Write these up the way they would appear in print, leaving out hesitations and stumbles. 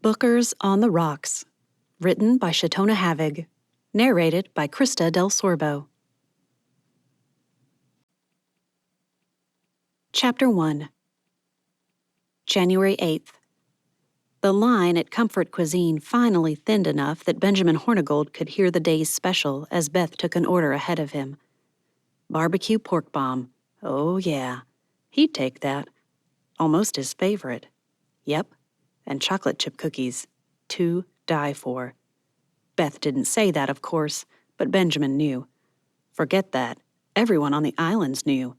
Bookers on the Rocks, written by Chautona Havig, narrated by Krista Del Sorbo. Chapter 1. January 8th. The line at Comfort Cuisine finally thinned enough that Benjamin Hornigold could hear the day's special as Beth took an order ahead of him. Barbecue pork bomb. Oh, yeah. He'd take that. Almost his favorite. Yep. And chocolate chip cookies. To die for. Beth didn't say that, of course, but Benjamin knew. Forget that. Everyone on the islands knew.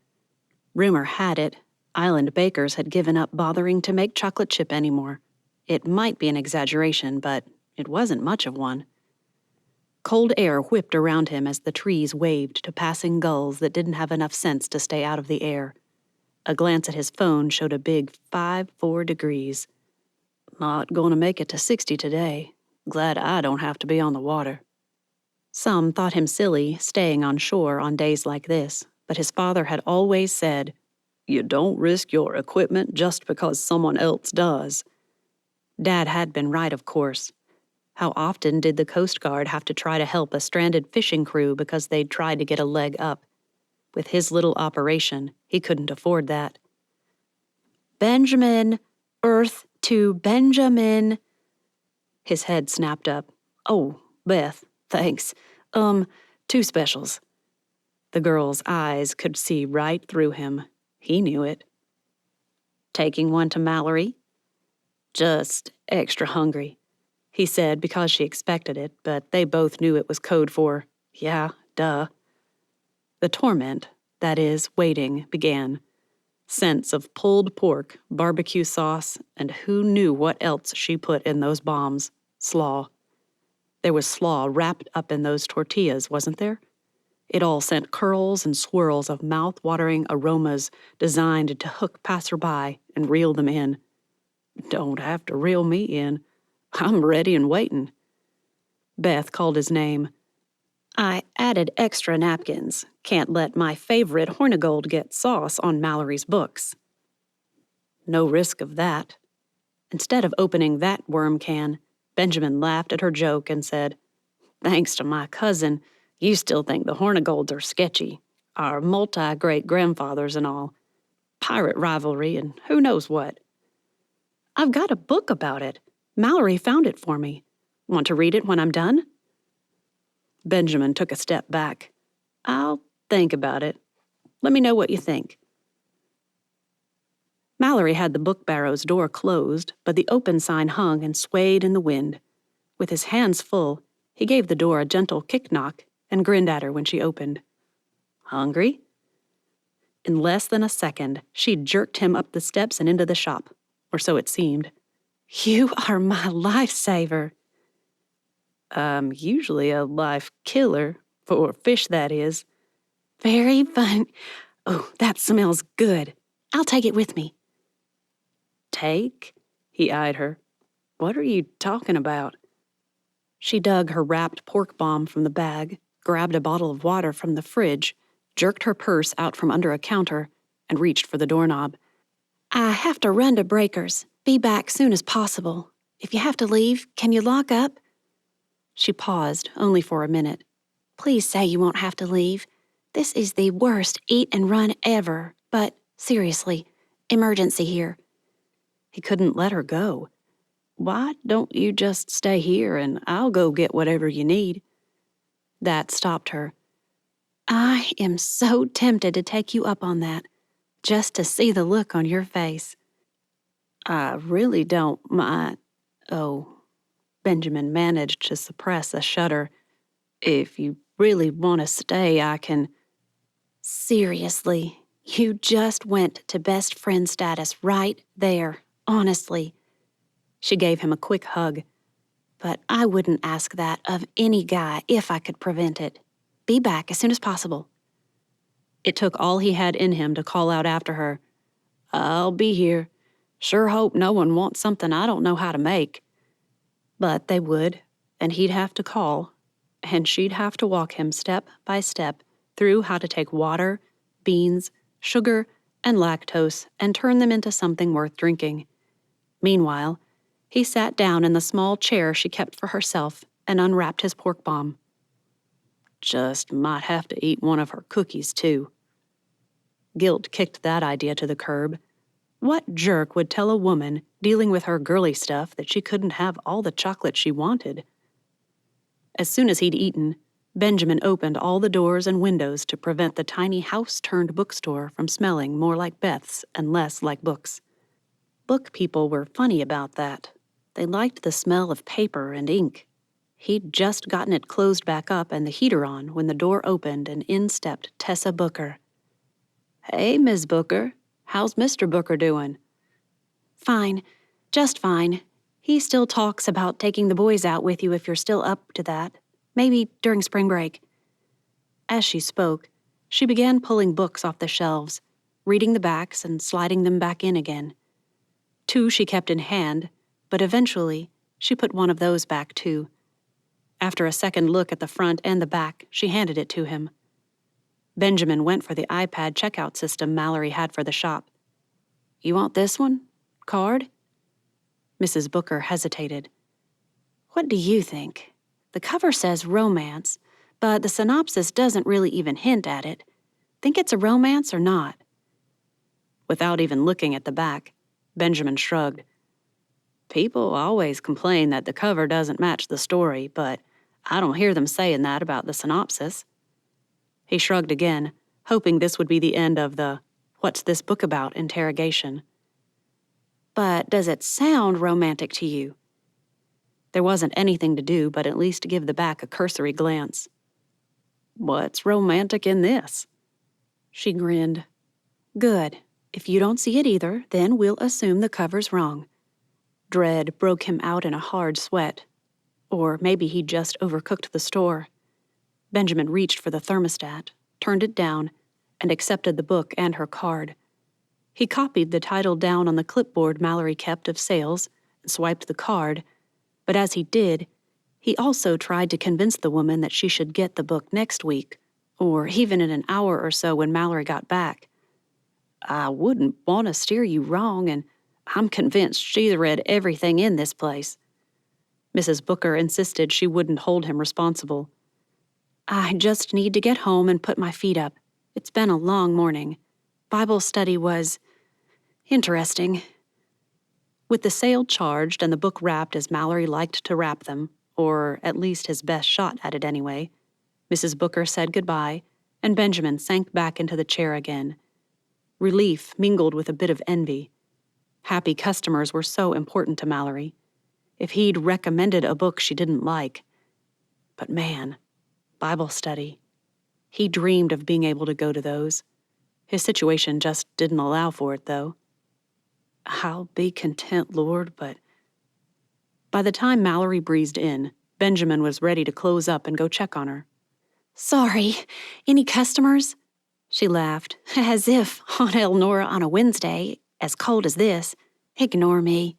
Rumor had it, island bakers had given up bothering to make chocolate chip anymore. It might be an exaggeration, but it wasn't much of one. Cold air whipped around him as the trees waved to passing gulls that didn't have enough sense to stay out of the air. A glance at his phone showed a big 5-4 degrees. Not going to make it to 60 today. Glad I don't have to be on the water. Some thought him silly, staying on shore on days like this, but his father had always said, "You don't risk your equipment just because someone else does." Dad had been right, of course. How often did the Coast Guard have to try to help a stranded fishing crew because they'd tried to get a leg up? With his little operation, he couldn't afford that. "Benjamin! Earth to Benjamin!" His head snapped up. "Oh, Beth, thanks. 2 specials." The girl's eyes could see right through him. He knew it. "Taking one to Mallory?" "Just extra hungry," he said because she expected it, but they both knew it was code for, "Yeah, duh." The torment, that is, waiting, began. Scents of pulled pork, barbecue sauce, and who knew what else she put in those bombs. Slaw. There was slaw wrapped up in those tortillas, wasn't there? It all sent curls and swirls of mouth-watering aromas designed to hook passerby and reel them in. "Don't have to reel me in. I'm ready and waiting." Beth called his name. "I added extra napkins. Can't let my favorite Hornigold get sauce on Mallory's books." No risk of that. Instead of opening that worm can, Benjamin laughed at her joke and said, "Thanks to my cousin, you still think the Hornigolds are sketchy. Our multi-great-grandfathers and all. Pirate rivalry and who knows what." "I've got a book about it. Mallory found it for me. Want to read it when I'm done?" Benjamin took a step back. "I'll think about it. Let me know what you think." Mallory had the book barrow's door closed, but the open sign hung and swayed in the wind. With his hands full, he gave the door a gentle kick-knock and grinned at her when she opened. "Hungry?" In less than a second, she'd jerked him up the steps and into the shop, or so it seemed. "You are my lifesaver." "I'm usually a life killer, for fish, that is." "Very fun. Oh, that smells good. I'll take it with me." "Take?" He eyed her. "What are you talking about?" She dug her wrapped pork bomb from the bag, grabbed a bottle of water from the fridge, jerked her purse out from under a counter, and reached for the doorknob. "I have to run to Breakers. Be back soon as possible. If you have to leave, can you lock up?" She paused, only for a minute. "Please say you won't have to leave. This is the worst eat and run ever, but seriously, emergency here." He couldn't let her go. "Why don't you just stay here and I'll go get whatever you need?" That stopped her. "I am so tempted to take you up on that, just to see the look on your face." "I really don't mind." Oh, Benjamin managed to suppress a shudder. "If you really want to stay, I can." "Seriously, you just went to best friend status right there, honestly." She gave him a quick hug. "But I wouldn't ask that of any guy if I could prevent it. Be back as soon as possible." It took all he had in him to call out after her, "I'll be here. Sure hope no one wants something I don't know how to make." But they would, and he'd have to call, and she'd have to walk him step by step through how to take water, beans, sugar, and lactose and turn them into something worth drinking. Meanwhile, He sat down in the small chair she kept for herself and unwrapped his pork bomb. Just might have to eat one of her cookies, too. Guilt kicked that idea to the curb. What jerk would tell a woman dealing with her girly stuff that she couldn't have all the chocolate she wanted? As soon as he'd eaten, Benjamin opened all the doors and windows to prevent the tiny house-turned bookstore from smelling more like Beth's and less like books. Book people were funny about that. They liked the smell of paper and ink. He'd just gotten it closed back up and the heater on when the door opened and in stepped Tessa Booker. "Hey, Miss Booker. How's Mr. Booker doing?" "Fine. Just fine. He still talks about taking the boys out with you if you're still up to that. Maybe during spring break." As she spoke, she began pulling books off the shelves, reading the backs and sliding them back in again. 2 she kept in hand, but eventually she put one of those back too. After a second look at the front and the back, she handed it to him. Benjamin went for the iPad checkout system Mallory had for the shop. "You want this one? Card?" Mrs. Booker hesitated. "What do you think? The cover says romance, but the synopsis doesn't really even hint at it. Think it's a romance or not?" Without even looking at the back, Benjamin shrugged. "People always complain that the cover doesn't match the story, but I don't hear them saying that about the synopsis." He shrugged again, hoping this would be the end of the "what's this book about?" interrogation. "But does it sound romantic to you?" There wasn't anything to do but at least give the back a cursory glance. "What's romantic in this?" She grinned. "Good. If you don't see it either, then we'll assume the cover's wrong." Dread broke him out in a hard sweat. Or maybe he'd just overcooked the store. Benjamin reached for the thermostat, turned it down, and accepted the book and her card. He copied the title down on the clipboard Mallory kept of sales and swiped the card, but as he did, he also tried to convince the woman that she should get the book next week, or even in an hour or so when Mallory got back. "I wouldn't want to steer you wrong, and I'm convinced she's read everything in this place." Mrs. Booker insisted she wouldn't hold him responsible. "I just need to get home and put my feet up. It's been a long morning. Bible study was interesting." With the sale charged and the book wrapped as Mallory liked to wrap them, or at least his best shot at it anyway, Mrs. Booker said goodbye, and Benjamin sank back into the chair again. Relief mingled with a bit of envy. Happy customers were so important to Mallory. If he'd recommended a book she didn't like. But man, Bible study. He dreamed of being able to go to those. His situation just didn't allow for it, though. "I'll be content, Lord, but..." By the time Mallory breezed in, Benjamin was ready to close up and go check on her. "Sorry, any customers?" She laughed, as if, Aunt Elnora on a Wednesday, as cold as this. "Ignore me."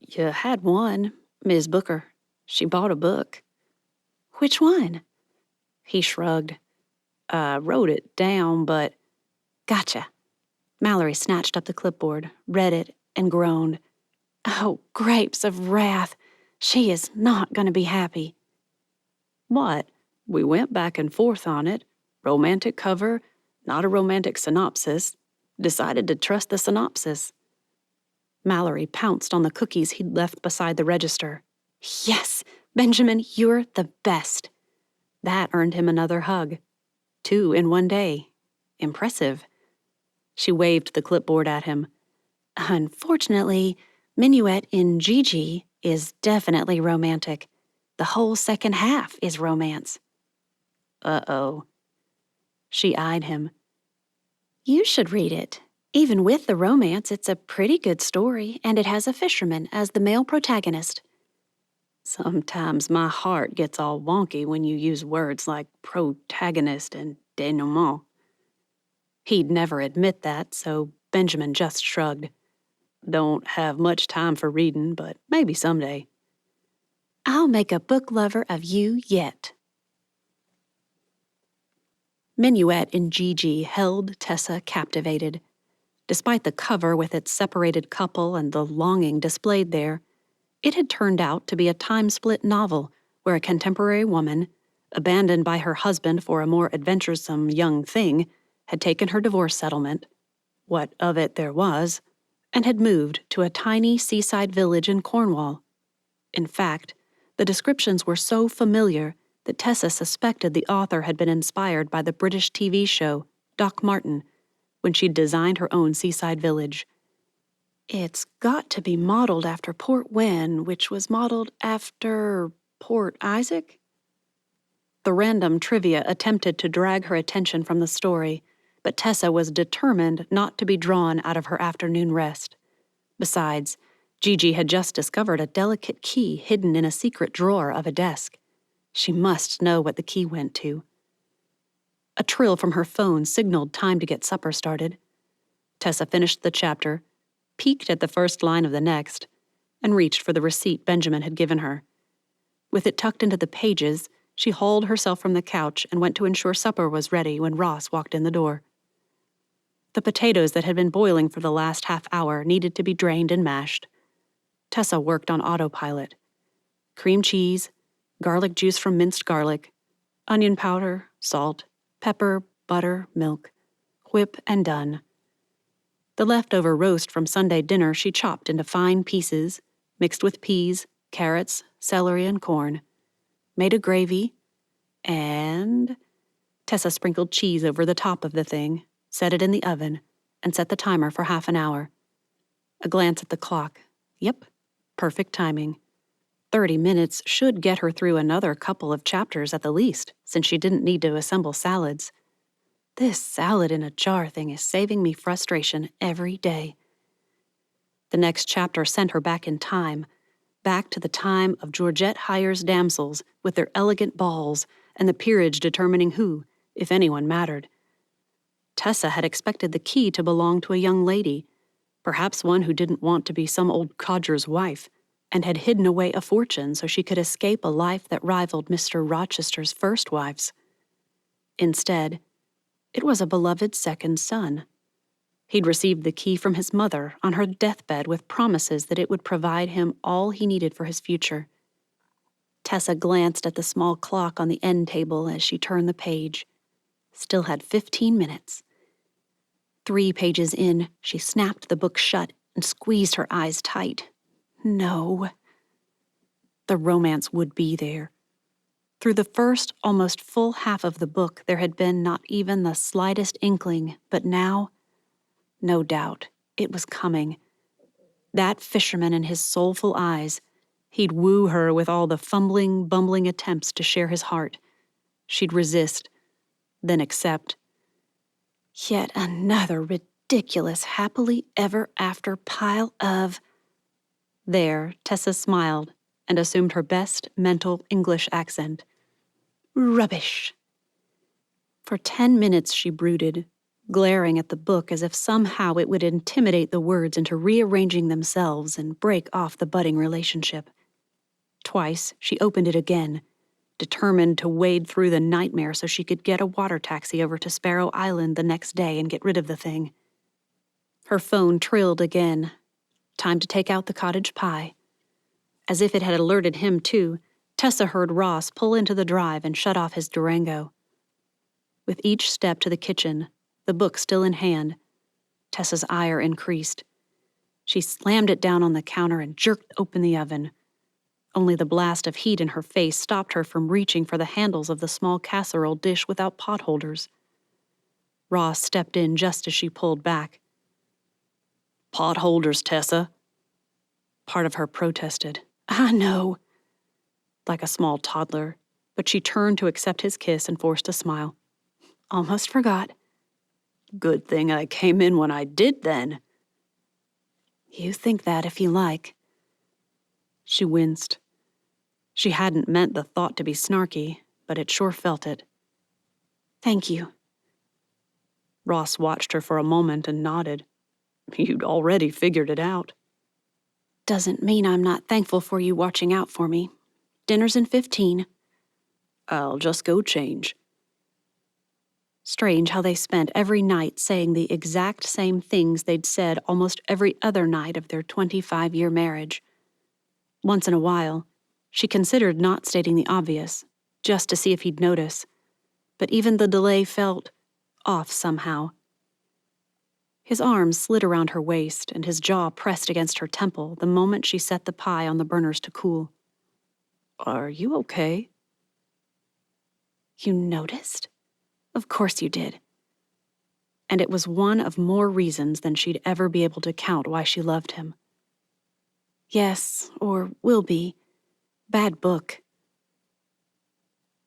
"You had one, Miss Booker. She bought a book." "Which one?" He shrugged. "I wrote it down, but..." "Gotcha." Mallory snatched up the clipboard, read it, and groaned. "Oh, grapes of wrath. She is not going to be happy." "What? We went back and forth on it. Romantic cover, not a romantic synopsis. Decided to trust the synopsis." Mallory pounced on the cookies he'd left beside the register. "Yes, Benjamin, you're the best." That earned him another hug. 2 in one day. Impressive. She waved the clipboard at him. "Unfortunately, Minuet in Gigi is definitely romantic. The whole second half is romance." "Uh-oh." She eyed him. "You should read it. Even with the romance, it's a pretty good story, and it has a fisherman as the male protagonist." Sometimes my heart gets all wonky when you use words like protagonist and denouement. He'd never admit that, so Benjamin just shrugged. "Don't have much time for reading, but maybe someday." "I'll make a book lover of you yet." Minuet in Gigi held Tessa captivated. Despite the cover with its separated couple and the longing displayed there, It had turned out to be a time-split novel where a contemporary woman, abandoned by her husband for a more adventuresome young thing, had taken her divorce settlement, what of it there was, and had moved to a tiny seaside village in Cornwall. In fact, the descriptions were so familiar that Tessa suspected the author had been inspired by the British TV show Doc Martin when she'd designed her own seaside village. It's got to be modeled after Port Wen, which was modeled after Port Isaac? The random trivia attempted to drag her attention from the story, but Tessa was determined not to be drawn out of her afternoon rest. Besides, Gigi had just discovered a delicate key hidden in a secret drawer of a desk. She must know what the key went to. A trill from her phone signaled time to get supper started. Tessa finished the chapter, peeked at the first line of the next, and reached for the receipt Benjamin had given her. With it tucked into the pages, she hauled herself from the couch and went to ensure supper was ready when Ross walked in the door. The potatoes that had been boiling for the last half hour needed to be drained and mashed. Tessa worked on autopilot. Cream cheese, garlic juice from minced garlic, onion powder, salt, pepper, butter, milk, whip, and done. The leftover roast from Sunday dinner she chopped into fine pieces, mixed with peas, carrots, celery, and corn, made a gravy, and Tessa sprinkled cheese over the top of the thing, set it in the oven, and set the timer for half an hour. A glance at the clock. Yep, perfect timing. 30 minutes should get her through another couple of chapters at the least, since she didn't need to assemble salads. This salad in a jar thing is saving me frustration every day. The next chapter sent her back in time, back to the time of Georgette Heyer's damsels with their elegant balls and the peerage determining who, if anyone, mattered. Tessa had expected the key to belong to a young lady, perhaps one who didn't want to be some old codger's wife, and had hidden away a fortune so she could escape a life that rivaled Mr. Rochester's first wife's. Instead, it was a beloved second son. He'd received the key from his mother on her deathbed with promises that it would provide him all he needed for his future. Tessa glanced at the small clock on the end table as she turned the page. Still had 15 minutes. 3 pages in, she snapped the book shut and squeezed her eyes tight. No. The romance would be there. Through the first, almost full half of the book, there had been not even the slightest inkling, but now, no doubt, it was coming. That fisherman and his soulful eyes, he'd woo her with all the fumbling, bumbling attempts to share his heart. She'd resist, then accept. Yet another ridiculous happily ever after pile of... There, Tessa smiled and assumed her best mental English accent. Rubbish. For 10 minutes she brooded, glaring at the book as if somehow it would intimidate the words into rearranging themselves and break off the budding relationship. Twice she opened it again, determined to wade through the nightmare so she could get a water taxi over to Sparrow Island the next day and get rid of the thing. Her phone trilled again. Time to take out the cottage pie. As if it had alerted him too, Tessa heard Ross pull into the drive and shut off his Durango. With each step to the kitchen, the book still in hand, Tessa's ire increased. She slammed it down on the counter and jerked open the oven. Only the blast of heat in her face stopped her from reaching for the handles of the small casserole dish without potholders. Ross stepped in just as she pulled back. Potholders, Tessa. Part of her protested. I know. Like a small toddler, but she turned to accept his kiss and forced a smile. Almost forgot. Good thing I came in when I did, then. You think that if you like. She winced. She hadn't meant the thought to be snarky, but it sure felt it. Thank you. Ross watched her for a moment and nodded. You'd already figured it out. Doesn't mean I'm not thankful for you watching out for me. Dinner's in 15. I'll just go change. Strange how they spent every night saying the exact same things they'd said almost every other night of their 25-year marriage. Once in a while, she considered not stating the obvious, just to see if he'd notice, but even the delay felt off somehow. His arms slid around her waist, and his jaw pressed against her temple the moment she set the pie on the burners to cool. "Are you okay?" "You noticed? Of course you did." And it was one of more reasons than she'd ever be able to count why she loved him. "Yes, or will be. Bad book."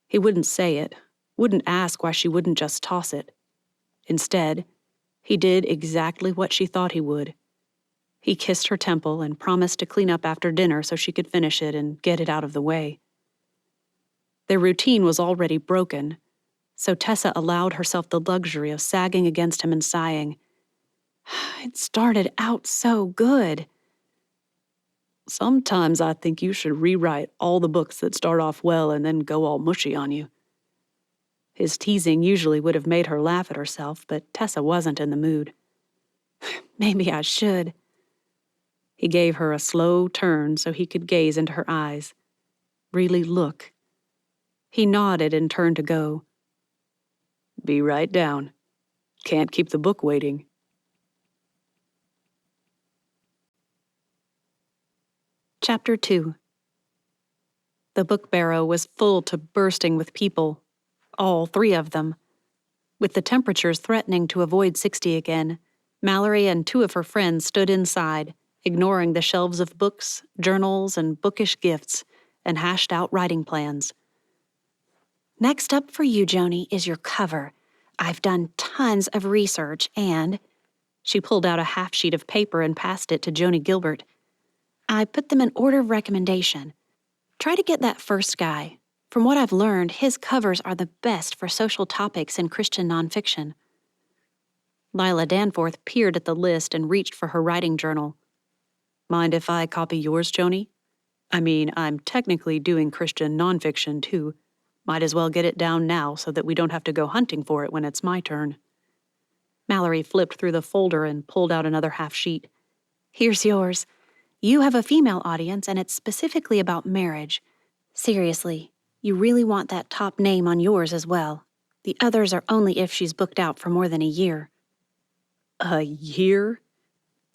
He wouldn't say it, wouldn't ask why she wouldn't just toss it. Instead, he did exactly what she thought he would. He kissed her temple and promised to clean up after dinner so she could finish it and get it out of the way. Their routine was already broken, so Tessa allowed herself the luxury of sagging against him and sighing, "It started out so good." "Sometimes I think you should rewrite all the books that start off well and then go all mushy on you." His teasing usually would have made her laugh at herself, but Tessa wasn't in the mood. "Maybe I should." He gave her a slow turn so he could gaze into her eyes. Really look. He nodded and turned to go. "Be right down. Can't keep the book waiting." Chapter 2. The book barrow was full to bursting with people, all 3 of them. With the temperatures threatening to avoid 60 again, Mallory and 2 of her friends stood inside, ignoring the shelves of books, journals, and bookish gifts, and hashed out writing plans. "Next up for you, Joni, is your cover. I've done tons of research and..." She pulled out a half sheet of paper and passed it to Joni Gilbert. "I put them in order of recommendation. Try to get that first guy. From what I've learned, his covers are the best for social topics in Christian nonfiction." Lila Danforth peered at the list and reached for her writing journal. "Mind if I copy yours, Joni? I mean, I'm technically doing Christian nonfiction, too. Might as well get it down now so that we don't have to go hunting for it when it's my turn." Mallory flipped through the folder and pulled out another half sheet. "Here's yours. You have a female audience, and it's specifically about marriage. Seriously, you really want that top name on yours as well. The others are only if she's booked out for more than a year." "A year?"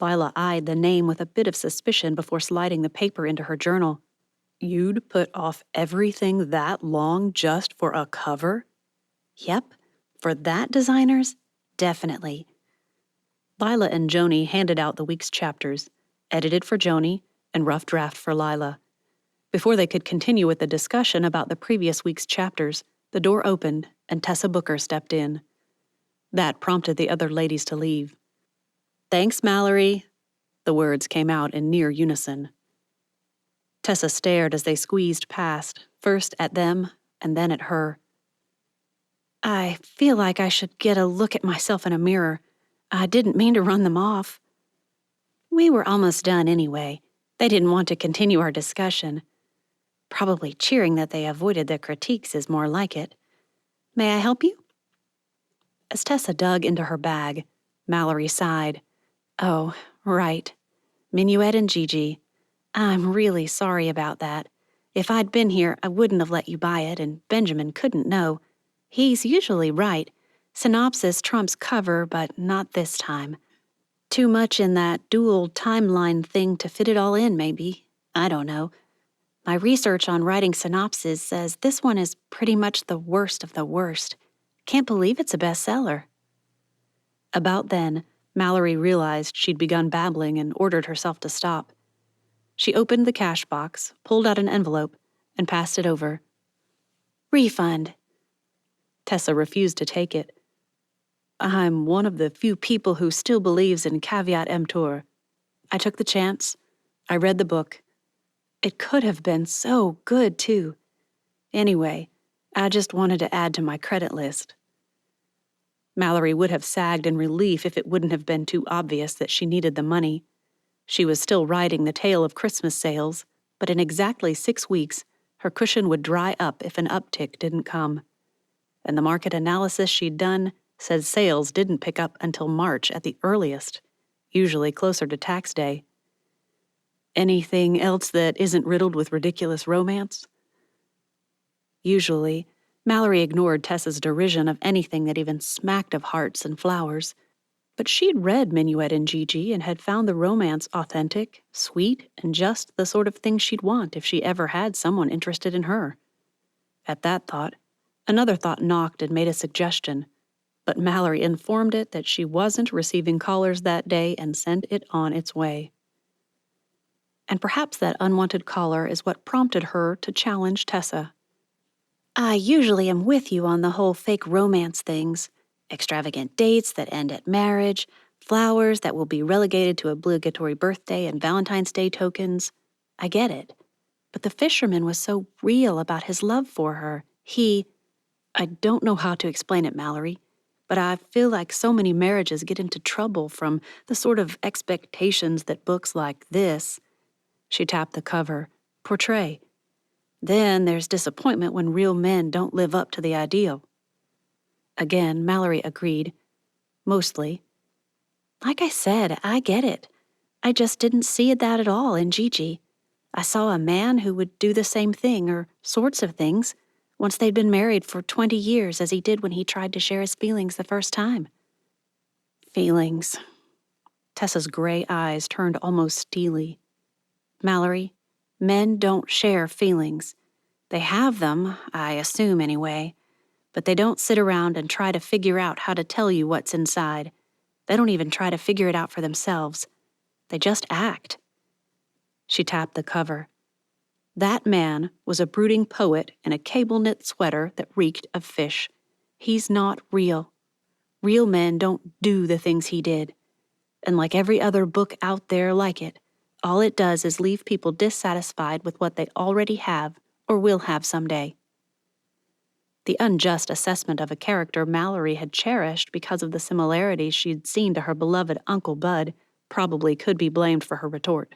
Lila eyed the name with a bit of suspicion before sliding the paper into her journal. "You'd put off everything that long just for a cover?" "Yep. For that, designers? Definitely." Lila and Joni handed out the week's chapters, edited for Joni, and rough draft for Lila. Before they could continue with the discussion about the previous week's chapters, the door opened and Tessa Booker stepped in. That prompted the other ladies to leave. "Thanks, Mallory." The words came out in near unison. Tessa stared as they squeezed past, first at them and then at her. "I feel like I should get a look at myself in a mirror. I didn't mean to run them off." We were almost done anyway. They didn't want to continue our discussion. Probably cheering that they avoided the critiques is more like it. "May I help you?" As Tessa dug into her bag, Mallory sighed. "Oh, right. Minuet and Gigi. I'm really sorry about that. If I'd been here, I wouldn't have let you buy it, and Benjamin couldn't know. He's usually right. Synopsis trumps cover, but not this time. Too much in that dual timeline thing to fit it all in, maybe. I don't know. My research on writing synopses says this one is pretty much the worst of the worst. Can't believe it's a bestseller." About then, Mallory realized she'd begun babbling and ordered herself to stop. She opened the cash box, pulled out an envelope, and passed it over. "Refund." Tessa refused to take it. "I'm one of the few people who still believes in caveat emptor. I took the chance. I read the book. It could have been so good, too. Anyway, I just wanted to add to my credit list." Mallory would have sagged in relief if it wouldn't have been too obvious that she needed the money. She was still riding the tail of Christmas sales, but in exactly 6 weeks, her cushion would dry up if an uptick didn't come. And the market analysis she'd done said sales didn't pick up until March at the earliest, usually closer to tax day. Anything else that isn't riddled with ridiculous romance? Usually, Mallory ignored Tessa's derision of anything that even smacked of hearts and flowers. But she'd read Minuet and Gigi and had found the romance authentic, sweet, and just the sort of thing she'd want if she ever had someone interested in her. At that thought, another thought knocked and made a suggestion, but Mallory informed it that she wasn't receiving callers that day and sent it on its way. And perhaps that unwanted caller is what prompted her to challenge Tessa. I usually am with you on the whole fake romance things. Extravagant dates that end at marriage, flowers that will be relegated to obligatory birthday and Valentine's Day tokens. I get it. But the fisherman was so real about his love for her. I don't know how to explain it, Mallory, but I feel like so many marriages get into trouble from the sort of expectations that books like this, she tapped the cover, portray. Then there's disappointment when real men don't live up to the ideal. Again, Mallory agreed. Mostly. Like I said, I get it. I just didn't see that at all in Gigi. I saw a man who would do the same thing, or sorts of things, once they'd been married for 20 years as he did when he tried to share his feelings the first time. Feelings. Tessa's gray eyes turned almost steely. Mallory, men don't share feelings. They have them, I assume anyway, but they don't sit around and try to figure out how to tell you what's inside. They don't even try to figure it out for themselves. They just act. She tapped the cover. That man was a brooding poet in a cable-knit sweater that reeked of fish. He's not real. Real men don't do the things he did. And like every other book out there like it, all it does is leave people dissatisfied with what they already have or will have someday. The unjust assessment of a character Mallory had cherished because of the similarities she'd seen to her beloved Uncle Bud probably could be blamed for her retort.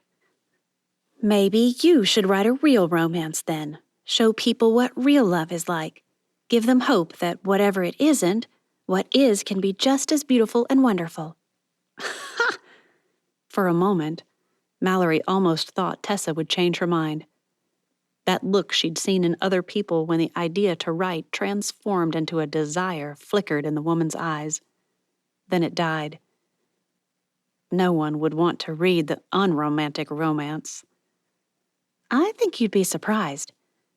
Maybe you should write a real romance then. Show people what real love is like. Give them hope that whatever it isn't, what is can be just as beautiful and wonderful. Ha! For a moment, Mallory almost thought Tessa would change her mind. That look she'd seen in other people when the idea to write transformed into a desire flickered in the woman's eyes. Then it died. No one would want to read the unromantic romance. I think you'd be surprised.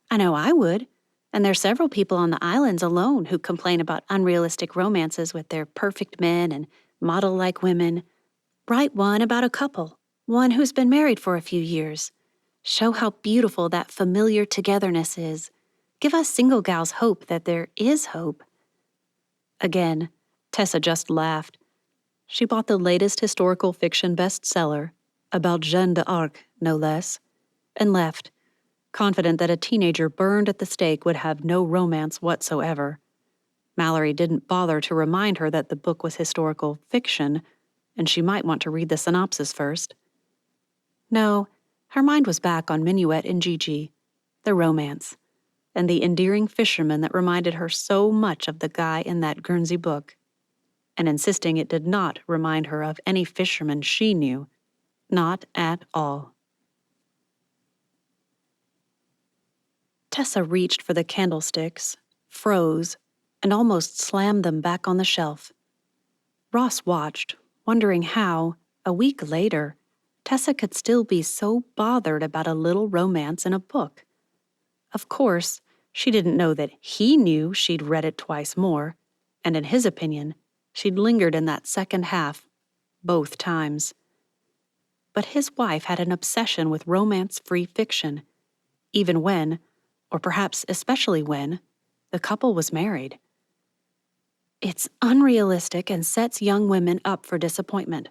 I know I would, and there's several people on the islands alone who complain about unrealistic romances with their perfect men and model-like women. Write one about a couple, one who's been married for a few years. Show how beautiful that familiar togetherness is. Give us single gals hope that there is hope. Again, Tessa just laughed. She bought the latest historical fiction bestseller, about Jeanne d'Arc, no less, and left, confident that a teenager burned at the stake would have no romance whatsoever. Mallory didn't bother to remind her that the book was historical fiction, and she might want to read the synopsis first. No, her mind was back on Minuet and Gigi, the romance, and the endearing fisherman that reminded her so much of the guy in that Guernsey book, and insisting it did not remind her of any fisherman she knew, not at all. Tessa reached for the candlesticks, froze, and almost slammed them back on the shelf. Ross watched, wondering how, a week later, Tessa could still be so bothered about a little romance in a book. Of course, she didn't know that he knew she'd read it twice more, and in his opinion, she'd lingered in that second half, both times. But his wife had an obsession with romance-free fiction, even when, or perhaps especially when, the couple was married. It's unrealistic and sets young women up for disappointment.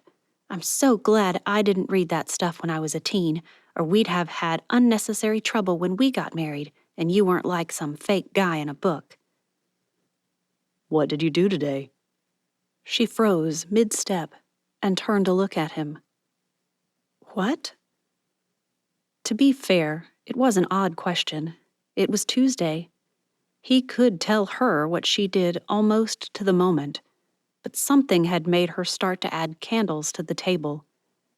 I'm so glad I didn't read that stuff when I was a teen, or we'd have had unnecessary trouble when we got married, and you weren't like some fake guy in a book. What did you do today? She froze mid-step and turned to look at him. What? To be fair, it was an odd question. It was Tuesday. He could tell her what she did almost to the moment, but something had made her start to add candles to the table,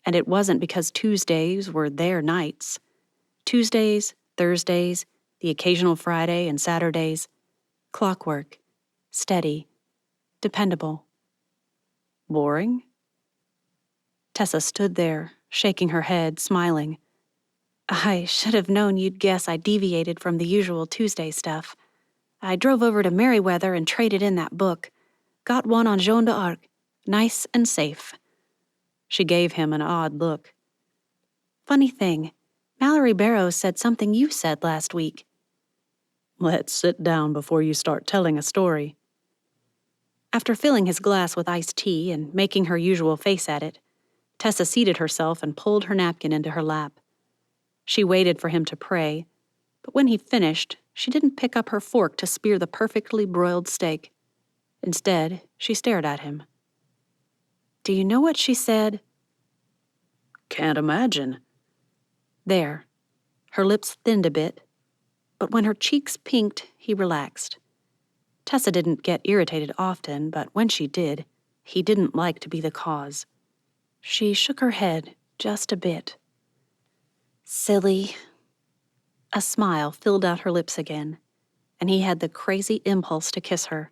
And it wasn't because Tuesdays were their nights. Tuesdays, Thursdays, the occasional Friday and Saturdays. Clockwork. Steady. Dependable. Boring? Tessa stood there, shaking her head, smiling. I should have known you'd guess I deviated from the usual Tuesday stuff. I drove over to Merriweather and traded in that book. Got one on Joan d'Arc. Nice and safe. She gave him an odd look. Funny thing, Mallory Barrows said something you said last week. Let's sit down before you start telling a story. After filling his glass with iced tea and making her usual face at it, Tessa seated herself and pulled her napkin into her lap. She waited for him to pray, but when he finished, she didn't pick up her fork to spear the perfectly broiled steak. Instead, she stared at him. Do you know what she said? Can't imagine. There. Her lips thinned a bit, but when her cheeks pinked, he relaxed. Tessa didn't get irritated often, but when she did, he didn't like to be the cause. She shook her head just a bit. Silly. A smile filled out her lips again, and he had the crazy impulse to kiss her.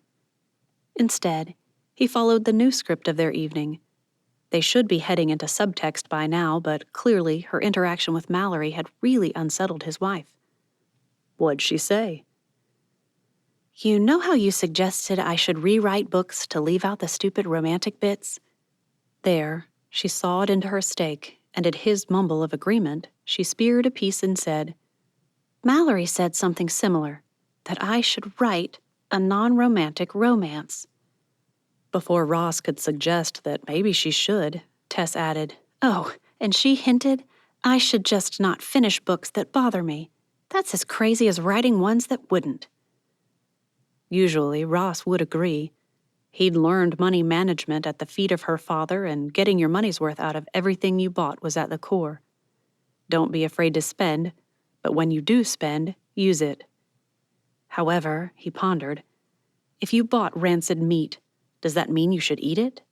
Instead, he followed the new script of their evening. They should be heading into subtext by now, but clearly her interaction with Mallory had really unsettled his wife. What'd she say? You know how you suggested I should rewrite books to leave out the stupid romantic bits? There, she sawed into her steak, and at his mumble of agreement, she speared a piece and said, Mallory said something similar, that I should write a non-romantic romance. Before Ross could suggest that maybe she should, Tess added, Oh, and she hinted I should just not finish books that bother me. That's as crazy as writing ones that wouldn't. Usually, Ross would agree. He'd learned money management at the feet of her father, and getting your money's worth out of everything you bought was at the core. Don't be afraid to spend, but when you do spend, use it. However, he pondered, if you bought rancid meat, does that mean you should eat it?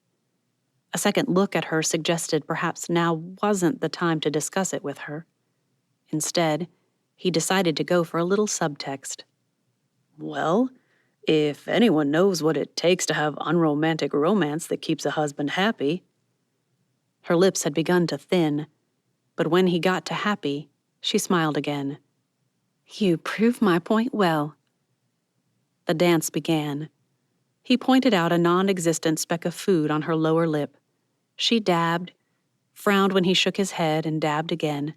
A second look at her suggested perhaps now wasn't the time to discuss it with her. Instead, he decided to go for a little subtext. Well, if anyone knows what it takes to have unromantic romance that keeps a husband happy. Her lips had begun to thin, but when he got to happy, she smiled again. You prove my point well. The dance began. He pointed out a non-existent speck of food on her lower lip. She dabbed, frowned when he shook his head, and dabbed again.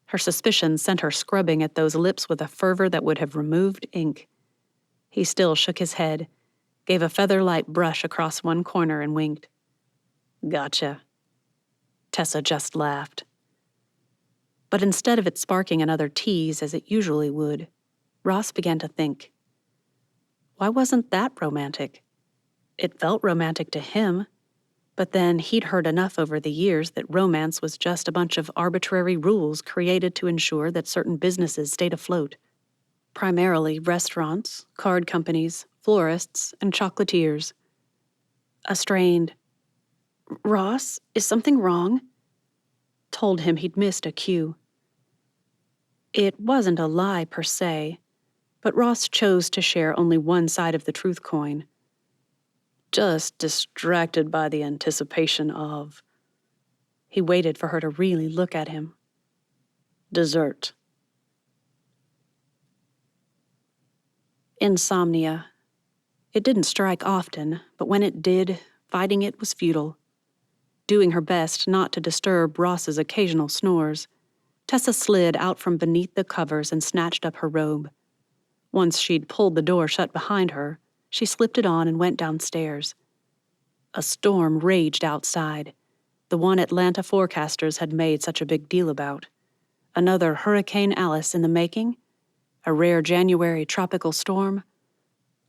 Her suspicions sent her scrubbing at those lips with a fervor that would have removed ink. He still shook his head, gave a feather-light brush across one corner, and winked. Gotcha. Tessa just laughed. But instead of it sparking another tease as it usually would, Ross began to think. Why wasn't that romantic? It felt romantic to him, but then he'd heard enough over the years that romance was just a bunch of arbitrary rules created to ensure that certain businesses stayed afloat. Primarily restaurants, card companies, florists, and chocolatiers. A strained, Ross, is something wrong? Told him he'd missed a cue. It wasn't a lie per se, but Ross chose to share only one side of the truth coin. Just distracted by the anticipation of. He waited for her to really look at him. Dessert. Insomnia. It didn't strike often, but when it did, fighting it was futile. Doing her best not to disturb Ross's occasional snores, Tessa slid out from beneath the covers and snatched up her robe. Once she'd pulled the door shut behind her, she slipped it on and went downstairs. A storm raged outside, the one Atlanta forecasters had made such a big deal about. Another Hurricane Alice in the making? A rare January tropical storm?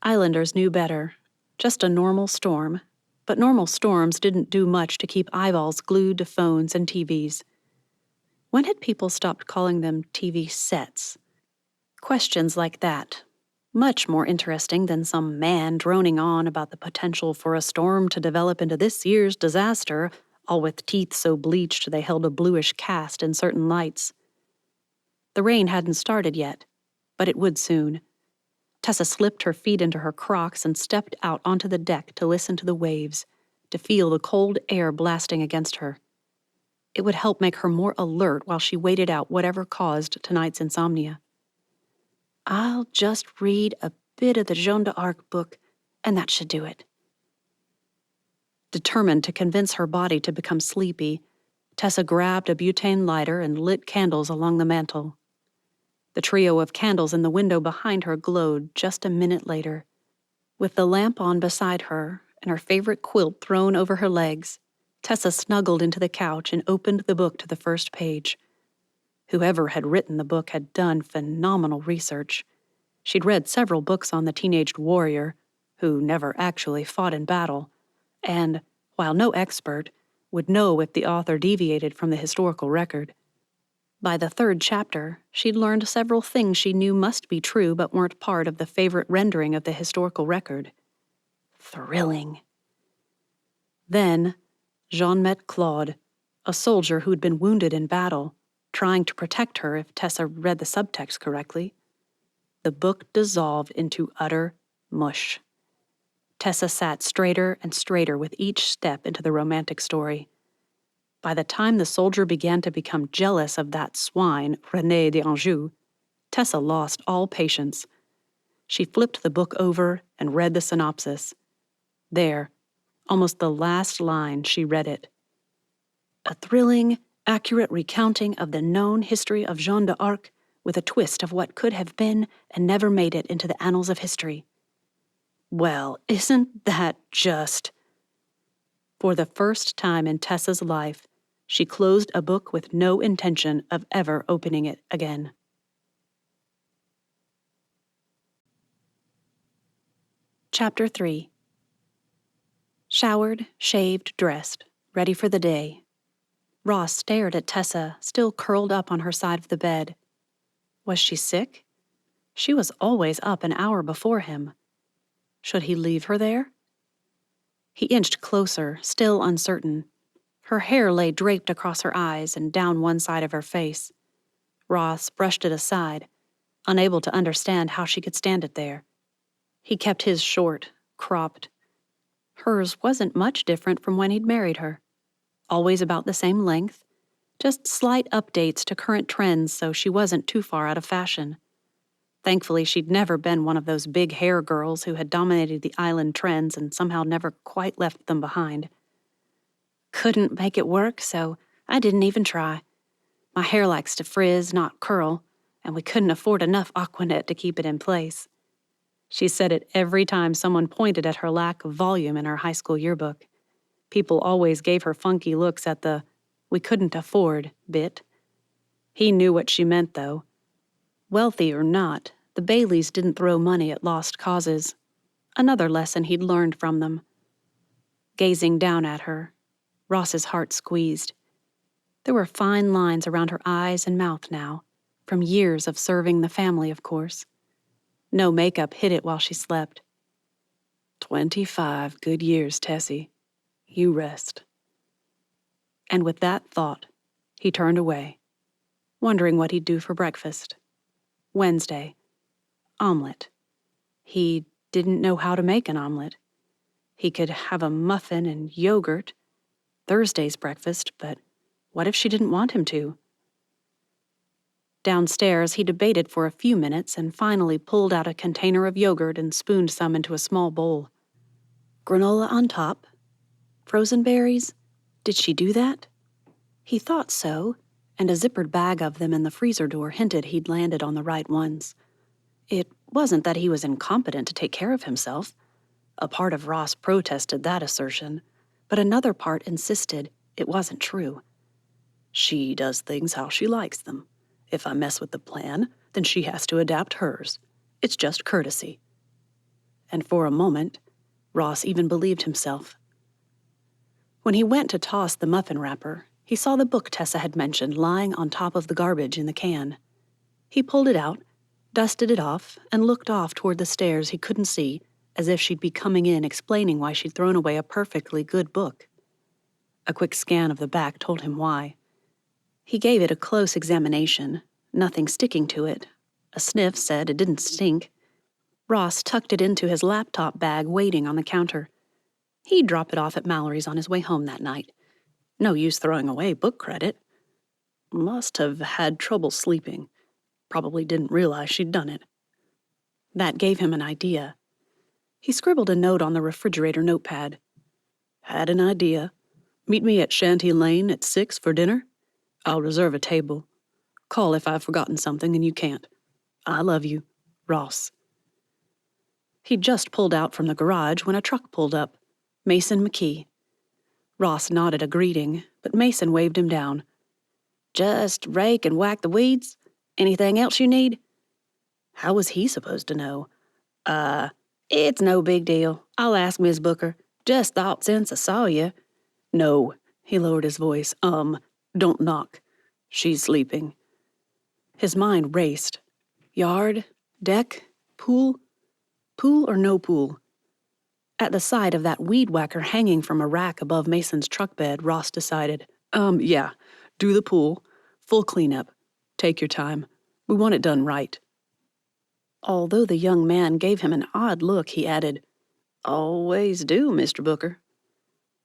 Islanders knew better. Just a normal storm. But normal storms didn't do much to keep eyeballs glued to phones and TVs. When had people stopped calling them TV sets? Questions like that, much more interesting than some man droning on about the potential for a storm to develop into this year's disaster, all with teeth so bleached they held a bluish cast in certain lights. The rain hadn't started yet, but it would soon. Tessa slipped her feet into her Crocs and stepped out onto the deck to listen to the waves, to feel the cold air blasting against her. It would help make her more alert while she waited out whatever caused tonight's insomnia. I'll just read a bit of the Joan d'Arc book, and that should do it. Determined to convince her body to become sleepy, Tessa grabbed a butane lighter and lit candles along the mantel. The trio of candles in the window behind her glowed just a minute later. With the lamp on beside her and her favorite quilt thrown over her legs, Tessa snuggled into the couch and opened the book to the first page. Whoever had written the book had done phenomenal research. She'd read several books on the teenaged warrior, who never actually fought in battle, and, while no expert, would know if the author deviated from the historical record. By the third chapter, she'd learned several things she knew must be true but weren't part of the favorite rendering of the historical record. Thrilling. Then, Jean met Claude, a soldier who'd been wounded in battle, trying to protect her if Tessa read the subtext correctly. The book dissolved into utter mush. Tessa sat straighter and straighter with each step into the romantic story. By the time the soldier began to become jealous of that swine, René d'Anjou, Tessa lost all patience. She flipped the book over and read the synopsis. There, almost the last line, she read it. A thrilling, accurate recounting of the known history of Jeanne d'Arc with a twist of what could have been and never made it into the annals of history. Well, isn't that just... For the first time in Tessa's life, she closed a book with no intention of ever opening it again. Chapter 3. Showered, shaved, dressed, ready for the day. Ross stared at Tessa, still curled up on her side of the bed. Was she sick? She was always up an hour before him. Should he leave her there? He inched closer, still uncertain. Her hair lay draped across her eyes and down one side of her face. Ross brushed it aside, unable to understand how she could stand it there. He kept his short, cropped. Hers wasn't much different from when he'd married her. Always about the same length, just slight updates to current trends so she wasn't too far out of fashion. Thankfully, she'd never been one of those big hair girls who had dominated the island trends and somehow never quite left them behind. Couldn't make it work, so I didn't even try. My hair likes to frizz, not curl, and we couldn't afford enough Aquanet to keep it in place. She said it every time someone pointed at her lack of volume in her high school yearbook. People always gave her funky looks at the "we couldn't afford" bit. He knew what she meant, though. Wealthy or not, the Baileys didn't throw money at lost causes. Another lesson he'd learned from them. Gazing down at her, Ross's heart squeezed. There were fine lines around her eyes and mouth now, from years of serving the family, of course. No makeup hid it while she slept. 25 good years, Tessie. You rest. And with that thought, he turned away, wondering what he'd do for breakfast. Wednesday. Omelet. He didn't know how to make an omelet. He could have a muffin and yogurt, Thursday's breakfast, but what if she didn't want him to? Downstairs, he debated for a few minutes and finally pulled out a container of yogurt and spooned some into a small bowl. Granola on top? Frozen berries? Did she do that? He thought so, and a zippered bag of them in the freezer door hinted he'd landed on the right ones. It wasn't that he was incompetent to take care of himself. A part of Ross protested that assertion, but another part insisted it wasn't true. She does things how she likes them. If I mess with the plan, then she has to adapt hers. It's just courtesy. And for a moment, Ross even believed himself. When he went to toss the muffin wrapper, he saw the book Tessa had mentioned lying on top of the garbage in the can. He pulled it out, dusted it off, and looked off toward the stairs he couldn't see, as if she'd be coming in explaining why she'd thrown away a perfectly good book. A quick scan of the back told him why. He gave it a close examination, nothing sticking to it. A sniff said it didn't stink. Ross tucked it into his laptop bag waiting on the counter. He'd drop it off at Mallory's on his way home that night. No use throwing away book credit. Must have had trouble sleeping. Probably didn't realize she'd done it. That gave him an idea. He scribbled a note on the refrigerator notepad. Had an idea. Meet me at Shanty Lane at 6 for dinner. I'll reserve a table. Call if I've forgotten something and you can't. I love you, Ross. He'd just pulled out from the garage when a truck pulled up. Mason McKee. Ross nodded a greeting, but Mason waved him down. Just rake and whack the weeds? Anything else you need? How was he supposed to know? It's no big deal. I'll ask Miss Booker. Just thought since I saw you. No, he lowered his voice. Don't knock. She's sleeping. His mind raced. Yard? Deck? Pool? Pool or no pool? At the sight of that weed whacker hanging from a rack above Mason's truck bed, Ross decided, yeah, do the pool. Full cleanup. Take your time. We want it done right. Although the young man gave him an odd look, he added, Always do, Mr. Booker.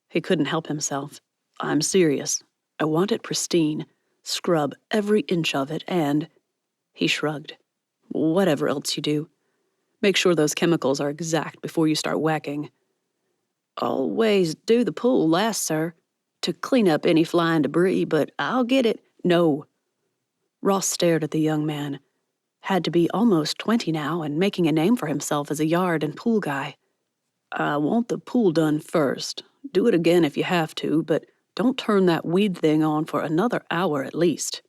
He couldn't help himself. I'm serious. I want it pristine. Scrub every inch of it and... He shrugged. Whatever else you do. Make sure those chemicals are exact before you start whacking. Always do the pool last, sir. To clean up any flying debris, but I'll get it. No. Ross stared at the young man. Had to be almost 20 now and making a name for himself as a yard and pool guy. I want the pool done first. Do it again if you have to, but don't turn that weed thing on for another hour at least.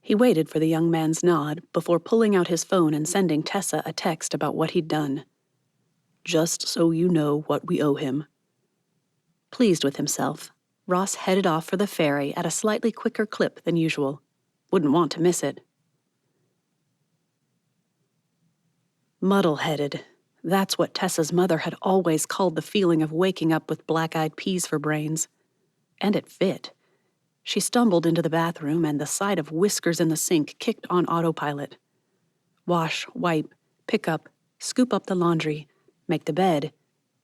He waited for the young man's nod before pulling out his phone and sending Tessa a text about what he'd done. Just so you know what we owe him. Pleased with himself, Ross headed off for the ferry at a slightly quicker clip than usual. Wouldn't want to miss it. Muddle-headed. That's what Tessa's mother had always called the feeling of waking up with black-eyed peas for brains. And it fit. She stumbled into the bathroom and the sight of whiskers in the sink kicked on autopilot. Wash, wipe, pick up, scoop up the laundry, make the bed,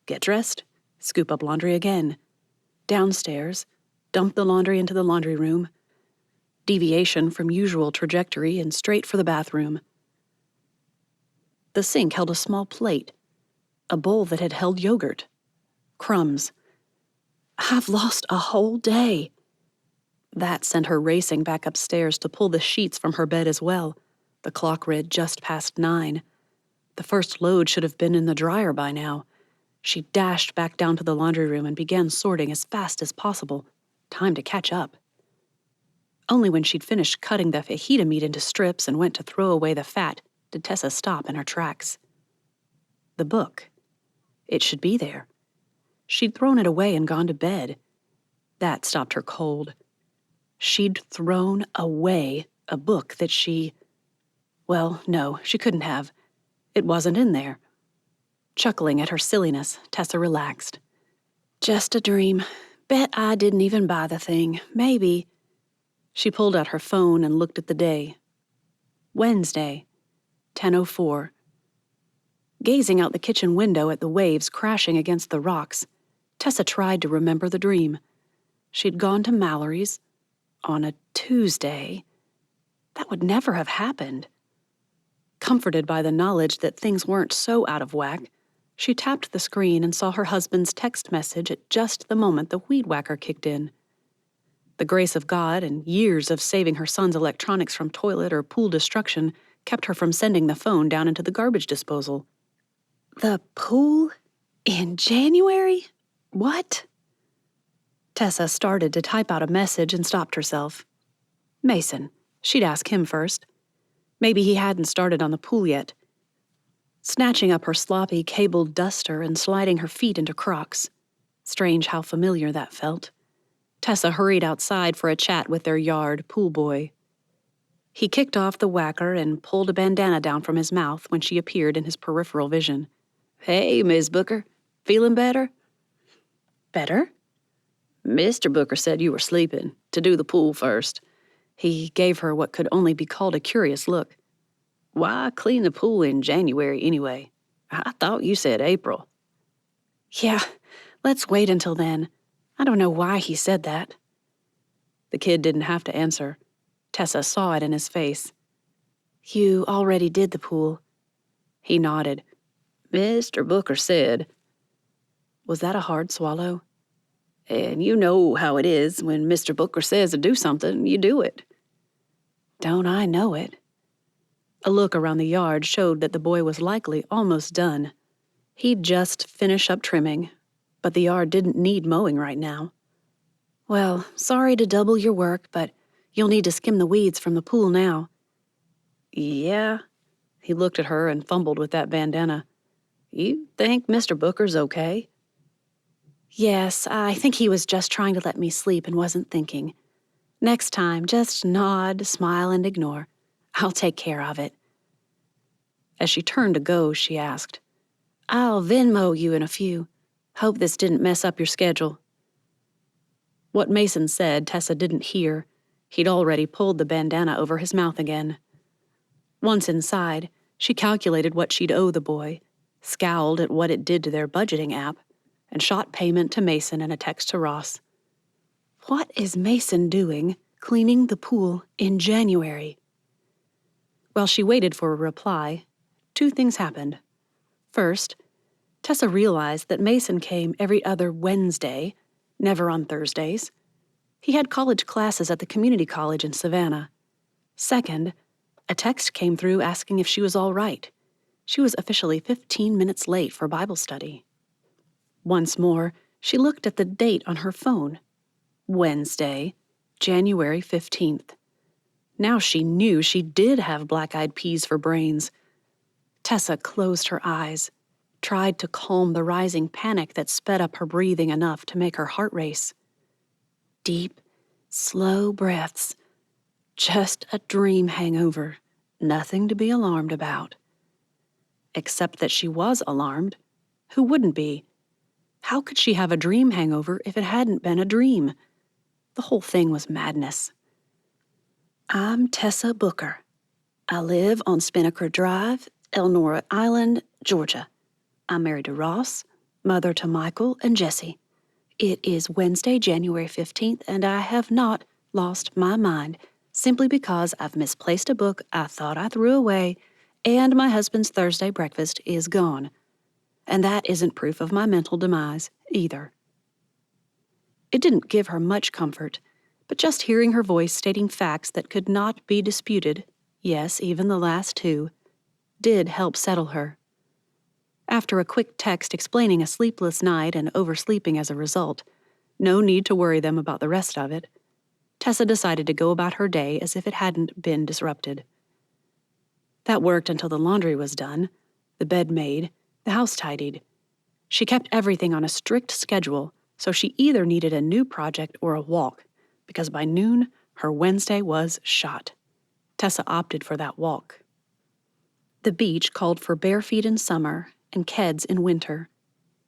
get dressed, scoop up laundry again. Downstairs, dump the laundry into the laundry room. Deviation from usual trajectory and straight for the bathroom. The sink held a small plate, a bowl that had held yogurt. Crumbs. I've lost a whole day. That sent her racing back upstairs to pull the sheets from her bed as well. The clock read just past 9. The first load should have been in the dryer by now. She dashed back down to the laundry room and began sorting as fast as possible. Time to catch up. Only when she'd finished cutting the fajita meat into strips and went to throw away the fat did Tessa stop in her tracks. The book. It should be there. She'd thrown it away and gone to bed. That stopped her cold. She'd thrown away a book that she... Well, no, she couldn't have. It wasn't in there. Chuckling at her silliness, Tessa relaxed. Just a dream. Bet I didn't even buy the thing. Maybe. She pulled out her phone and looked at the day. Wednesday, 10:04. Gazing out the kitchen window at the waves crashing against the rocks, Tessa tried to remember the dream. She'd gone to Mallory's on a Tuesday. That would never have happened. Comforted by the knowledge that things weren't so out of whack, she tapped the screen and saw her husband's text message at just the moment the weed whacker kicked in. The grace of God and years of saving her son's electronics from toilet or pool destruction kept her from sending the phone down into the garbage disposal. The pool? In January? What? Tessa started to type out a message and stopped herself. Mason. She'd ask him first. Maybe he hadn't started on the pool yet. Snatching up her sloppy, cabled duster and sliding her feet into Crocs. Strange how familiar that felt. Tessa hurried outside for a chat with their yard pool boy. He kicked off the whacker and pulled a bandana down from his mouth when she appeared in his peripheral vision. Hey, Miss Booker. Feeling better? Better? Mr. Booker said you were sleeping, to do the pool first. He gave her what could only be called a curious look. Why clean the pool in January anyway? I thought you said April. Yeah, let's wait until then. I don't know why he said that. The kid didn't have to answer. Tessa saw it in his face. You already did the pool. He nodded. Mr. Booker said. Was that a hard swallow? And you know how it is. When Mr. Booker says to do something, you do it. Don't I know it? A look around the yard showed that the boy was likely almost done. He'd just finished up trimming, but the yard didn't need mowing right now. Well, sorry to double your work, but you'll need to skim the weeds from the pool now. Yeah? He looked at her and fumbled with that bandana. You think Mr. Booker's okay? Yes, I think he was just trying to let me sleep and wasn't thinking. Next time, just nod, smile, and ignore. I'll take care of it. As she turned to go, she asked, I'll Venmo you in a few. Hope this didn't mess up your schedule. What Mason said, Tessa didn't hear. He'd already pulled the bandana over his mouth again. Once inside, she calculated what she'd owe the boy, scowled at what it did to their budgeting app, and shot payment to Mason and a text to Ross. What is Mason doing cleaning the pool in January? While she waited for a reply, two things happened. First, Tessa realized that Mason came every other Wednesday, never on Thursdays. He had college classes at the community college in Savannah. Second, a text came through asking if she was all right. She was officially 15 minutes late for Bible study. Once more, she looked at the date on her phone. Wednesday, January 15th. Now she knew she did have black-eyed peas for brains. Tessa closed her eyes, tried to calm the rising panic that sped up her breathing enough to make her heart race. Deep, slow breaths. Just a dream hangover, nothing to be alarmed about. Except that she was alarmed. Who wouldn't be? How could she have a dream hangover if it hadn't been a dream? The whole thing was madness. I'm Tessa Booker. I live on Spinnaker Drive, Elnora Island, Georgia. I'm married to Ross, mother to Michael and Jesse. It is Wednesday, January 15th, and I have not lost my mind simply because I've misplaced a book I thought I threw away, and my husband's Thursday breakfast is gone. And that isn't proof of my mental demise, either. It didn't give her much comfort, but just hearing her voice stating facts that could not be disputed, yes, even the last two, did help settle her. After a quick text explaining a sleepless night and oversleeping as a result, no need to worry them about the rest of it, Tessa decided to go about her day as if it hadn't been disrupted. That worked until the laundry was done, the bed made, the house tidied. She kept everything on a strict schedule, so she either needed a new project or a walk, because by noon, her Wednesday was shot. Tessa opted for that walk. The beach called for bare feet in summer and keds in winter.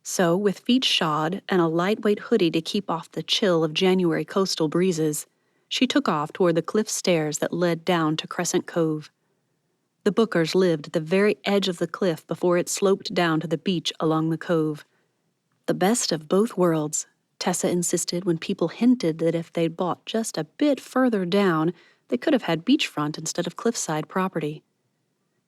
So, with feet shod and a lightweight hoodie to keep off the chill of January coastal breezes, she took off toward the cliff stairs that led down to Crescent Cove. The Bookers lived at the very edge of the cliff before it sloped down to the beach along the cove. The best of both worlds, Tessa insisted when people hinted that if they'd bought just a bit further down, they could have had beachfront instead of cliffside property.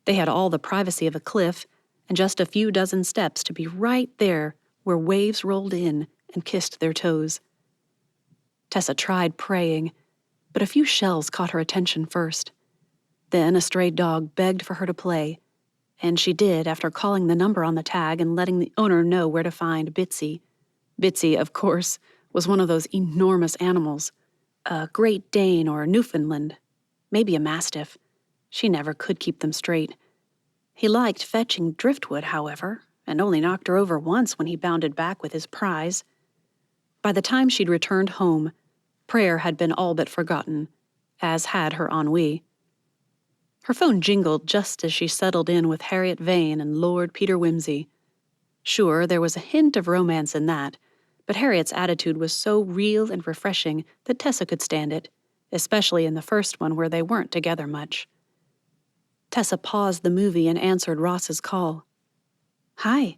They had all the privacy of a cliff and just a few dozen steps to be right there where waves rolled in and kissed their toes. Tessa tried praying, but a few shells caught her attention first. Then a stray dog begged for her to play, and she did after calling the number on the tag and letting the owner know where to find Bitsy. Bitsy, of course, was one of those enormous animals, a Great Dane or a Newfoundland, maybe a Mastiff. She never could keep them straight. He liked fetching driftwood, however, and only knocked her over once when he bounded back with his prize. By the time she'd returned home, prayer had been all but forgotten, as had her ennui. Her phone jingled just as she settled in with Harriet Vane and Lord Peter Wimsey. Sure, there was a hint of romance in that, but Harriet's attitude was so real and refreshing that Tessa could stand it, especially in the first one where they weren't together much. Tessa paused the movie and answered Ross's call. "Hi."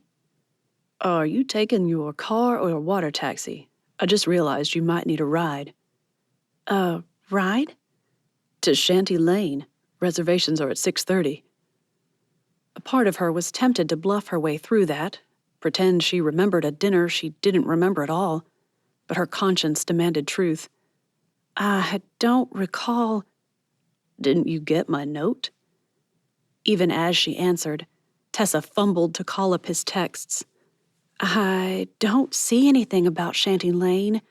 "Are you taking your car or a water taxi? I just realized you might need a ride." Ride?" "To Shanty Lane. Reservations are at 6:30. A part of her was tempted to bluff her way through that, pretend she remembered a dinner she didn't remember at all, but her conscience demanded truth. "I don't recall." "Didn't you get my note?" Even as she answered, Tessa fumbled to call up his texts. "I don't see anything about Shanty Lane.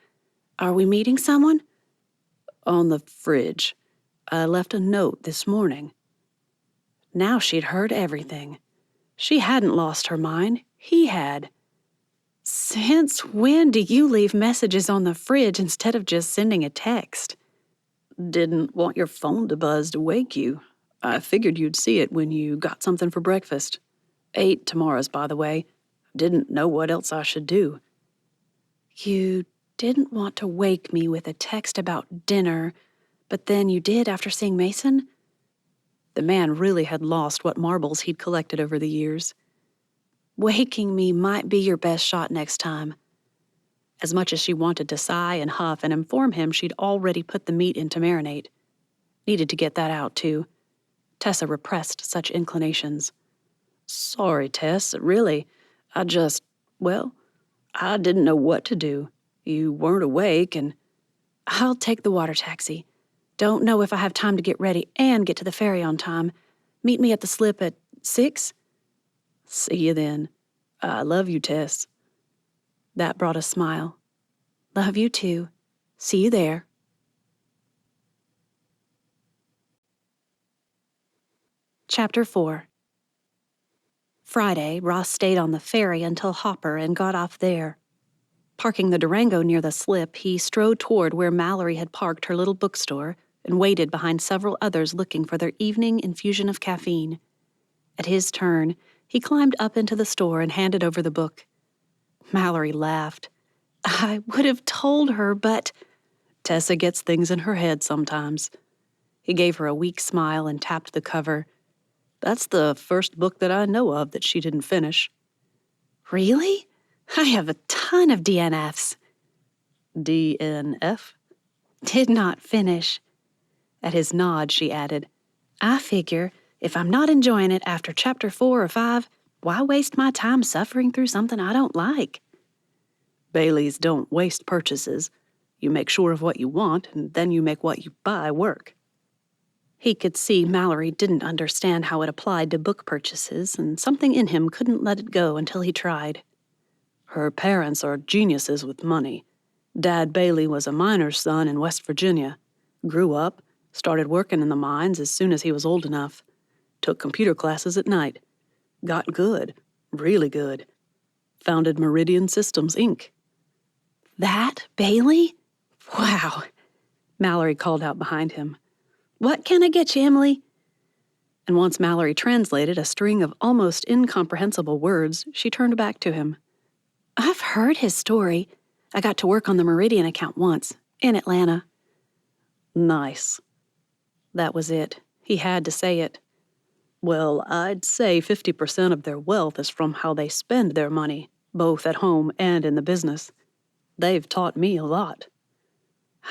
Are we meeting someone?" "On the fridge. I left a note this morning." Now she'd heard everything. She hadn't lost her mind. He had. "Since when do you leave messages on the fridge instead of just sending a text?" "Didn't want your phone to buzz to wake you. I figured you'd see it when you got something for breakfast. 8 tomorrow's, by the way. Didn't know what else I should do." "You didn't want to wake me with a text about dinner, but then you did after seeing Mason?" The man really had lost what marbles he'd collected over the years. "Waking me might be your best shot next time." As much as she wanted to sigh and huff and inform him she'd already put the meat in to marinate. Needed to get that out, too. Tessa repressed such inclinations. "Sorry, Tess, really. I didn't know what to do. You weren't awake and—" "I'll take the water taxi. Don't know if I have time to get ready and get to the ferry on time. Meet me at the slip at 6? "See you then. I love you, Tess." That brought a smile. "Love you too. See you there." Chapter 4. Friday, Ross stayed on the ferry until Hopper and got off there. Parking the Durango near the slip, he strode toward where Mallory had parked her little bookstore and waited behind several others looking for their evening infusion of caffeine. At his turn, he climbed up into the store and handed over the book. Mallory laughed. "I would have told her, but—" "Tessa gets things in her head sometimes." He gave her a weak smile and tapped the cover. "That's the first book that I know of that she didn't finish." "Really? I have a ton of DNFs." "DNF?" "Did not finish." At his nod, she added, "I figure if I'm not enjoying it after chapter 4 or 5, why waste my time suffering through something I don't like?" "Baileys don't waste purchases. You make sure of what you want, and then you make what you buy work." He could see Mallory didn't understand how it applied to book purchases, and something in him couldn't let it go until he tried. "Her parents are geniuses with money. Dad Bailey was a miner's son in West Virginia. Grew up, started working in the mines as soon as he was old enough. Took computer classes at night. Got good, really good. Founded Meridian Systems, Inc." "That Bailey? Wow," Mallory called out behind him. "What can I get you, Emily?" And once Mallory translated a string of almost incomprehensible words, she turned back to him. "I've heard his story. I got to work on the Meridian account once, in Atlanta." "Nice." That was it. He had to say it. "Well, I'd say 50% of their wealth is from how they spend their money, both at home and in the business. They've taught me a lot."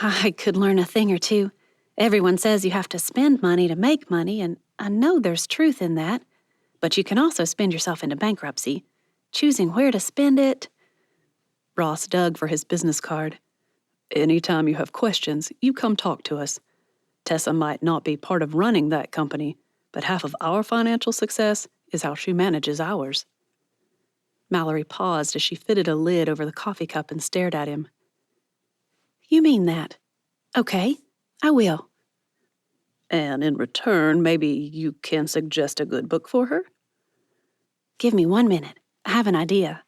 "I could learn a thing or two. Everyone says you have to spend money to make money, and I know there's truth in that. But you can also spend yourself into bankruptcy. Choosing where to spend it—" Ross dug for his business card. "Anytime you have questions, you come talk to us. Tessa might not be part of running that company, but half of our financial success is how she manages ours." Mallory paused as she fitted a lid over the coffee cup and stared at him. "You mean that? Okay, I will." "And in return, maybe you can suggest a good book for her?" "Give me 1 minute. I have an idea."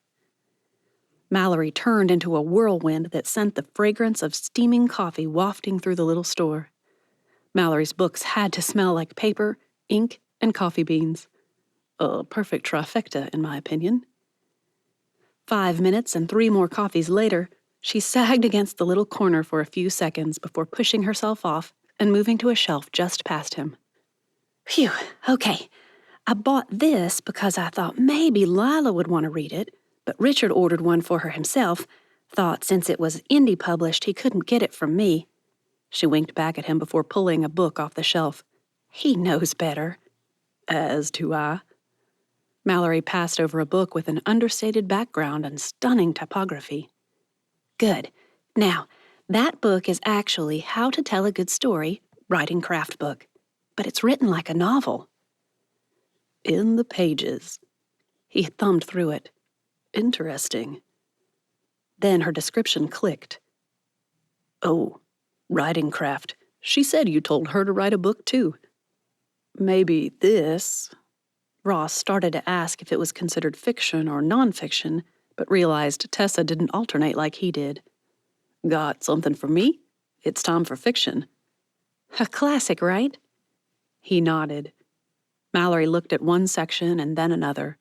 Mallory turned into a whirlwind that sent the fragrance of steaming coffee wafting through the little store. Mallory's books had to smell like paper, ink, and coffee beans. A perfect trifecta, in my opinion. 5 minutes and 3 more coffees later, she sagged against the little corner for a few seconds before pushing herself off and moving to a shelf just past him. Phew, okay. I bought this because I thought maybe Lila would want to read it, but Richard ordered one for her himself, thought since it was indie published he couldn't get it from me. She winked back at him before pulling a book off the shelf. He knows better. As do I. Mallory passed over a book with an understated background and stunning typography. Good. Now, that book is actually How to Tell a Good Story, writing craft book, but it's written like a novel. In the pages. He thumbed through it. Interesting. Then her description clicked. Oh, writing craft. She said you told her to write a book too. Maybe this. Ross started to ask if it was considered fiction or nonfiction, but realized Tessa didn't alternate like he did. Got something for me? It's time for fiction. A classic, right? He nodded. Mallory looked at one section and then another.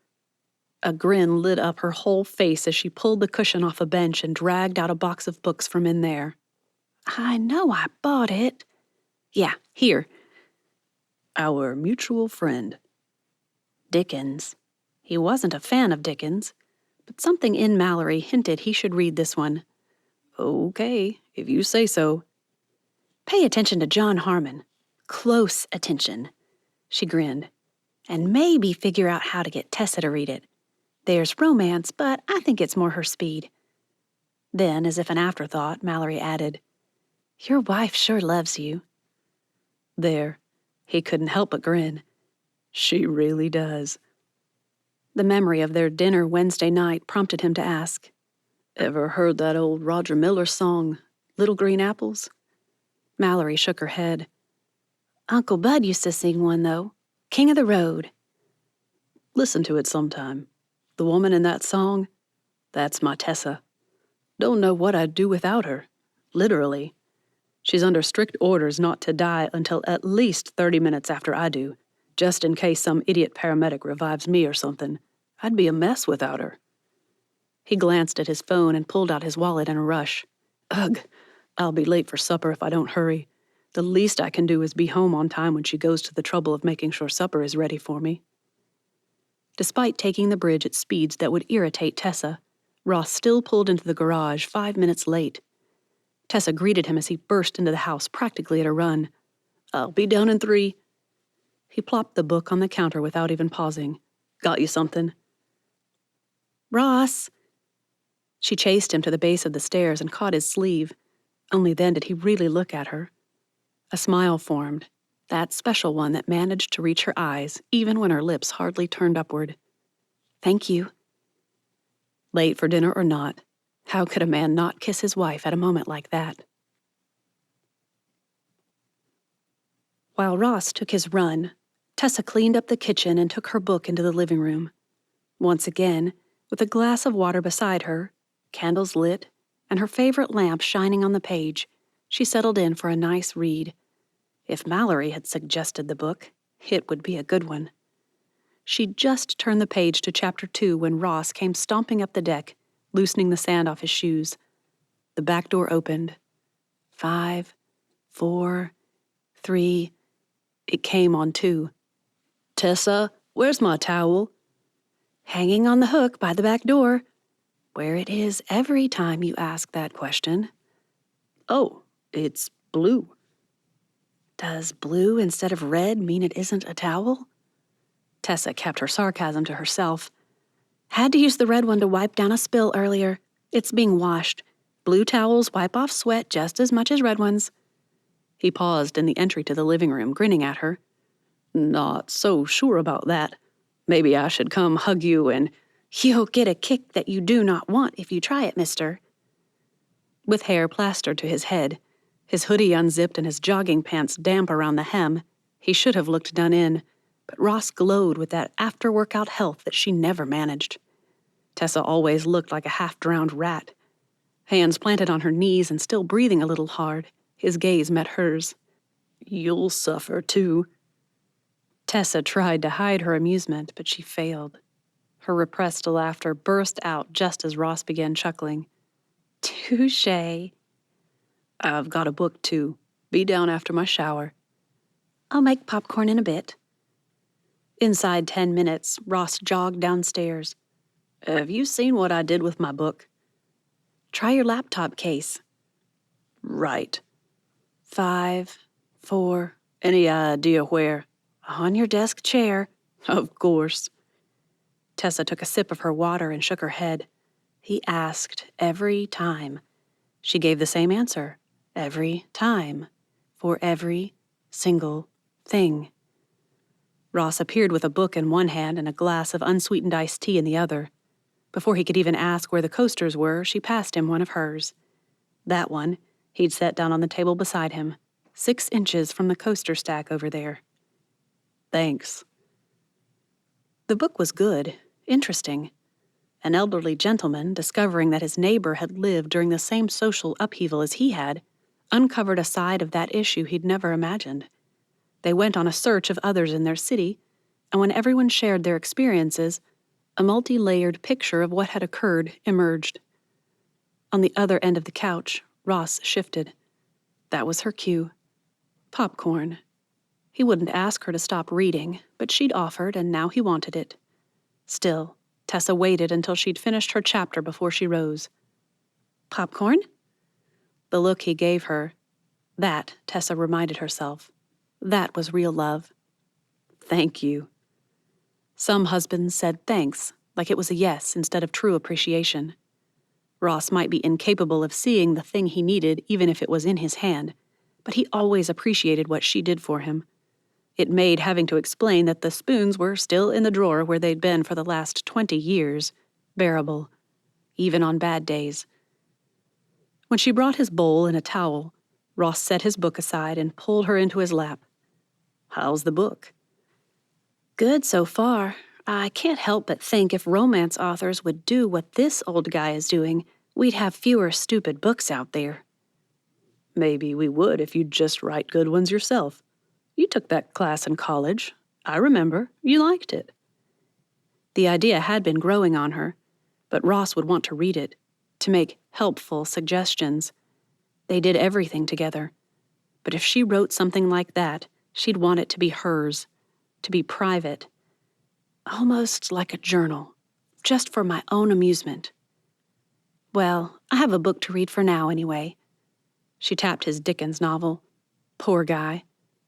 A grin lit up her whole face as she pulled the cushion off a bench and dragged out a box of books from in there. I know I bought it. Yeah, here. Our mutual friend. Dickens. He wasn't a fan of Dickens, but something in Mallory hinted he should read this one. Okay, if you say so. Pay attention to John Harmon. Close attention. She grinned. And maybe figure out how to get Tessa to read it. There's romance, but I think it's more her speed. Then, as if an afterthought, Mallory added, Your wife sure loves you. There. He couldn't help but grin. She really does. The memory of their dinner Wednesday night prompted him to ask, Ever heard that old Roger Miller song, Little Green Apples? Mallory shook her head. Uncle Bud used to sing one, though. King of the Road. Listen to it sometime. The woman in that song, that's my Tessa. Don't know what I'd do without her. Literally. She's under strict orders not to die until at least 30 minutes after I do, just in case some idiot paramedic revives me or something. I'd be a mess without her. He glanced at his phone and pulled out his wallet in a rush. Ugh, I'll be late for supper if I don't hurry. The least I can do is be home on time when she goes to the trouble of making sure supper is ready for me. Despite taking the bridge at speeds that would irritate Tessa, Ross still pulled into the garage 5 minutes late. Tessa greeted him as he burst into the house practically at a run. I'll be down in 3. He plopped the book on the counter without even pausing. Got you something? Ross! She chased him to the base of the stairs and caught his sleeve. Only then did he really look at her. A smile formed, that special one that managed to reach her eyes even when her lips hardly turned upward. Thank you. Late for dinner or not, how could a man not kiss his wife at a moment like that? While Ross took his run, Tessa cleaned up the kitchen and took her book into the living room. Once again, with a glass of water beside her, candles lit, and her favorite lamp shining on the page, she settled in for a nice read. If Mallory had suggested the book, it would be a good one. She'd just turned the page to chapter 2 when Ross came stomping up the deck, loosening the sand off his shoes. The back door opened. 5, 4, 3. It came on 2. Tessa, where's my towel? Hanging on the hook by the back door. Where it is every time you ask that question. Oh, it's blue. Does blue instead of red mean it isn't a towel? Tessa kept her sarcasm to herself. Had to use the red one to wipe down a spill earlier. It's being washed. Blue towels wipe off sweat just as much as red ones. He paused in the entry to the living room, grinning at her. Not so sure about that. Maybe I should come hug you and... You'll get a kick that you do not want if you try it, mister. With hair plastered to his head, his hoodie unzipped and his jogging pants damp around the hem, he should have looked done in, but Ross glowed with that after-workout health that she never managed. Tessa always looked like a half-drowned rat. Hands planted on her knees and still breathing a little hard, his gaze met hers. You'll suffer, too. Tessa tried to hide her amusement, but she failed. Her repressed laughter burst out just as Ross began chuckling. Touché. I've got a book, too. Be down after my shower. I'll make popcorn in a bit. Inside 10 minutes, Ross jogged downstairs. Have you seen what I did with my book? Try your laptop case. Right. 5, 4. Any idea where? On your desk chair. Of course. Tessa took a sip of her water and shook her head. He asked every time. She gave the same answer. Every time. For every single thing. Ross appeared with a book in one hand and a glass of unsweetened iced tea in the other. Before he could even ask where the coasters were, she passed him one of hers. That one he'd set down on the table beside him, 6 inches from the coaster stack over there. Thanks. The book was good, interesting. An elderly gentleman, discovering that his neighbor had lived during the same social upheaval as he had, uncovered a side of that issue he'd never imagined. They went on a search of others in their city, and when everyone shared their experiences, a multi-layered picture of what had occurred emerged. On the other end of the couch, Ross shifted. That was her cue. Popcorn. He wouldn't ask her to stop reading, but she'd offered, and now he wanted it. Still, Tessa waited until she'd finished her chapter before she rose. Popcorn? The look he gave her. That, Tessa reminded herself. That was real love. Thank you. Some husbands said thanks, like it was a yes instead of true appreciation. Ross might be incapable of seeing the thing he needed even if it was in his hand, but he always appreciated what she did for him. It made having to explain that the spoons were still in the drawer where they'd been for the last 20 years bearable, even on bad days. When she brought his bowl and a towel, Ross set his book aside and pulled her into his lap. How's the book? Good so far. I can't help but think if romance authors would do what this old guy is doing, we'd have fewer stupid books out there. Maybe we would if you'd just write good ones yourself. You took that class in college. I remember. You liked it. The idea had been growing on her, but Ross would want to read it, to make helpful suggestions. They did everything together. But if she wrote something like that, she'd want it to be hers, to be private. Almost like a journal, just for my own amusement. Well, I have a book to read for now anyway. She tapped his Dickens novel. Poor guy.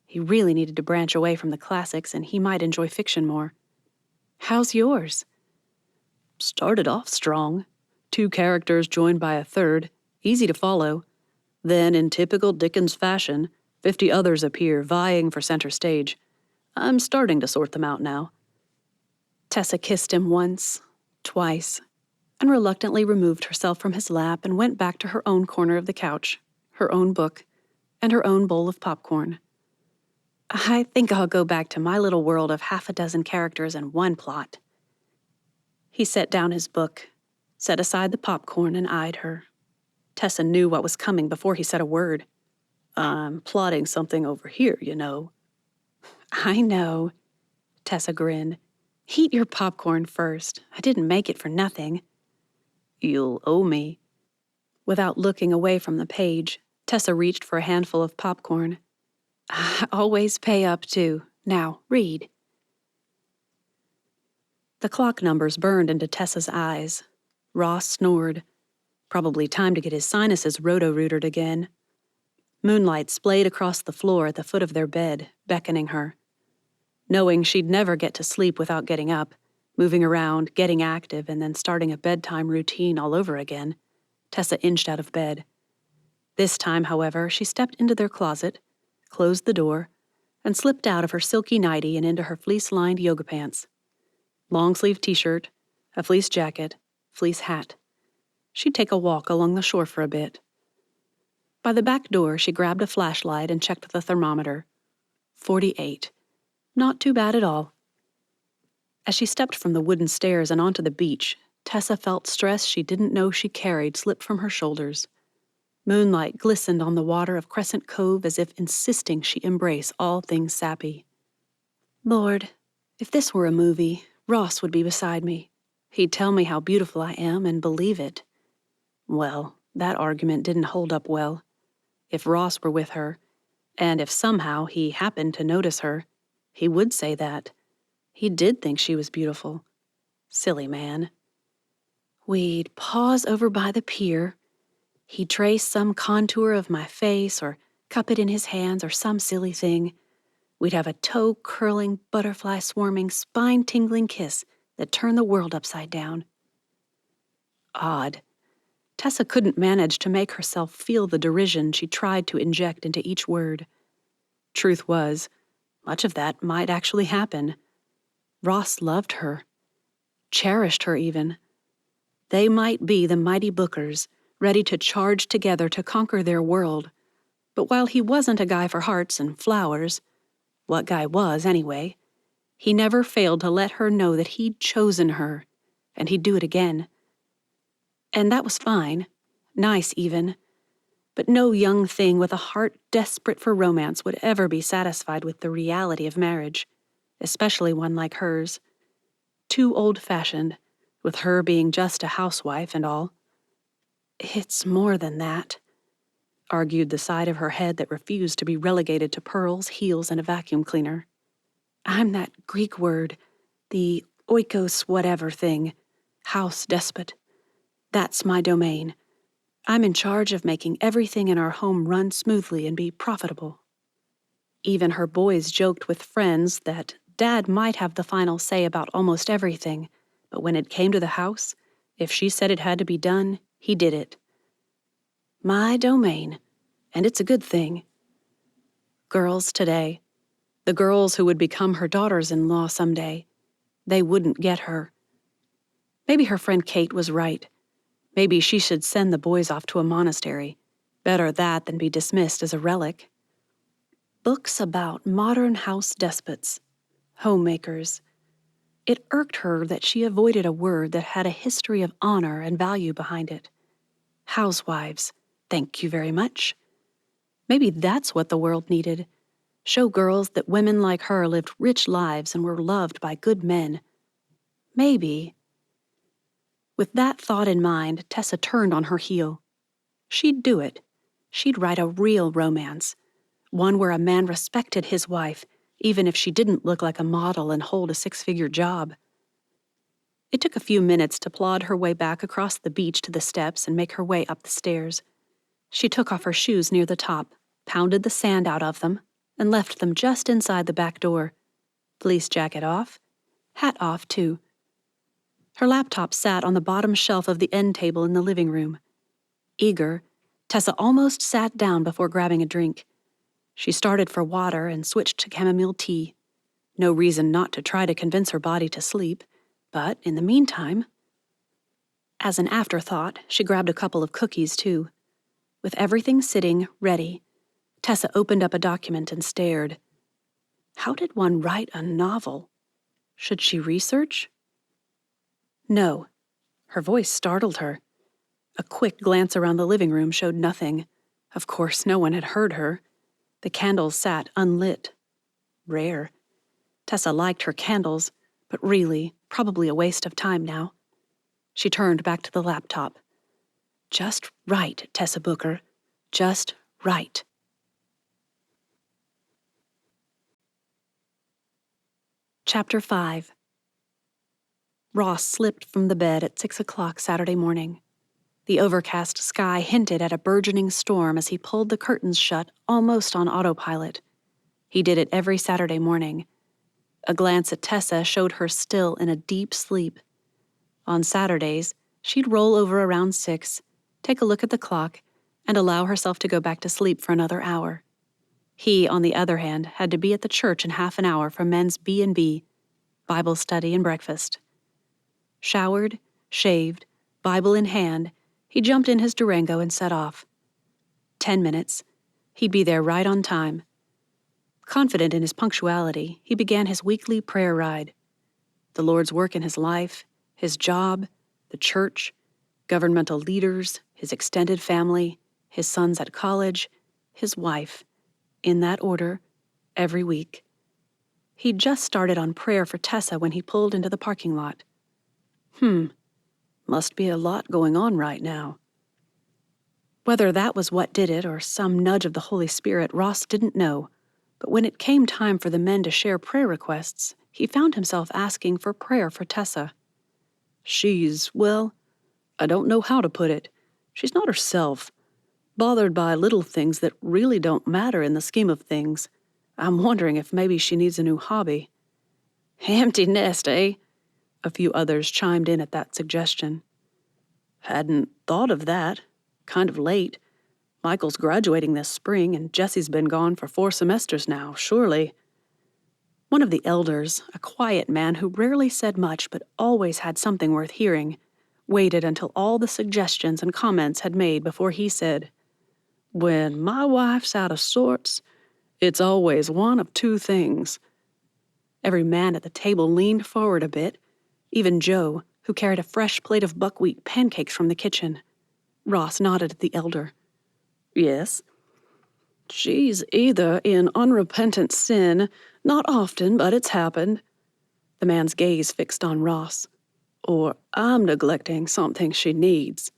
He really needed to branch away from the classics and he might enjoy fiction more. How's yours? Started off strong. 2 characters joined by a third, easy to follow. Then, in typical Dickens fashion, 50 others appear vying for center stage. I'm starting to sort them out now. Tessa kissed him once, twice, and reluctantly removed herself from his lap and went back to her own corner of the couch, her own book, and her own bowl of popcorn. I think I'll go back to my little world of 6 characters and 1 plot. He set down his book, set aside the popcorn, and eyed her. Tessa knew what was coming before he said a word. I'm plotting something over here, you know. I know, Tessa grinned. Heat your popcorn first. I didn't make it for nothing. You'll owe me. Without looking away from the page, Tessa reached for a handful of popcorn. I always pay up, too. Now, read. The clock numbers burned into Tessa's eyes. Ross snored. Probably time to get his sinuses roto-rootered again. Moonlight splayed across the floor at the foot of their bed, beckoning her. Knowing she'd never get to sleep without getting up, moving around, getting active, and then starting a bedtime routine all over again, Tessa inched out of bed. This time, however, she stepped into their closet, closed the door, and slipped out of her silky nightie and into her fleece-lined yoga pants. Long-sleeve t-shirt, a fleece jacket, fleece hat. She'd take a walk along the shore for a bit. By the back door, she grabbed a flashlight and checked the thermometer. 48. Not too bad at all. As she stepped from the wooden stairs and onto the beach, Tessa felt stress she didn't know she carried slip from her shoulders. Moonlight glistened on the water of Crescent Cove as if insisting she embrace all things sappy. Lord, if this were a movie, Ross would be beside me, He'd tell me how beautiful I am and believe it. Well, that argument didn't hold up well. If Ross were with her, and if somehow he happened to notice her, he would say that. He did think she was beautiful. Silly man. We'd pause over by the pier. He'd trace some contour of my face or cup it in his hands or some silly thing. We'd have a toe-curling, butterfly-swarming, spine-tingling kiss that turned the world upside down. Odd. Tessa couldn't manage to make herself feel the derision she tried to inject into each word. Truth was, much of that might actually happen. Ross loved her. Cherished her, even. They might be the mighty Bookers, ready to charge together to conquer their world. But while he wasn't a guy for hearts and flowers, what guy was, anyway, he never failed to let her know that he'd chosen her, and he'd do it again. And that was fine, nice even, but no young thing with a heart desperate for romance would ever be satisfied with the reality of marriage, especially one like hers. Too old-fashioned, with her being just a housewife and all. It's more than that, argued the side of her head that refused to be relegated to pearls, heels, and a vacuum cleaner. I'm that Greek word, the oikos whatever thing, house despot. That's my domain. I'm in charge of making everything in our home run smoothly and be profitable. Even her boys joked with friends that Dad might have the final say about almost everything, but when it came to the house, if she said it had to be done, he did it. My domain, and it's a good thing. Girls today, the girls who would become her daughters-in-law someday, they wouldn't get her. Maybe her friend Kate was right. Maybe she should send the boys off to a monastery. Better that than be dismissed as a relic. Books about modern house despots, homemakers. It irked her that she avoided a word that had a history of honor and value behind it. Housewives, thank you very much. Maybe that's what the world needed. Show girls that women like her lived rich lives and were loved by good men. Maybe. With that thought in mind, Tessa turned on her heel. She'd do it. She'd write a real romance, one where a man respected his wife, even if she didn't look like a model and hold a six-figure job. It took a few minutes to plod her way back across the beach to the steps and make her way up the stairs. She took off her shoes near the top, pounded the sand out of them, and left them just inside the back door. Fleece jacket off, hat off, too. Her laptop sat on the bottom shelf of the end table in the living room. Eager, Tessa almost sat down before grabbing a drink. She started for water and switched to chamomile tea. No reason not to try to convince her body to sleep, but in the meantime... As an afterthought, she grabbed a couple of cookies, too. With everything sitting, ready, Tessa opened up a document and stared. How did one write a novel? Should she research? No. Her voice startled her. A quick glance around the living room showed nothing. Of course, no one had heard her. The candles sat unlit. Rare. Tessa liked her candles, but really, probably a waste of time now. She turned back to the laptop. Just right, Tessa Booker. Just right. Chapter 5. Ross slipped from the bed at 6 o'clock Saturday morning. The overcast sky hinted at a burgeoning storm as he pulled the curtains shut almost on autopilot. He did it every Saturday morning. A glance at Tessa showed her still in a deep sleep. On Saturdays, she'd roll over around 6, take a look at the clock, and allow herself to go back to sleep for another hour. He, on the other hand, had to be at the church in half an hour for men's B&B, Bible study and breakfast. Showered, shaved, Bible in hand, he jumped in his Durango and set off. 10 minutes. He'd be there right on time. Confident in his punctuality, he began his weekly prayer ride. The Lord's work in his life, his job, the church, governmental leaders, his extended family, his sons at college, his wife, in that order, every week. He'd just started on prayer for Tessa when he pulled into the parking lot. Must be a lot going on right now. Whether that was what did it or some nudge of the Holy Spirit, Ross didn't know. But when it came time for the men to share prayer requests, he found himself asking for prayer for Tessa. Well, I don't know how to put it. She's not herself. Bothered by little things that really don't matter in the scheme of things. I'm wondering if maybe she needs a new hobby. Empty nest, eh? A few others chimed in at that suggestion. Hadn't thought of that. Kind of late. Michael's graduating this spring, and Jesse's been gone for 4 semesters now, surely. One of the elders, a quiet man who rarely said much but always had something worth hearing, waited until all the suggestions and comments had made before he said, When my wife's out of sorts, it's always one of 2 things. Every man at the table leaned forward a bit, even Joe, who carried a fresh plate of buckwheat pancakes from the kitchen. Ross nodded at the elder. Yes. She's either in unrepentant sin, not often, but it's happened. The man's gaze fixed on Ross. Or I'm neglecting something she needs.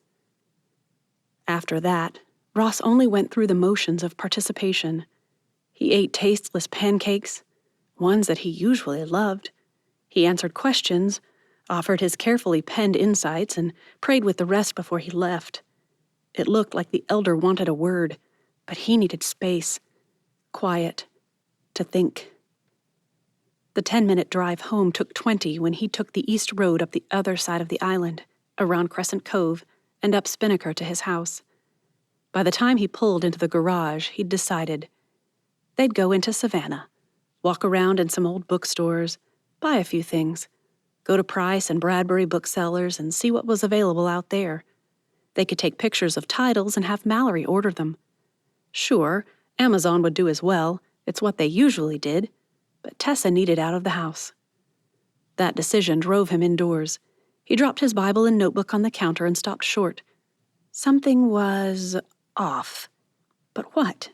After that, Ross only went through the motions of participation. He ate tasteless pancakes, ones that he usually loved. He answered questions, offered his carefully penned insights, and prayed with the rest before he left. It looked like the elder wanted a word, but he needed space, quiet, to think. The 10-minute drive home took 20 when he took the east road up the other side of the island, around Crescent Cove, and up Spinnaker to his house. By the time he pulled into the garage, he'd decided they'd go into Savannah, walk around in some old bookstores, buy a few things, go to Price and Bradbury booksellers and see what was available out there. They could take pictures of titles and have Mallory order them. Sure, Amazon would do as well. It's what they usually did. But Tessa needed out of the house. That decision drove him indoors. He dropped his Bible and notebook on the counter and stopped short. Something was off. But what?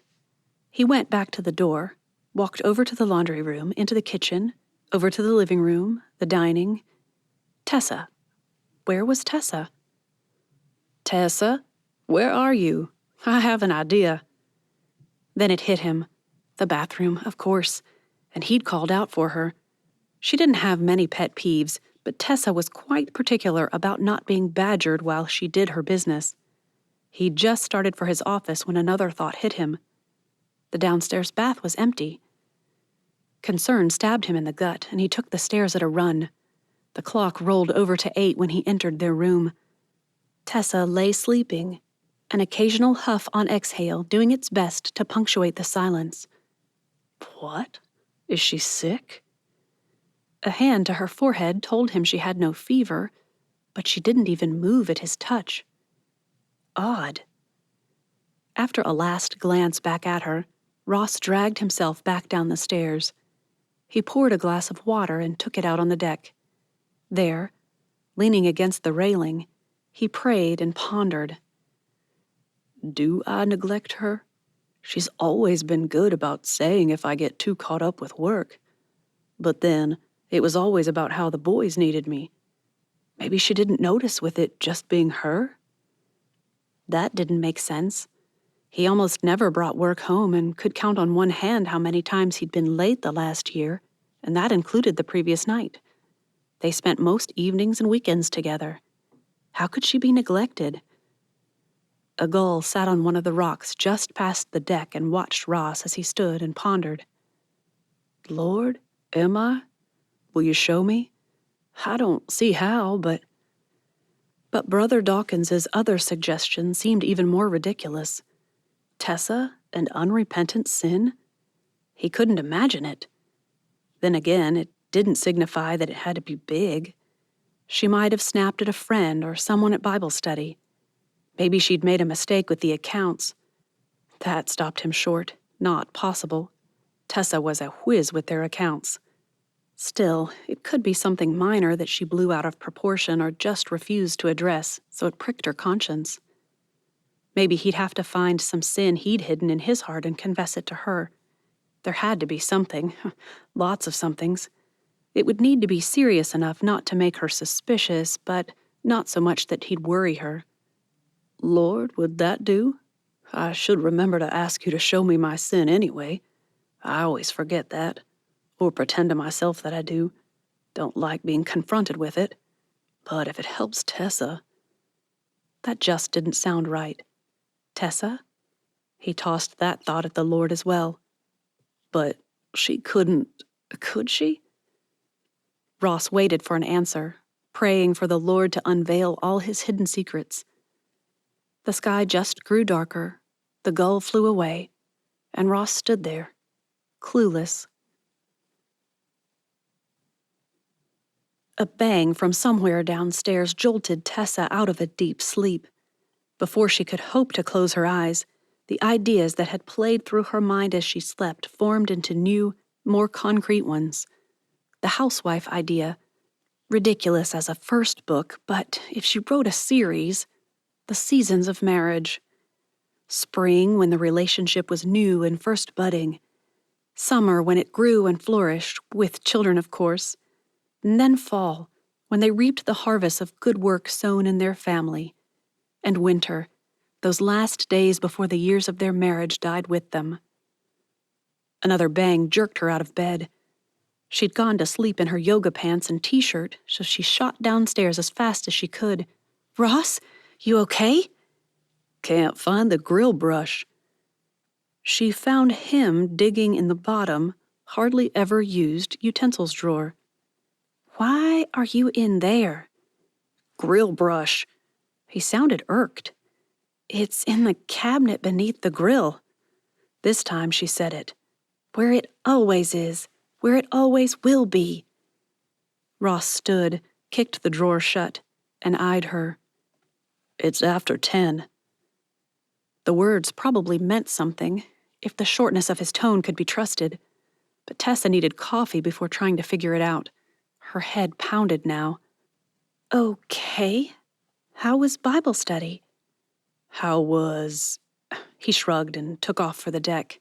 He went back to the door, walked over to the laundry room, into the kitchen, over to the living room, the dining. Tessa. Where was Tessa? Tessa, where are you? I have an idea. Then it hit him. The bathroom, of course. And he'd called out for her. She didn't have many pet peeves, but Tessa was quite particular about not being badgered while she did her business. He'd just started for his office when another thought hit him. The downstairs bath was empty. Concern stabbed him in the gut, and he took the stairs at a run. The clock rolled over to 8 when he entered their room. Tessa lay sleeping, an occasional huff on exhale doing its best to punctuate the silence. What? Is she sick? A hand to her forehead told him she had no fever, but she didn't even move at his touch. Odd. After a last glance back at her, Ross dragged himself back down the stairs. He poured a glass of water and took it out on the deck. There, leaning against the railing, he prayed and pondered. Do I neglect her? She's always been good about saying if I get too caught up with work. But then, it was always about how the boys needed me. Maybe she didn't notice with it just being her? That didn't make sense. He almost never brought work home and could count on one hand how many times he'd been late the last year, and that included the previous night. They spent most evenings and weekends together. How could she be neglected? A gull sat on one of the rocks just past the deck and watched Ross as he stood and pondered. Lord, am I? Will you show me? I don't see how, but Brother Dawkins's other suggestion seemed even more ridiculous. Tessa and unrepentant sin? He couldn't imagine it. Then again, it didn't signify that it had to be big. She might have snapped at a friend or someone at Bible study. Maybe she'd made a mistake with the accounts. That stopped him short. Not possible. Tessa was a whiz with their accounts. Still, it could be something minor that she blew out of proportion or just refused to address, so it pricked her conscience. Maybe he'd have to find some sin he'd hidden in his heart and confess it to her. There had to be something. Lots of somethings. It would need to be serious enough not to make her suspicious, but not so much that he'd worry her. Lord, would that do? I should remember to ask you to show me my sin anyway. I always forget that, or pretend to myself that I do. Don't like being confronted with it. But if it helps Tessa... That just didn't sound right. Tessa? He tossed that thought at the Lord as well. But she couldn't... could she? Ross waited for an answer, praying for the Lord to unveil all his hidden secrets. The sky just grew darker, the gull flew away, and Ross stood there, clueless. A bang from somewhere downstairs jolted Tessa out of a deep sleep. Before she could hope to close her eyes, the ideas that had played through her mind as she slept formed into new, more concrete ones. The housewife idea, ridiculous as a first book, but if she wrote a series, the seasons of marriage. Spring, when the relationship was new and first budding. Summer, when it grew and flourished, with children, of course. And then fall, when they reaped the harvest of good work sown in their family. And winter, those last days before the years of their marriage died with them. Another bang jerked her out of bed. She'd gone to sleep in her yoga pants and t-shirt, so she shot downstairs as fast as she could. "Ross, you okay?" Can't find the grill brush. She found him digging in the bottom, hardly ever used utensils drawer. "Why are you in there?" Grill brush. He sounded irked. "It's in the cabinet beneath the grill." This time she said it. "Where it always is, where it always will be." Ross stood, kicked the drawer shut, and eyed her. It's after 10. The words probably meant something, if the shortness of his tone could be trusted. But Tessa needed coffee before trying to figure it out. Her head pounded now. "Okay. How was Bible study?" How was... He shrugged and took off for the deck.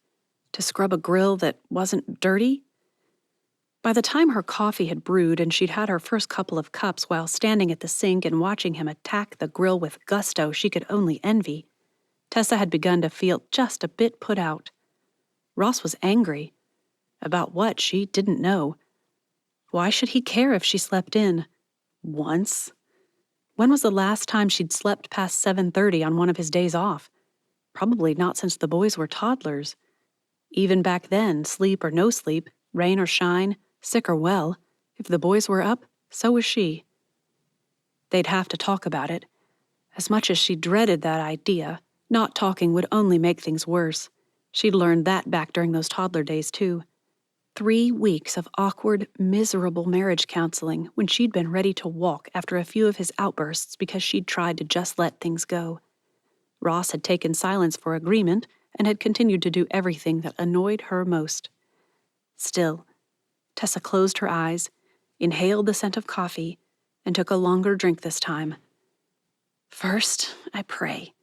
To scrub a grill that wasn't dirty? By the time her coffee had brewed and she'd had her first couple of cups while standing at the sink and watching him attack the grill with gusto she could only envy, Tessa had begun to feel just a bit put out. Ross was angry. About what, she didn't know. Why should he care if she slept in? Once? When was the last time she'd slept past 7:30 on one of his days off? Probably not since the boys were toddlers. Even back then, sleep or no sleep, rain or shine, sick or well, if the boys were up, so was she. They'd have to talk about it. As much as she dreaded that idea, not talking would only make things worse. She'd learned that back during those toddler days, too. 3 weeks of awkward, miserable marriage counseling when she'd been ready to walk after a few of his outbursts because she'd tried to just let things go. Ross had taken silence for agreement and had continued to do everything that annoyed her most. Still, Tessa closed her eyes, inhaled the scent of coffee, and took a longer drink this time. "First, I pray.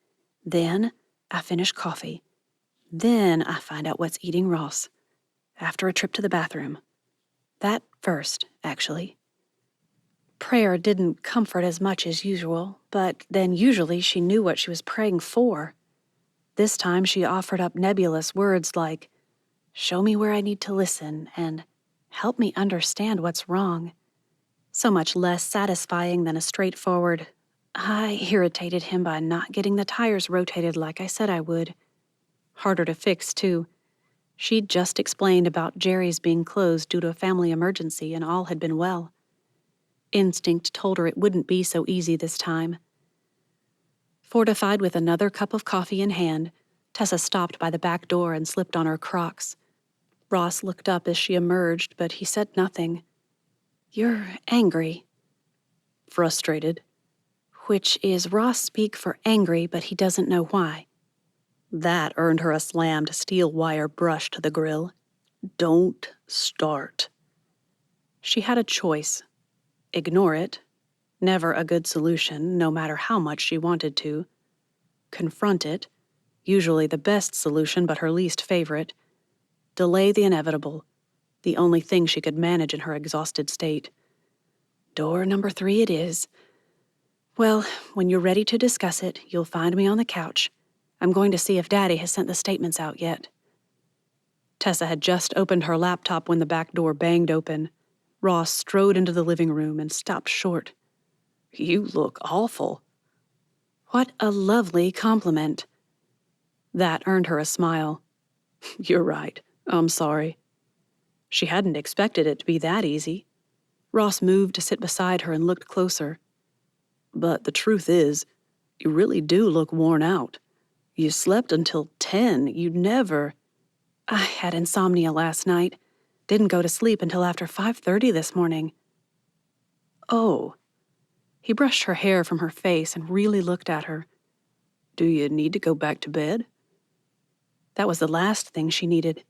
Then, I finish coffee. Then, I find out what's eating Ross. After a trip to the bathroom. That first, actually." Prayer didn't comfort as much as usual, but then usually she knew what she was praying for. This time she offered up nebulous words like, "Show me where I need to listen," and "Help me understand what's wrong." So much less satisfying than a straightforward, "I irritated him by not getting the tires rotated like I said I would." Harder to fix, too. She'd just explained about Jerry's being closed due to a family emergency and all had been well. Instinct told her it wouldn't be so easy this time. Fortified with another cup of coffee in hand, Tessa stopped by the back door and slipped on her Crocs. Ross looked up as she emerged, but he said nothing. "You're angry." Frustrated. Which is Ross speak for angry, but he doesn't know why. That earned her a slammed steel wire brush to the grill. Don't start. She had a choice. Ignore it. Never a good solution, no matter how much she wanted to. Confront it. Usually the best solution, but her least favorite. Delay the inevitable. the only thing she could manage in her exhausted state. Door number 3 it is. Well, when you're ready to discuss it, you'll find me on the couch. I'm going to see if Daddy has sent the statements out yet. Tessa had just opened her laptop when the back door banged open. Ross strode into the living room and stopped short. You look awful. What a lovely compliment. That earned her a smile. You're right. I'm sorry. She hadn't expected it to be that easy. Ross moved to sit beside her and looked closer. But the truth is, you really do look worn out. You slept until 10. You never... I had insomnia last night. Didn't go to sleep until after 5:30 this morning. Oh. He brushed her hair from her face and really looked at her. Do you need to go back to bed? That was the last thing she needed.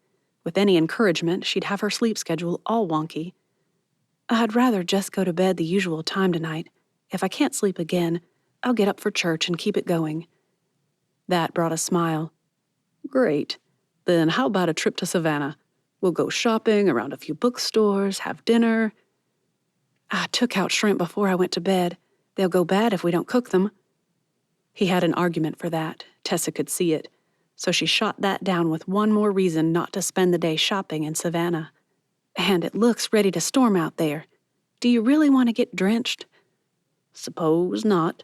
With any encouragement, she'd have her sleep schedule all wonky. I'd rather just go to bed the usual time tonight. If I can't sleep again, I'll get up for church and keep it going. That brought a smile. Great. Then how about a trip to Savannah? We'll go shopping, around a few bookstores, have dinner. I took out shrimp before I went to bed. They'll go bad if we don't cook them. He had an argument for that. Tessa could see it. So she shot that down with one more reason not to spend the day shopping in Savannah. And it looks ready to storm out there. Do you really want to get drenched? Suppose not.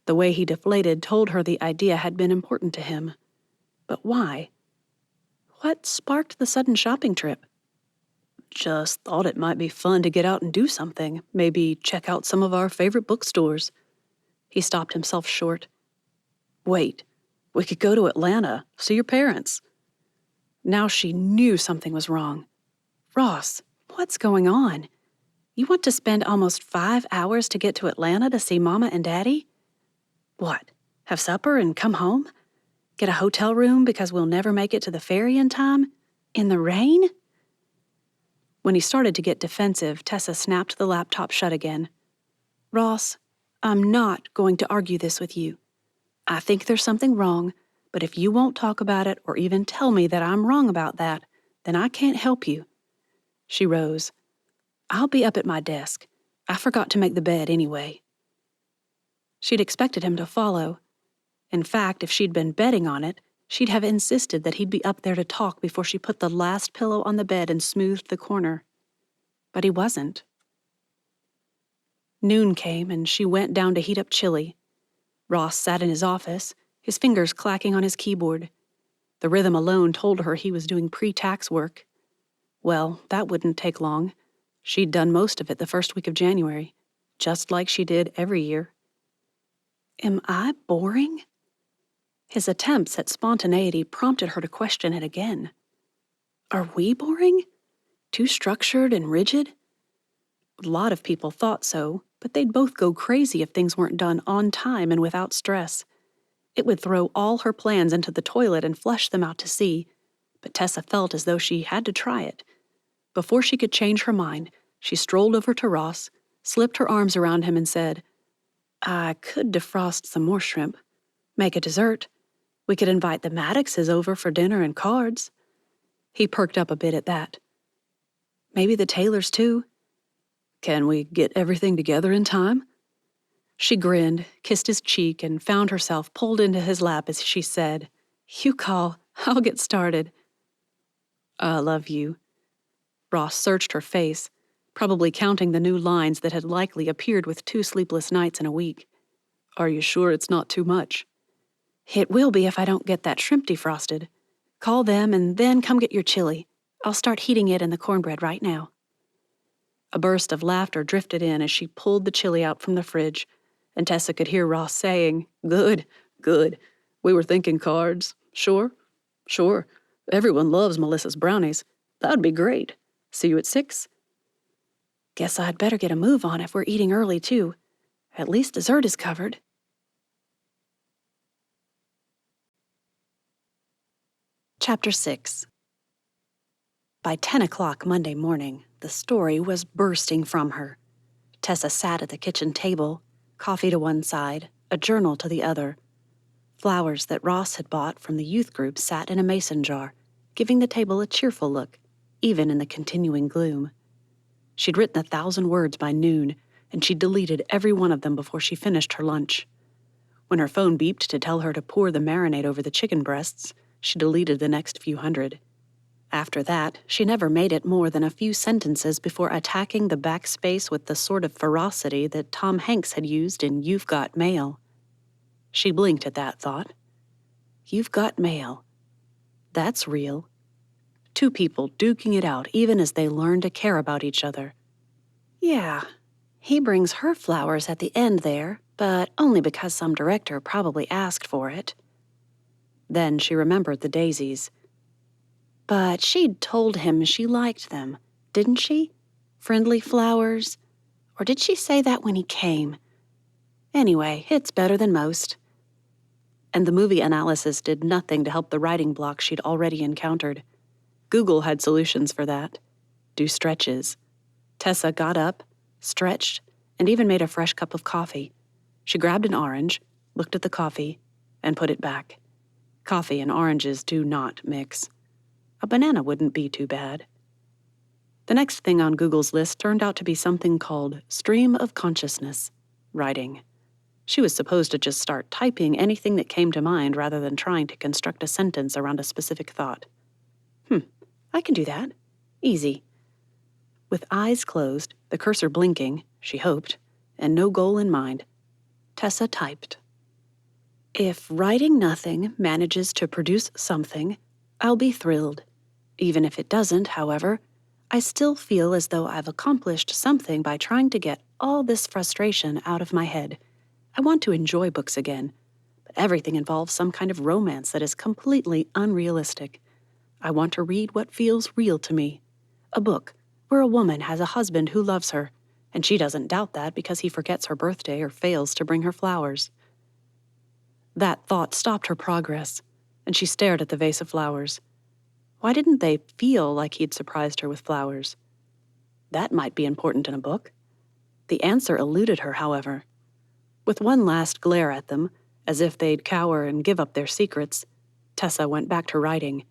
The way he deflated told her the idea had been important to him. But why? What sparked the sudden shopping trip? Just thought it might be fun to get out and do something. Maybe check out some of our favorite bookstores. He stopped himself short. Wait, we could go to Atlanta, see your parents. Now she knew something was wrong. Ross, what's going on? You want to spend almost 5 hours to get to Atlanta to see Mama and Daddy? What, have supper and come home? Get a hotel room because we'll never make it to the ferry in time? In the rain? When he started to get defensive, Tessa snapped the laptop shut again. Ross, I'm not going to argue this with you. I think there's something wrong, but if you won't talk about it or even tell me that I'm wrong about that, then I can't help you. She rose. I'll be up at my desk. I forgot to make the bed anyway. She'd expected him to follow. In fact, if she'd been betting on it, she'd have insisted that he'd be up there to talk before she put the last pillow on the bed and smoothed the corner. But he wasn't. Noon came, and she went down to heat up chili. Ross sat in his office, his fingers clacking on his keyboard. The rhythm alone told her he was doing pre-tax work. Well, that wouldn't take long. She'd done most of it the first week of January, just like she did every year. Am I boring? His attempts at spontaneity prompted her to question it again. Are we boring? Too structured and rigid? A lot of people thought so, but they'd both go crazy if things weren't done on time and without stress. It would throw all her plans into the toilet and flush them out to sea, but Tessa felt as though she had to try it. Before she could change her mind, she strolled over to Ross, slipped her arms around him and said, I could defrost some more shrimp. Make a dessert. We could invite the Maddoxes over for dinner and cards. He perked up a bit at that. Maybe the Taylors, too. Can we get everything together in time? She grinned, kissed his cheek, and found herself pulled into his lap as she said, You call. I'll get started. I love you. Ross searched her face, probably counting the new lines that had likely appeared with 2 sleepless nights in a week. Are you sure it's not too much? It will be if I don't get that shrimp defrosted. Call them and then come get your chili. I'll start heating it in the cornbread right now. A burst of laughter drifted in as she pulled the chili out from the fridge, and Tessa could hear Ross saying, Good, good. We were thinking cards. Sure? Sure. Everyone loves Melissa's brownies. That'd be great. See you at 6? Guess I'd better get a move on if we're eating early, too. At least dessert is covered. Chapter 6. By 10 o'clock Monday morning, the story was bursting from her. Tessa sat at the kitchen table, coffee to one side, a journal to the other. Flowers that Ross had bought from the youth group sat in a mason jar, giving the table a cheerful look. even in the continuing gloom. She'd written 1,000 words by noon, and she'd deleted every one of them before she finished her lunch. When her phone beeped to tell her to pour the marinade over the chicken breasts, she deleted the next few hundred. After that, she never made it more than a few sentences before attacking the backspace with the sort of ferocity that Tom Hanks had used in You've Got Mail. She blinked at that thought. You've got mail. That's real. Two people duking it out even as they learn to care about each other. Yeah, he brings her flowers at the end there, but only because some director probably asked for it. Then she remembered the daisies. But she'd told him she liked them, didn't she? Friendly flowers. Or did she say that when he came? Anyway, it's better than most. And the movie analysis did nothing to help the writing block she'd already encountered. Google had solutions for that. Do stretches. Tessa got up, stretched, and even made a fresh cup of coffee. She grabbed an orange, looked at the coffee, and put it back. Coffee and oranges do not mix. A banana wouldn't be too bad. The next thing on Google's list turned out to be something called stream of consciousness, writing. She was supposed to just start typing anything that came to mind rather than trying to construct a sentence around a specific thought. I can do that. Easy. With eyes closed, the cursor blinking, she hoped, and no goal in mind, Tessa typed. If writing nothing manages to produce something, I'll be thrilled. Even if it doesn't, however, I still feel as though I've accomplished something by trying to get all this frustration out of my head. I want to enjoy books again, but everything involves some kind of romance that is completely unrealistic. I want to read what feels real to me. A book where a woman has a husband who loves her, and she doesn't doubt that because he forgets her birthday or fails to bring her flowers. That thought stopped her progress, and she stared at the vase of flowers. Why didn't they feel like he'd surprised her with flowers? That might be important in a book. The answer eluded her, however. With one last glare at them, as if they'd cower and give up their secrets, Tessa went back to writing.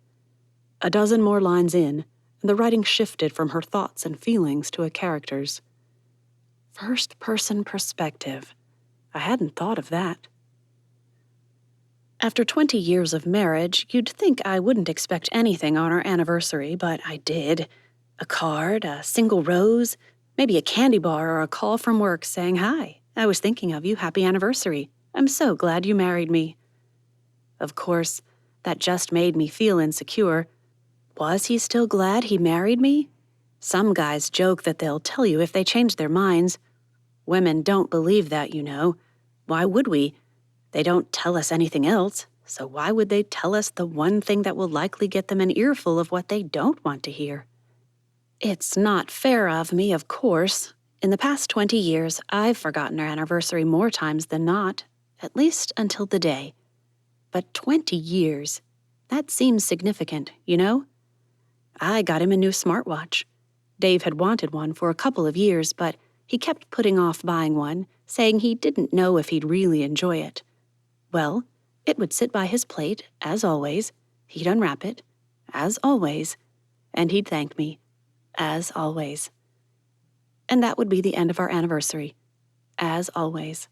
A dozen more lines in, and the writing shifted from her thoughts and feelings to a character's. First-person perspective. I hadn't thought of that. After 20 years of marriage, you'd think I wouldn't expect anything on our anniversary, but I did. A card, a single rose, maybe a candy bar or a call from work saying, "Hi, I was thinking of you, happy anniversary. I'm so glad you married me." Of course, that just made me feel insecure. Was he still glad he married me? Some guys joke that they'll tell you if they change their minds. Women don't believe that, you know. Why would we? They don't tell us anything else, so why would they tell us the one thing that will likely get them an earful of what they don't want to hear? It's not fair of me, of course. In the past 20 years, I've forgotten our anniversary more times than not, at least until the day. But 20 years, that seems significant, you know? I got him a new smartwatch. Dave had wanted one for a couple of years, but he kept putting off buying one, saying he didn't know if he'd really enjoy it. Well, it would sit by his plate, as always. He'd unwrap it, as always, and he'd thank me, as always. And that would be the end of our anniversary, as always.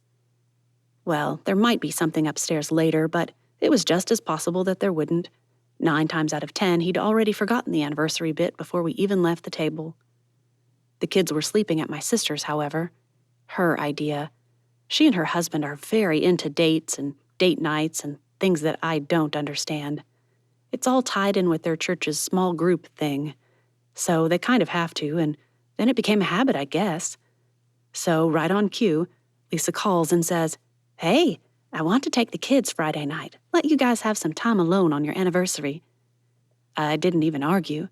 Well, there might be something upstairs later, but it was just as possible that there wouldn't. 9 times out of 10, he'd already forgotten the anniversary bit before we even left the table. The kids were sleeping at my sister's, however. Her idea. She and her husband are very into dates and date nights and things that I don't understand. It's all tied in with their church's small group thing. So they kind of have to, and then it became a habit, I guess. So right on cue, Lisa calls and says, "Hey, I want to take the kids Friday night. Let you guys have some time alone on your anniversary." I didn't even argue.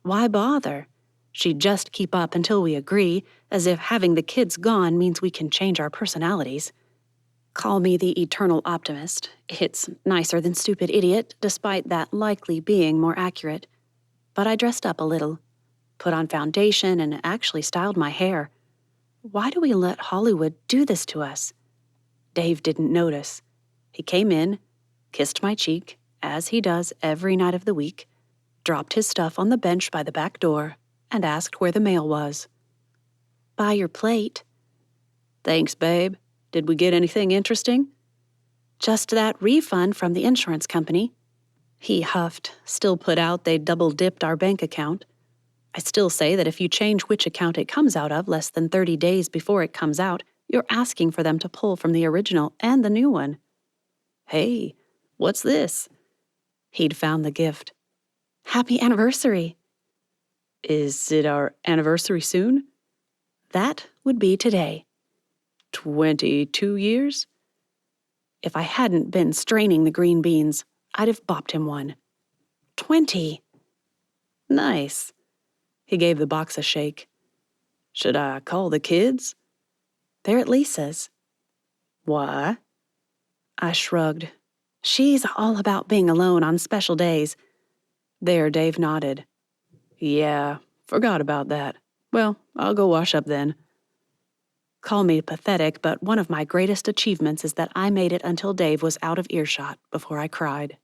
Why bother? She'd just keep up until we agree, as if having the kids gone means we can change our personalities. Call me the eternal optimist. It's nicer than stupid idiot, despite that likely being more accurate. But I dressed up a little, put on foundation, and actually styled my hair. Why do we let Hollywood do this to us? Dave didn't notice. He came in, kissed my cheek, as he does every night of the week, dropped his stuff on the bench by the back door and asked where the mail was. "By your plate." "Thanks, babe. Did we get anything interesting?" "Just that refund from the insurance company." He huffed, still put out they'd double-dipped our bank account. I still say that if you change which account it comes out of less than 30 days before it comes out, you're asking for them to pull from the original and the new one. "Hey, what's this?" He'd found the gift. "Happy anniversary." "Is it our anniversary soon?" "That would be today." 22 years? If I hadn't been straining the green beans, I'd have bopped him one. 20. Nice. He gave the box a shake. "Should I call the kids?" "They're at Lisa's." "Why?" I shrugged. "She's all about being alone on special days." There, Dave nodded. "Yeah, forgot about that. Well, I'll go wash up then." Call me pathetic, but one of my greatest achievements is that I made it until Dave was out of earshot before I cried.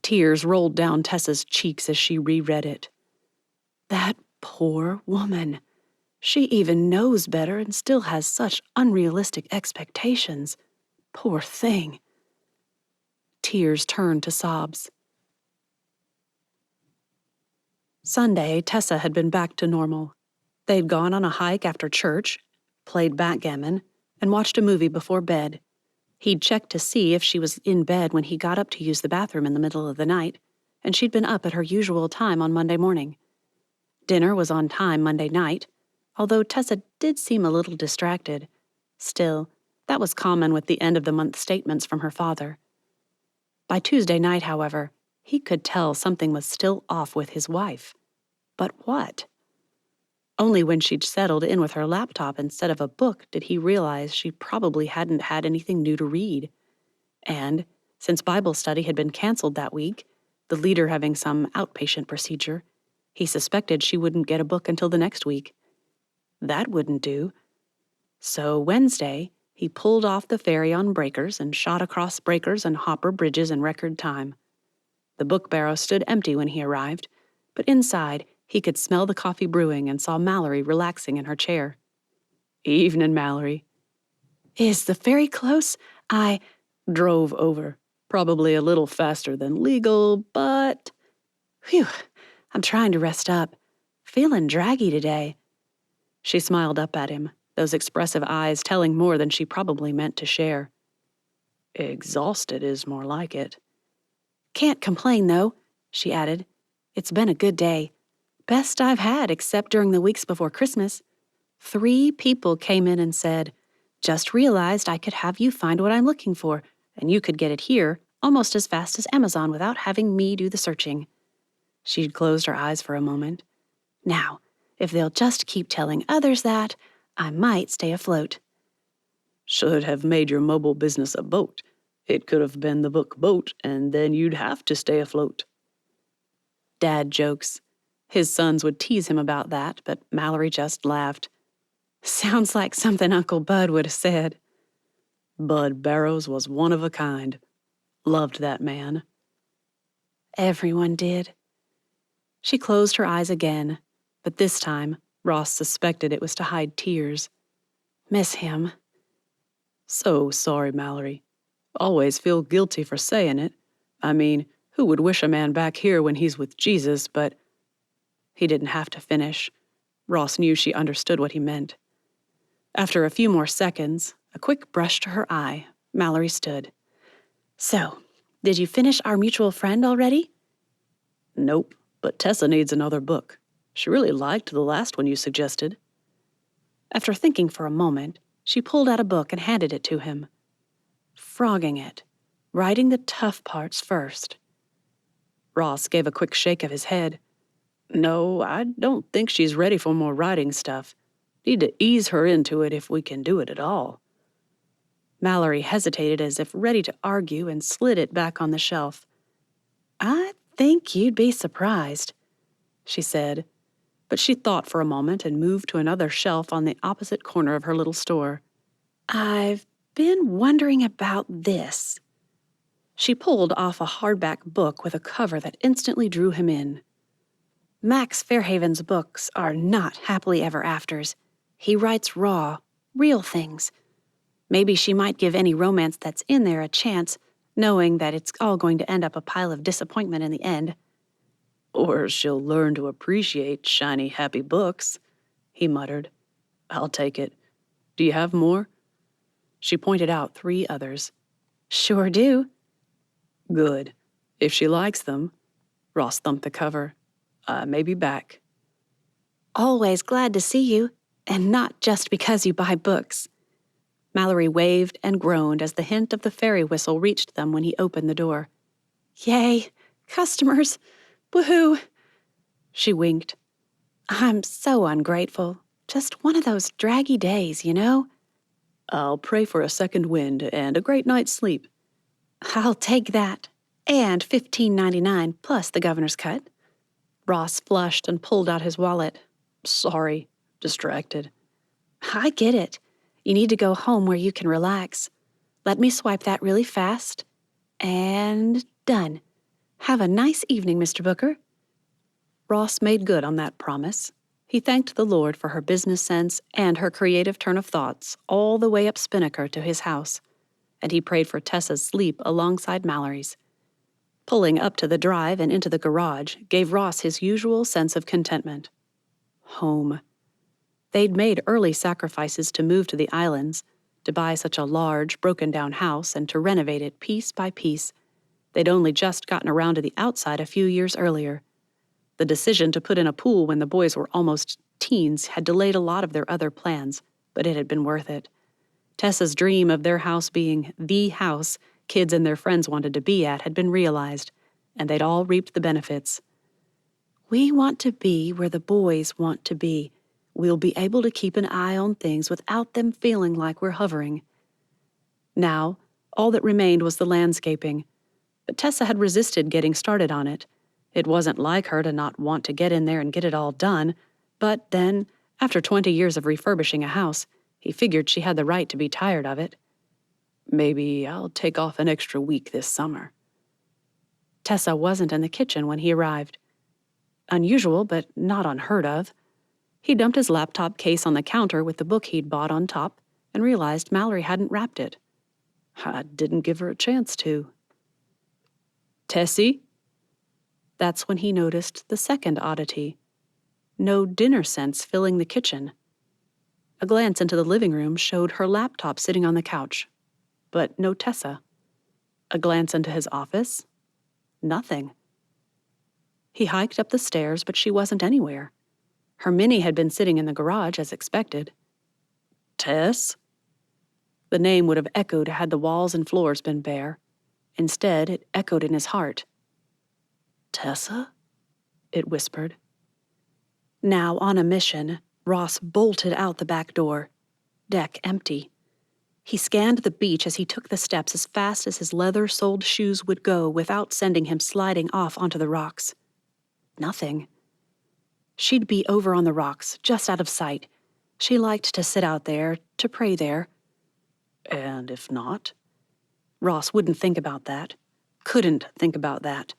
Tears rolled down Tessa's cheeks as she reread it. That poor woman. She even knows better and still has such unrealistic expectations. Poor thing. Tears turned to sobs. Sunday, Tessa had been back to normal. They'd gone on a hike after church, played backgammon, and watched a movie before bed. He'd checked to see if she was in bed when he got up to use the bathroom in the middle of the night, and she'd been up at her usual time on Monday morning. Dinner was on time Monday night, although Tessa did seem a little distracted. Still, that was common with the end-of-the-month statements from her father. By Tuesday night, however, he could tell something was still off with his wife. But what? Only when she'd settled in with her laptop instead of a book did he realize she probably hadn't had anything new to read. And, since Bible study had been canceled that week, the leader having some outpatient procedure, he suspected she wouldn't get a book until the next week. That wouldn't do. So Wednesday, he pulled off the ferry on breakers and shot across breakers and hopper bridges in record time. The book barrow stood empty when he arrived, but inside he could smell the coffee brewing and saw Mallory relaxing in her chair. "Evening, Mallory." "Is the ferry close? I drove over. Probably a little faster than legal, but..." "Phew, I'm trying to rest up. Feeling draggy today." She smiled up at him, those expressive eyes telling more than she probably meant to share. "Exhausted is more like it." "Can't complain, though," she added. "It's been a good day. Best I've had except during the weeks before Christmas. 3 people came in and said, 'Just realized I could have you find what I'm looking for, and you could get it here almost as fast as Amazon without having me do the searching.'" She'd closed her eyes for a moment. "Now, if they'll just keep telling others that, I might stay afloat." "Should have made your mobile business a boat. It could have been the book Boat, and then you'd have to stay afloat." Dad jokes. His sons would tease him about that, but Mallory just laughed. "Sounds like something Uncle Bud would have said." Bud Barrows was one of a kind. Loved that man. Everyone did. She closed her eyes again, but this time Ross suspected it was to hide tears. "Miss him." "So sorry, Mallory. Always feel guilty for saying it. I mean, who would wish a man back here when he's with Jesus, but..." He didn't have to finish. Ross knew she understood what he meant. After a few more seconds, a quick brush to her eye, Mallory stood. "So, did you finish Our Mutual Friend already?" "Nope, but Tessa needs another book. She really liked the last one you suggested." After thinking for a moment, she pulled out a book and handed it to him. "Frogging It. Writing the tough parts first." Ross gave a quick shake of his head. "No, I don't think she's ready for more writing stuff. Need to ease her into it if we can do it at all." Mallory hesitated as if ready to argue and slid it back on the shelf. "I think you'd be surprised," she said, but she thought for a moment and moved to another shelf on the opposite corner of her little store. "I've been wondering about this." She pulled off a hardback book with a cover that instantly drew him in. Max Fairhaven's books are not happily ever afters. He writes raw, real things. Maybe she might give any romance that's in there a chance, knowing that it's all going to end up a pile of disappointment in the end. Or she'll learn to appreciate shiny, happy books, he muttered. I'll take it. Do you have more? She pointed out 3 others. Sure do. Good. If she likes them. Ross thumped the cover. I may be back. Always glad to see you, and not just because you buy books. Mallory waved and groaned as the hint of the ferry whistle reached them when he opened the door. Yay! Customers! Woohoo! She winked. I'm so ungrateful. Just one of those draggy days, you know? I'll pray for a second wind and a great night's sleep. I'll take that. And $15.99 plus the governor's cut. Ross flushed and pulled out his wallet. Sorry. Distracted. I get it. You need to go home where you can relax. Let me swipe that really fast. And done. Have a nice evening, Mr. Booker. Ross made good on that promise. He thanked the Lord for her business sense and her creative turn of thoughts all the way up Spinnaker to his house, and he prayed for Tessa's sleep alongside Mallory's. Pulling up to the drive and into the garage gave Ross his usual sense of contentment. Home. They'd made early sacrifices to move to the islands, to buy such a large, broken-down house and to renovate it piece by piece. They'd only just gotten around to the outside a few years earlier. The decision to put in a pool when the boys were almost teens had delayed a lot of their other plans, but it had been worth it. Tessa's dream of their house being the house kids and their friends wanted to be at had been realized, and they'd all reaped the benefits. We want to be where the boys want to be. We'll be able to keep an eye on things without them feeling like we're hovering. Now, all that remained was the landscaping, but Tessa had resisted getting started on it. It wasn't like her to not want to get in there and get it all done, but then, after 20 years of refurbishing a house, he figured she had the right to be tired of it. Maybe I'll take off an extra week this summer. Tessa wasn't in the kitchen when he arrived. Unusual, but not unheard of. He dumped his laptop case on the counter with the book he'd bought on top and realized Mallory hadn't wrapped it. I didn't give her a chance to. Tessie? That's when he noticed the second oddity. No dinner scents filling the kitchen. A glance into the living room showed her laptop sitting on the couch, but no Tessa. A glance into his office? Nothing. He hiked up the stairs, but she wasn't anywhere. Her Minnie had been sitting in the garage as expected. Tess? The name would have echoed had the walls and floors been bare. Instead, it echoed in his heart. Tessa? It whispered. Now on a mission, Ross bolted out the back door. Deck empty. He scanned the beach as he took the steps as fast as his leather-soled shoes would go without sending him sliding off onto the rocks. Nothing. She'd be over on the rocks, just out of sight. She liked to sit out there, to pray there. And if not? Ross wouldn't think about that. Couldn't think about that.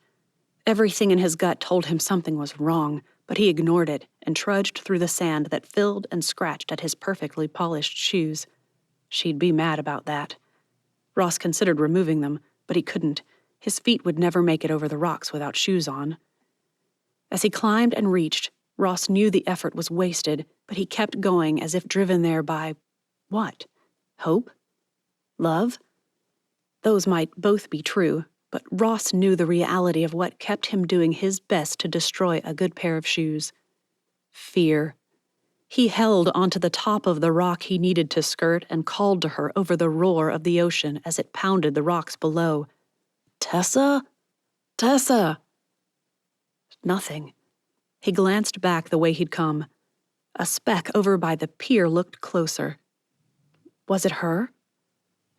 Everything in his gut told him something was wrong, but he ignored it and trudged through the sand that filled and scratched at his perfectly polished shoes. She'd be mad about that. Ross considered removing them, but he couldn't. His feet would never make it over the rocks without shoes on. As he climbed and reached, Ross knew the effort was wasted, but he kept going as if driven there by what? Hope? Love? Those might both be true, but Ross knew the reality of what kept him doing his best to destroy a good pair of shoes. Fear. He held onto the top of the rock he needed to skirt and called to her over the roar of the ocean as it pounded the rocks below. Tessa? Tessa! Nothing. He glanced back the way he'd come. A speck over by the pier looked closer. Was it her?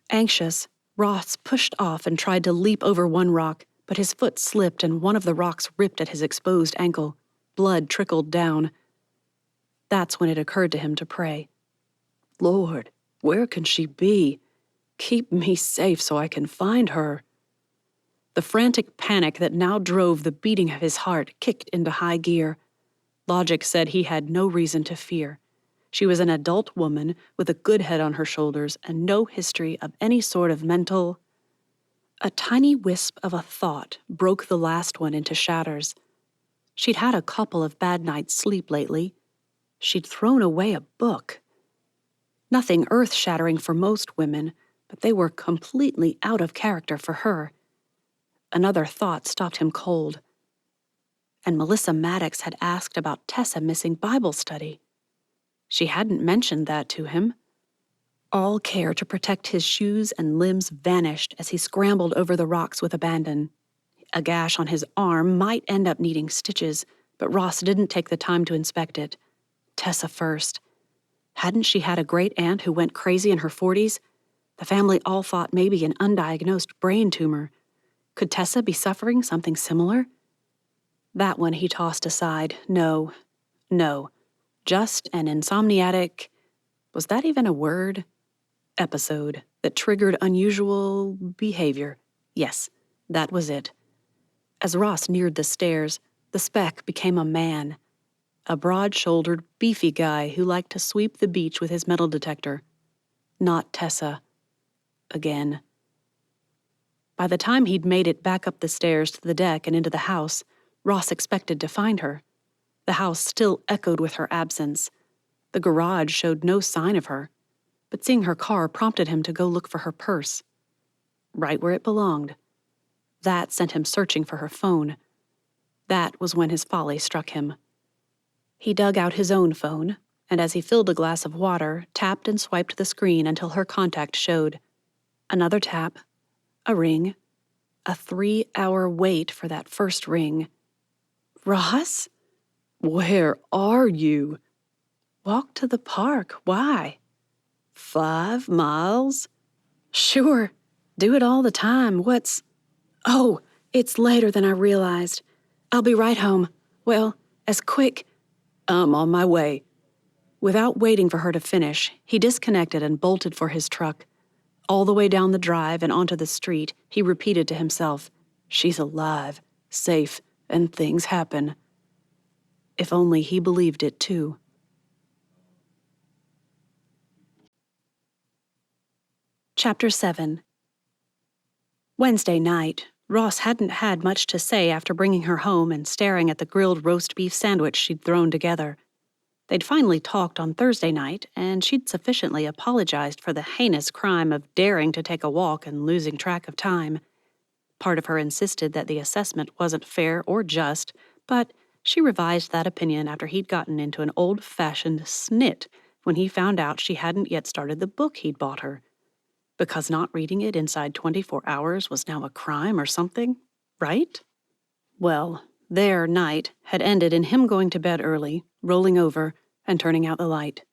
Anxious, Ross pushed off and tried to leap over one rock, but his foot slipped and one of the rocks ripped at his exposed ankle. Blood trickled down. That's when it occurred to him to pray. Lord, where can she be? Keep me safe so I can find her. The frantic panic that now drove the beating of his heart kicked into high gear. Logic said he had no reason to fear. She was an adult woman with a good head on her shoulders and no history of any sort of mental... A tiny wisp of a thought broke the last one into shatters. She'd had a couple of bad nights' sleep lately. She'd thrown away a book. Nothing earth-shattering for most women, but they were completely out of character for her. Another thought stopped him cold. And Melissa Maddox had asked about Tessa missing Bible study. She hadn't mentioned that to him. All care to protect his shoes and limbs vanished as he scrambled over the rocks with abandon. A gash on his arm might end up needing stitches, but Ross didn't take the time to inspect it. Tessa first. Hadn't she had a great aunt who went crazy in her 40s? The family all thought maybe an undiagnosed brain tumor. Could Tessa be suffering something similar? That one he tossed aside. No. Just an insomniatic, was that even a word? Episode that triggered unusual behavior. Yes, that was it. As Ross neared the stairs, the speck became a man. A broad-shouldered, beefy guy who liked to sweep the beach with his metal detector. Not Tessa. Again. By the time he'd made it back up the stairs to the deck and into the house, Ross expected to find her. The house still echoed with her absence. The garage showed no sign of her, but seeing her car prompted him to go look for her purse. Right where it belonged. That sent him searching for her phone. That was when his folly struck him. He dug out his own phone, and as he filled a glass of water, tapped and swiped the screen until her contact showed. Another tap. A ring. A 3-hour wait for that first ring. Ross? Where are you? Walk to the park. Why? 5 miles? Sure. Do it all the time. What's... Oh, it's later than I realized. I'll be right home. Well, as quick... I'm on my way. Without waiting for her to finish, he disconnected and bolted for his truck. All the way down the drive and onto the street, he repeated to himself, she's alive, safe, and things happen. If only he believed it, too. Chapter 7. Wednesday night, Ross hadn't had much to say after bringing her home and staring at the grilled roast beef sandwich she'd thrown together. They'd finally talked on Thursday night, and she'd sufficiently apologized for the heinous crime of daring to take a walk and losing track of time. Part of her insisted that the assessment wasn't fair or just, but she revised that opinion after he'd gotten into an old-fashioned snit when he found out she hadn't yet started the book he'd bought her. Because not reading it inside 24 hours was now a crime or something, right? Well, their night had ended in him going to bed early, rolling over, and turning out the light.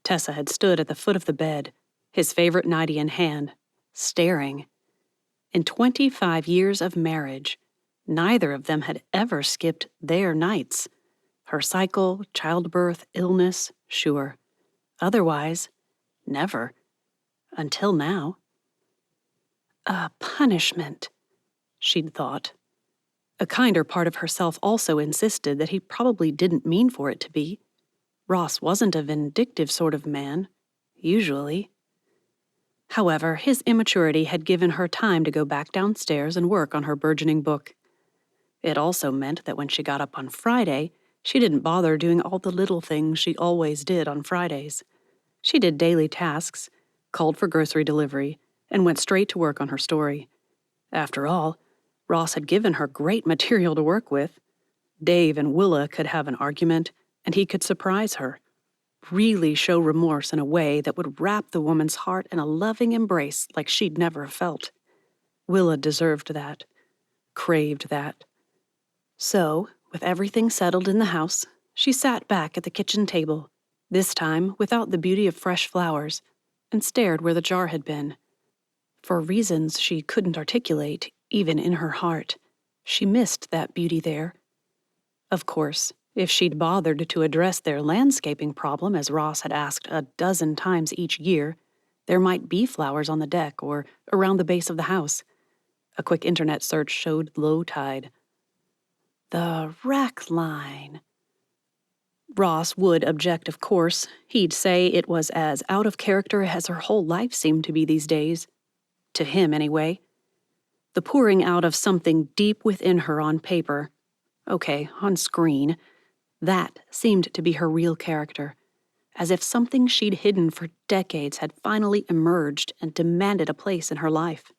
Tessa had stood at the foot of the bed, his favorite nightie in hand, staring. In 25 years of marriage, neither of them had ever skipped their nights. Her cycle, childbirth, illness, sure. Otherwise, never. Until now. A punishment, she'd thought. A kinder part of herself also insisted that he probably didn't mean for it to be. Ross wasn't a vindictive sort of man, usually. However, his immaturity had given her time to go back downstairs and work on her burgeoning book. It also meant that when she got up on Friday, she didn't bother doing all the little things she always did on Fridays. She did daily tasks, called for grocery delivery, and went straight to work on her story. After all, Ross had given her great material to work with. Dave and Willa could have an argument, and he could surprise her. Really show remorse in a way that would wrap the woman's heart in a loving embrace like she'd never felt. Willa deserved that. Craved that. So, with everything settled in the house, she sat back at the kitchen table, this time without the beauty of fresh flowers, and stared where the jar had been. For reasons she couldn't articulate, even in her heart, she missed that beauty there. Of course, if she'd bothered to address their landscaping problem as Ross had asked a dozen times each year, there might be flowers on the deck or around the base of the house. A quick internet search showed low tide. The rack line. Ross would object, of course. He'd say it was as out of character as her whole life seemed to be these days. To him, anyway. The pouring out of something deep within her on paper. Okay, on screen. That seemed to be her real character. As if something she'd hidden for decades had finally emerged and demanded a place in her life.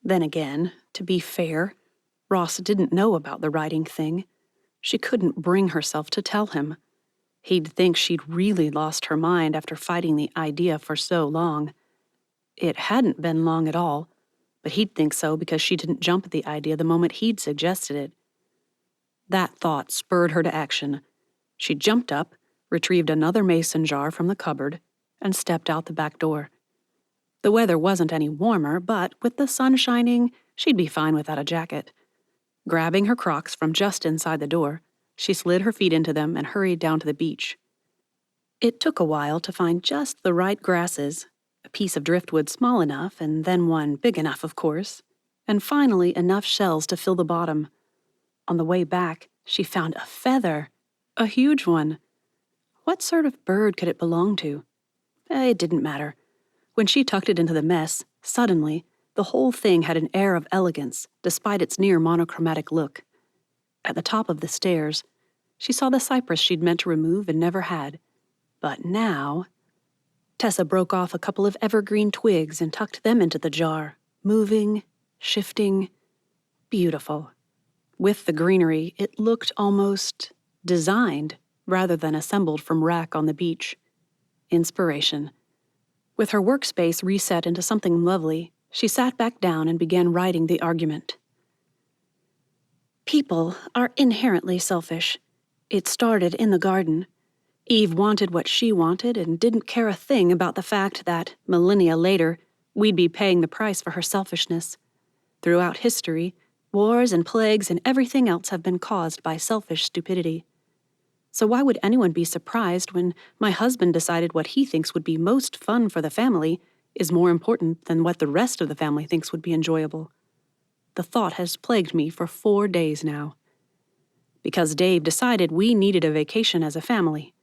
Then again, to be fair, Ross didn't know about the writing thing. She couldn't bring herself to tell him. He'd think she'd really lost her mind after fighting the idea for so long. It hadn't been long at all, but he'd think so because she didn't jump at the idea the moment he'd suggested it. That thought spurred her to action. She jumped up, retrieved another mason jar from the cupboard, and stepped out the back door. The weather wasn't any warmer, but with the sun shining, she'd be fine without a jacket. Grabbing her Crocs from just inside the door, she slid her feet into them and hurried down to the beach. It took a while to find just the right grasses, a piece of driftwood small enough, and then one big enough, of course, and finally enough shells to fill the bottom. On the way back, she found a feather, a huge one. What sort of bird could it belong to? It didn't matter. When she tucked it into the mess, suddenly, the whole thing had an air of elegance, despite its near monochromatic look. At the top of the stairs, she saw the cypress she'd meant to remove and never had. But now... Tessa broke off a couple of evergreen twigs and tucked them into the jar, moving, shifting. Beautiful. With the greenery, it looked almost designed rather than assembled from rack on the beach. Inspiration. With her workspace reset into something lovely, she sat back down and began writing the argument. People are inherently selfish. It started in the garden. Eve wanted what she wanted and didn't care a thing about the fact that, millennia later, we'd be paying the price for her selfishness. Throughout history, wars and plagues and everything else have been caused by selfish stupidity. So why would anyone be surprised when my husband decided what he thinks would be most fun for the family is more important than what the rest of the family thinks would be enjoyable? The thought has plagued me for 4 days now. Because Dave decided we needed a vacation as a family.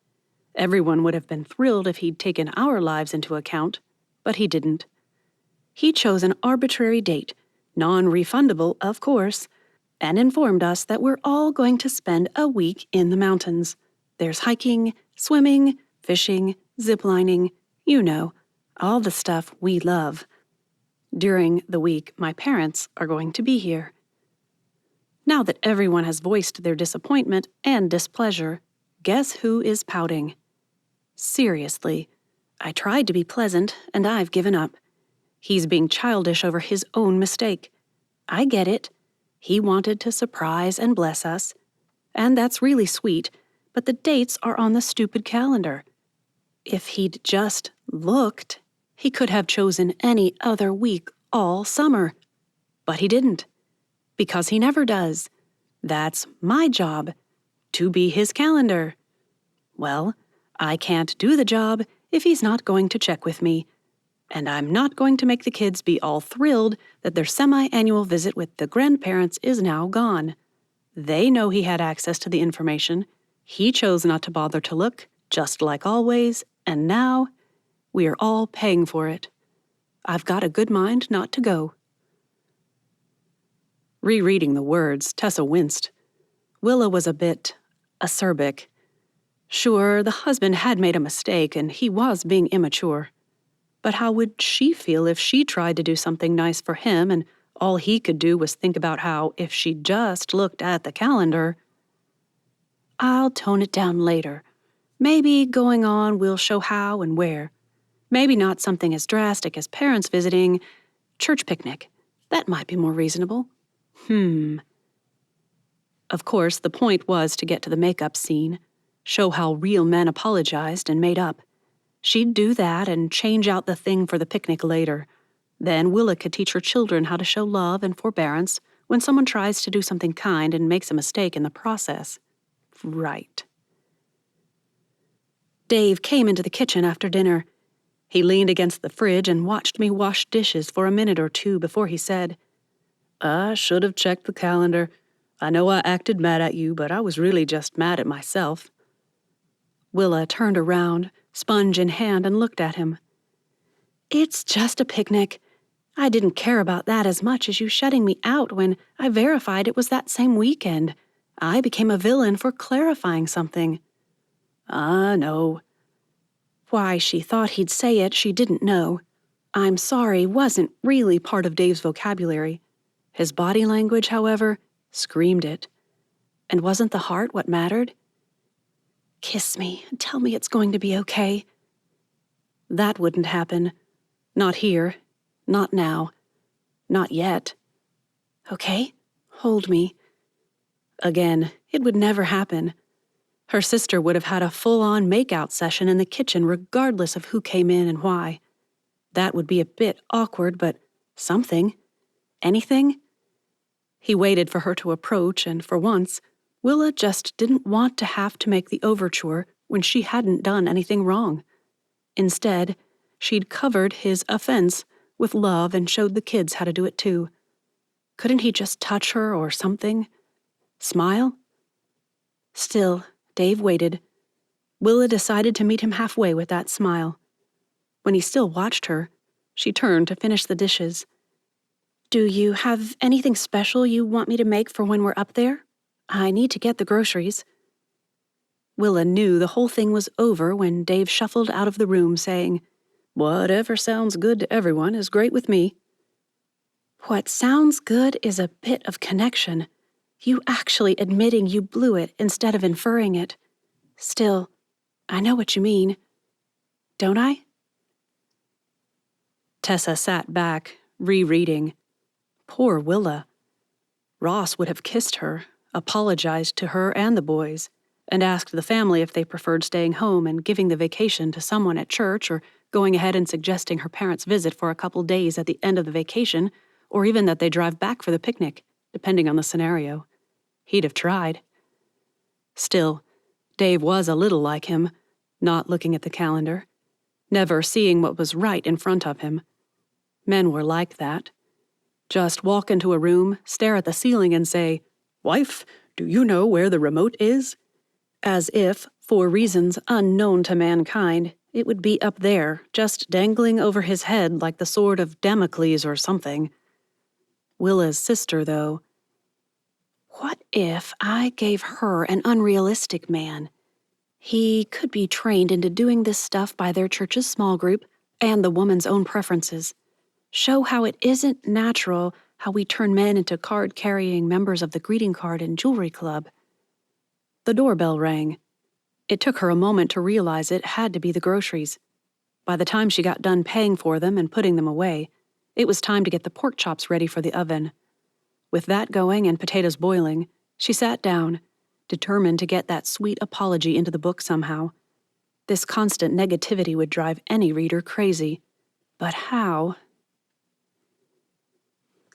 Everyone would have been thrilled if he'd taken our lives into account, but he didn't. He chose an arbitrary date, non-refundable, of course, and informed us that we're all going to spend a week in the mountains. There's hiking, swimming, fishing, ziplining, you know, all the stuff we love. During the week, my parents are going to be here. Now that everyone has voiced their disappointment and displeasure, guess who is pouting? Seriously, I tried to be pleasant, and I've given up. He's being childish over his own mistake. I get it. He wanted to surprise and bless us. And that's really sweet, but the dates are on the stupid calendar. If he'd just looked, he could have chosen any other week all summer. But he didn't. Because he never does. That's my job, to be his calendar. Well, I can't do the job if he's not going to check with me. And I'm not going to make the kids be all thrilled that their semi-annual visit with the grandparents is now gone. They know he had access to the information. He chose not to bother to look, just like always, and now we are all paying for it. I've got a good mind not to go. Rereading the words, Tessa winced. Willa was a bit acerbic. Sure, the husband had made a mistake and he was being immature. But how would she feel if she tried to do something nice for him and all he could do was think about how, if she just looked at the calendar... I'll tone it down later. Maybe going on we'll show how and where. Maybe not something as drastic as parents visiting, church picnic. That might be more reasonable. Of course, the point was to get to the makeup scene, show how real men apologized and made up. She'd do that and change out the thing for the picnic later. Then Willa could teach her children how to show love and forbearance when someone tries to do something kind and makes a mistake in the process. Right. Dave came into the kitchen after dinner. He leaned against the fridge and watched me wash dishes for a minute or two before he said, I should have checked the calendar. I know I acted mad at you, but I was really just mad at myself." Willa turned around, sponge in hand, and looked at him. "It's just a picnic. I didn't care about that as much as you shutting me out when I verified it was that same weekend. I became a villain for clarifying something." "I know." Why she thought he'd say it, she didn't know. "I'm sorry" wasn't really part of Dave's vocabulary. His body language, however, screamed it. And wasn't the heart what mattered? "Kiss me and tell me it's going to be okay." That wouldn't happen. Not here. Not now. Not yet. "Okay? Hold me." Again, it would never happen. Her sister would have had a full-on make-out session in the kitchen regardless of who came in and why. That would be a bit awkward, but something. Anything? He waited for her to approach, and for once, Willa just didn't want to have to make the overture when she hadn't done anything wrong. Instead, she'd covered his offense with love and showed the kids how to do it too. Couldn't he just touch her or something? Smile? Still, Dave waited. Willa decided to meet him halfway with that smile. When he still watched her, she turned to finish the dishes. "Do you have anything special you want me to make for when we're up there? I need to get the groceries." Willa knew the whole thing was over when Dave shuffled out of the room saying, "Whatever sounds good to everyone is great with me." What sounds good is a bit of connection. You actually admitting you blew it instead of inferring it. Still, I know what you mean. Don't I? Tessa sat back, rereading. Poor Willa. Ross would have kissed her, apologized to her and the boys, and asked the family if they preferred staying home and giving the vacation to someone at church, or going ahead and suggesting her parents visit for a couple days at the end of the vacation, or even that they drive back for the picnic, depending on the scenario. He'd have tried. Still, Dave was a little like him, not looking at the calendar, never seeing what was right in front of him. Men were like that. Just walk into a room, stare at the ceiling, and say, "Wife, do you know where the remote is?" As if, for reasons unknown to mankind, it would be up there, just dangling over his head like the sword of Damocles or something. Willa's sister, though. What if I gave her an unrealistic man? He could be trained into doing this stuff by their church's small group and the woman's own preferences. Show how it isn't natural how we turn men into card-carrying members of the greeting card and jewelry club. The doorbell rang. It took her a moment to realize it had to be the groceries. By the time she got done paying for them and putting them away, it was time to get the pork chops ready for the oven. With that going and potatoes boiling, she sat down, determined to get that sweet apology into the book somehow. This constant negativity would drive any reader crazy. But how?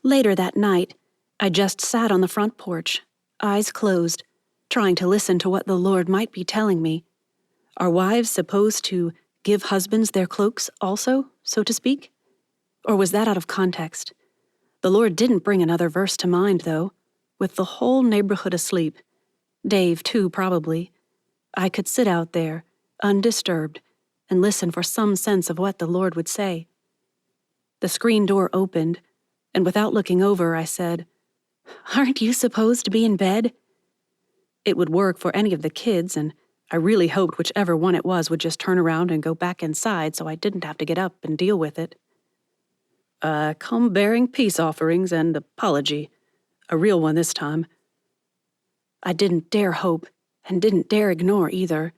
Later that night, I just sat on the front porch, eyes closed, trying to listen to what the Lord might be telling me. Are wives supposed to give husbands their cloaks also, so to speak? Or was that out of context? The Lord didn't bring another verse to mind, though. With the whole neighborhood asleep, Dave too probably, I could sit out there, undisturbed, and listen for some sense of what the Lord would say. The screen door opened, and without looking over, I said, "Aren't you supposed to be in bed?" It would work for any of the kids, and I really hoped whichever one it was would just turn around and go back inside so I didn't have to get up and deal with it. "I come bearing peace offerings and apology. A real one this time." I didn't dare hope, and didn't dare ignore either.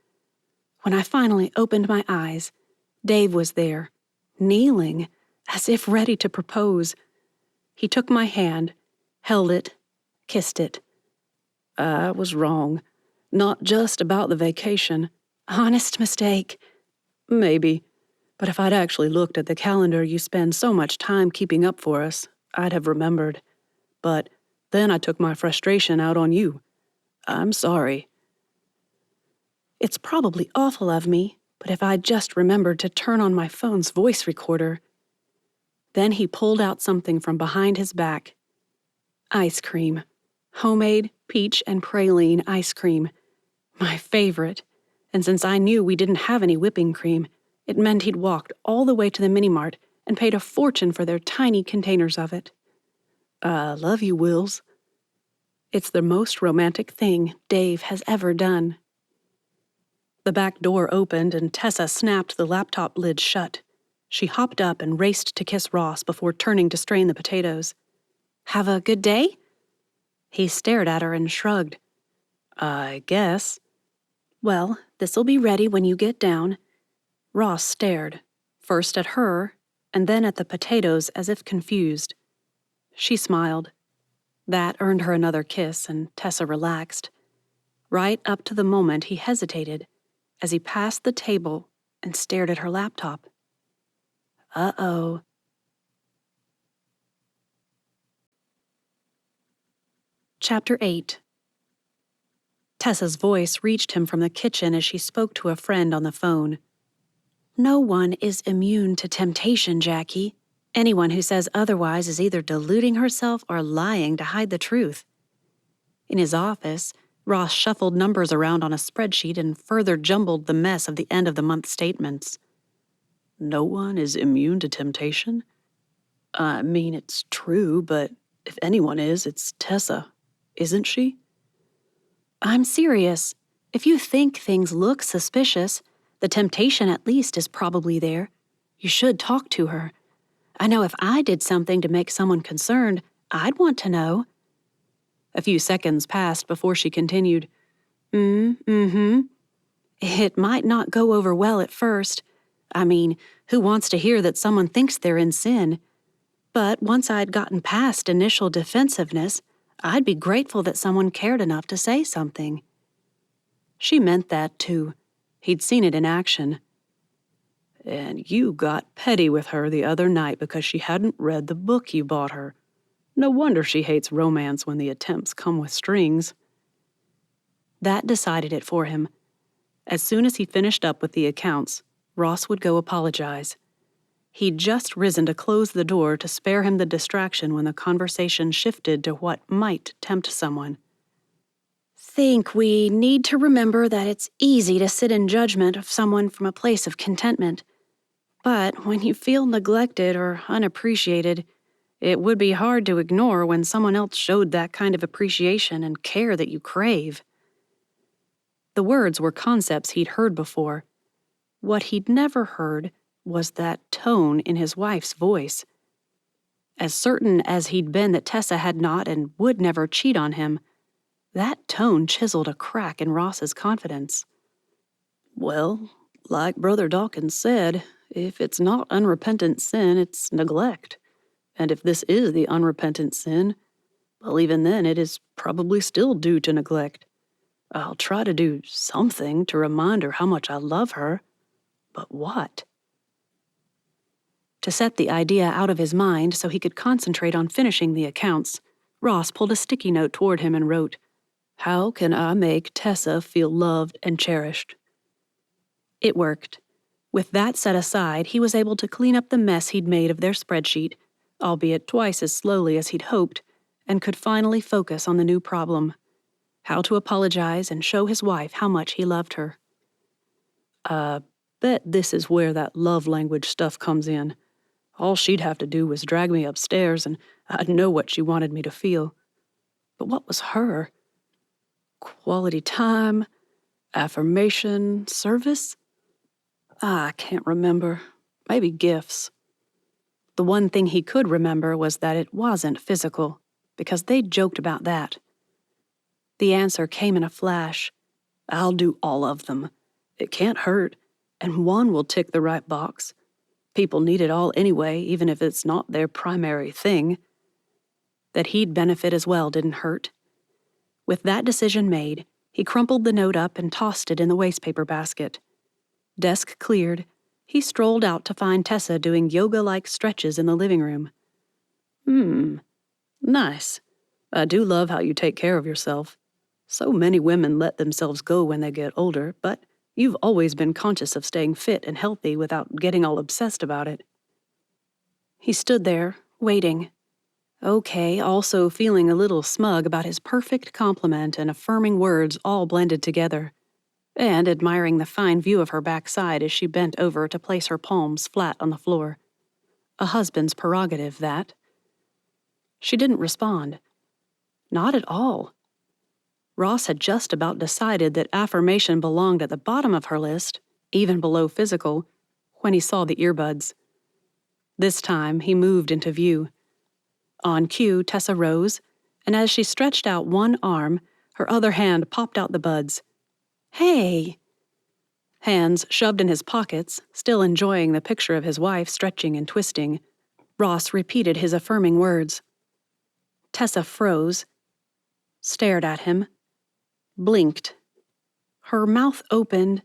When I finally opened my eyes, Dave was there, kneeling, as if ready to propose. He took my hand, held it, kissed it. "I was wrong. Not just about the vacation." "Honest mistake." "Maybe. But if I'd actually looked at the calendar you spend so much time keeping up for us, I'd have remembered. But then I took my frustration out on you. I'm sorry." It's probably awful of me, but if I'd just remembered to turn on my phone's voice recorder. Then he pulled out something from behind his back. Ice cream. Homemade peach and praline ice cream. My favorite. And since I knew we didn't have any whipping cream, it meant he'd walked all the way to the mini-mart and paid a fortune for their tiny containers of it. I love you, Wills. It's the most romantic thing Dave has ever done. The back door opened and Tessa snapped the laptop lid shut. She hopped up and raced to kiss Ross before turning to strain the potatoes. Have a good day? He stared at her and shrugged. I guess. Well, this'll be ready when you get down. Ross stared, first at her, and then at the potatoes as if confused. She smiled. That earned her another kiss, and Tessa relaxed. Right up to the moment he hesitated, as he passed the table and stared at her laptop. Uh-oh. Chapter 8. Tessa's voice reached him from the kitchen as she spoke to a friend on the phone. No one is immune to temptation, Jackie. Anyone who says otherwise is either deluding herself or lying to hide the truth. In his office, Ross shuffled numbers around on a spreadsheet and further jumbled the mess of the end-of-the-month statements. No one is immune to temptation? I mean, it's true, but if anyone is, it's Tessa, isn't she? I'm serious. If you think things look suspicious, the temptation at least is probably there. You should talk to her. I know if I did something to make someone concerned, I'd want to know. A few seconds passed before she continued. Mm-hmm. It might not go over well at first. I mean, who wants to hear that someone thinks they're in sin? But once I'd gotten past initial defensiveness, I'd be grateful that someone cared enough to say something. She meant that, too. He'd seen it in action. And you got petty with her the other night because she hadn't read the book you bought her. No wonder she hates romance when the attempts come with strings. That decided it for him. As soon as he finished up with the accounts, Ross would go apologize. He'd just risen to close the door to spare him the distraction when the conversation shifted to what might tempt someone. Think we need to remember that it's easy to sit in judgment of someone from a place of contentment. But when you feel neglected or unappreciated, it would be hard to ignore when someone else showed that kind of appreciation and care that you crave. The words were concepts he'd heard before. What he'd never heard was that tone in his wife's voice. As certain as he'd been that Tessa had not and would never cheat on him, that tone chiseled a crack in Ross's confidence. Well, like Brother Dawkins said, if it's not unrepentant sin, it's neglect. And if this is the unrepentant sin, well, even then it is probably still due to neglect. I'll try to do something to remind her how much I love her. But what? To set the idea out of his mind so he could concentrate on finishing the accounts, Ross pulled a sticky note toward him and wrote, "How can I make Tessa feel loved and cherished?" It worked. With that set aside, he was able to clean up the mess he'd made of their spreadsheet, albeit twice as slowly as he'd hoped, and could finally focus on the new problem: how to apologize and show his wife how much he loved her. I bet this is where that love language stuff comes in. All she'd have to do was drag me upstairs and I'd know what she wanted me to feel. But what was her? Quality time? Affirmation? Service? I can't remember. Maybe gifts. The one thing he could remember was that it wasn't physical, because they'd joked about that. The answer came in a flash. I'll do all of them. It can't hurt, and one will tick the right box. People need it all anyway, even if it's not their primary thing. That he'd benefit as well didn't hurt. With that decision made, he crumpled the note up and tossed it in the wastepaper basket. Desk cleared, he strolled out to find Tessa doing yoga-like stretches in the living room. Nice. I do love how you take care of yourself. So many women let themselves go when they get older, but you've always been conscious of staying fit and healthy without getting all obsessed about it. He stood there, waiting. Okay, also feeling a little smug about his perfect compliment and affirming words all blended together, and admiring the fine view of her backside as she bent over to place her palms flat on the floor. A husband's prerogative, that. She didn't respond. Not at all. Ross had just about decided that affirmation belonged at the bottom of her list, even below physical, when he saw the earbuds. This time, he moved into view. On cue, Tessa rose, and as she stretched out one arm, her other hand popped out the buds. Hey! Hands shoved in his pockets, still enjoying the picture of his wife stretching and twisting, Ross repeated his affirming words. Tessa froze, stared at him, blinked. Her mouth opened,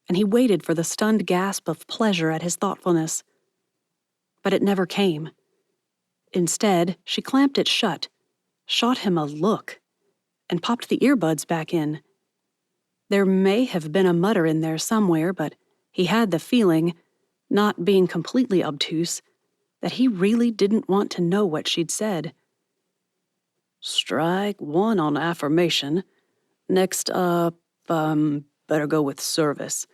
and he waited for the stunned gasp of pleasure at his thoughtfulness. But it never came. Instead, she clamped it shut, shot him a look, and popped the earbuds back in. There may have been a mutter in there somewhere, but he had the feeling, not being completely obtuse, that he really didn't want to know what she'd said. Strike one on affirmation. Next up, better go with service.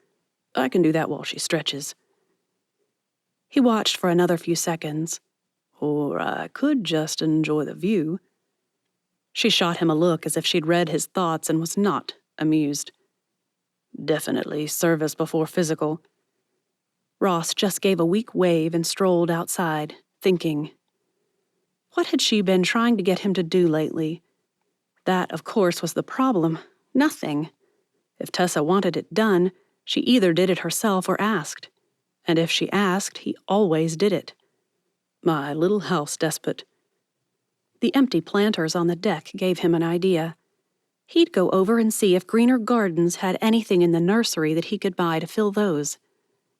I can do that while she stretches. He watched for another few seconds. Or I could just enjoy the view. She shot him a look as if she'd read his thoughts and was not amused. Definitely service before physical. Ross just gave a weak wave and strolled outside, thinking. What had she been trying to get him to do lately? That, of course, was the problem. Nothing. If Tessa wanted it done, she either did it herself or asked. And if she asked, he always did it. My little house despot. The empty planters on the deck gave him an idea. He'd go over and see if Greener Gardens had anything in the nursery that he could buy to fill those.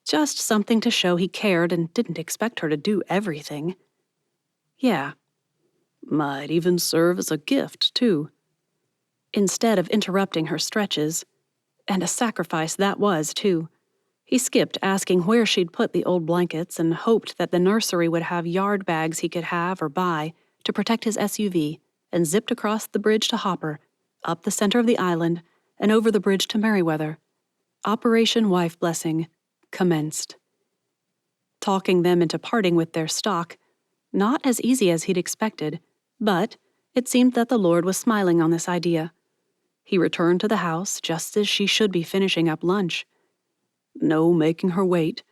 Just something to show he cared and didn't expect her to do everything. Yeah. Might even serve as a gift, too. Instead of interrupting her stretches, and a sacrifice that was, too, he skipped asking where she'd put the old blankets and hoped that the nursery would have yard bags he could have or buy to protect his SUV, and zipped across the bridge to Hopper, up the center of the island, and over the bridge to Merriweather. Operation Wife Blessing commenced. Talking them into parting with their stock, not as easy as he'd expected, but it seemed that the Lord was smiling on this idea. He returned to the house just as she should be finishing up lunch. No making her wait.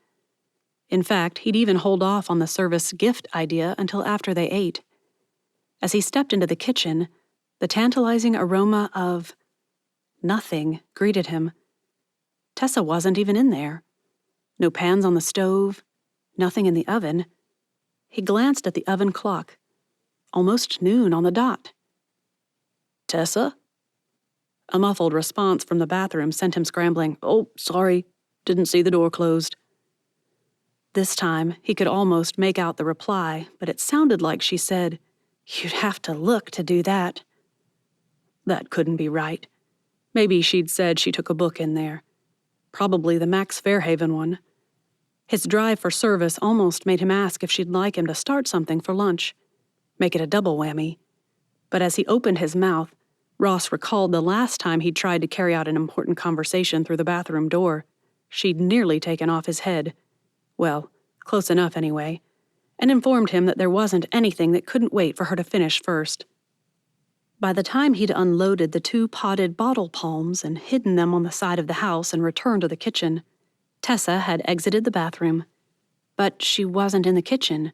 In fact, he'd even hold off on the service gift idea until after they ate. As he stepped into the kitchen, the tantalizing aroma of nothing greeted him. Tessa wasn't even in there. No pans on the stove, nothing in the oven. He glanced at the oven clock. Almost noon on the dot. Tessa? A muffled response from the bathroom sent him scrambling. Oh, sorry. Didn't see the door closed. This time, he could almost make out the reply, but it sounded like she said, You'd have to look to do that. That couldn't be right. Maybe she'd said she took a book in there. Probably the Max Fairhaven one. His drive for service almost made him ask if she'd like him to start something for lunch. Make it a double whammy. But as he opened his mouth, Ross recalled the last time he'd tried to carry out an important conversation through the bathroom door. She'd nearly taken off his head. Well, close enough anyway, and informed him that there wasn't anything that couldn't wait for her to finish first. By the time he'd unloaded the 2 potted bottle palms and hidden them on the side of the house and returned to the kitchen, Tessa had exited the bathroom. But she wasn't in the kitchen.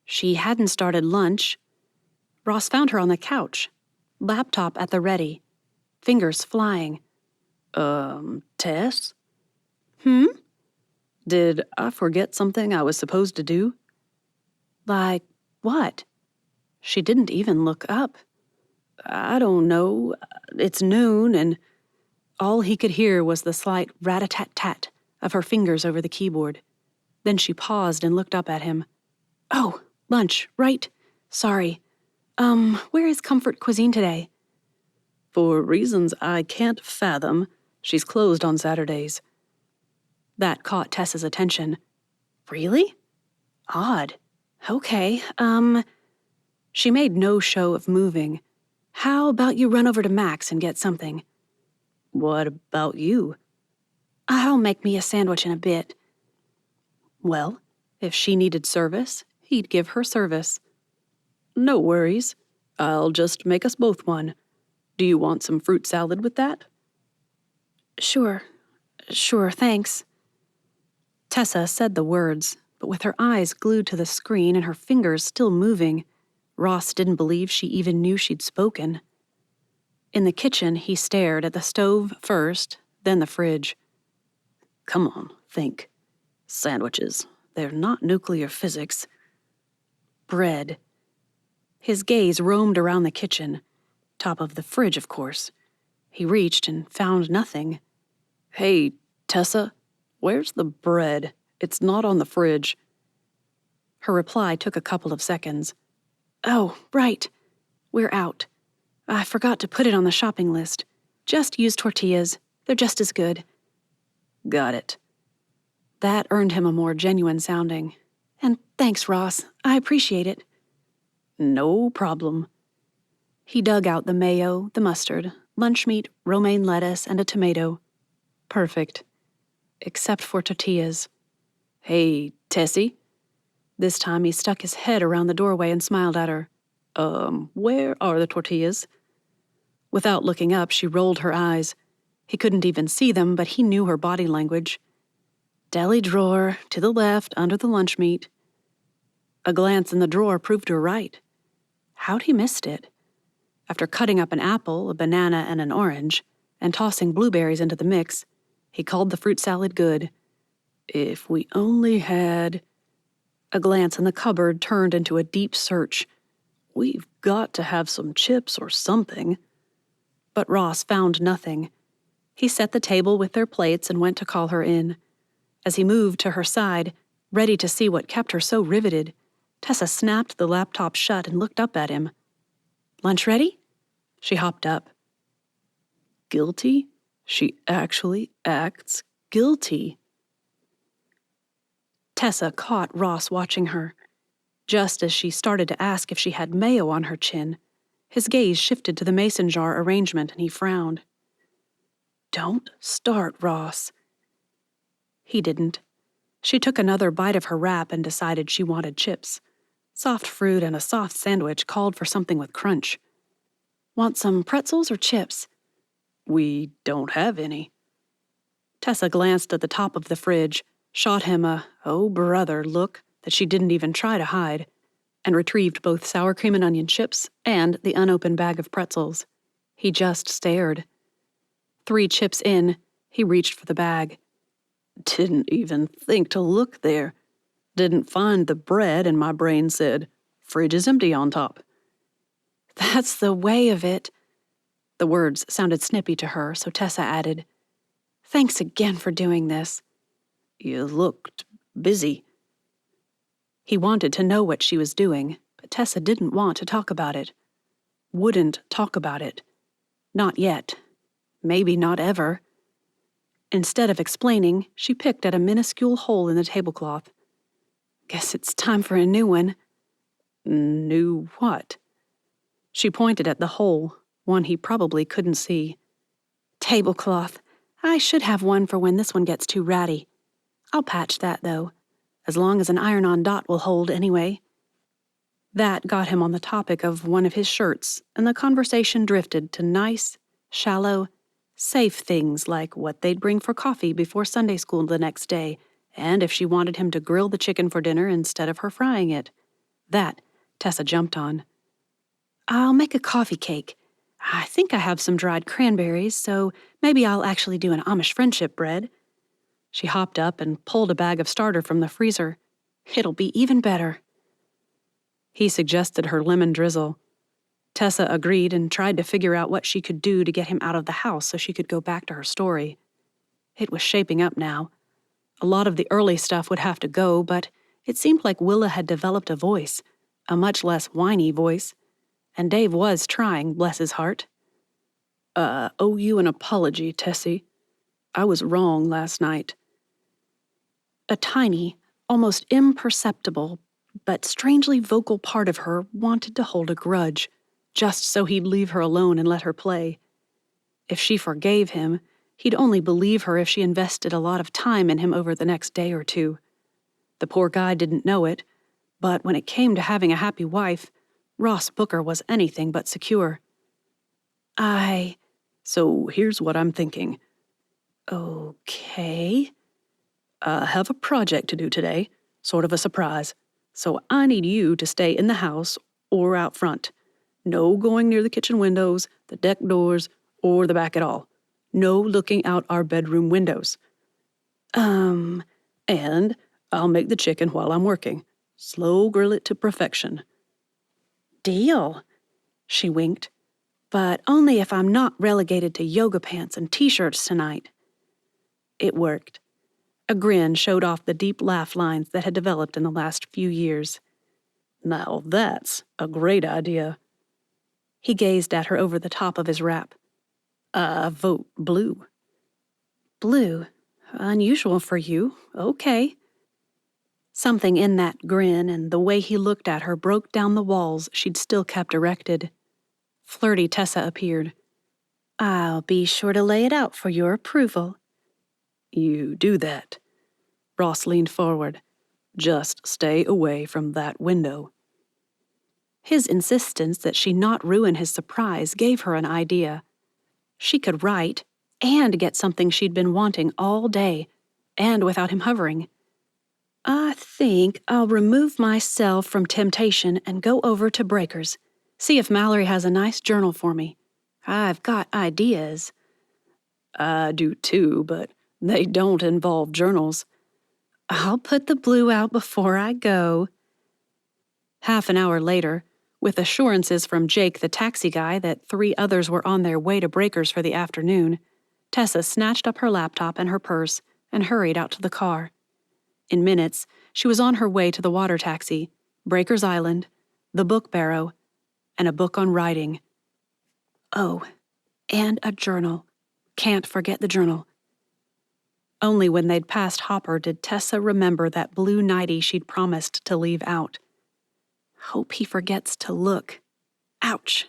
She hadn't started lunch. Ross found her on the couch, laptop at the ready, fingers flying. Tess? Did I forget something I was supposed to do? Like what? She didn't even look up. I don't know. It's noon, and all he could hear was the slight rat-a-tat-tat of her fingers over the keyboard. Then she paused and looked up at him. Oh, lunch, right. Sorry. Where is Comfort Cuisine today? For reasons I can't fathom, she's closed on Saturdays. That caught Tessa's attention. Really? Odd. Okay, She made no show of moving. "How about you run over to Max and get something?" "What about you?" "I'll make me a sandwich in a bit." Well, if she needed service, he'd give her service. "No worries. I'll just make us both one. Do you want some fruit salad with that?" Sure, thanks." Tessa said the words, but with her eyes glued to the screen and her fingers still moving, Ross didn't believe she even knew she'd spoken. In the kitchen, he stared at the stove first, then the fridge. "Come on, think. Sandwiches. They're not nuclear physics." Bread. His gaze roamed around the kitchen. Top of the fridge, of course. He reached and found nothing. "Hey, Tessa, where's the bread? It's not on the fridge." Her reply took a couple of seconds. "Oh, right. We're out. I forgot to put it on the shopping list. Just use tortillas. They're just as good." "Got it." That earned him a more genuine sounding. "And thanks, Ross. I appreciate it." "No problem." He dug out the mayo, the mustard, lunch meat, romaine lettuce, and a tomato. Perfect. Except for tortillas. "Hey, Tessie." This time he stuck his head around the doorway and smiled at her. Where are the tortillas?" Without looking up, she rolled her eyes. He couldn't even see them, but he knew her body language. "Deli drawer, to the left, under the lunch meat." A glance in the drawer proved her right. How'd he missed it? After cutting up an apple, a banana, and an orange, and tossing blueberries into the mix, he called the fruit salad good. "If we only had—" A glance in the cupboard turned into a deep search. "We've got to have some chips or something." But Ross found nothing. He set the table with their plates and went to call her in. As he moved to her side, ready to see what kept her so riveted, Tessa snapped the laptop shut and looked up at him. "Lunch ready?" She hopped up. "Guilty? She actually acts guilty." Tessa caught Ross watching her. Just as she started to ask if she had mayo on her chin, his gaze shifted to the mason jar arrangement and he frowned. "Don't start, Ross." He didn't. She took another bite of her wrap and decided she wanted chips. Soft fruit and a soft sandwich called for something with crunch. "Want some pretzels or chips?" "We don't have any." Tessa glanced at the top of the fridge, shot him a, "oh brother" look that she didn't even try to hide, and retrieved both sour cream and onion chips and the unopened bag of pretzels. He just stared. 3 chips in, he reached for the bag. "Didn't even think to look there. Didn't find the bread and my brain said, 'Fridge is empty on top.'" "That's the way of it." The words sounded snippy to her, so Tessa added, "Thanks again for doing this." "You looked busy." He wanted to know what she was doing, but Tessa didn't want to talk about it. Wouldn't talk about it. Not yet. Maybe not ever. Instead of explaining, she picked at a minuscule hole in the tablecloth. "Guess it's time for a new one." "New what?" She pointed at the hole, one he probably couldn't see. "Tablecloth. I should have one for when this one gets too ratty. I'll patch that, though, as long as an iron-on dot will hold anyway." That got him on the topic of one of his shirts, and the conversation drifted to nice, shallow, safe things like what they'd bring for coffee before Sunday school the next day, and if she wanted him to grill the chicken for dinner instead of her frying it. That Tessa jumped on. "I'll make a coffee cake. I think I have some dried cranberries, so maybe I'll actually do an Amish friendship bread." She hopped up and pulled a bag of starter from the freezer. "It'll be even better." He suggested her lemon drizzle. Tessa agreed and tried to figure out what she could do to get him out of the house so she could go back to her story. It was shaping up now. A lot of the early stuff would have to go, but it seemed like Willa had developed a voice, a much less whiny voice, and Dave was trying, bless his heart. Owe you an apology, Tessie. I was wrong last night." A tiny, almost imperceptible, but strangely vocal part of her wanted to hold a grudge, just so he'd leave her alone and let her play. If she forgave him, he'd only believe her if she invested a lot of time in him over the next day or two. The poor guy didn't know it, but when it came to having a happy wife, Ross Booker was anything but secure. So here's what I'm thinking. Okay. I have a project to do today, sort of a surprise. So I need you to stay in the house or out front. No going near the kitchen windows, the deck doors, or the back at all. No looking out our bedroom windows. And I'll make the chicken while I'm working. Slow grill it to perfection. Deal, she winked, but only if I'm not relegated to yoga pants and t-shirts tonight. It worked. A grin showed off the deep laugh lines that had developed in the last few years. Now that's a great idea. He gazed at her over the top of his wrap. I vote blue. Blue. Unusual for you. Okay. Something in that grin and the way he looked at her broke down the walls she'd still kept erected. Flirty Tessa appeared. I'll be sure to lay it out for your approval. You do that. Ross leaned forward. Just stay away from that window. His insistence that she not ruin his surprise gave her an idea. She could write and get something she'd been wanting all day, and without him hovering. I think I'll remove myself from temptation and go over to Breaker's. See if Mallory has a nice journal for me. I've got ideas. I do too, but they don't involve journals. I'll put the blue out before I go. Half an hour later, with assurances from Jake the taxi guy that 3 others were on their way to Breaker's for the afternoon, Tessa snatched up her laptop and her purse and hurried out to the car. In minutes, she was on her way to the water taxi, Breaker's Island, the book barrow, and a book on writing. Oh, and a journal. Can't forget the journal. Only when they'd passed Hopper did Tessa remember that blue nightie she'd promised to leave out. Hope he forgets to look. Ouch.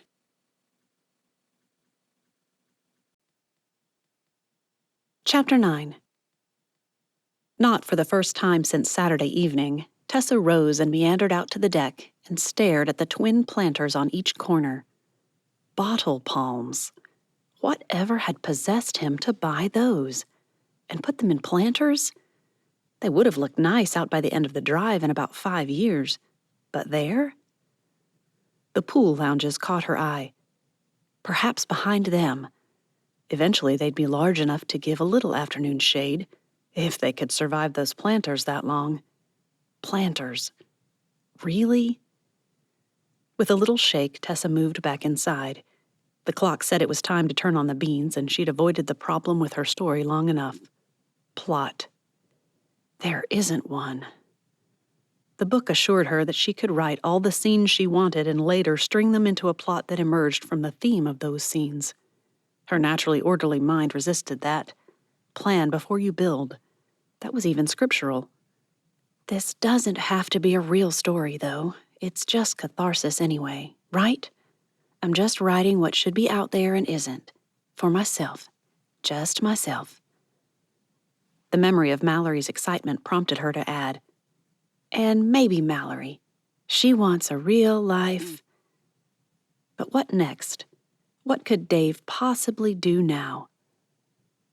Chapter 9. Not for the first time since Saturday evening, Tessa rose and meandered out to the deck and stared at the twin planters on each corner. Bottle palms. Whatever had possessed him to buy those? And put them in planters? They would have looked nice out by the end of the drive in about 5 years. But there? The pool lounges caught her eye. Perhaps behind them. Eventually they'd be large enough to give a little afternoon shade, if they could survive those planters that long. Planters. Really? With a little shake, Tessa moved back inside. The clock said it was time to turn on the beans, and she'd avoided the problem with her story long enough. Plot. There isn't one. The book assured her that she could write all the scenes she wanted and later string them into a plot that emerged from the theme of those scenes. Her naturally orderly mind resisted that. Plan before you build. That was even scriptural. This doesn't have to be a real story, though. It's just catharsis anyway, right? I'm just writing what should be out there and isn't. For myself. Just myself. The memory of Mallory's excitement prompted her to add, and maybe Mallory. She wants a real life. But what next? What could Dave possibly do now?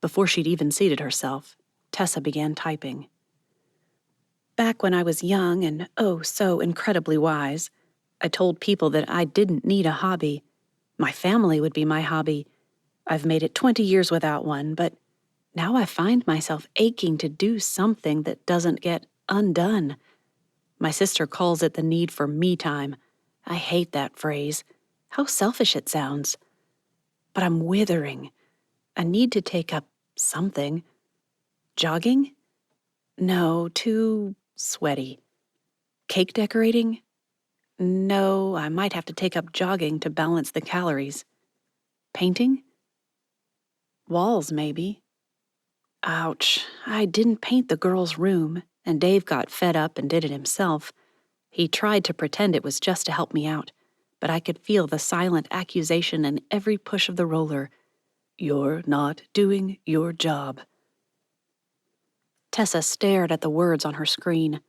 Before she'd even seated herself, Tessa began typing. Back when I was young and oh so incredibly wise, I told people that I didn't need a hobby. My family would be my hobby. I've made it 20 years without one, but now I find myself aching to do something that doesn't get undone. My sister calls it the need for me time. I hate that phrase. How selfish it sounds. But I'm withering. I need to take up something. Jogging? No, too sweaty. Cake decorating? No, I might have to take up jogging to balance the calories. Painting? Walls, maybe. Ouch, I didn't paint the girl's room, and Dave got fed up and did it himself. He tried to pretend it was just to help me out, but I could feel the silent accusation in every push of the roller. You're not doing your job. Tessa stared at the words on her screen.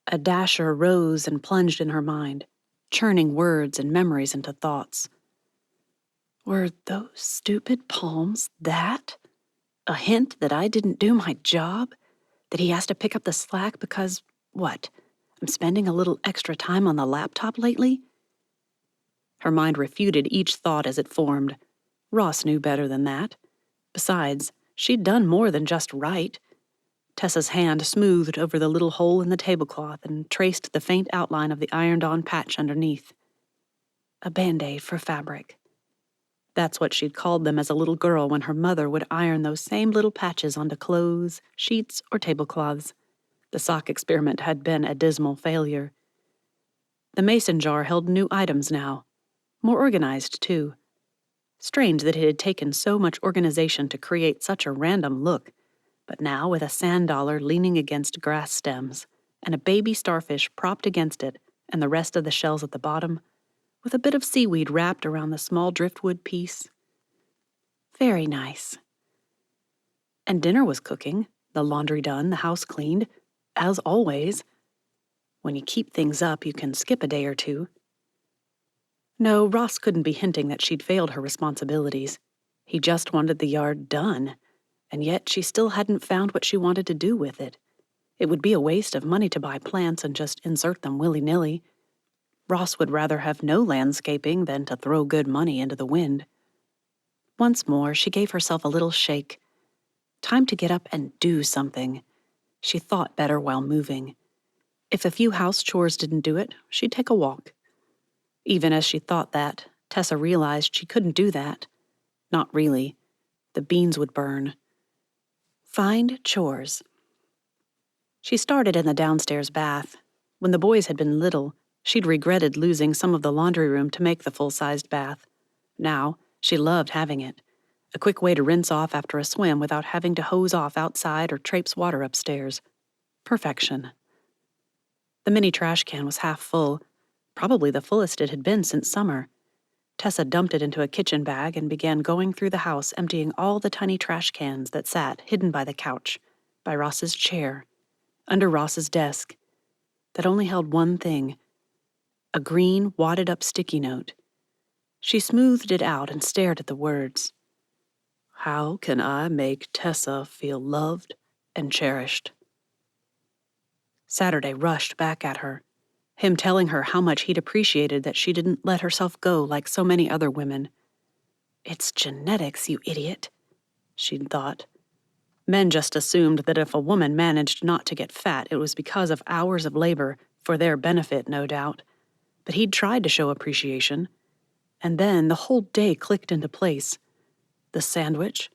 A dasher rose and plunged in her mind, churning words and memories into thoughts. Were those stupid palms that? A hint that I didn't do my job? That he has to pick up the slack because, what, I'm spending a little extra time on the laptop lately? Her mind refuted each thought as it formed. Ross knew better than that. Besides, she'd done more than just right. Tessa's hand smoothed over the little hole in the tablecloth and traced the faint outline of the ironed-on patch underneath. A Band-Aid for fabric. That's what she'd called them as a little girl when her mother would iron those same little patches onto clothes, sheets, or tablecloths. The sock experiment had been a dismal failure. The mason jar held new items now. More organized, too. Strange that it had taken so much organization to create such a random look, but now with a sand dollar leaning against grass stems, and a baby starfish propped against it, and the rest of the shells at the bottom, with a bit of seaweed wrapped around the small driftwood piece. Very nice. And dinner was cooking, the laundry done, the house cleaned, as always. When you keep things up, you can skip a day or two. No, Ross couldn't be hinting that she'd failed her responsibilities. He just wanted the yard done, and yet she still hadn't found what she wanted to do with it. It would be a waste of money to buy plants and just insert them willy-nilly. Ross would rather have no landscaping than to throw good money into the wind. Once more, she gave herself a little shake. Time to get up and do something. She thought better while moving. If a few house chores didn't do it, she'd take a walk. Even as she thought that, Tessa realized she couldn't do that. Not really. The beans would burn. Find chores. She started in the downstairs bath. When the boys had been little, she'd regretted losing some of the laundry room to make the full-sized bath. Now, she loved having it. A quick way to rinse off after a swim without having to hose off outside or traipse water upstairs. Perfection. The mini trash can was half full, probably the fullest it had been since summer. Tessa dumped it into a kitchen bag and began going through the house, emptying all the tiny trash cans that sat hidden by the couch, by Ross's chair, under Ross's desk, that only held one thing, a green, wadded-up sticky note. She smoothed it out and stared at the words. How can I make Tessa feel loved and cherished? Saturday rushed back at her, him telling her how much he'd appreciated that she didn't let herself go like so many other women. It's genetics, you idiot, she'd thought. Men just assumed that if a woman managed not to get fat, it was because of hours of labor, for their benefit, no doubt. But he'd tried to show appreciation. And then the whole day clicked into place. The sandwich,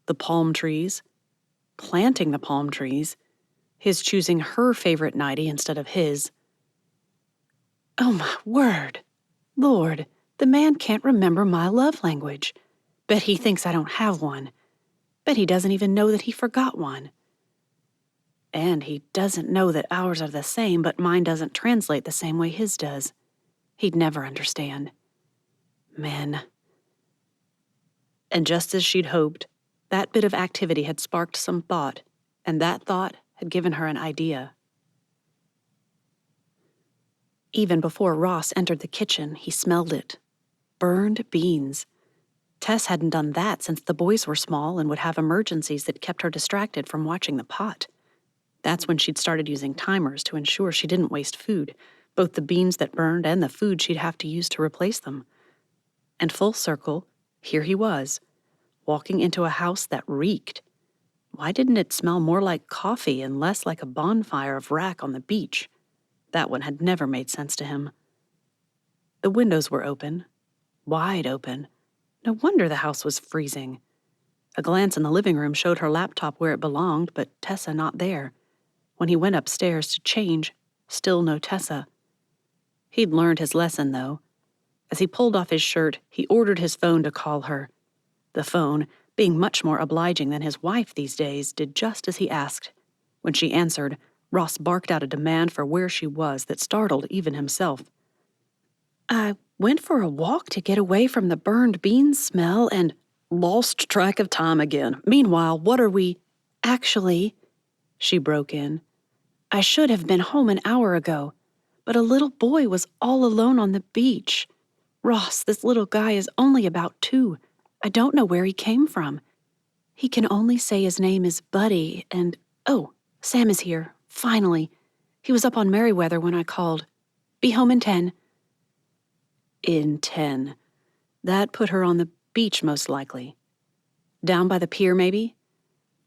the palm trees, planting the palm trees, his choosing her favorite nightie instead of his. Oh, my word. Lord, the man can't remember my love language. Bet he thinks I don't have one. Bet he doesn't even know that he forgot one. And he doesn't know that ours are the same, but mine doesn't translate the same way his does. He'd never understand. Men. And just as she'd hoped, that bit of activity had sparked some thought, and that thought had given her an idea. Even before Ross entered the kitchen, he smelled it. Burned beans. Tess hadn't done that since the boys were small and would have emergencies that kept her distracted from watching the pot. That's when she'd started using timers to ensure she didn't waste food, both the beans that burned and the food she'd have to use to replace them. And full circle, here he was, walking into a house that reeked. Why didn't it smell more like coffee and less like a bonfire of wrack on the beach? That one had never made sense to him. The windows were open, wide open. No wonder the house was freezing. A glance in the living room showed her laptop where it belonged, but Tessa not there. When he went upstairs to change, still no Tessa. He'd learned his lesson, though. As he pulled off his shirt, he ordered his phone to call her. The phone, being much more obliging than his wife these days, did just as he asked. When she answered, Ross barked out a demand for where she was that startled even himself. I went for a walk to get away from the burned beans smell and lost track of time again. Meanwhile, what are we... Actually, she broke in, I should have been home an hour ago, but a little boy was all alone on the beach. Ross, this little guy is only about 2. I don't know where he came from. He can only say his name is Buddy, and, oh, Sam is here, finally. He was up on Merriweather when I called. Be home in 10. In 10. That put her on the beach, most likely. Down by the pier, maybe?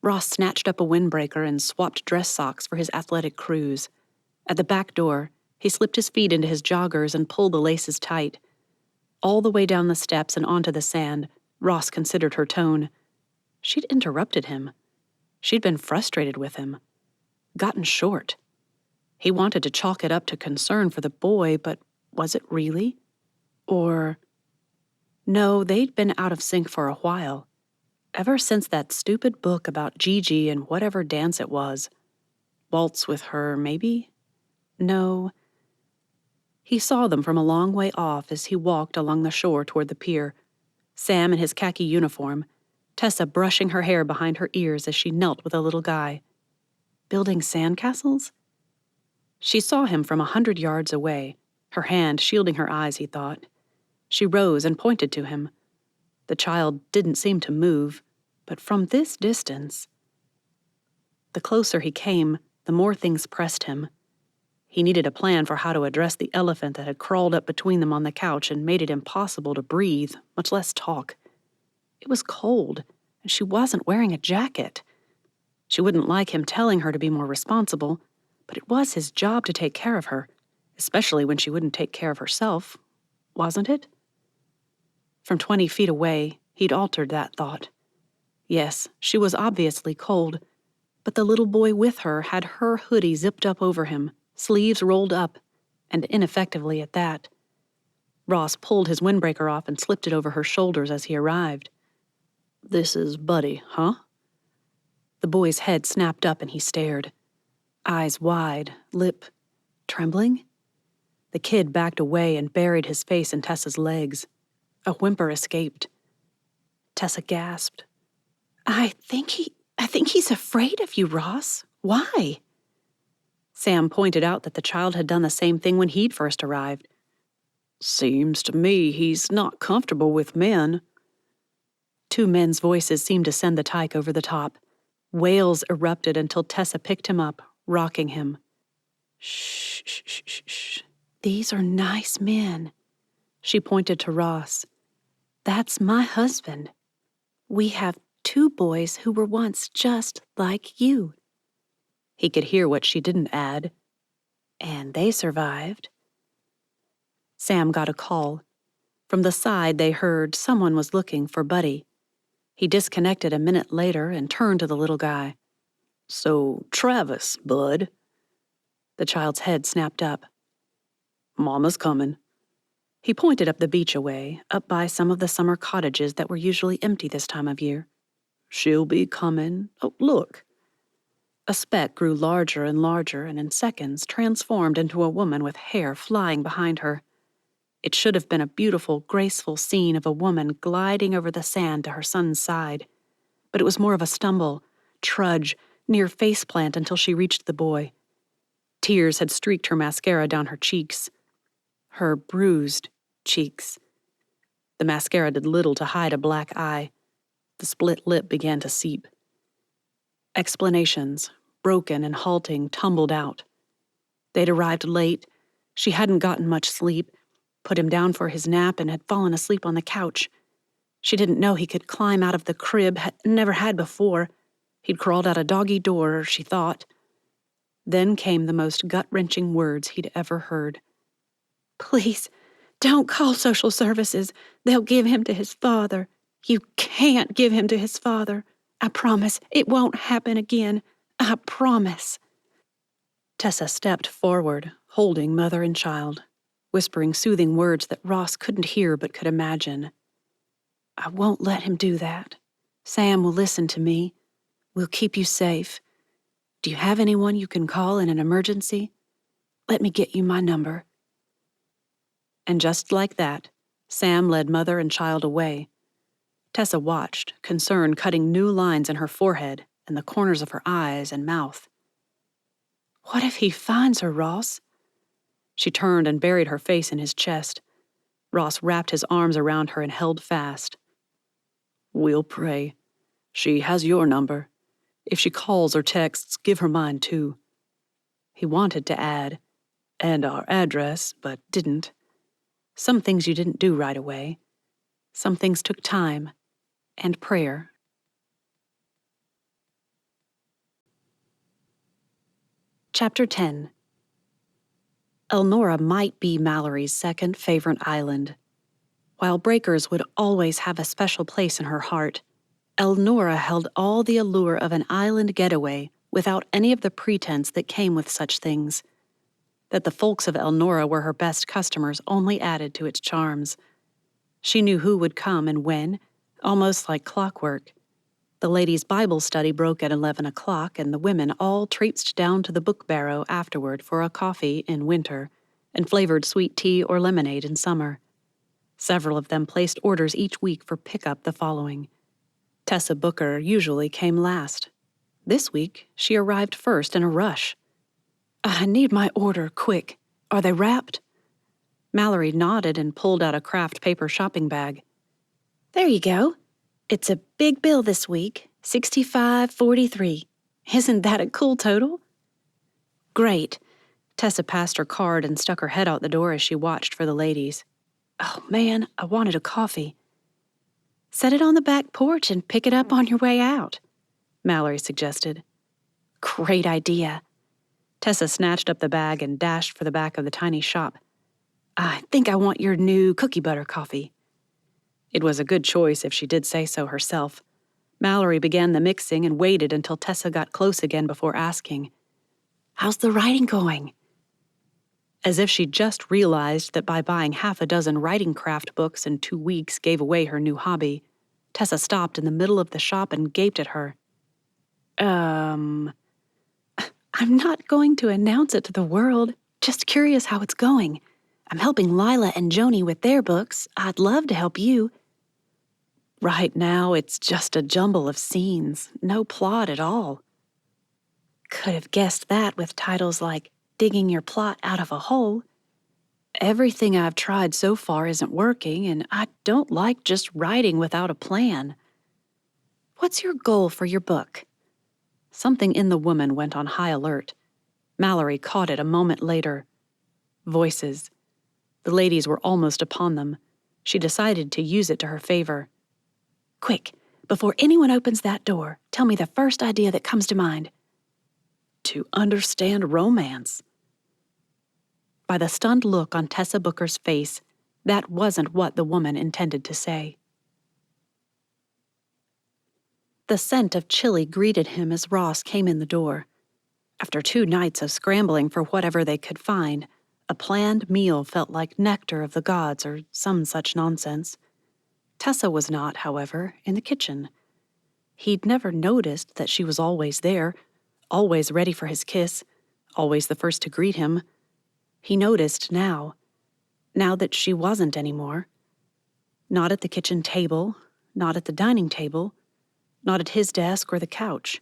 Ross snatched up a windbreaker and swapped dress socks for his athletic cruise. At the back door, he slipped his feet into his joggers and pulled the laces tight. All the way down the steps and onto the sand, Ross considered her tone. She'd interrupted him. She'd been frustrated with him. Gotten short. He wanted to chalk it up to concern for the boy, but was it really? Or... No, they'd been out of sync for a while. Ever since that stupid book about Gigi and whatever dance it was. Waltz with her, maybe? No. He saw them from a long way off as he walked along the shore toward the pier. Sam in his khaki uniform, Tessa brushing her hair behind her ears as she knelt with a little guy. Building sandcastles? She saw him from 100 yards away, her hand shielding her eyes, he thought. She rose and pointed to him. The child didn't seem to move, but from this distance... The closer he came, the more things pressed him. He needed a plan for how to address the elephant that had crawled up between them on the couch and made it impossible to breathe, much less talk. It was cold, and she wasn't wearing a jacket. She wouldn't like him telling her to be more responsible, but it was his job to take care of her, especially when she wouldn't take care of herself, wasn't it? From 20 feet away, he'd altered that thought. Yes, she was obviously cold, but the little boy with her had her hoodie zipped up over him, sleeves rolled up, and ineffectively at that. Ross pulled his windbreaker off and slipped it over her shoulders as he arrived. This is Buddy, huh? The boy's head snapped up and he stared. Eyes wide, lip trembling. The kid backed away and buried his face in Tessa's legs. A whimper escaped. Tessa gasped. I think he's afraid of you, Ross. Why? Sam pointed out that the child had done the same thing when he'd first arrived. Seems to me he's not comfortable with men. 2 men's voices seemed to send the tyke over the top. Wails erupted until Tessa picked him up, rocking him. Shh, shh, shh, shh, shh. These are nice men. She pointed to Ross. That's my husband. We have 2 boys who were once just like you. He could hear what she didn't add. And they survived. Sam got a call. From the side, they heard someone was looking for Buddy. He disconnected a minute later and turned to the little guy. So, Travis, bud. The child's head snapped up. Mama's coming. He pointed up the beach away, up by some of the summer cottages that were usually empty this time of year. She'll be coming. Oh, look. A speck grew larger and larger and in seconds transformed into a woman with hair flying behind her. It should have been a beautiful, graceful scene of a woman gliding over the sand to her son's side. But it was more of a stumble, trudge, near faceplant until she reached the boy. Tears had streaked her mascara down her cheeks. Her bruised cheeks. The mascara did little to hide a black eye. The split lip began to seep. Explanations, broken and halting, tumbled out. They'd arrived late. She hadn't gotten much sleep, put him down for his nap, and had fallen asleep on the couch. She didn't know he could climb out of the crib, never had before. He'd crawled out a doggy door, she thought. Then came the most gut-wrenching words he'd ever heard. Please, don't call social services. They'll give him to his father. You can't give him to his father. I promise it won't happen again. I promise. Tessa stepped forward, holding mother and child, whispering soothing words that Ross couldn't hear but could imagine. I won't let him do that. Sam will listen to me. We'll keep you safe. Do you have anyone you can call in an emergency? Let me get you my number." And just like that, Sam led mother and child away. Tessa watched, concern cutting new lines in her forehead and the corners of her eyes and mouth. "What if he finds her, Ross?" She turned and buried her face in his chest. Ross wrapped his arms around her and held fast. "We'll pray. She has your number. If she calls or texts, give her mine too." He wanted to add, "and our address," but didn't. Some things you didn't do right away. Some things took time and prayer. Chapter 10. Elnora might be Mallory's second favorite island. While Breakers would always have a special place in her heart, Elnora held all the allure of an island getaway without any of the pretense that came with such things. That the folks of Elnora were her best customers only added to its charms. She knew who would come and when, almost like clockwork. The ladies' Bible study broke at 11 o'clock, and the women all traipsed down to the book barrow afterward for a coffee in winter and flavored sweet tea or lemonade in summer. Several of them placed orders each week for pickup the following. Tessa Booker usually came last. This week, she arrived first in a rush. "I need my order, quick. Are they wrapped?" Mallory nodded and pulled out a craft paper shopping bag. "There you go. It's a big bill this week, $65.43. Isn't that a cool total?" "Great." Tessa passed her card and stuck her head out the door as she watched for the ladies. "Oh, man, I wanted a coffee." "Set it on the back porch and pick it up on your way out," Mallory suggested. "Great idea." Tessa snatched up the bag and dashed for the back of the tiny shop. "I think I want your new cookie butter coffee." It was a good choice if she did say so herself. Mallory began the mixing and waited until Tessa got close again before asking, "How's the writing going?" As if she just realized that by buying half a dozen writing craft books in 2 weeks gave away her new hobby, Tessa stopped in the middle of the shop and gaped at her. I'm not going to announce it to the world. Just curious how it's going. I'm helping Lila and Joni with their books. I'd love to help you." "Right now, it's just a jumble of scenes, no plot at all." "Could have guessed that with titles like Digging Your Plot Out of a Hole." "Everything I've tried so far isn't working, and I don't like just writing without a plan." "What's your goal for your book?" Something in the woman went on high alert. Mallory caught it a moment later. Voices. The ladies were almost upon them. She decided to use it to her favor. "Quick, before anyone opens that door, tell me the first idea that comes to mind." "To understand romance." By the stunned look on Tessa Booker's face, that wasn't what the woman intended to say. The scent of chili greeted him as Ross came in the door. After 2 nights of scrambling for whatever they could find, a planned meal felt like nectar of the gods or some such nonsense. Tessa was not, however, in the kitchen. He'd never noticed that she was always there, always ready for his kiss, always the first to greet him. He noticed now that she wasn't anymore. Not at the kitchen table, not at the dining table, not at his desk or the couch.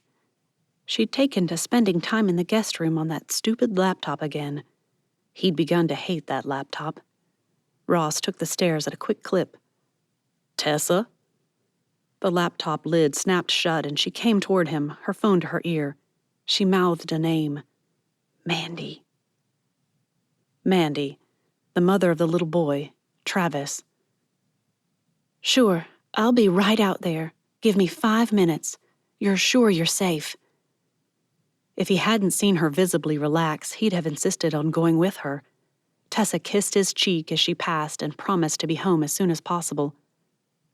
She'd taken to spending time in the guest room on that stupid laptop again. He'd begun to hate that laptop. Ross took the stairs at a quick clip. "Tessa?" The laptop lid snapped shut and she came toward him, her phone to her ear. She mouthed a name. Mandy. Mandy, the mother of the little boy, Travis. "Sure, I'll be right out there. Give me 5 minutes. You're sure you're safe?" If he hadn't seen her visibly relax, he'd have insisted on going with her. Tessa kissed his cheek as she passed and promised to be home as soon as possible.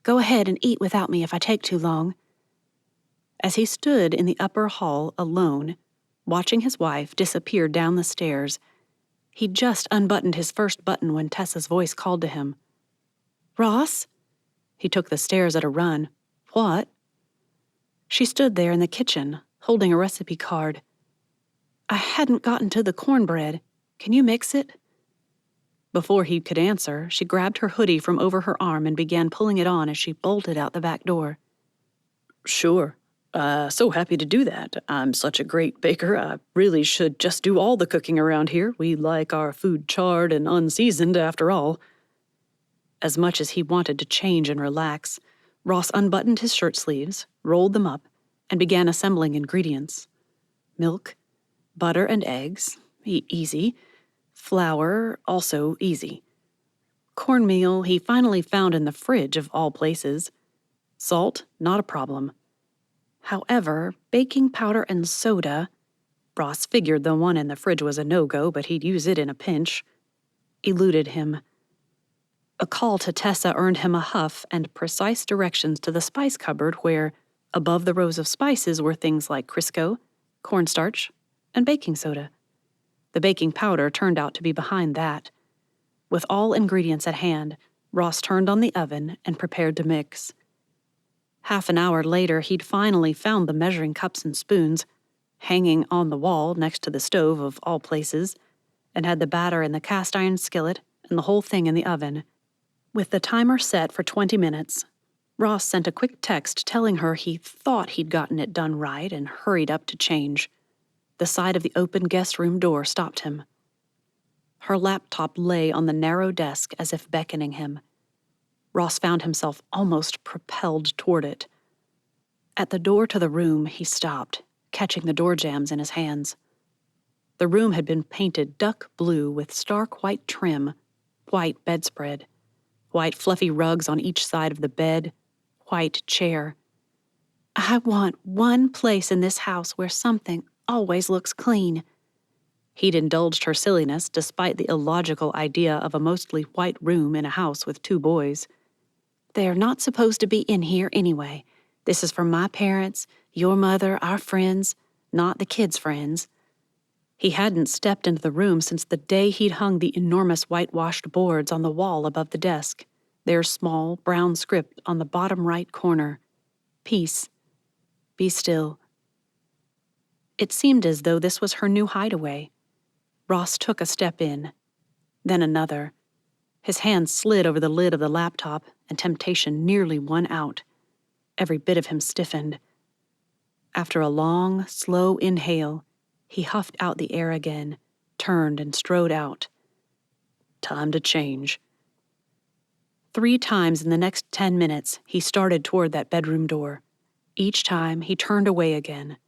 "Go ahead and eat without me if I take too long." As he stood in the upper hall alone, watching his wife disappear down the stairs, he'd just unbuttoned his first button when Tessa's voice called to him. "Ross?" He took the stairs at a run. "What?" She stood there in the kitchen, holding a recipe card. I hadn't gotten to the cornbread. Can you mix it?" Before he could answer, she grabbed her hoodie from over her arm and began pulling it on as she bolted out the back door. Sure. So happy to do that. I'm such a great baker. I really should just do all the cooking around here. We like our food charred and unseasoned, after all. As much as he wanted to change and relax, Ross unbuttoned his shirt sleeves, rolled them up, and began assembling ingredients. Milk, butter and eggs, easy. Flour, also easy. Cornmeal he finally found in the fridge of all places. Salt, not a problem. However, baking powder and soda, Ross figured the one in the fridge was a no-go, but he'd use it in a pinch, eluded him. A call to Tessa earned him a huff and precise directions to the spice cupboard where, above the rows of spices, were things like Crisco, cornstarch, and baking soda. The baking powder turned out to be behind that. With all ingredients at hand, Ross turned on the oven and prepared to mix. Half an hour later, he'd finally found the measuring cups and spoons, hanging on the wall next to the stove of all places, and had the batter in the cast iron skillet and the whole thing in the oven. With the timer set for 20 minutes, Ross sent a quick text telling her he thought he'd gotten it done right and hurried up to change. The side of the open guest room door stopped him. Her laptop lay on the narrow desk as if beckoning him. Ross found himself almost propelled toward it. At the door to the room, he stopped, catching the door jambs in his hands. The room had been painted duck blue with stark white trim, white bedspread, white fluffy rugs on each side of the bed, white chair. "I want one place in this house where something always looks clean." He'd indulged her silliness despite the illogical idea of a mostly white room in a house with 2 boys. "They're not supposed to be in here anyway. This is for my parents, your mother, our friends, not the kids' friends." He hadn't stepped into the room since the day he'd hung the enormous whitewashed boards on the wall above the desk, their small brown script on the bottom right corner. Peace. Be still. It seemed as though this was her new hideaway. Ross took a step in, then another. His hand slid over the lid of the laptop, and temptation nearly won out. Every bit of him stiffened. After a long, slow inhale, he huffed out the air again, turned and strode out. Time to change. 3 times in the next 10 minutes, he started toward that bedroom door. Each time, he turned away again.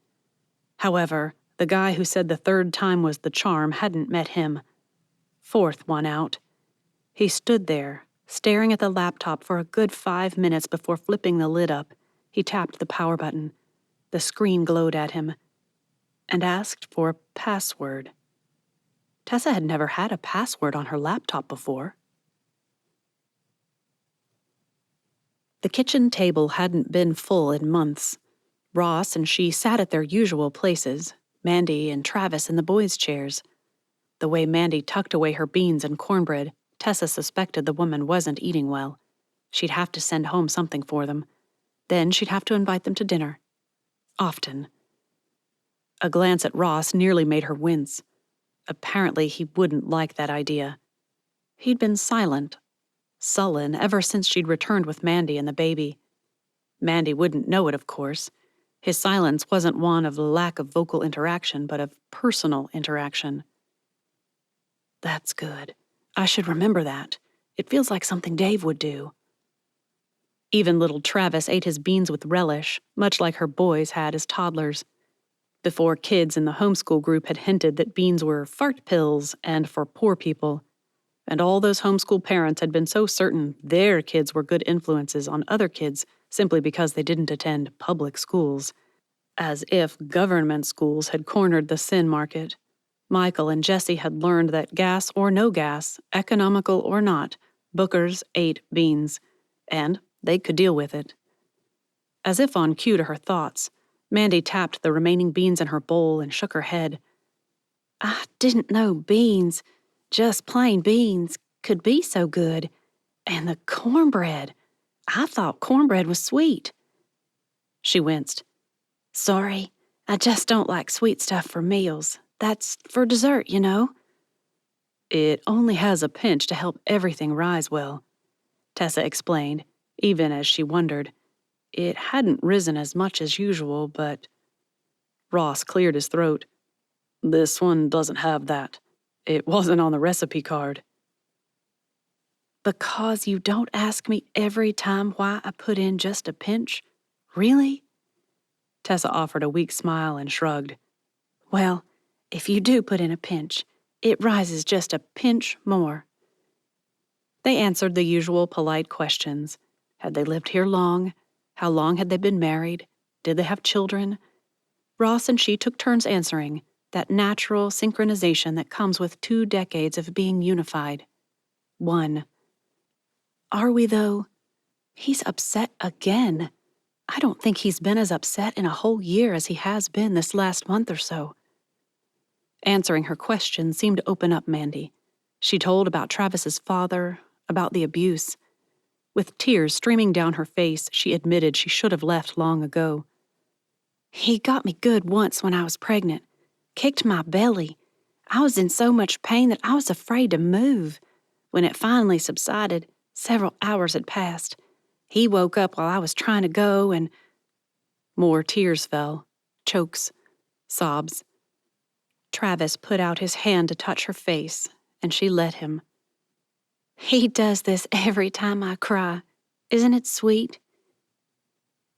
However, the guy who said the 3rd time was the charm hadn't met him. 4th one out. He stood there, staring at the laptop for a good 5 minutes before flipping the lid up. He tapped the power button. The screen glowed at him, and asked for a password. Tessa had never had a password on her laptop before. The kitchen table hadn't been full in months. Ross and she sat at their usual places, Mandy and Travis in the boys' chairs. The way Mandy tucked away her beans and cornbread, Tessa suspected the woman wasn't eating well. She'd have to send home something for them. Then she'd have to invite them to dinner. Often. A glance at Ross nearly made her wince. Apparently he wouldn't like that idea. He'd been silent, sullen, ever since she'd returned with Mandy and the baby. Mandy wouldn't know it, of course. His silence wasn't one of lack of vocal interaction, but of personal interaction. That's good. I should remember that. It feels like something Dave would do. Even little Travis ate his beans with relish, much like her boys had as toddlers. Before kids in the homeschool group had hinted that beans were fart pills and for poor people. And all those homeschool parents had been so certain their kids were good influences on other kids simply because they didn't attend public schools. As if government schools had cornered the sin market. Michael and Jesse had learned that gas or no gas, economical or not, Bookers ate beans, and they could deal with it. As if on cue to her thoughts, Mandy tapped the remaining beans in her bowl and shook her head. I didn't know beans, just plain beans, could be so good. And the cornbread. I thought cornbread was sweet. She winced. Sorry, I just don't like sweet stuff for meals. That's for dessert, you know." It only has a pinch to help everything rise well, Tessa explained, even as she wondered. It hadn't risen as much as usual, but Ross cleared his throat. This one doesn't have that. It wasn't on the recipe card. "Because you don't ask me every time why I put in just a pinch? Really?" Tessa offered a weak smile and shrugged. "Well, if you do put in a pinch, it rises just a pinch more." They answered the usual polite questions. Had they lived here long? How long had they been married? Did they have children? Ross and she took turns answering, that natural synchronization that comes with 2 decades of being unified. 1. "Are we, though? He's upset again. I don't think he's been as upset in a whole year as he has been this last month or so." Answering her question seemed to open up Mandy. She told about Travis's father, about the abuse. With tears streaming down her face, she admitted she should have left long ago. "He got me good once when I was pregnant. Kicked my belly. I was in so much pain that I was afraid to move. When it finally subsided, several hours had passed. He woke up while I was trying to go and—" More tears fell. Chokes. Sobs. Travis put out his hand to touch her face, and she let him. "He does this every time I cry. Isn't it sweet?"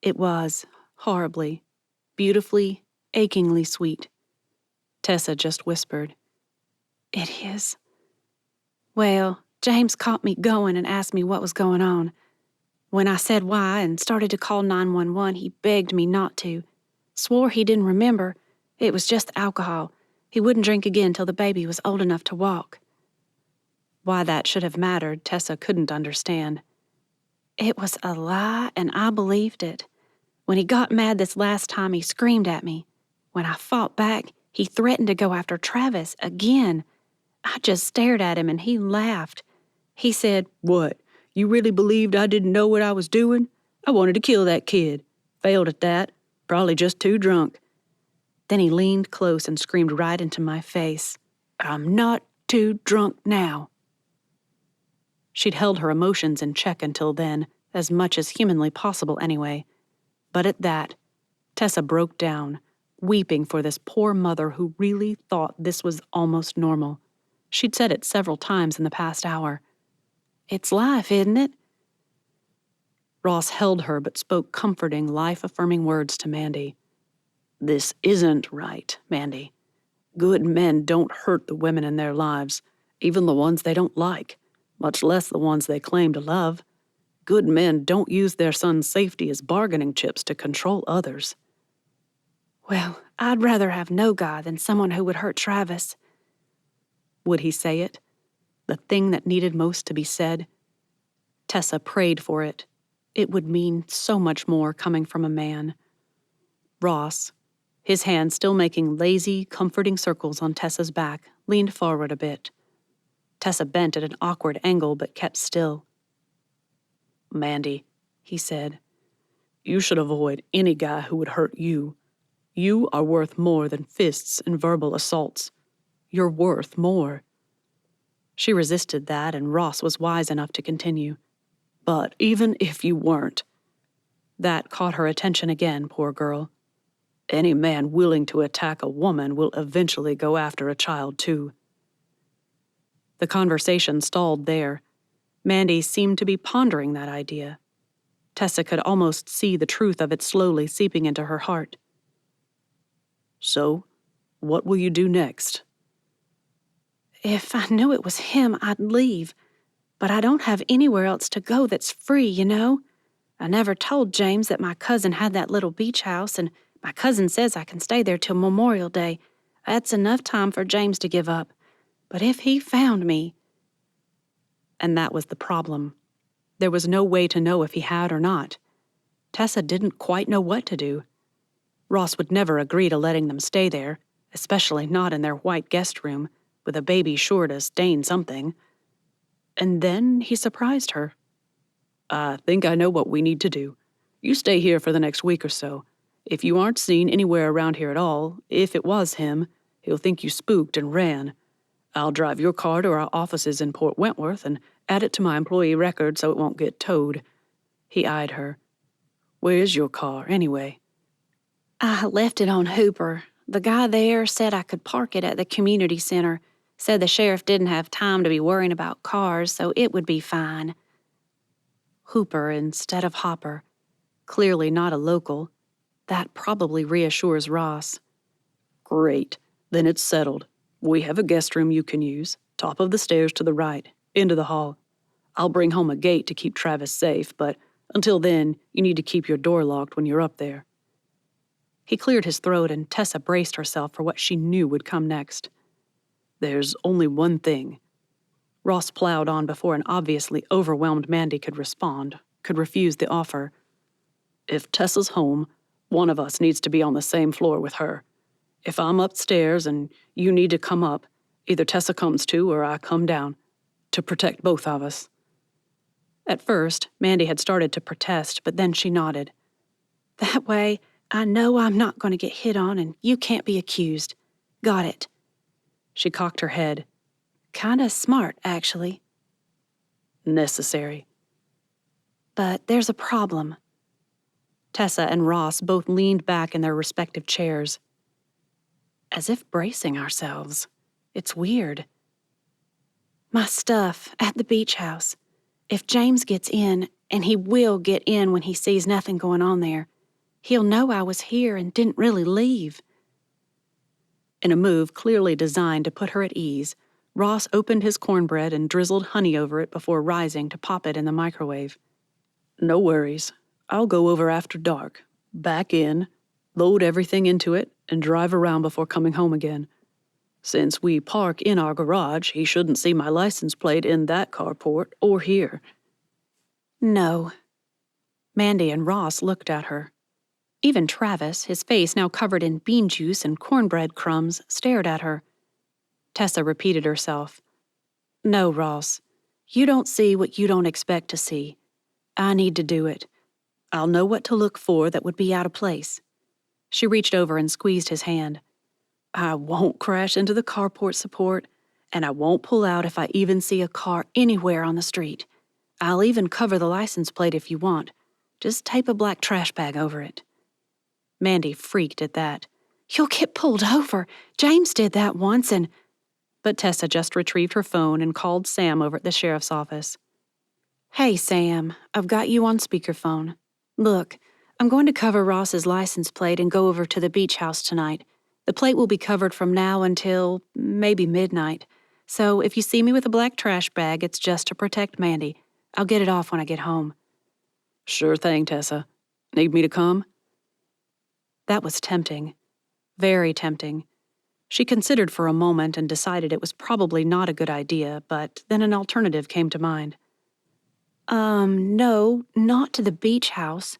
It was, horribly, beautifully, achingly sweet. Tessa just whispered. "It is." "Well, James caught me going and asked me what was going on. When I said why and started to call 911, he begged me not to. Swore he didn't remember. It was just alcohol. He wouldn't drink again till the baby was old enough to walk." Why that should have mattered, Tessa couldn't understand. "It was a lie, and I believed it. When he got mad this last time, he screamed at me. When I fought back, he threatened to go after Travis again. I just stared at him, and he laughed. He said, 'What? You really believed I didn't know what I was doing? I wanted to kill that kid. Failed at that. Probably just too drunk.' Then he leaned close and screamed right into my face, 'I'm not too drunk now.'" She'd held her emotions in check until then, as much as humanly possible anyway. But at that, Tessa broke down, weeping for this poor mother who really thought this was almost normal. She'd said it several times in the past hour. "It's life, isn't it?" Ross held her but spoke comforting, life-affirming words to Mandy. "This isn't right, Mandy. Good men don't hurt the women in their lives, even the ones they don't like, much less the ones they claim to love. Good men don't use their son's safety as bargaining chips to control others." "Well, I'd rather have no guy than someone who would hurt Travis." Would he say it? The thing that needed most to be said? Tessa prayed for it. It would mean so much more coming from a man. Ross, his hand still making lazy, comforting circles on Tessa's back, leaned forward a bit. Tessa bent at an awkward angle but kept still. "Mandy," he said, "you should avoid any guy who would hurt you. You are worth more than fists and verbal assaults. You're worth more." She resisted that, and Ross was wise enough to continue. "But even if you weren't—" That caught her attention again, poor girl. "Any man willing to attack a woman will eventually go after a child, too." The conversation stalled there. Mandy seemed to be pondering that idea. Tessa could almost see the truth of it slowly seeping into her heart. "So, what will you do next?" "If I knew it was him, I'd leave. But I don't have anywhere else to go that's free, you know? I never told James that my cousin had that little beach house, and my cousin says I can stay there till Memorial Day. That's enough time for James to give up. But if he found me—" And that was the problem. There was no way to know if he had or not. Tessa didn't quite know what to do. Ross would never agree to letting them stay there, especially not in their white guest room, with a baby sure to stain something. And then he surprised her. "I think I know what we need to do. You stay here for the next week or so. If you aren't seen anywhere around here at all, if it was him, He'll think you spooked and ran. I'll drive your car to our offices in Port Wentworth and add it to my employee record so it won't get towed." He eyed her. "Where's your car, anyway?" "I left it on Hooper. The guy there said I could park it at the community center. Said the sheriff didn't have time to be worrying about cars, so it would be fine." Hooper instead of Hopper. Clearly not a local. That probably reassures Ross. "Great. Then it's settled. We have a guest room you can use. Top of the stairs to the right, into the hall. I'll bring home a gate to keep Travis safe, but until then, you need to keep your door locked when you're up there." He cleared his throat and Tessa braced herself for what she knew would come next. "There's only one thing." Ross plowed on before an obviously overwhelmed Mandy could respond, could refuse the offer. "If Tessa's home, one of us needs to be on the same floor with her. If I'm upstairs and you need to come up, either Tessa comes too or I come down, to protect both of us." At first, Mandy had started to protest, but then she nodded. "That way, I know I'm not going to get hit on and you can't be accused. Got it." She cocked her head. "Kinda smart, actually." "Necessary." "But there's a problem." Tessa and Ross both leaned back in their respective chairs. As if bracing ourselves. It's weird. "My stuff at the beach house. If James gets in, and he will get in when he sees nothing going on there, he'll know I was here and didn't really leave." In a move clearly designed to put her at ease, Ross opened his cornbread and drizzled honey over it before rising to pop it in the microwave. "No worries. I'll go over after dark, back in, load everything into it, and drive around before coming home again. Since we park in our garage, he shouldn't see my license plate in that carport or here." "No." Mandy and Ross looked at her. Even Travis, his face now covered in bean juice and cornbread crumbs, stared at her. Tessa repeated herself. "No, Ross. You don't see what you don't expect to see. I need to do it. I'll know what to look for that would be out of place." She reached over and squeezed his hand. "I won't crash into the carport support, and I won't pull out if I even see a car anywhere on the street. I'll even cover the license plate if you want. Just tape a black trash bag over it." Mandy freaked at that. "You'll get pulled over. James did that once and—" But Tessa just retrieved her phone and called Sam over at the sheriff's office. "Hey, Sam, I've got you on speakerphone. Look, I'm going to cover Ross's license plate and go over to the beach house tonight. The plate will be covered from now until maybe midnight. So if you see me with a black trash bag, it's just to protect Mandy. I'll get it off when I get home." "Sure thing, Tessa. Need me to come?" That was tempting. Very tempting. She considered for a moment and decided it was probably not a good idea, but then an alternative came to mind. No, not to the beach house.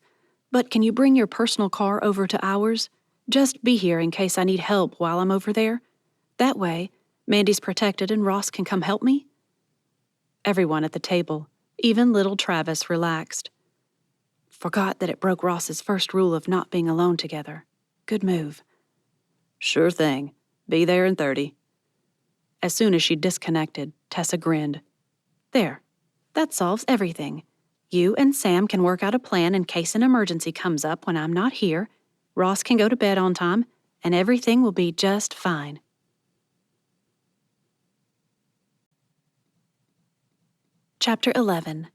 But can you bring your personal car over to ours? Just be here in case I need help while I'm over there. That way, Mandy's protected and Ross can come help me." Everyone at the table, even little Travis, relaxed. Forgot that it broke Ross's first rule of not being alone together. Good move. "Sure thing. Be there in 30. As soon as she disconnected, Tessa grinned. "There. That solves everything. You and Sam can work out a plan in case an emergency comes up when I'm not here. Ross can go to bed on time, and everything will be just fine." Chapter 11.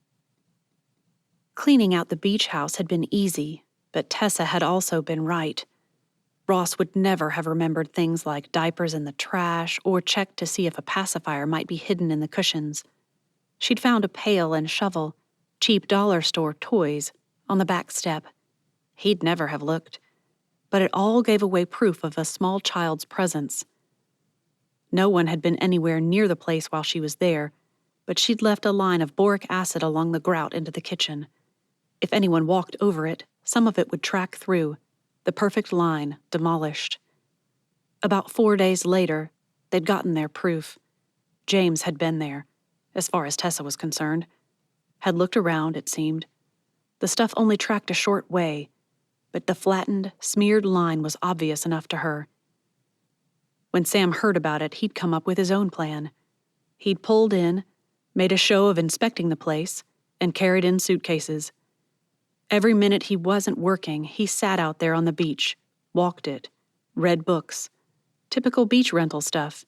Cleaning out the beach house had been easy, but Tessa had also been right. Ross would never have remembered things like diapers in the trash or checked to see if a pacifier might be hidden in the cushions. She'd found a pail and shovel, cheap dollar store toys, on the back step. He'd never have looked, but it all gave away proof of a small child's presence. No one had been anywhere near the place while she was there, but she'd left a line of boric acid along the grout into the kitchen. If anyone walked over it, some of it would track through, the perfect line demolished. About 4 days later, they'd gotten their proof. James had been there, as far as Tessa was concerned. Had looked around, it seemed. The stuff only tracked a short way, but the flattened, smeared line was obvious enough to her. When Sam heard about it, he'd come up with his own plan. He'd pulled in, made a show of inspecting the place, and carried in suitcases. Every minute he wasn't working, he sat out there on the beach, walked it, read books. Typical beach rental stuff.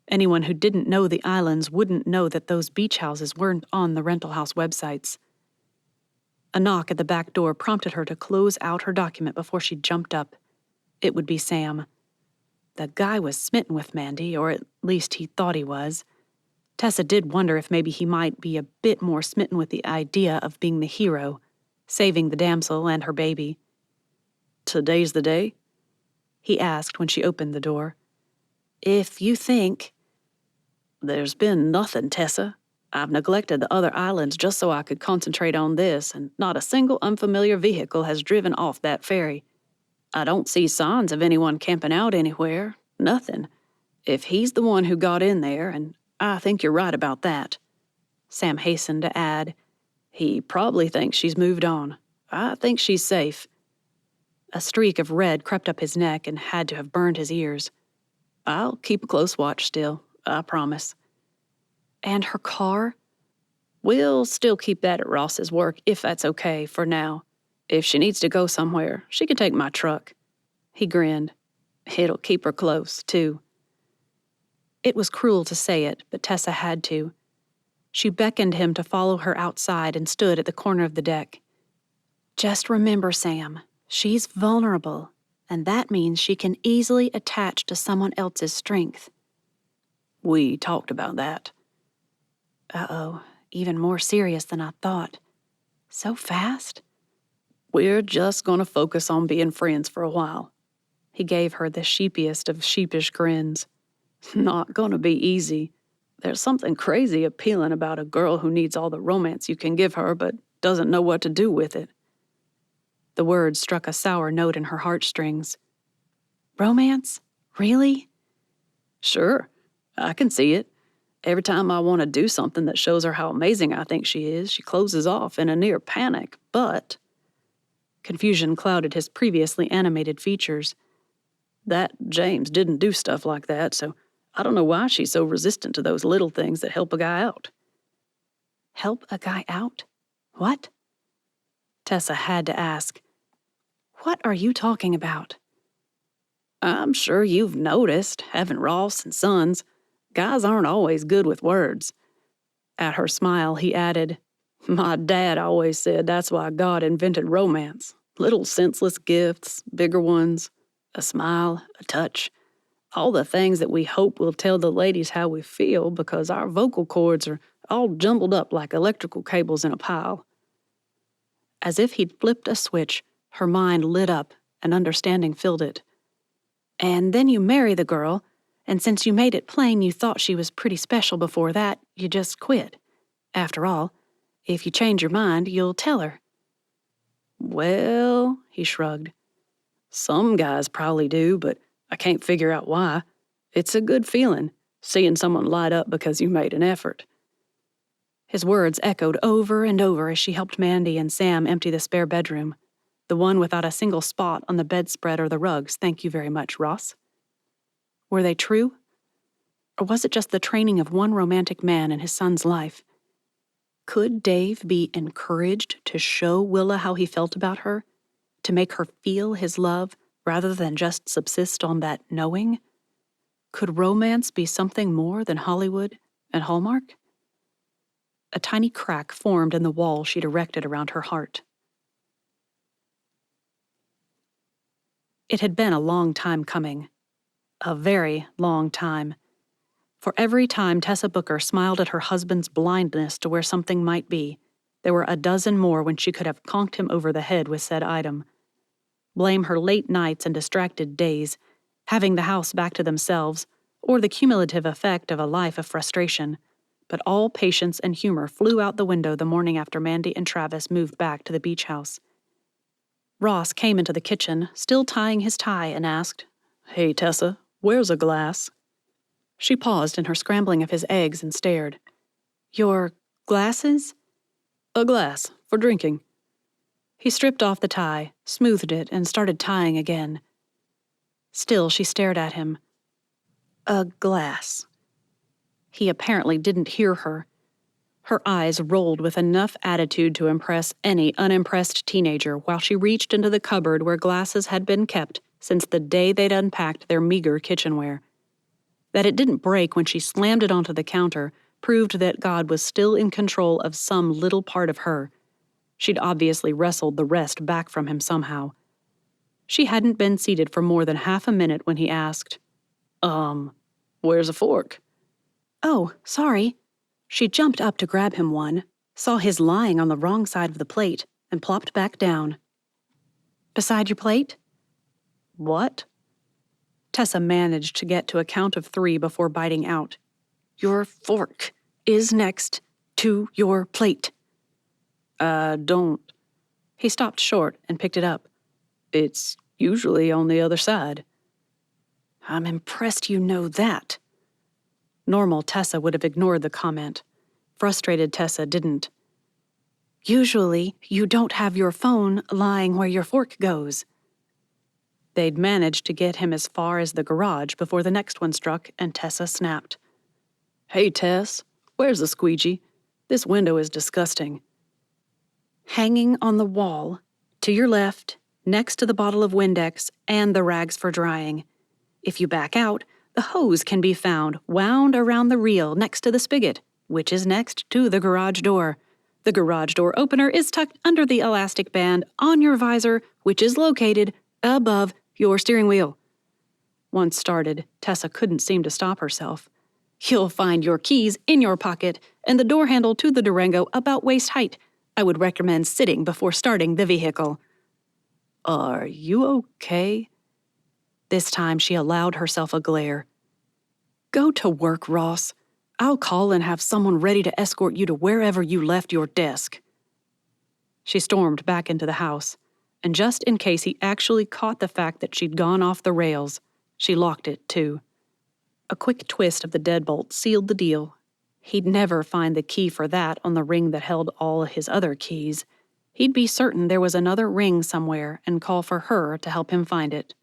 Anyone who didn't know the islands wouldn't know that those beach houses weren't on the rental house websites. A knock at the back door prompted her to close out her document before she jumped up. It would be Sam. The guy was smitten with Mandy, or at least he thought he was. Tessa did wonder if maybe he might be a bit more smitten with the idea of being the hero, saving the damsel and her baby. "Today's the day?" he asked when she opened the door. "If you think—" "There's been nothing, Tessa. I've neglected the other islands just so I could concentrate on this, and not a single unfamiliar vehicle has driven off that ferry. I don't see signs of anyone camping out anywhere. Nothing. If he's the one who got in there, and I think you're right about that," Sam hastened to add, "he probably thinks she's moved on. I think she's safe." A streak of red crept up his neck and had to have burned his ears. "I'll keep a close watch still, I promise." "And her car?" "We'll still keep that at Ross's work, if that's okay, for now. If she needs to go somewhere, she can take my truck." He grinned. "It'll keep her close, too." It was cruel to say it, but Tessa had to. She beckoned him to follow her outside and stood at the corner of the deck. "Just remember, Sam, she's vulnerable, and that means she can easily attach to someone else's strength." "We talked about that." Uh-oh, even more serious than I thought. So fast? "We're just going to focus on being friends for a while." He gave her the sheepiest of sheepish grins. "Not going to be easy. There's something crazy appealing about a girl who needs all the romance you can give her but doesn't know what to do with it." The words struck a sour note in her heartstrings. "Romance? Really?" "Sure, I can see it. Every time I want to do something that shows her how amazing I think she is, she closes off in a near panic, but—" Confusion clouded his previously animated features. "That James didn't do stuff like that, so I don't know why she's so resistant to those little things that help a guy out." "Help a guy out? What?" Tessa had to ask. "What are you talking about?" "I'm sure you've noticed, haven't Ross and Sons? Guys aren't always good with words." At her smile, he added, "My dad always said that's why God invented romance. Little senseless gifts, bigger ones, a smile, a touch. All the things that we hope will tell the ladies how we feel because our vocal cords are all jumbled up like electrical cables in a pile." As if he'd flipped a switch, her mind lit up and understanding filled it. "And then you marry the girl, and since you made it plain you thought she was pretty special before that, you just quit. After all, if you change your mind, you'll tell her." "Well," he shrugged, "some guys probably do, but I can't figure out why. It's a good feeling, seeing someone light up because you made an effort." His words echoed over and over as she helped Mandy and Sam empty the spare bedroom, the one without a single spot on the bedspread or the rugs. "Thank you very much, Ross." Were they true? Or was it just the training of one romantic man in his son's life? Could Dave be encouraged to show Willa how he felt about her, to make her feel his love rather than just subsist on that knowing? Could romance be something more than Hollywood and Hallmark? A tiny crack formed in the wall she'd erected around her heart. It had been a long time coming. A very long time. For every time Tessa Booker smiled at her husband's blindness to where something might be, there were a dozen more when she could have conked him over the head with said item. Blame her late nights and distracted days, having the house back to themselves, or the cumulative effect of a life of frustration. But all patience and humor flew out the window the morning after Mandy and Travis moved back to the beach house. Ross came into the kitchen, still tying his tie, and asked, "Hey, Tessa, where's a glass?" She paused in her scrambling of his eggs and stared. "Your glasses?" "A glass, for drinking." He stripped off the tie, smoothed it, and started tying again. Still she stared at him. A glass. He apparently didn't hear her. Her eyes rolled with enough attitude to impress any unimpressed teenager while she reached into the cupboard where glasses had been kept since the day they'd unpacked their meager kitchenware. That it didn't break when she slammed it onto the counter proved that God was still in control of some little part of her. She'd obviously wrestled the rest back from him somehow. She hadn't been seated for more than half a minute when he asked, Where's a fork?" "Oh, sorry." She jumped up to grab him one, saw his lying on the wrong side of the plate, and plopped back down. "Beside your plate?" "What?" Tessa managed to get to a count of 3 before biting out. "Your fork is next to your plate." Don't." He stopped short and picked it up. "It's usually on the other side." "I'm impressed you know that." Normal Tessa would have ignored the comment. Frustrated Tessa didn't. "Usually, you don't have your phone lying where your fork goes." They'd managed to get him as far as the garage before the next one struck and Tessa snapped. "Hey, Tess, where's the squeegee? This window is disgusting." "Hanging on the wall, to your left, next to the bottle of Windex and the rags for drying. If you back out, the hose can be found wound around the reel next to the spigot, which is next to the garage door. The garage door opener is tucked under the elastic band on your visor, which is located above your steering wheel." Once started, Tessa couldn't seem to stop herself. "You'll find your keys in your pocket and the door handle to the Durango about waist height. I would recommend sitting before starting the vehicle." "Are you okay?" This time she allowed herself a glare. "Go to work, Ross. I'll call and have someone ready to escort you to wherever you left your desk." She stormed back into the house, and just in case he actually caught the fact that she'd gone off the rails, she locked it, too. A quick twist of the deadbolt sealed the deal. He'd never find the key for that on the ring that held all his other keys. He'd be certain there was another ring somewhere and call for her to help him find it.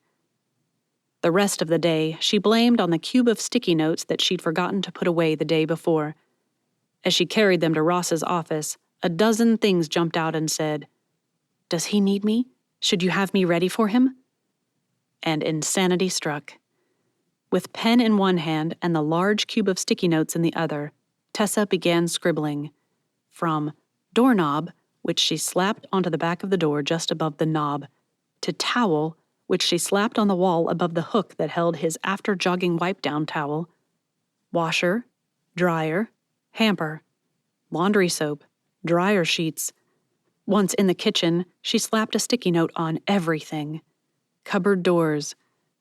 The rest of the day, she blamed on the cube of sticky notes that she'd forgotten to put away the day before. As she carried them to Ross's office, a dozen things jumped out and said, "Does he need me? Should you have me ready for him?" And insanity struck. With pen in one hand and the large cube of sticky notes in the other, Tessa began scribbling. From doorknob, which she slapped onto the back of the door just above the knob, to towel, which she slapped on the wall above the hook that held his after-jogging wipe-down towel, washer, dryer, hamper, laundry soap, dryer sheets. Once in the kitchen, she slapped a sticky note on everything. Cupboard doors,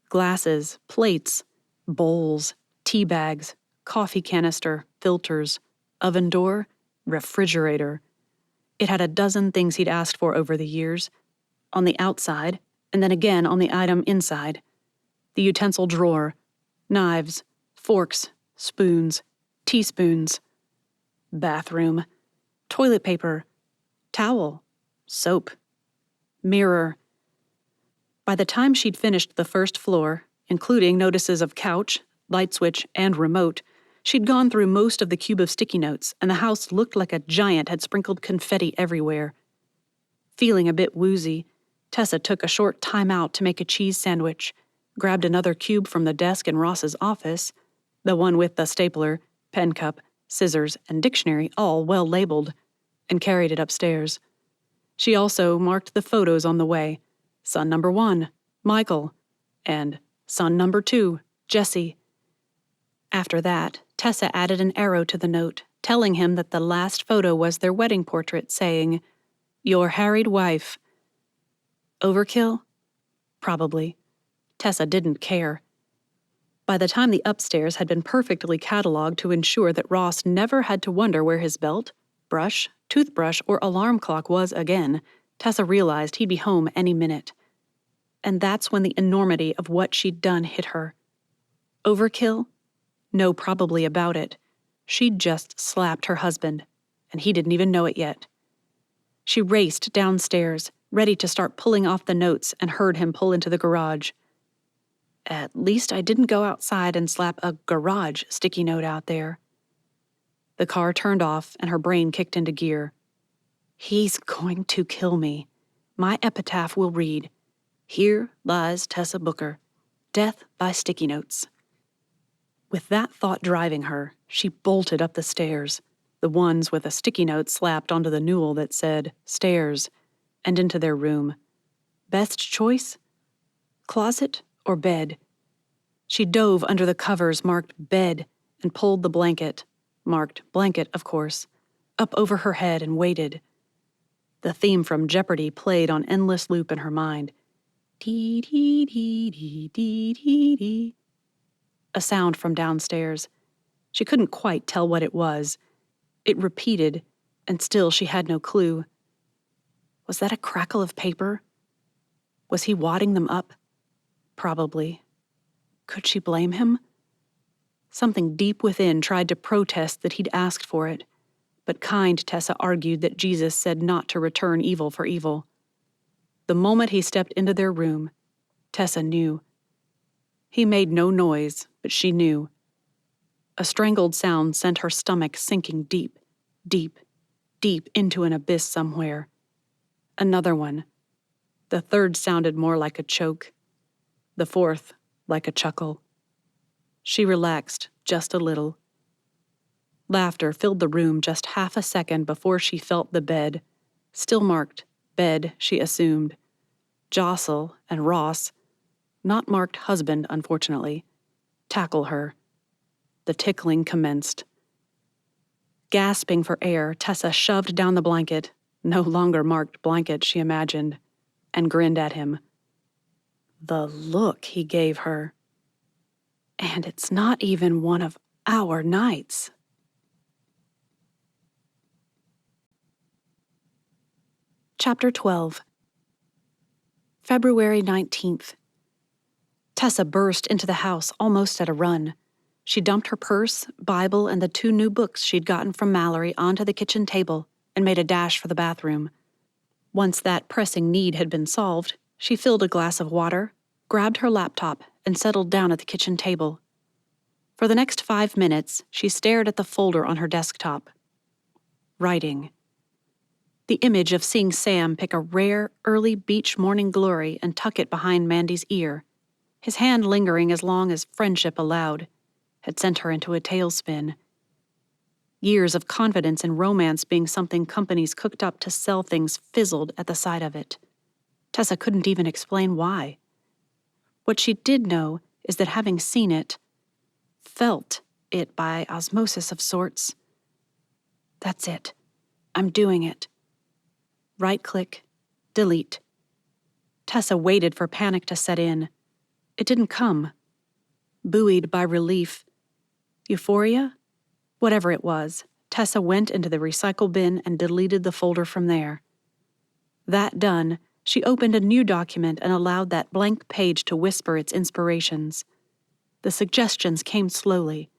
glasses, plates, bowls, tea bags, coffee canister, filters, oven door, refrigerator. It had a dozen things he'd asked for over the years. On the outside, and then again on the item inside. The utensil drawer, knives, forks, spoons, teaspoons. Bathroom, toilet paper, towel, soap, mirror. By the time she'd finished the first floor, including notices of couch, light switch, and remote, she'd gone through most of the cube of sticky notes, and the house looked like a giant had sprinkled confetti everywhere. Feeling a bit woozy, Tessa took a short time out to make a cheese sandwich, grabbed another cube from the desk in Ross's office, the one with the stapler, pen cup, scissors, and dictionary all well labeled, and carried it upstairs. She also marked the photos on the way. Son number 1, Michael, and son number 2, Jesse. After that, Tessa added an arrow to the note, telling him that the last photo was their wedding portrait, saying, "Your harried wife." Overkill? Probably. Tessa didn't care. By the time the upstairs had been perfectly cataloged to ensure that Ross never had to wonder where his belt, brush, toothbrush, or alarm clock was again, Tessa realized he'd be home any minute. And that's when the enormity of what she'd done hit her. Overkill? No, probably about it. She'd just slapped her husband, and he didn't even know it yet. She raced downstairs, ready to start pulling off the notes, and heard him pull into the garage. At least I didn't go outside and slap a garage sticky note out there. The car turned off and her brain kicked into gear. He's going to kill me. My epitaph will read, "Here lies Tessa Booker, death by sticky notes." With that thought driving her, she bolted up the stairs, the ones with a sticky note slapped onto the newel that said, "Stairs," and into their room. Best choice? Closet or bed? She dove under the covers marked bed and pulled the blanket, marked blanket, of course, up over her head and waited. The theme from Jeopardy played on endless loop in her mind. Dee dee dee dee dee dee dee. A sound from downstairs. She couldn't quite tell what it was. It repeated, and still she had no clue. Was that a crackle of paper? Was he wadding them up? Probably. Could she blame him? Something deep within tried to protest that he'd asked for it, but kind Tessa argued that Jesus said not to return evil for evil. The moment he stepped into their room, Tessa knew. He made no noise, but she knew. A strangled sound sent her stomach sinking deep, deep, deep into an abyss somewhere. Another one. The third sounded more like a choke. The fourth, like a chuckle. She relaxed just a little. Laughter filled the room just half a second before she felt the bed, still marked bed, she assumed, jostle and Ross, not marked husband, unfortunately, tackle her. The tickling commenced. Gasping for air, Tessa shoved down the blanket, no longer marked blanket, she imagined, and grinned at him. The look he gave her. And it's not even one of our nights. Chapter 12. February 19th. Tessa burst into the house almost at a run. She dumped her purse, Bible, and the 2 new books she'd gotten from Mallory onto the kitchen table and made a dash for the bathroom. Once that pressing need had been solved, she filled a glass of water, grabbed her laptop, and settled down at the kitchen table. For the next 5 minutes, she stared at the folder on her desktop. Writing. The image of seeing Sam pick a rare, early beach morning glory and tuck it behind Mandy's ear, his hand lingering as long as friendship allowed, had sent her into a tailspin. Years of confidence in romance being something companies cooked up to sell things fizzled at the sight of it. Tessa couldn't even explain why. What she did know is that having seen it, felt it by osmosis of sorts. That's it. I'm doing it. Right-click, delete. Tessa waited for panic to set in. It didn't come. Buoyed by relief. Euphoria? Whatever it was, Tessa went into the recycle bin and deleted the folder from there. That done, she opened a new document and allowed that blank page to whisper its inspirations. The suggestions came slowly.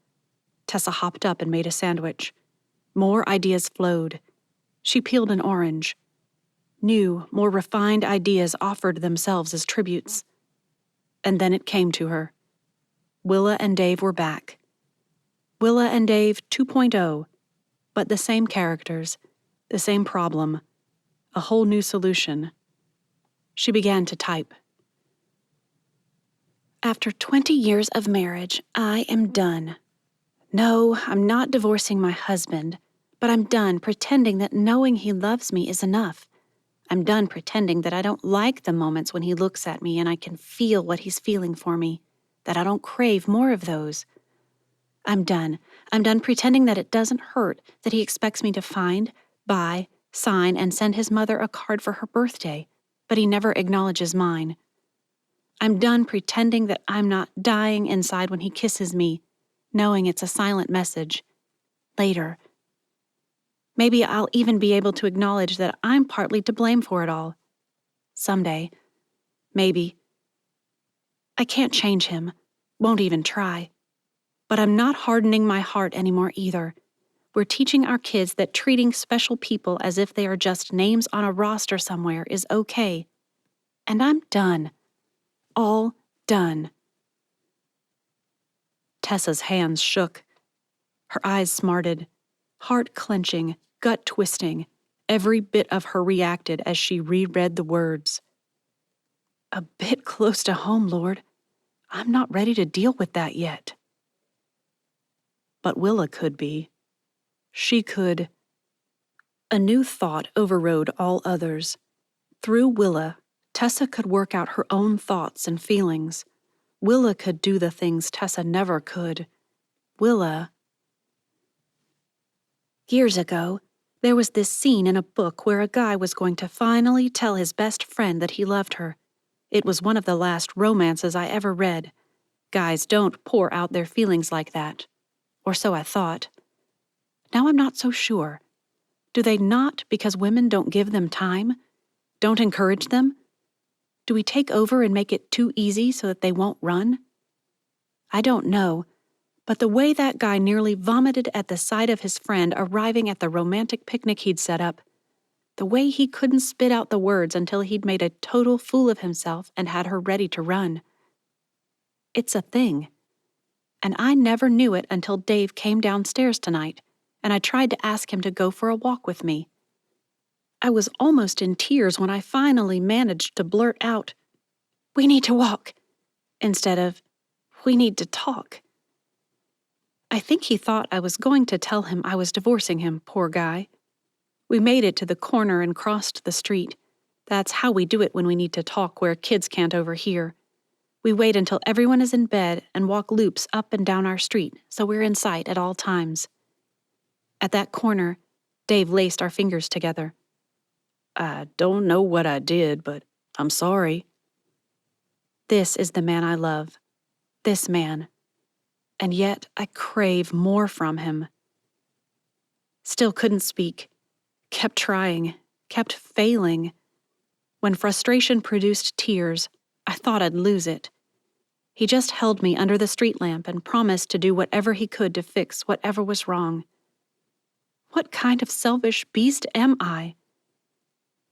Tessa hopped up and made a sandwich. More ideas flowed. She peeled an orange. New, more refined ideas offered themselves as tributes. And then it came to her. Willa and Dave were back. Willa and Dave 2.0, but the same characters, the same problem, a whole new solution. She began to type. After 20 years of marriage, I am done. No, I'm not divorcing my husband, but I'm done pretending that knowing he loves me is enough. I'm done pretending that I don't like the moments when he looks at me and I can feel what he's feeling for me, that I don't crave more of those. I'm done. I'm done pretending that it doesn't hurt that he expects me to find, buy, sign, and send his mother a card for her birthday, but he never acknowledges mine. I'm done pretending that I'm not dying inside when he kisses me, knowing it's a silent message. Later. Maybe I'll even be able to acknowledge that I'm partly to blame for it all. Someday. Maybe. I can't change him. Won't even try. But I'm not hardening my heart anymore either. We're teaching our kids that treating special people as if they are just names on a roster somewhere is okay. And I'm done. All done. Tessa's hands shook. Her eyes smarted, heart clenching, gut twisting. Every bit of her reacted as she reread the words. A bit close to home, Lord. I'm not ready to deal with that yet. But Willa could be. She could. A new thought overrode all others. Through Willa, Tessa could work out her own thoughts and feelings. Willa could do the things Tessa never could. Willa. Years ago, there was this scene in a book where a guy was going to finally tell his best friend that he loved her. It was one of the last romances I ever read. Guys don't pour out their feelings like that. Or so I thought. Now I'm not so sure. Do they not because women don't give them time? Don't encourage them? Do we take over and make it too easy so that they won't run? I don't know, but the way that guy nearly vomited at the sight of his friend arriving at the romantic picnic he'd set up, the way he couldn't spit out the words until he'd made a total fool of himself and had her ready to run. It's a thing. And I never knew it until Dave came downstairs tonight, and I tried to ask him to go for a walk with me. I was almost in tears when I finally managed to blurt out, "We need to walk," instead of, "We need to talk." I think he thought I was going to tell him I was divorcing him, poor guy. We made it to the corner and crossed the street. That's how we do it when we need to talk where kids can't overhear. We wait until everyone is in bed and walk loops up and down our street so we're in sight at all times. At that corner, Dave laced our fingers together. I don't know what I did, but I'm sorry. This is the man I love. This man. And yet I crave more from him. Still couldn't speak. Kept trying. Kept failing. When frustration produced tears, I thought I'd lose it. He just held me under the street lamp and promised to do whatever he could to fix whatever was wrong. What kind of selfish beast am I?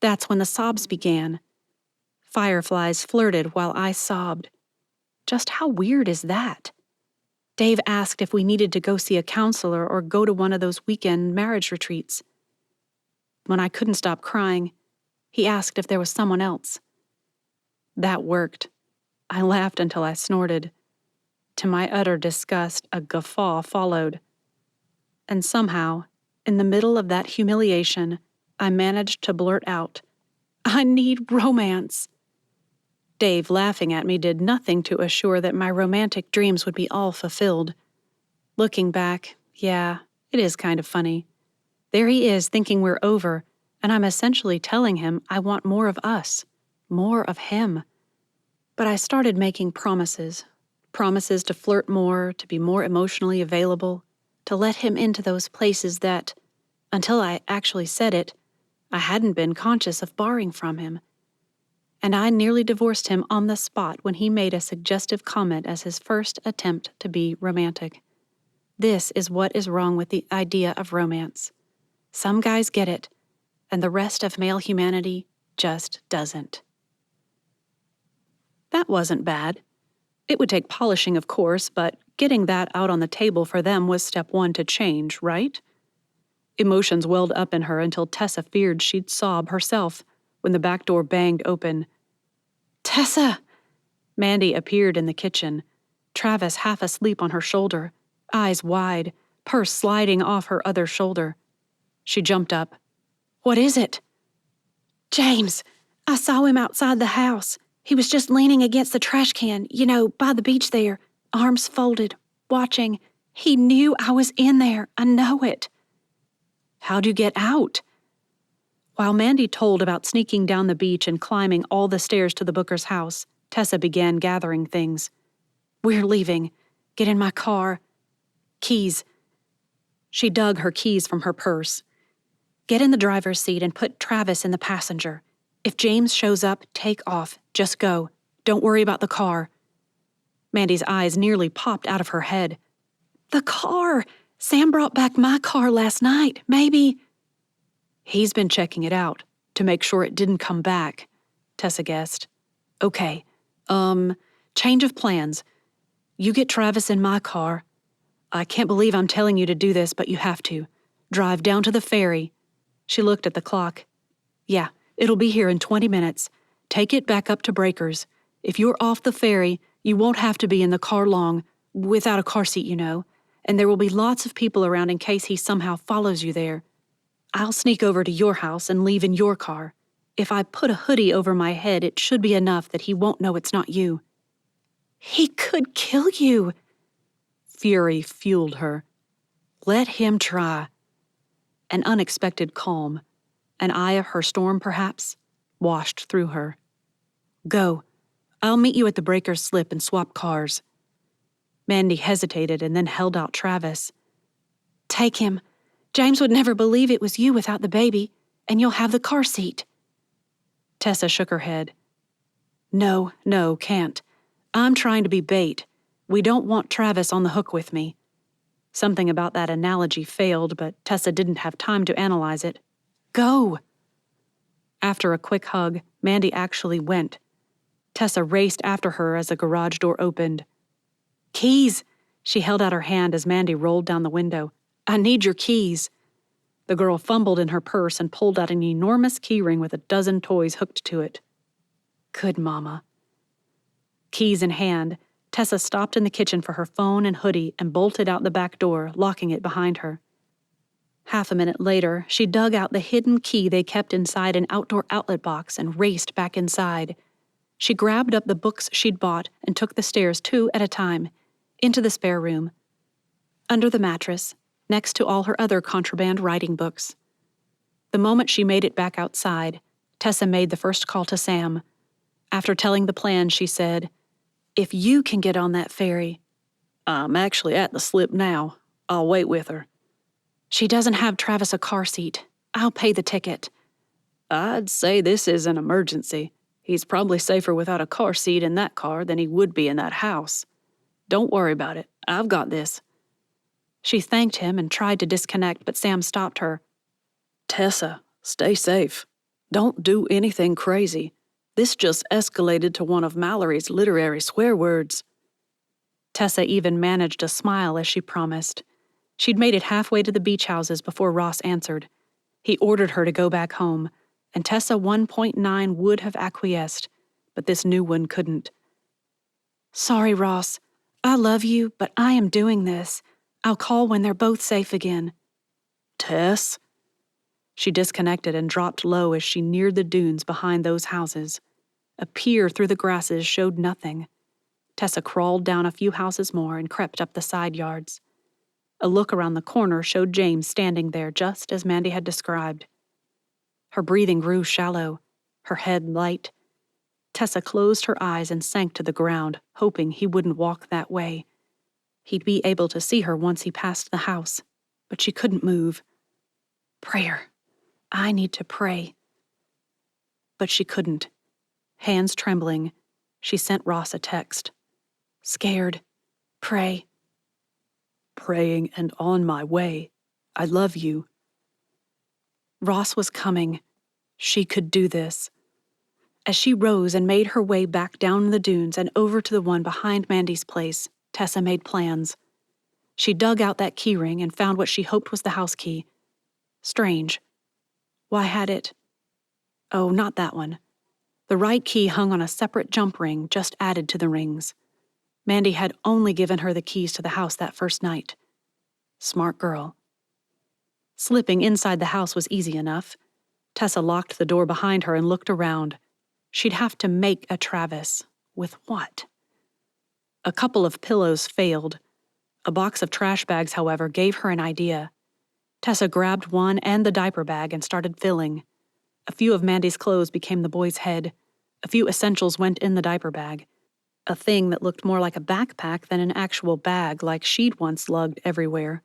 That's when the sobs began. Fireflies flirted while I sobbed. Just how weird is that? Dave asked if we needed to go see a counselor or go to one of those weekend marriage retreats. When I couldn't stop crying, he asked if there was someone else. That worked. I laughed until I snorted. To my utter disgust, a guffaw followed. And somehow, in the middle of that humiliation, I managed to blurt out, "I need romance." Dave laughing at me did nothing to assure that my romantic dreams would be all fulfilled. Looking back, yeah, it is kind of funny. There he is thinking we're over, and I'm essentially telling him I want more of us, more of him. But I started making promises. Promises to flirt more, to be more emotionally available, to let him into those places that, until I actually said it, I hadn't been conscious of barring from him. And I nearly divorced him on the spot when he made a suggestive comment as his first attempt to be romantic. This is what is wrong with the idea of romance. Some guys get it, and the rest of male humanity just doesn't. That wasn't bad. It would take polishing, of course, but getting that out on the table for them was step one to change, right? Emotions welled up in her until Tessa feared she'd sob herself when the back door banged open. "Tessa!" Mandy appeared in the kitchen, Travis half asleep on her shoulder, eyes wide, purse sliding off her other shoulder. She jumped up. "What is it?" "James, I saw him outside the house. He was just leaning against the trash can, by the beach there, arms folded, watching. He knew I was in there. I know it." "How'd you get out?" While Mandy told about sneaking down the beach and climbing all the stairs to the Booker's house, Tessa began gathering things. "We're leaving. Get in my car. Keys." She dug her keys from her purse. "Get in the driver's seat and put Travis in the passenger. If James shows up, take off. Just go. Don't worry about the car." Mandy's eyes nearly popped out of her head. "The car! Sam brought back my car last night. Maybe—" "He's been checking it out to make sure it didn't come back," Tessa guessed. "Okay. Change of plans. You get Travis in my car. I can't believe I'm telling you to do this, but you have to. Drive down to the ferry." She looked at the clock. "Yeah, it'll be here in 20 minutes. Take it back up to Breakers. If you're off the ferry, you won't have to be in the car long, without a car seat, you know, and there will be lots of people around in case he somehow follows you there. I'll sneak over to your house and leave in your car. If I put a hoodie over my head, it should be enough that he won't know it's not you." "He could kill you." Fury fueled her. "Let him try." An unexpected calm, an eye of her storm perhaps, washed through her. "Go. I'll meet you at the Breakers slip and swap cars." Mandy hesitated and then held out Travis. "Take him. James would never believe it was you without the baby, and you'll have the car seat." Tessa shook her head. No, can't. I'm trying to be bait. We don't want Travis on the hook with me." Something about that analogy failed, but Tessa didn't have time to analyze it. "Go!" After a quick hug, Mandy actually went. Tessa raced after her as the garage door opened. "Keys!" She held out her hand as Mandy rolled down the window. "I need your keys." The girl fumbled in her purse and pulled out an enormous keyring with a dozen toys hooked to it. Good mama. Keys in hand, Tessa stopped in the kitchen for her phone and hoodie and bolted out the back door, locking it behind her. Half a minute later, she dug out the hidden key they kept inside an outdoor outlet box and raced back inside. She grabbed up the books she'd bought and took the stairs 2 at a time, into the spare room. Under the mattress, next to all her other contraband writing books. The moment she made it back outside, Tessa made the first call to Sam. After telling the plan, she said, "If you can get on that ferry—" "I'm actually at the slip now. I'll wait with her." "She doesn't have Travis a car seat. I'll pay the ticket." "I'd say this is an emergency. He's probably safer without a car seat in that car than he would be in that house. Don't worry about it. I've got this." She thanked him and tried to disconnect, but Sam stopped her. "Tessa, stay safe. Don't do anything crazy. This just escalated to one of Mallory's literary swear words." Tessa even managed a smile as she promised. She'd made it halfway to the beach houses before Ross answered. He ordered her to go back home, and Tessa 1.9 would have acquiesced, but this new one couldn't. "Sorry, Ross. I love you, but I am doing this. I'll call when they're both safe again." "Tess?" She disconnected and dropped low as she neared the dunes behind those houses. A peer through the grasses showed nothing. Tessa crawled down a few houses more and crept up the side yards. A look around the corner showed James standing there just as Mandy had described. Her breathing grew shallow, her head light. Tessa closed her eyes and sank to the ground, hoping he wouldn't walk that way. He'd be able to see her once he passed the house, but she couldn't move. Prayer. I need to pray. But she couldn't. Hands trembling, she sent Ross a text. "Scared. Pray." "Praying and on my way. I love you." Ross was coming. She could do this. As she rose and made her way back down the dunes and over to the one behind Mandy's place, Tessa made plans. She dug out that keyring and found what she hoped was the house key. Strange. Why had it? Oh, not that one. The right key hung on a separate jump ring just added to the rings. Mandy had only given her the keys to the house that first night. Smart girl. Slipping inside the house was easy enough. Tessa locked the door behind her and looked around. She'd have to make a Travis. With what? A couple of pillows failed. A box of trash bags, however, gave her an idea. Tessa grabbed one and the diaper bag and started filling. A few of Mandy's clothes became the boy's head. A few essentials went in the diaper bag. A thing that looked more like a backpack than an actual bag like she'd once lugged everywhere.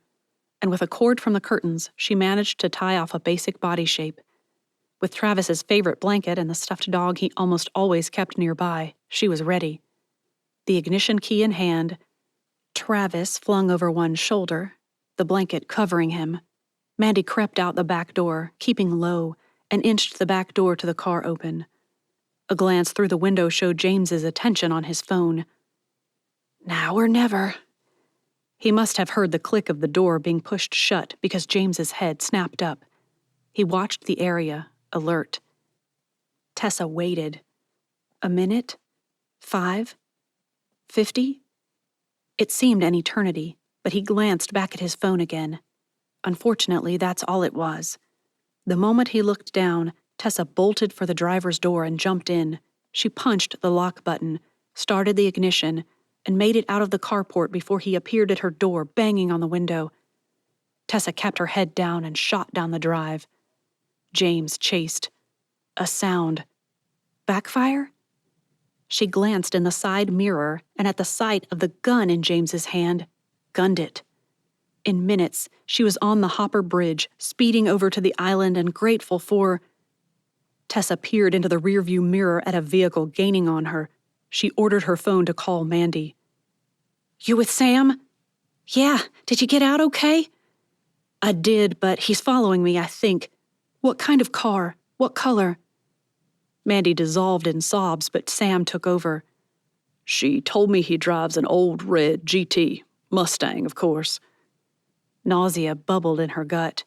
And with a cord from the curtains, she managed to tie off a basic body shape. With Travis's favorite blanket and the stuffed dog he almost always kept nearby, she was ready. The ignition key in hand, Travis flung over one shoulder, the blanket covering him. Mandy crept out the back door, keeping low, and inched the back door to the car open. A glance through the window showed James's attention on his phone. Now or never. He must have heard the click of the door being pushed shut because James's head snapped up. He watched the area, alert. Tessa waited. A minute? 5? 50? It seemed an eternity, but he glanced back at his phone again. Unfortunately, that's all it was. The moment he looked down, Tessa bolted for the driver's door and jumped in. She punched the lock button, started the ignition, and made it out of the carport before he appeared at her door, banging on the window. Tessa kept her head down and shot down the drive. James chased. A sound. Backfire? She glanced in the side mirror and at the sight of the gun in James's hand, gunned it. In minutes, she was on the Hopper Bridge, speeding over to the island and grateful for... Tessa peered into the rearview mirror at a vehicle gaining on her. She ordered her phone to call Mandy. "You with Sam?" "Yeah, did you get out okay?" "I did, but he's following me, I think. What kind of car? What color?" Mandy dissolved in sobs, but Sam took over. "She told me he drives an old red GT. Mustang, of course." Nausea bubbled in her gut.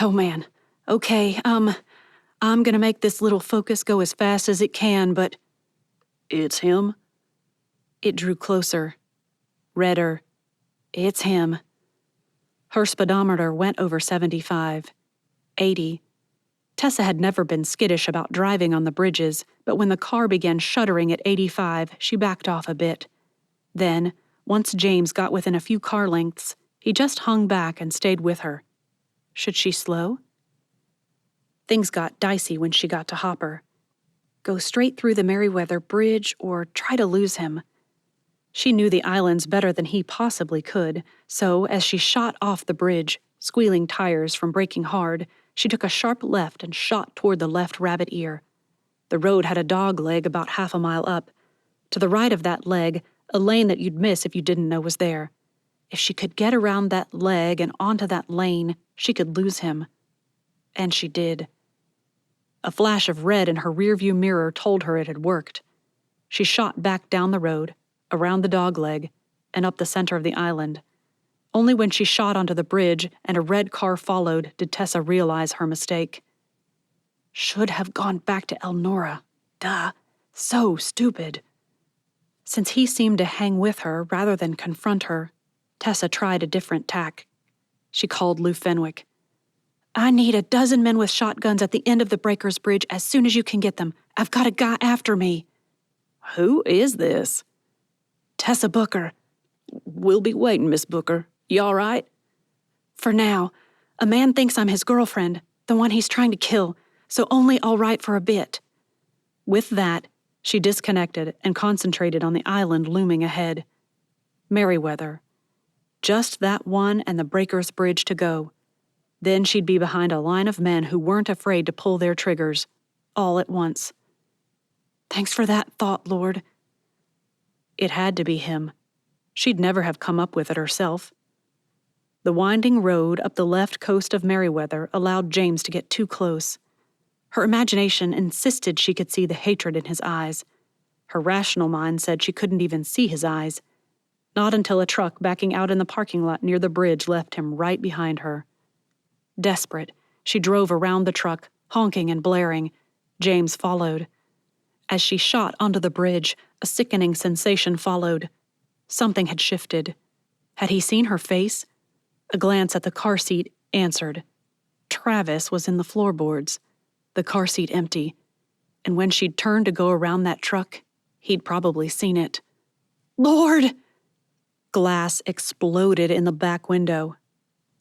"Oh, man. Okay, I'm gonna make this little Focus go as fast as it can, but..." "It's him?" It drew closer. Redder. "It's him." Her speedometer went over 75. 80. Tessa had never been skittish about driving on the bridges, but when the car began shuddering at 85, she backed off a bit. Then, once James got within a few car lengths, he just hung back and stayed with her. Should she slow? Things got dicey when she got to Hopper. Go straight through the Merriweather Bridge or try to lose him. She knew the islands better than he possibly could, so as she shot off the bridge, squealing tires from braking hard, she took a sharp left and shot toward the left rabbit ear. The road had a dog leg about half a mile up. To the right of that leg, a lane that you'd miss if you didn't know was there. If she could get around that leg and onto that lane, she could lose him. And she did. A flash of red in her rearview mirror told her it had worked. She shot back down the road, around the dogleg, and up the center of the island. Only when she shot onto the bridge and a red car followed did Tessa realize her mistake. Should have gone back to Elnora. Duh. So stupid. Since he seemed to hang with her rather than confront her, Tessa tried a different tack. She called Lou Fenwick. "I need a dozen men with shotguns at the end of the Breakers Bridge as soon as you can get them. I've got a guy after me." "Who is this?" "Tessa Booker." "We'll be waiting, Miss Booker. You all right?" "For now. A man thinks I'm his girlfriend, the one he's trying to kill, so only all right for a bit." With that, she disconnected and concentrated on the island looming ahead. Merriweather. Just that one and the Breakers Bridge to go. Then she'd be behind a line of men who weren't afraid to pull their triggers, all at once. Thanks for that thought, Lord. It had to be him. She'd never have come up with it herself. The winding road up the left coast of Merriweather allowed James to get too close. Her imagination insisted she could see the hatred in his eyes. Her rational mind said she couldn't even see his eyes. Not until a truck backing out in the parking lot near the bridge left him right behind her. Desperate, she drove around the truck, honking and blaring. James followed. As she shot onto the bridge, a sickening sensation followed. Something had shifted. Had he seen her face? A glance at the car seat answered. Travis was in the floorboards, the car seat empty. And when she'd turned to go around that truck, he'd probably seen it. Lord! Glass exploded in the back window.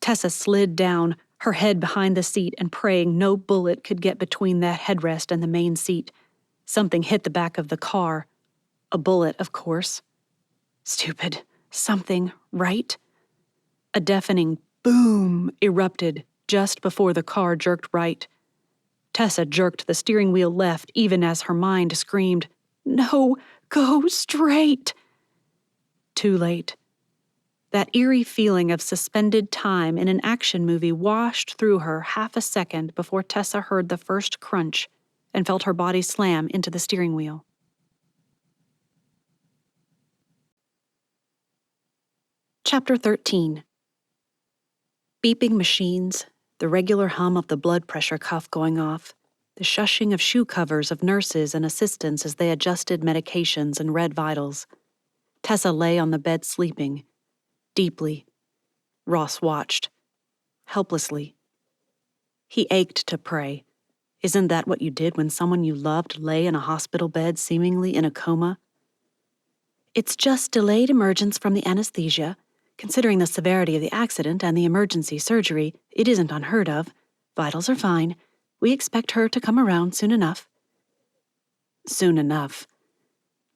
Tessa slid down, her head behind the seat and praying no bullet could get between that headrest and the main seat. Something hit the back of the car. A bullet, of course. Stupid. Something, right? A deafening boom erupted just before the car jerked right. Tessa jerked the steering wheel left even as her mind screamed, "No, go straight!" Too late. That eerie feeling of suspended time in an action movie washed through her half a second before Tessa heard the first crunch and felt her body slam into the steering wheel. Chapter 13. Beeping machines, the regular hum of the blood pressure cuff going off, the shushing of shoe covers of nurses and assistants as they adjusted medications and read vitals. Tessa lay on the bed sleeping, deeply. Ross watched, helplessly. He ached to pray. Isn't that what you did when someone you loved lay in a hospital bed, seemingly in a coma? It's just delayed emergence from the anesthesia. Considering the severity of the accident and the emergency surgery, it isn't unheard of. Vitals are fine. We expect her to come around soon enough. Soon enough.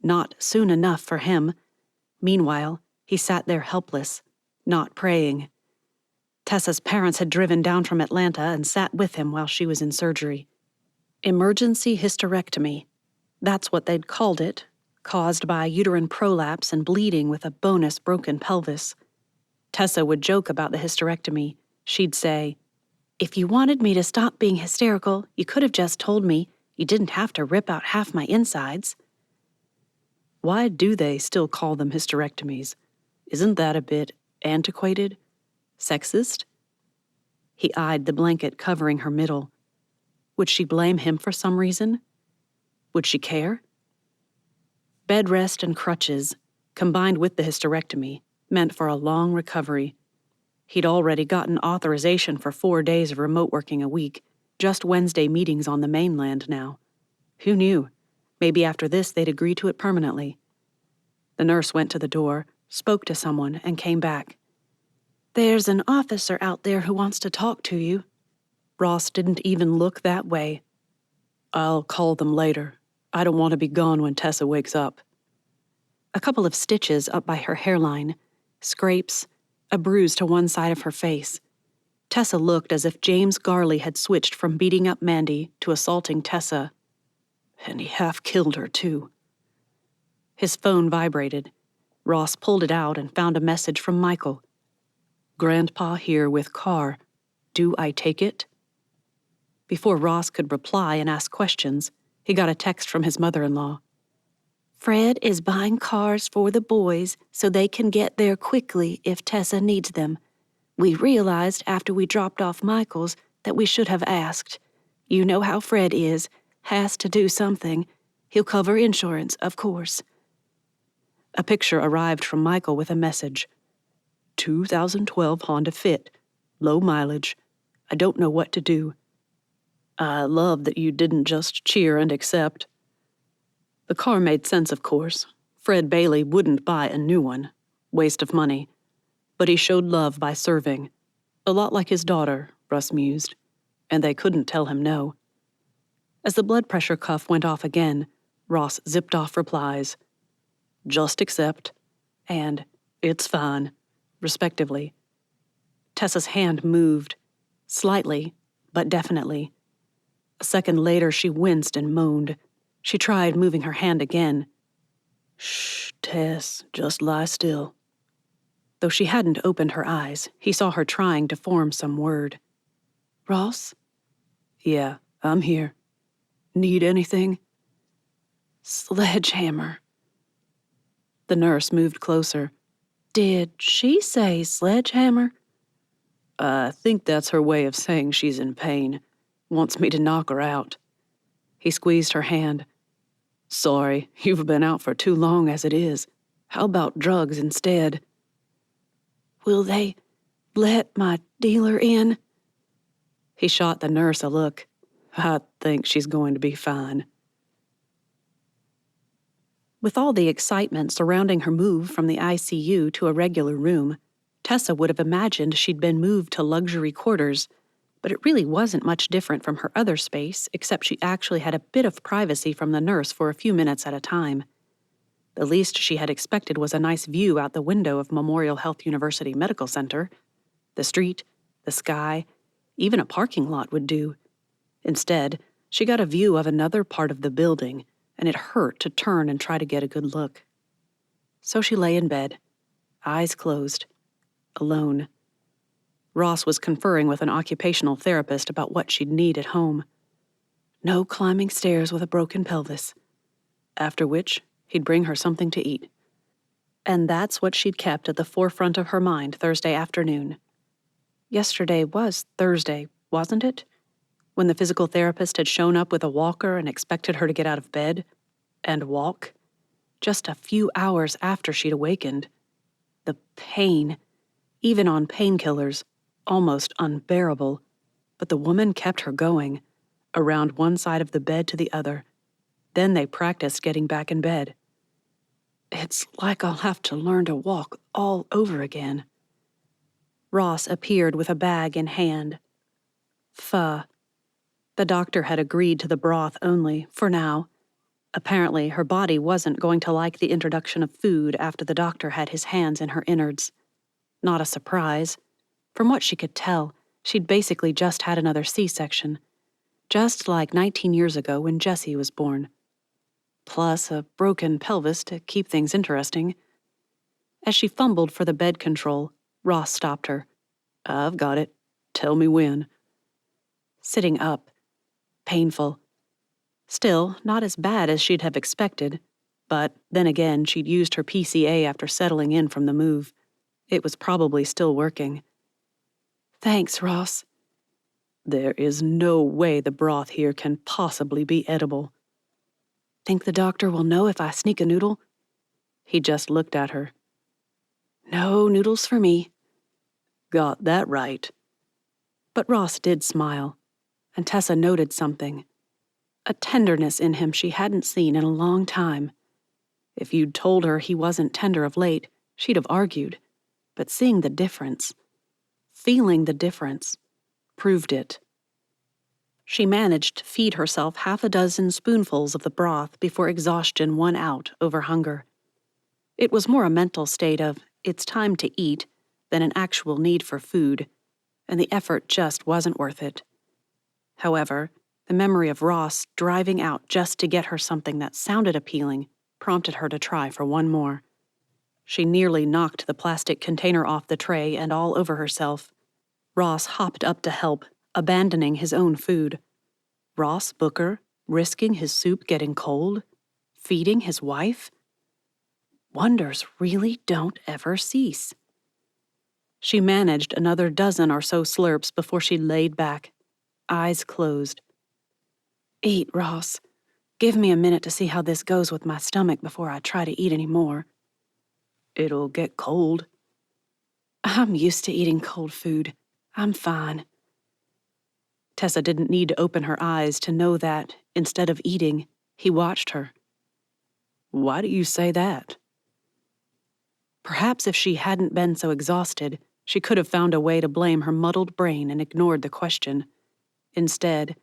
Not soon enough for him. Meanwhile, he sat there helpless, not praying. Tessa's parents had driven down from Atlanta and sat with him while she was in surgery. Emergency hysterectomy. That's what they'd called it, caused by uterine prolapse and bleeding with a bonus broken pelvis. Tessa would joke about the hysterectomy. She'd say, "If you wanted me to stop being hysterical, you could have just told me. You didn't have to rip out half my insides." Why do they still call them hysterectomies? Isn't that a bit antiquated? Sexist? He eyed the blanket covering her middle. Would she blame him for some reason? Would she care? Bed rest and crutches, combined with the hysterectomy, meant for a long recovery. He'd already gotten authorization for 4 days of remote working a week, just Wednesday meetings on the mainland now. Who knew? Maybe after this they'd agree to it permanently. The nurse went to the door, spoke to someone, and came back. "There's an officer out there who wants to talk to you." Ross didn't even look that way. "I'll call them later. I don't want to be gone when Tessa wakes up." A couple of stitches up by her hairline, scrapes, a bruise to one side of her face. Tessa looked as if James Garley had switched from beating up Mandy to assaulting Tessa. And he half killed her, too. His phone vibrated. Ross pulled it out and found a message from Michael. "Grandpa here with car. Do I take it?" Before Ross could reply and ask questions, he got a text from his mother-in-law. "Fred is buying cars for the boys so they can get there quickly if Tessa needs them. We realized after we dropped off Michael's that we should have asked. You know how Fred is, has to do something. He'll cover insurance, of course." A picture arrived from Michael with a message. 2012 Honda Fit. Low mileage. I don't know what to do. I love that you didn't just cheer and accept. The car made sense, of course. Fred Bailey wouldn't buy a new one. Waste of money. But he showed love by serving. A lot like his daughter, Russ mused. And they couldn't tell him no. As the blood pressure cuff went off again, Ross zipped off replies. "Just accept," and "It's fine," respectively. Tessa's hand moved. Slightly, but definitely. A second later, she winced and moaned. She tried moving her hand again. "Shh, Tess, just lie still." Though she hadn't opened her eyes, he saw her trying to form some word. "Ross?" "Yeah, I'm here. Need anything?" "Sledgehammer." The nurse moved closer. "Did she say sledgehammer?" "I think that's her way of saying she's in pain. Wants me to knock her out." He squeezed her hand. "Sorry, you've been out for too long as it is. How about drugs instead?" "Will they let my dealer in?" He shot the nurse a look. "I think she's going to be fine." With all the excitement surrounding her move from the ICU to a regular room, Tessa would have imagined she'd been moved to luxury quarters, but it really wasn't much different from her other space, except she actually had a bit of privacy from the nurse for a few minutes at a time. The least she had expected was a nice view out the window of Memorial Health University Medical Center. The street, the sky, even a parking lot would do. Instead, she got a view of another part of the building, and it hurt to turn and try to get a good look. So she lay in bed, eyes closed, alone. Ross was conferring with an occupational therapist about what she'd need at home. No climbing stairs with a broken pelvis. After which, he'd bring her something to eat. And that's what she'd kept at the forefront of her mind Thursday afternoon. Yesterday was Thursday, wasn't it? When the physical therapist had shown up with a walker and expected her to get out of bed and walk. Just a few hours after she'd awakened. The pain, even on painkillers, almost unbearable. But the woman kept her going, around one side of the bed to the other. Then they practiced getting back in bed. It's like I'll have to learn to walk all over again. Ross appeared with a bag in hand. Pho. The doctor had agreed to the broth only, for now. Apparently, her body wasn't going to like the introduction of food after the doctor had his hands in her innards. Not a surprise. From what she could tell, she'd basically just had another C-section. Just like 19 years ago when Jessie was born. Plus a broken pelvis to keep things interesting. As she fumbled for the bed control, Ross stopped her. I've got it. Tell me when. Sitting up. Painful. Still, not as bad as she'd have expected. But then again, she'd used her PCA after settling in from the move. It was probably still working. Thanks, Ross. There is no way the broth here can possibly be edible. Think the doctor will know if I sneak a noodle? He just looked at her. No noodles for me. Got that right. But Ross did smile, and Tessa noted something. A tenderness in him she hadn't seen in a long time. If you'd told her he wasn't tender of late, she'd have argued. But seeing the difference, feeling the difference, proved it. She managed to feed herself half a dozen spoonfuls of the broth before exhaustion won out over hunger. It was more a mental state of, it's time to eat, than an actual need for food, and the effort just wasn't worth it. However, the memory of Ross driving out just to get her something that sounded appealing prompted her to try for one more. She nearly knocked the plastic container off the tray and all over herself. Ross hopped up to help, abandoning his own food. Ross Booker, risking his soup getting cold? Feeding his wife? Wonders really don't ever cease. She managed another dozen or so slurps before she laid back, eyes closed. Eat, Ross. Give me a minute to see how this goes with my stomach before I try to eat any more. It'll get cold. I'm used to eating cold food. I'm fine. Tessa didn't need to open her eyes to know that, instead of eating, he watched her. Why do you say that? Perhaps if she hadn't been so exhausted, she could have found a way to blame her muddled brain and ignored the question. Instead,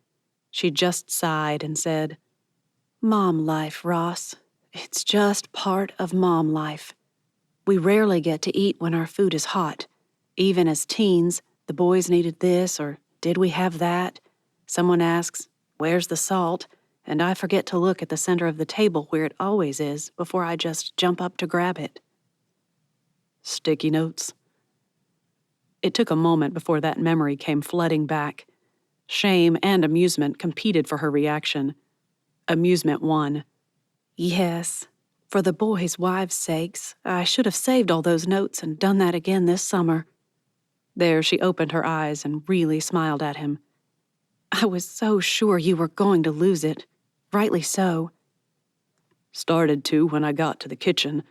she just sighed and said, Mom life, Ross. It's just part of mom life. We rarely get to eat when our food is hot. Even as teens, the boys needed this or did we have that? Someone asks, where's the salt? And I forget to look at the center of the table where it always is before I just jump up to grab it. Sticky notes. It took a moment before that memory came flooding back. Shame and amusement competed for her reaction. Amusement won. Yes, for the boys' wives' sakes, I should have saved all those notes and done that again this summer. There she opened her eyes and really smiled at him. I was so sure you were going to lose it. Rightly so. Started to when I got to the kitchen,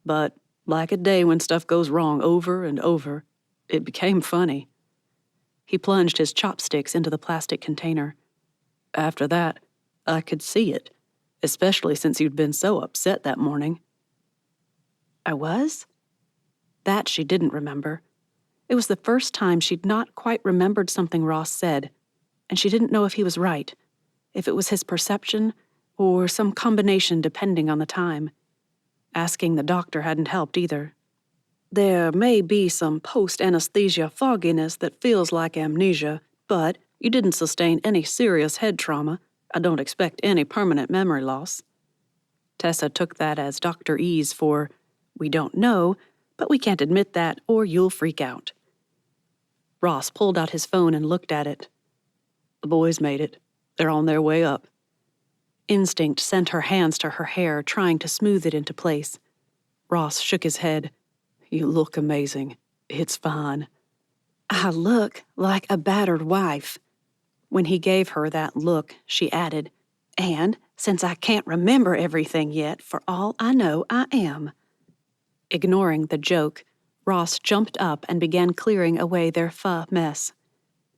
but like a day when stuff goes wrong over and over, it became funny. He plunged his chopsticks into the plastic container. After that, I could see it, especially since you'd been so upset that morning. I was? That she didn't remember. It was the first time she'd not quite remembered something Ross said, and she didn't know if he was right, if it was his perception, or some combination depending on the time. Asking the doctor hadn't helped either. There may be some post-anesthesia fogginess that feels like amnesia, but you didn't sustain any serious head trauma. I don't expect any permanent memory loss. Tessa took that as Dr. E's for, we don't know, but we can't admit that or you'll freak out. Ross pulled out his phone and looked at it. The boys made it. They're on their way up. Instinct sent her hands to her hair, trying to smooth it into place. Ross shook his head. You look amazing. It's fine. I look like a battered wife. When he gave her that look, she added, and since I can't remember everything yet, for all I know, I am. Ignoring the joke, Ross jumped up and began clearing away their pho mess.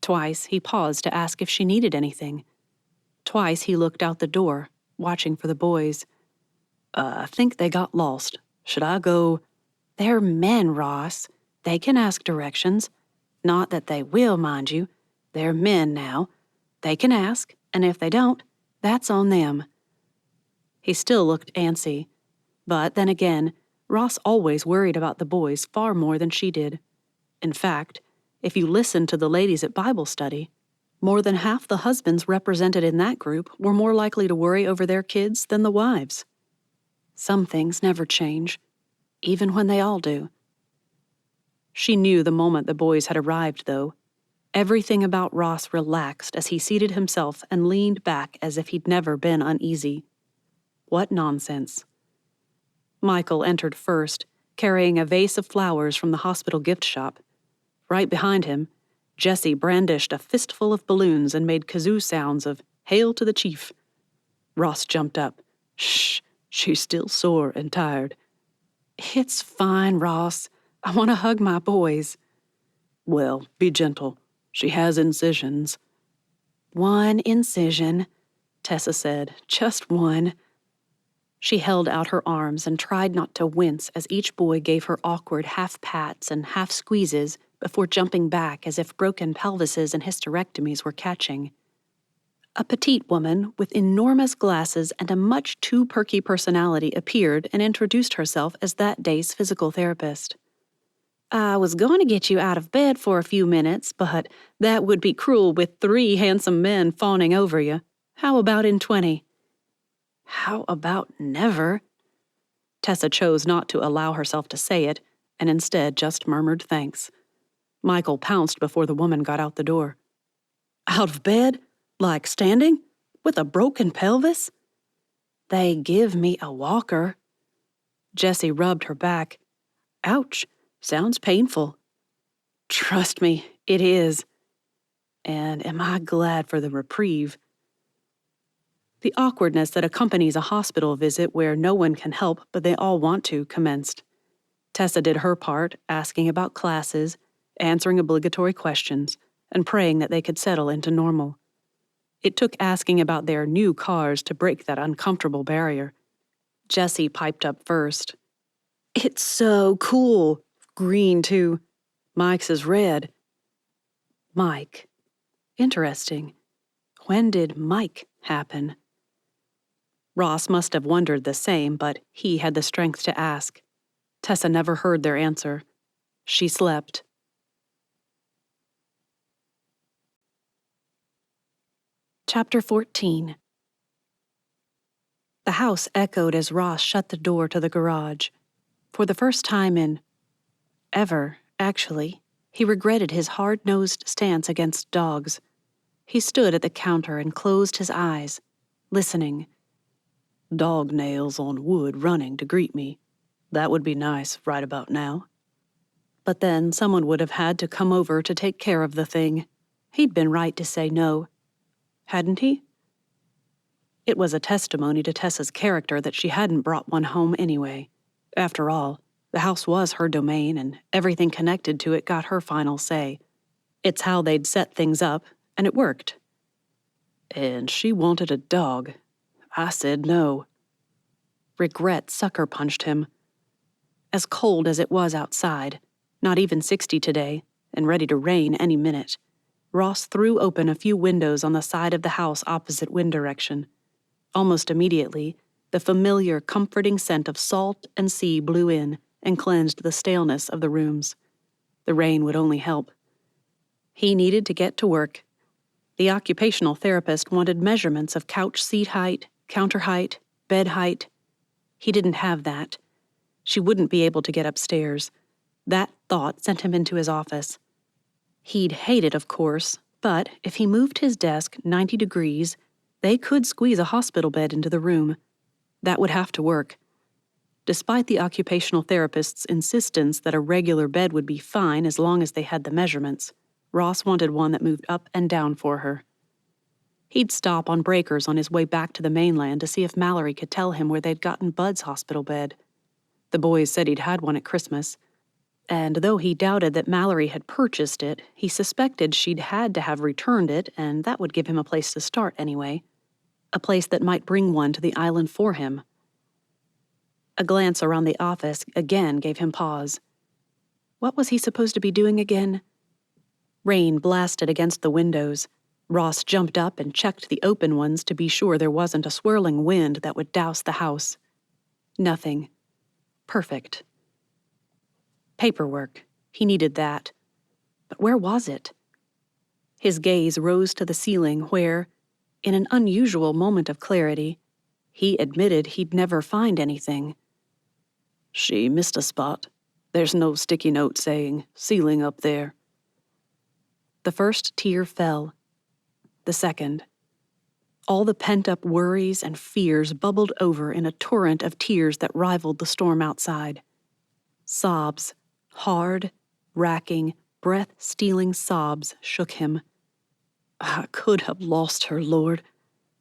Twice he paused to ask if she needed anything. Twice he looked out the door, watching for the boys. I think they got lost. Should I go? They're men, Ross. They can ask directions. Not that they will, mind you. They're men now. They can ask, and if they don't, that's on them. He still looked antsy. But then again, Ross always worried about the boys far more than she did. In fact, if you listened to the ladies at Bible study, more than half the husbands represented in that group were more likely to worry over their kids than the wives. Some things never change, even when they all do. She knew the moment the boys had arrived, though. Everything about Ross relaxed as he seated himself and leaned back as if he'd never been uneasy. What nonsense. Michael entered first, carrying a vase of flowers from the hospital gift shop. Right behind him, Jessie brandished a fistful of balloons and made kazoo sounds of "Hail to the Chief." Ross jumped up. Shh, she's still sore and tired. It's fine, Ross. I want to hug my boys. Well, be gentle. She has incisions. One incision, Tessa said. Just one. She held out her arms and tried not to wince as each boy gave her awkward half-pats and half-squeezes before jumping back as if broken pelvises and hysterectomies were catching. A petite woman with enormous glasses and a much too perky personality appeared and introduced herself as that day's physical therapist. I was going to get you out of bed for a few minutes, but that would be cruel with 3 handsome men fawning over you. How about in 20? How about never? Tessa chose not to allow herself to say it, and instead just murmured thanks. Michael pounced before the woman got out the door. Out of bed? Like standing? With a broken pelvis? They give me a walker. Jessie rubbed her back. Ouch, sounds painful. Trust me, it is. And am I glad for the reprieve. The awkwardness that accompanies a hospital visit where no one can help but they all want to commenced. Tessa did her part, asking about classes, answering obligatory questions, and praying that they could settle into normal. It took asking about their new cars to break that uncomfortable barrier. Jessie piped up first. It's so cool. Green, too. Mike's is red. Mike. Interesting. When did Mike happen? Ross must have wondered the same, but he had the strength to ask. Tessa never heard their answer. She slept. Chapter 14. The house echoed as Ross shut the door to the garage. For the first time ever, actually, he regretted his hard-nosed stance against dogs. He stood at the counter and closed his eyes, listening. Dog nails on wood running to greet me. That would be nice right about now. But then someone would have had to come over to take care of the thing. He'd been right to say no. Hadn't he? It was a testimony to Tessa's character that she hadn't brought one home anyway. After all, the house was her domain, and everything connected to it got her final say. It's how they'd set things up, and it worked. And she wanted a dog. I said no. Regret sucker-punched him. As cold as it was outside, not even 60 today, and ready to rain any minute, Ross threw open a few windows on the side of the house opposite wind direction. Almost immediately, the familiar, comforting scent of salt and sea blew in and cleansed the staleness of the rooms. The rain would only help. He needed to get to work. The occupational therapist wanted measurements of couch seat height, counter height, bed height. He didn't have that. She wouldn't be able to get upstairs. That thought sent him into his office. He'd hate it, of course, but if he moved his desk 90 degrees, they could squeeze a hospital bed into the room. That would have to work. Despite the occupational therapist's insistence that a regular bed would be fine as long as they had the measurements, Ross wanted one that moved up and down for her. He'd stop on breakers on his way back to the mainland to see if Mallory could tell him where they'd gotten Bud's hospital bed. The boys said he'd had one at Christmas, and though he doubted that Mallory had purchased it, he suspected she'd had to have returned it, and that would give him a place to start anyway. A place that might bring one to the island for him. A glance around the office again gave him pause. What was he supposed to be doing again? Rain blasted against the windows. Ross jumped up and checked the open ones to be sure there wasn't a swirling wind that would douse the house. Nothing. Perfect. Paperwork. He needed that. But where was it? His gaze rose to the ceiling where, in an unusual moment of clarity, he admitted he'd never find anything. She missed a spot. There's no sticky note saying, ceiling up there. The first tear fell. The second. All the pent-up worries and fears bubbled over in a torrent of tears that rivaled the storm outside. Sobs, hard, racking, breath-stealing sobs shook him. I could have lost her, Lord.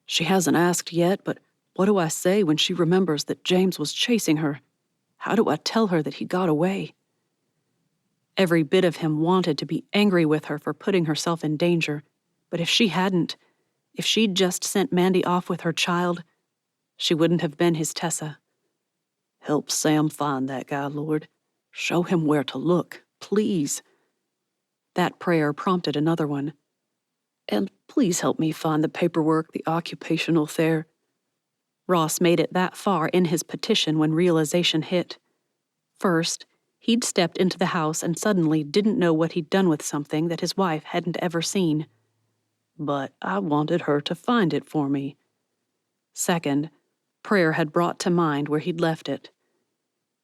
She hasn't asked yet, but what do I say when she remembers that James was chasing her? How do I tell her that he got away? Every bit of him wanted to be angry with her for putting herself in danger, but if she hadn't, if she'd just sent Mandy off with her child, she wouldn't have been his Tessa. Help Sam find that guy, Lord. Show him where to look, please. That prayer prompted another one. And please help me find the paperwork, the occupational therapy. Ross made it that far in his petition when realization hit. First, he'd stepped into the house and suddenly didn't know what he'd done with something that his wife hadn't ever seen. But I wanted her to find it for me. Second, prayer had brought to mind where he'd left it.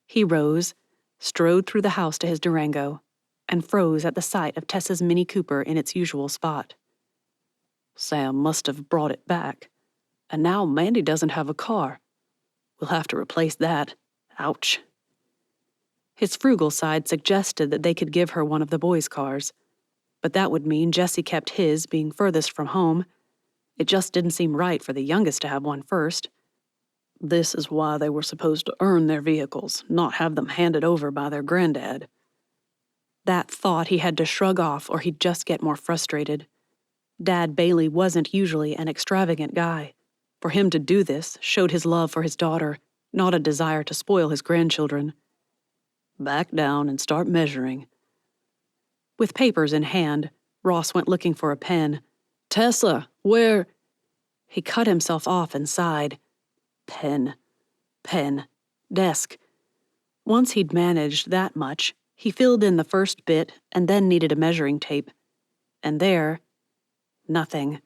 He rose, strode through the house to his Durango, and froze at the sight of Tessa's Mini Cooper in its usual spot. Sam must have brought it back. And now Mandy doesn't have a car. We'll have to replace that. Ouch. His frugal side suggested that they could give her one of the boys' cars. But that would mean Jesse kept his, being furthest from home. It just didn't seem right for the youngest to have one first. This is why they were supposed to earn their vehicles, not have them handed over by their granddad. That thought he had to shrug off or he'd just get more frustrated. Dad Bailey wasn't usually an extravagant guy. For him to do this showed his love for his daughter, not a desire to spoil his grandchildren. Back down and start measuring. With papers in hand, Ross went looking for a pen. Tessa, where? He cut himself off and sighed. Pen. Desk. Once he'd managed that much, he filled in the first bit and then needed a measuring tape. And there, nothing.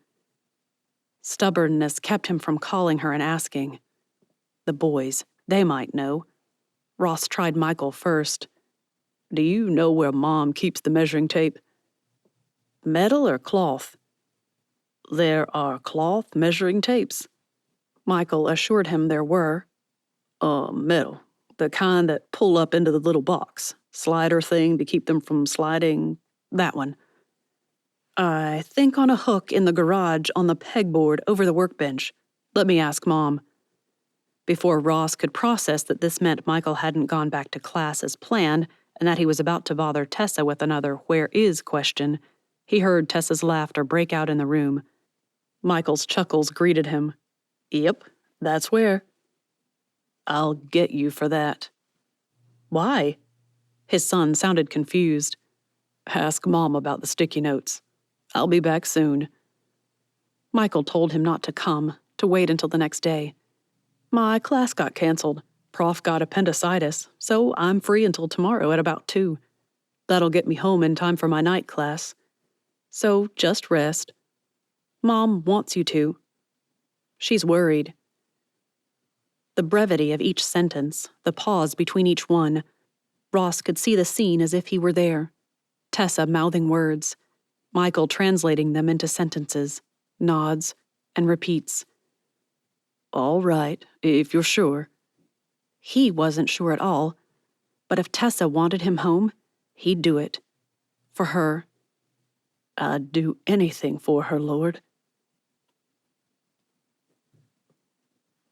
Stubbornness kept him from calling her and asking. The boys, they might know. Ross tried Michael first. Do you know where Mom keeps the measuring tape? Metal or cloth? There are cloth measuring tapes. Michael assured him there were. Metal. The kind that pull up into the little box. Slider thing to keep them from sliding. That one. I think on a hook in the garage on the pegboard over the workbench. Let me ask Mom. Before Ross could process that this meant Michael hadn't gone back to class as planned and that he was about to bother Tessa with another where is question, he heard Tessa's laughter break out in the room. Michael's chuckles greeted him. Yep, that's where. I'll get you for that. Why? His son sounded confused. Ask Mom about the sticky notes. I'll be back soon. Michael told him not to come, to wait until the next day. My class got canceled. Prof got appendicitis, so I'm free until tomorrow at about 2. That'll get me home in time for my night class. So just rest. Mom wants you to. She's worried. The brevity of each sentence, the pause between each one. Ross could see the scene as if he were there. Tessa mouthing words. Michael translating them into sentences, nods, and repeats. All right, if you're sure. He wasn't sure at all, but if Tessa wanted him home, he'd do it. For her. I'd do anything for her, Lord.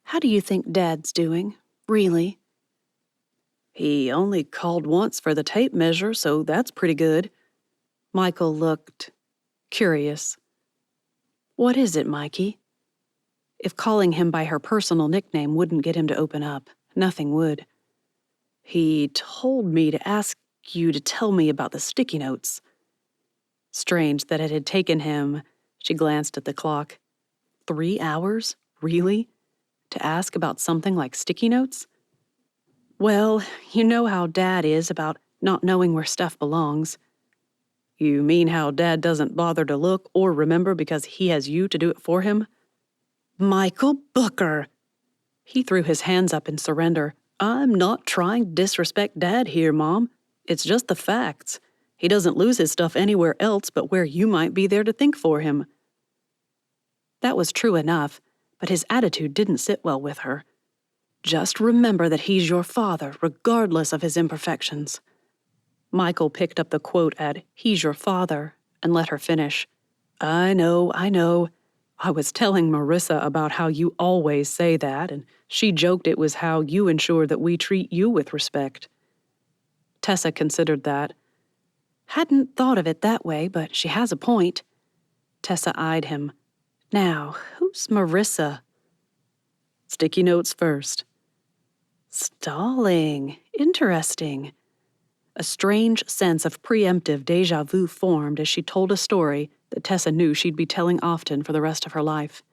How do you think Dad's doing, really? He only called once for the tape measure, so that's pretty good. Michael looked curious. What is it, Mikey? If calling him by her personal nickname wouldn't get him to open up, nothing would. He told me to ask you to tell me about the sticky notes. Strange that it had taken him, she glanced at the clock. 3 hours? Really? To ask about something like sticky notes? Well, you know how Dad is about not knowing where stuff belongs. You mean how Dad doesn't bother to look or remember because he has you to do it for him? Michael Booker! He threw his hands up in surrender. I'm not trying to disrespect Dad here, Mom. It's just the facts. He doesn't lose his stuff anywhere else but where you might be there to think for him. That was true enough, but his attitude didn't sit well with her. Just remember that he's your father, regardless of his imperfections. Michael picked up the quote at "he's your father" and let her finish. I know. I was telling Marissa about how you always say that, and she joked it was how you ensure that we treat you with respect. Tessa considered that. Hadn't thought of it that way, but she has a point. Tessa eyed him. Now, who's Marissa? Sticky notes first. Stalling. Interesting. A strange sense of preemptive déjà vu formed as she told a story that Tessa knew she'd be telling often for the rest of her life.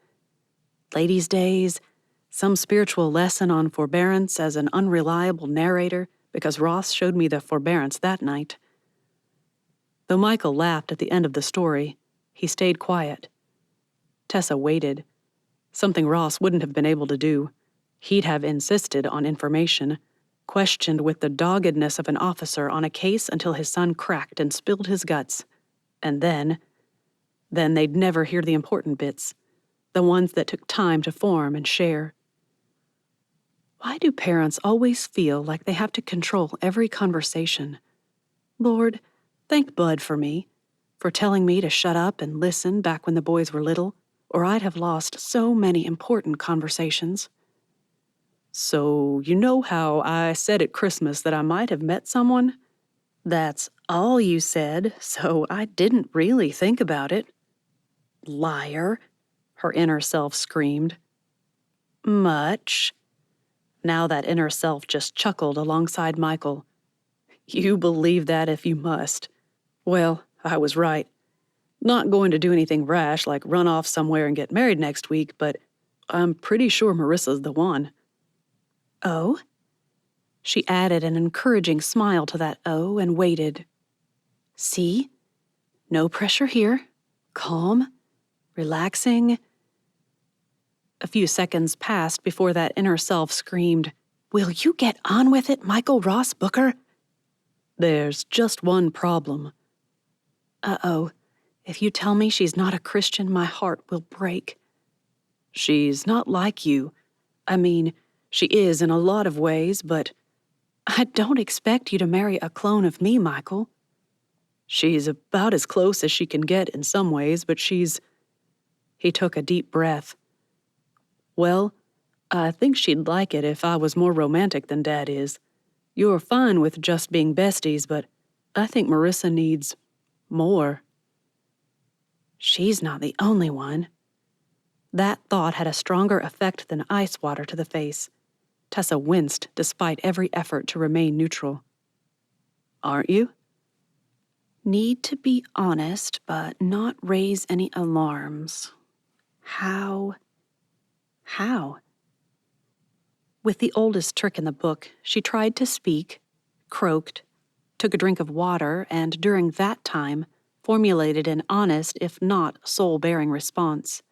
Ladies' days, some spiritual lesson on forbearance as an unreliable narrator, because Ross showed me the forbearance that night. Though Michael laughed at the end of the story, he stayed quiet. Tessa waited. Something Ross wouldn't have been able to do. He'd have insisted on information, questioned with the doggedness of an officer on a case until his son cracked and spilled his guts. And then they'd never hear the important bits, the ones that took time to form and share. Why do parents always feel like they have to control every conversation? Lord, thank Bud for me, for telling me to shut up and listen back when the boys were little, or I'd have lost so many important conversations. So, you know how I said at Christmas that I might have met someone? That's all you said, so I didn't really think about it. Liar, her inner self screamed. Much. Now that inner self just chuckled alongside Michael. You believe that if you must. Well, I was right. Not going to do anything rash like run off somewhere and get married next week, but I'm pretty sure Marissa's the one. Oh? She added an encouraging smile to that oh and waited. See? No pressure here. Calm. Relaxing. A few seconds passed before that inner self screamed, Will you get on with it, Michael Ross Booker? There's just one problem. Uh-oh. If you tell me she's not a Christian, my heart will break. She's not like you. I mean, she is in a lot of ways, but I don't expect you to marry a clone of me, Michael. She's about as close as she can get in some ways, but she's... He took a deep breath. Well, I think she'd like it if I was more romantic than Dad is. You're fine with just being besties, but I think Marissa needs more. She's not the only one. That thought had a stronger effect than ice water to the face. Tessa winced despite every effort to remain neutral. Aren't you? Need to be honest, but not raise any alarms. How? With the oldest trick in the book, she tried to speak, croaked, took a drink of water, and during that time, formulated an honest, if not soul-bearing response.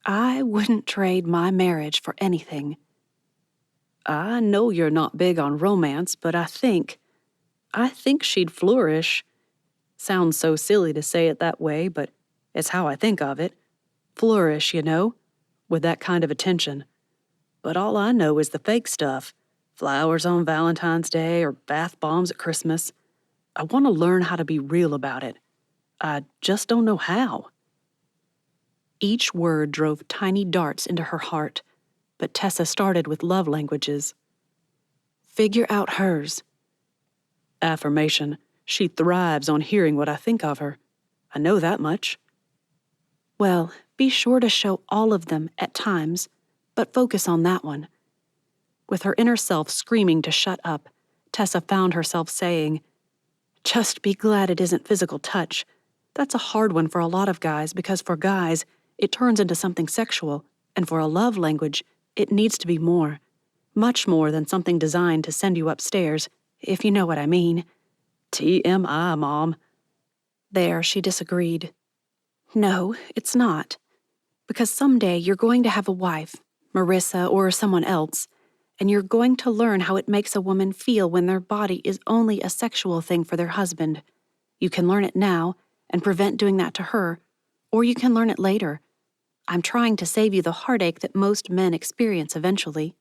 I wouldn't trade my marriage for anything. I know you're not big on romance, but I think she'd flourish. Sounds so silly to say it that way, but it's how I think of it. Flourish, you know, with that kind of attention. But all I know is the fake stuff. Flowers on Valentine's Day or bath bombs at Christmas. I want to learn how to be real about it. I just don't know how. Each word drove tiny darts into her heart, but Tessa started with love languages. Figure out hers. Affirmation. She thrives on hearing what I think of her. I know that much. Well, be sure to show all of them at times, but focus on that one. With her inner self screaming to shut up, Tessa found herself saying, "Just be glad it isn't physical touch. That's a hard one for a lot of guys because for guys, it turns into something sexual, and for a love language, it needs to be more. Much more than something designed to send you upstairs, if you know what I mean." TMI, Mom. There, she disagreed. No, it's not. Because someday you're going to have a wife, Marissa or someone else, and you're going to learn how it makes a woman feel when their body is only a sexual thing for their husband. You can learn it now and prevent doing that to her, or you can learn it later. I'm trying to save you the heartache that most men experience eventually.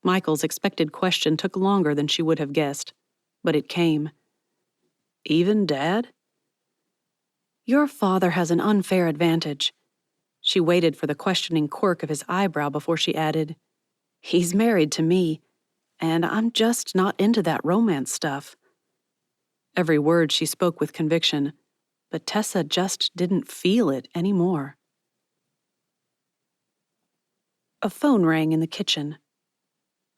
Michael's expected question took longer than she would have guessed, but it came. Even Dad? Your father has an unfair advantage. She waited for the questioning quirk of his eyebrow before she added, He's married to me, and I'm just not into that romance stuff. Every word she spoke with conviction, but Tessa just didn't feel it anymore. A phone rang in the kitchen.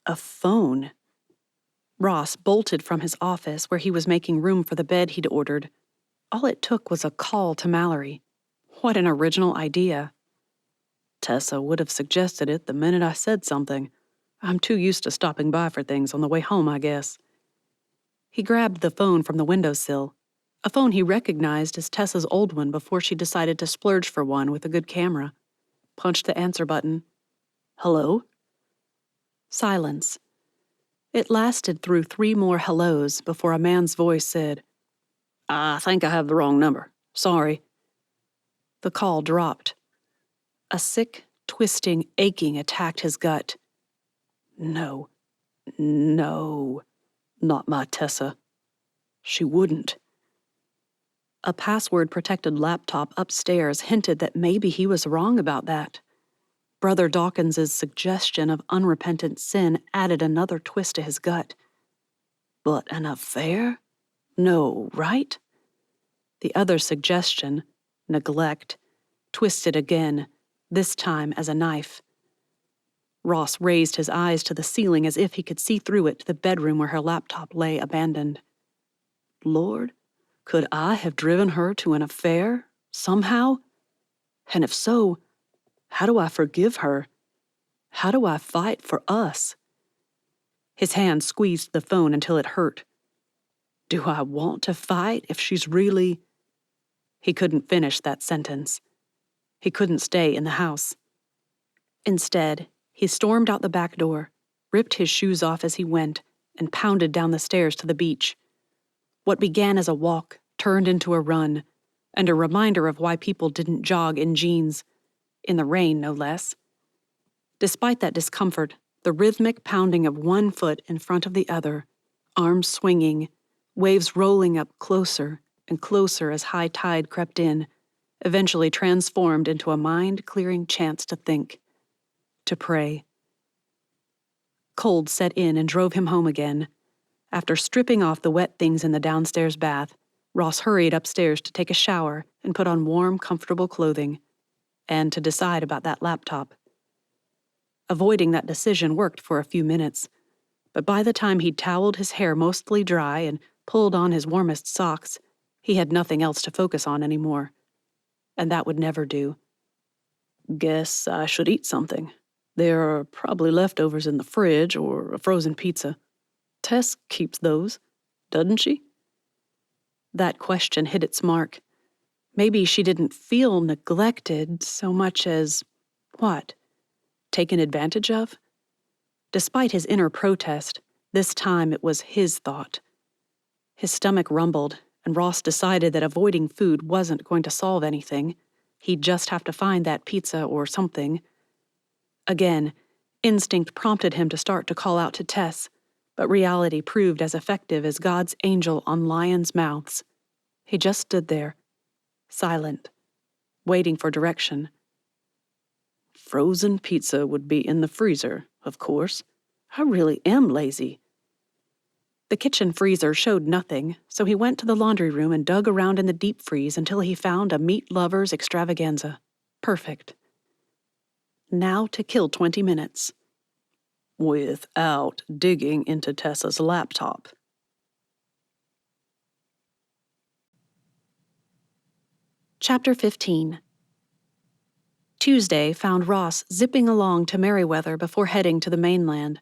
A phone? Ross bolted from his office where he was making room for the bed he'd ordered. All it took was a call to Mallory. What an original idea. Tessa would have suggested it the minute I said something. I'm too used to stopping by for things on the way home, I guess. He grabbed the phone from the windowsill, a phone he recognized as Tessa's old one before she decided to splurge for one with a good camera. Punched the answer button. Hello? Silence. It lasted through 3 more hellos before a man's voice said, I think I have the wrong number. Sorry. The call dropped. A sick, twisting, aching attacked his gut. No, not my Tessa. She wouldn't. A password-protected laptop upstairs hinted that maybe he was wrong about that. Brother Dawkins's suggestion of unrepentant sin added another twist to his gut. But an affair? No, right? The other suggestion, neglect, twisted again, this time as a knife. Ross raised his eyes to the ceiling as if he could see through it to the bedroom where her laptop lay abandoned. Lord, could I have driven her to an affair, somehow? And if so, how do I forgive her? How do I fight for us? His hand squeezed the phone until it hurt. Do I want to fight if she's really... He couldn't finish that sentence. He couldn't stay in the house. Instead, he stormed out the back door, ripped his shoes off as he went, and pounded down the stairs to the beach. What began as a walk turned into a run, and a reminder of why people didn't jog in jeans. In the rain, no less. Despite that discomfort, the rhythmic pounding of one foot in front of the other, arms swinging, waves rolling up closer and closer as high tide crept in, eventually transformed into a mind-clearing chance to think, to pray. Cold set in and drove him home again. After stripping off the wet things in the downstairs bath, Ross hurried upstairs to take a shower and put on warm, comfortable clothing, and to decide about that laptop. Avoiding that decision worked for a few minutes, but by the time he'd toweled his hair mostly dry and pulled on his warmest socks, he had nothing else to focus on anymore. And that would never do. Guess I should eat something. There are probably leftovers in the fridge or a frozen pizza. Tess keeps those, doesn't she? That question hit its mark. Maybe she didn't feel neglected so much as, what? Taken advantage of? Despite his inner protest, this time it was his thought. His stomach rumbled, and Ross decided that avoiding food wasn't going to solve anything. He'd just have to find that pizza or something. Again, Instinct prompted him to start to call out to Tess, but reality proved as effective as God's angel on lions' mouths. He just stood there, silent, waiting for direction. Frozen pizza would be in the freezer, of course. I really am lazy. The kitchen freezer showed nothing, so he went to the laundry room and dug around in the deep freeze until he found a meat lover's extravaganza. Perfect. Now to kill 20 minutes. Without digging into Tessa's laptop. Chapter 15. Tuesday found Ross zipping along to Merriweather before heading to the mainland.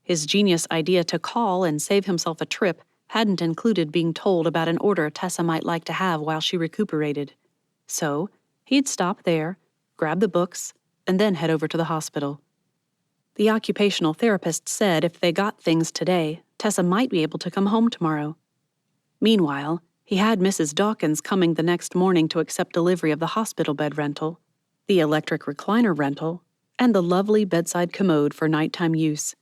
His genius idea to call and save himself a trip hadn't included being told about an order Tessa might like to have while she recuperated. So, he'd stop there, grab the books, and then head over to the hospital. The occupational therapist said if they got things today, Tessa might be able to come home tomorrow. Meanwhile, he had Mrs. Dawkins coming the next morning to accept delivery of the hospital bed rental, the electric recliner rental, and the lovely bedside commode for nighttime use.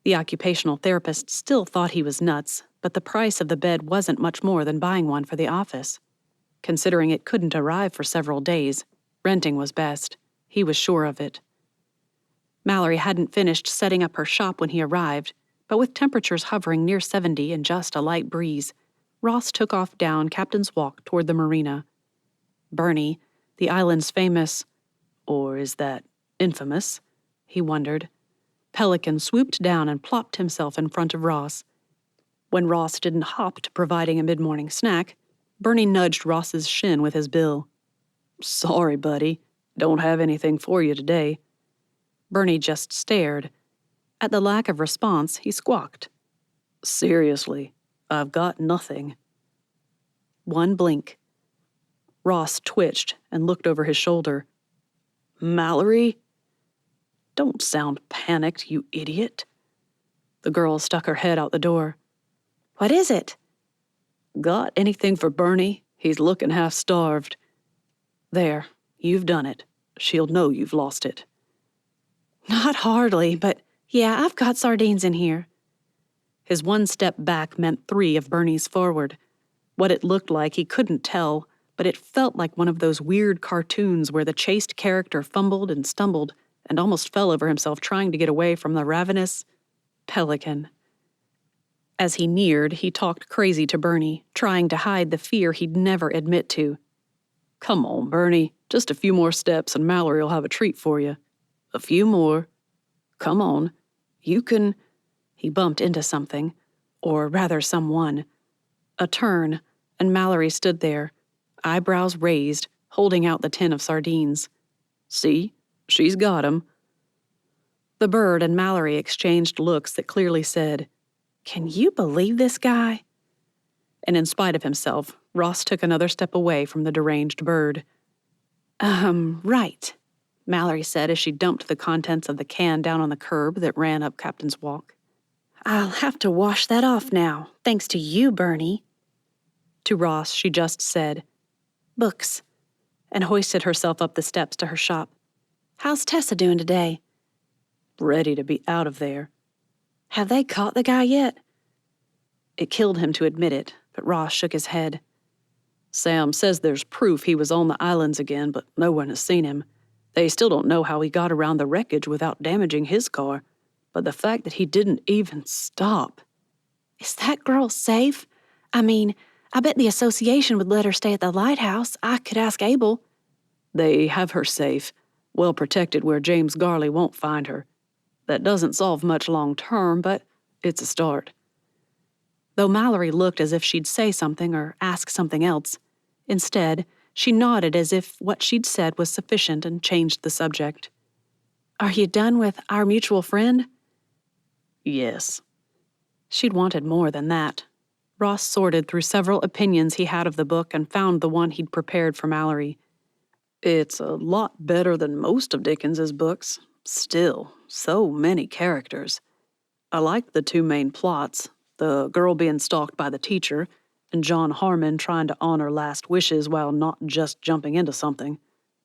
The occupational therapist still thought he was nuts, but the price of the bed wasn't much more than buying one for the office. Considering it couldn't arrive for several days, renting was best. He was sure of it. Mallory hadn't finished setting up her shop when he arrived, but with temperatures hovering near 70 and just a light breeze, Ross took off down Captain's Walk toward the marina. Bernie, the island's famous, or is that infamous? He wondered. Pelican swooped down and plopped himself in front of Ross. When Ross didn't hop to providing a mid-morning snack, Bernie nudged Ross's shin with his bill. Sorry, buddy. Don't have anything for you today. Bernie just stared. At the lack of response, he squawked. Seriously, I've got nothing. One blink. Ross twitched and looked over his shoulder. Mallory? Don't sound panicked, you idiot. The girl stuck her head out the door. What is it? Got anything for Bernie? He's looking half-starved. There, you've done it. She'll know you've lost it. Not hardly, but yeah, I've got sardines in here. His one step back meant 3 of Bernie's forward. What it looked like he couldn't tell, but it felt like one of those weird cartoons where the chased character fumbled and stumbled and almost fell over himself trying to get away from the ravenous Pelican. As he neared, he talked crazy to Bernie, trying to hide the fear he'd never admit to. Come on, Bernie. Just a few more steps and Mallory will have a treat for you. A few more. Come on. You can... He bumped into something, or rather someone. A turn, and Mallory stood there, eyebrows raised, holding out the tin of sardines. See? She's got 'em. The bird and Mallory exchanged looks that clearly said, "Can you believe this guy?" And in spite of himself, Ross took another step away from the deranged bird. Right," Mallory said as she dumped the contents of the can down on the curb that ran up Captain's Walk. "I'll have to wash that off now, thanks to you, Bernie." To Ross, she just said, "Books," and hoisted herself up the steps to her shop. "How's Tessa doing today?" Ready to be out of there. "Have they caught the guy yet?" It killed him to admit it, but Ross shook his head. Sam says there's proof he was on the islands again, but no one has seen him. They still don't know how he got around the wreckage without damaging his car, but the fact that he didn't even stop. "Is that girl safe? I mean, I bet the association would let her stay at the lighthouse. I could ask Abel." They have her safe, well protected where James Garley won't find her. That doesn't solve much long term, but it's a start. Though Mallory looked as if she'd say something or ask something else, instead, she nodded as if what she'd said was sufficient and changed the subject. "Are you done with our mutual friend?" Yes. She'd wanted more than that. Ross sorted through several opinions he had of the book and found the one he'd prepared for Mallory. It's a lot better than most of Dickens's books. Still, so many characters. I liked the 2 main plots, the girl being stalked by the teacher, and John Harmon trying to honor last wishes while not just jumping into something.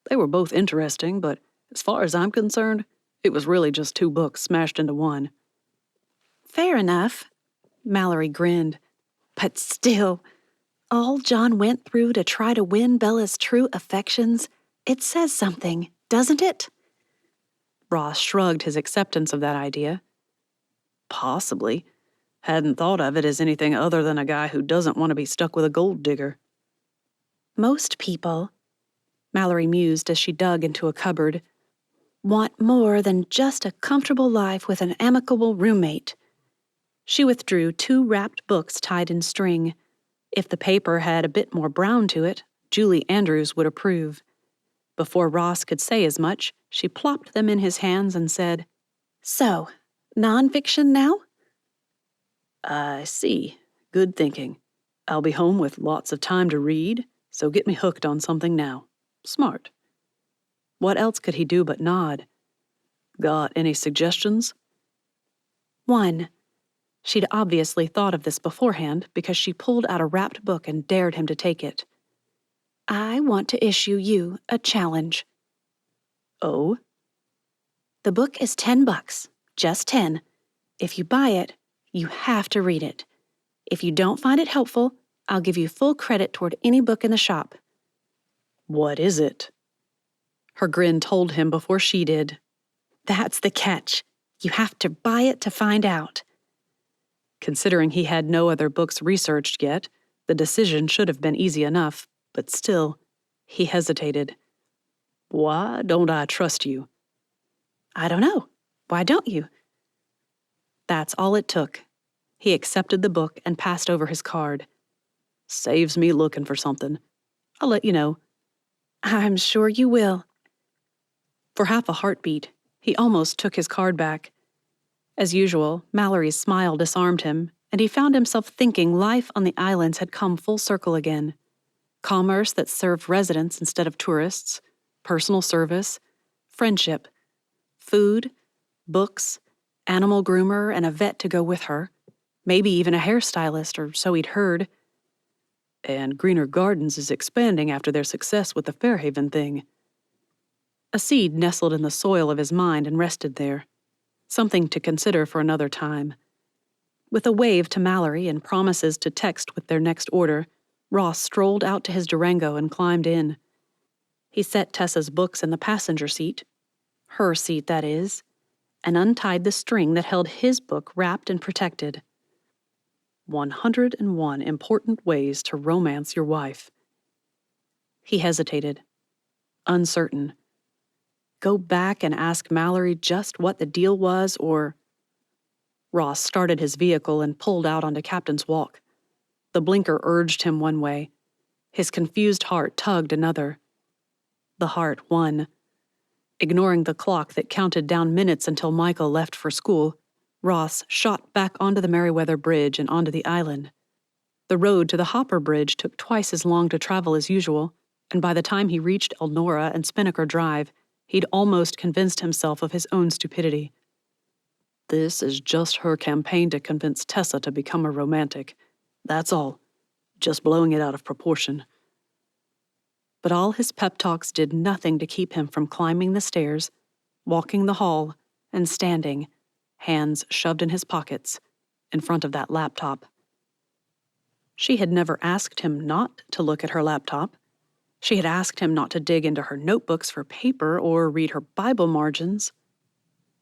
They were both interesting, but as far as I'm concerned, It was really just 2 books smashed into one. Fair enough, Mallory grinned. But still, all John went through to try to win Bella's true affections, it says something, doesn't it? Ross shrugged his acceptance of that idea. Possibly. Hadn't thought of it as anything other than a guy who doesn't want to be stuck with a gold digger. Most people, Mallory mused as she dug into a cupboard, want more than just a comfortable life with an amicable roommate. She withdrew 2 wrapped books tied in string. If the paper had a bit more brown to it, Julie Andrews would approve. Before Ross could say as much, she plopped them in his hands and said, "So, nonfiction now?" I see. Good thinking. I'll be home with lots of time to read, so get me hooked on something now. Smart. What else could he do but nod? Got any suggestions? 1. She'd obviously thought of this beforehand because she pulled out a wrapped book and dared him to take it. I want to issue you a challenge. Oh? The book is $10, just 10. If you buy it, you have to read it. If you don't find it helpful, I'll give you full credit toward any book in the shop. What is it? Her grin told him before she did. That's the catch. You have to buy it to find out. Considering he had no other books researched yet, the decision should have been easy enough, but still, he hesitated. Why don't I trust you? I don't know. Why don't you? That's all it took. He accepted the book and passed over his card. Saves me looking for something. I'll let you know. I'm sure you will. For half a heartbeat, he almost took his card back. As usual, Mallory's smile disarmed him, and he found himself thinking life on the islands had come full circle again. Commerce that served residents instead of tourists, personal service, friendship, food, books, animal groomer and a vet to go with her, maybe even a hairstylist, or so he'd heard. And Greener Gardens is expanding after their success with the Fairhaven thing. A seed nestled in the soil of his mind and rested there. Something to consider for another time. With a wave to Mallory and promises to text with their next order, Ross strolled out to his Durango and climbed in. He set Tessa's books in the passenger seat, her seat that is, and untied the string that held his book wrapped and protected. 101 important ways to romance your wife. He hesitated, uncertain. Go back and ask Mallory just what the deal was, or... Ross started his vehicle and pulled out onto Captain's Walk. The blinker urged him one way. His confused heart tugged another. The heart won. Ignoring the clock that counted down minutes until Michael left for school, Ross shot back onto the Merriweather Bridge and onto the island. The road to the Hopper Bridge took twice as long to travel as usual, and by the time he reached Elnora and Spinnaker Drive, he'd almost convinced himself of his own stupidity. This is just her campaign to convince Tessa to become a romantic. That's all. Just blowing it out of proportion. But all his pep talks did nothing to keep him from climbing the stairs, walking the hall, and standing, hands shoved in his pockets, in front of that laptop. She had never asked him not to look at her laptop. She had asked him not to dig into her notebooks for paper or read her Bible margins.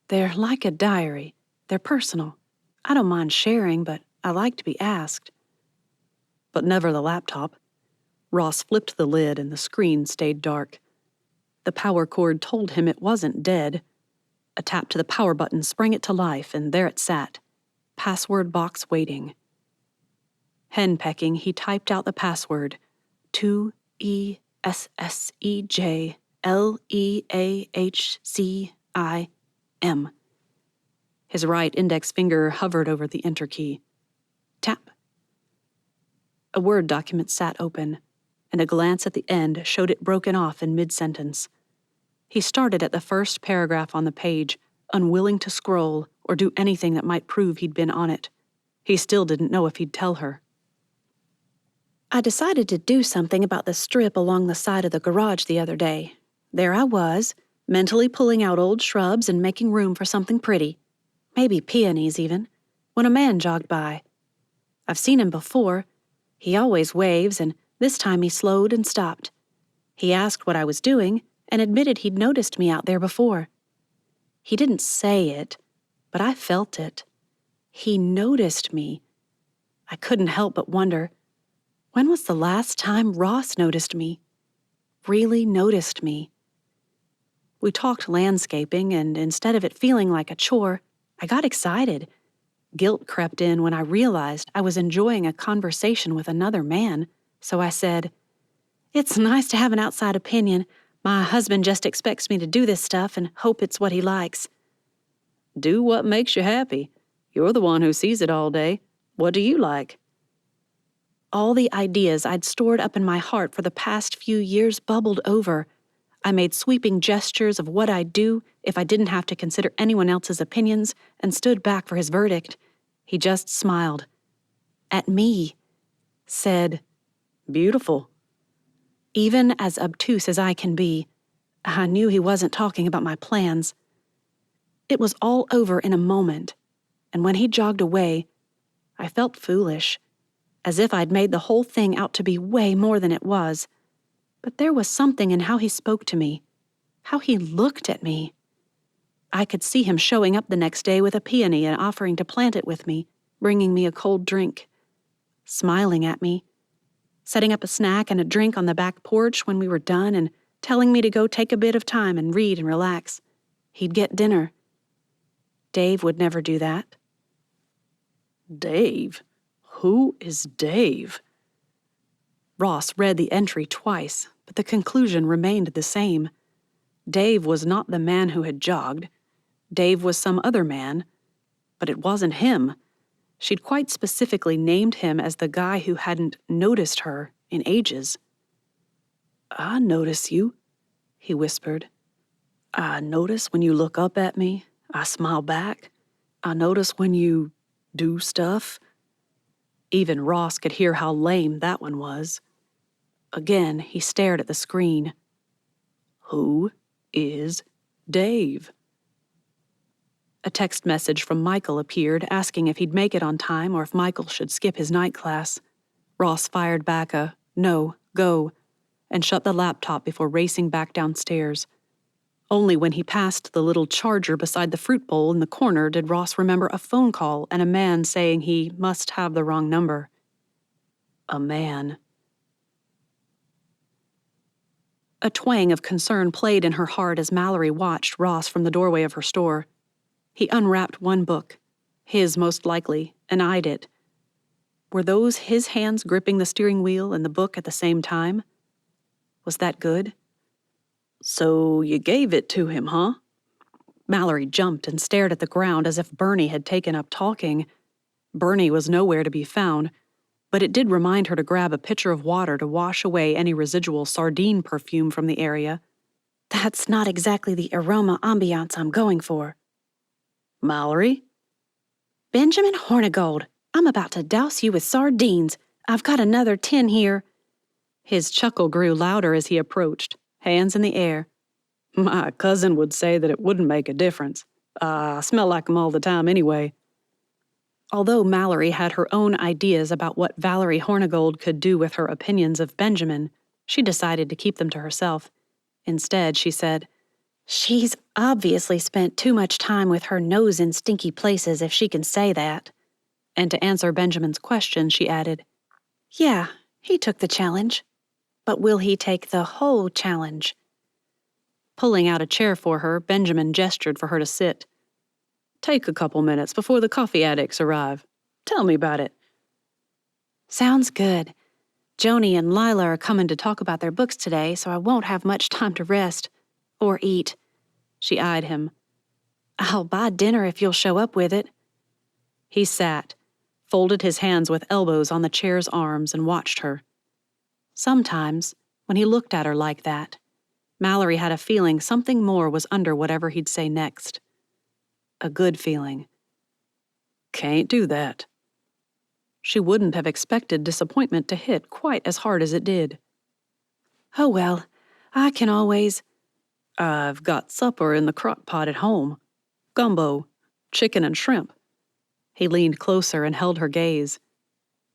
They're like a diary. They're personal. I don't mind sharing, but I like to be asked. But never the laptop. Ross flipped the lid and the screen stayed dark. The power cord told him it wasn't dead. A tap to the power button sprang it to life, and there it sat. Password box waiting. Henpecking, he typed out the password. 2ESSEJLEAHCIM. His right index finger hovered over the enter key. Tap. A Word document sat open, and a glance at the end showed it broken off in mid-sentence. He started at the first paragraph on the page, unwilling to scroll or do anything that might prove he'd been on it. He still didn't know if he'd tell her. I decided to do something about the strip along the side of the garage the other day. There I was, mentally pulling out old shrubs and making room for something pretty, maybe peonies even, when a man jogged by. I've seen him before. He always waves, and this time he slowed and stopped. He asked what I was doing and admitted he'd noticed me out there before. He didn't say it, but I felt it. He noticed me. I couldn't help but wonder, when was the last time Ross noticed me? Really noticed me? We talked landscaping, and instead of it feeling like a chore, I got excited. Guilt crept in when I realized I was enjoying a conversation with another man, so I said, "It's nice to have an outside opinion. My husband just expects me to do this stuff and hope it's what he likes." Do what makes you happy. You're the one who sees it all day. What do you like? All the ideas I'd stored up in my heart for the past few years bubbled over. I made sweeping gestures of what I'd do if I didn't have to consider anyone else's opinions and stood back for his verdict. He just smiled. At me. Said, Beautiful. even as obtuse as I can be, I knew he wasn't talking about my plans. It was all over in a moment, and when he jogged away, I felt foolish, as if I'd made the whole thing out to be way more than it was. But there was something in how he spoke to me, how he looked at me. I could see him showing up the next day with a peony and offering to plant it with me, bringing me a cold drink, smiling at me, setting up a snack and a drink on the back porch when we were done and telling me to go take a bit of time and read and relax. He'd get dinner. Dave would never do that. Dave? Who is Dave? Ross read the entry twice, but the conclusion remained the same. Dave was not the man who had jogged. Dave was some other man, but it wasn't him. She'd quite specifically named him as the guy who hadn't noticed her in ages. "I notice you," he whispered. "I notice when you look up at me. I smile back. I notice when you do stuff." Even Ross could hear how lame that one was. Again, he stared at the screen. Who is Dave? A text message from Michael appeared asking if he'd make it on time or if Michael should skip his night class. Ross fired back a, "No, go," and shut the laptop before racing back downstairs. Only when he passed the little charger beside the fruit bowl in the corner did Ross remember a phone call and a man saying he must have the wrong number. A man. A twang of concern played in her heart as Mallory watched Ross from the doorway of her store. He unwrapped one book, his most likely, and eyed it. Were those his hands gripping the steering wheel and the book at the same time? Was that good? "So you gave it to him, huh?" Mallory jumped and stared at the ground as if Bernie had taken up talking. Bernie was nowhere to be found, but it did remind her to grab a pitcher of water to wash away any residual sardine perfume from the area. That's not exactly the aroma ambiance I'm going for. "Mallory?" "Benjamin Hornigold, I'm about to douse you with sardines. I've got another 10 here." His chuckle grew louder as he approached, hands in the air. "My cousin would say that it wouldn't make a difference. I smell like 'em all the time anyway." Although Mallory had her own ideas about what Valerie Hornigold could do with her opinions of Benjamin, she decided to keep them to herself. Instead, she said, "She's obviously spent too much time with her nose in stinky places if she can say that." And to answer Benjamin's question, she added, "Yeah, he took the challenge. But will he take the whole challenge?" Pulling out a chair for her, Benjamin gestured for her to sit. "Take a couple minutes before the coffee addicts arrive. Tell me about it." "Sounds good. Joni and Lila are coming to talk about their books today, so I won't have much time to rest. Or eat." She eyed him. "I'll buy dinner if you'll show up with it." He sat, folded his hands with elbows on the chair's arms, and watched her. Sometimes, when he looked at her like that, Mallory had a feeling something more was under whatever he'd say next. A good feeling. "Can't do that." She wouldn't have expected disappointment to hit quite as hard as it did. "Oh well, I can always..." I've got supper in the crock pot at home. Gumbo, chicken and shrimp. He leaned closer and held her gaze.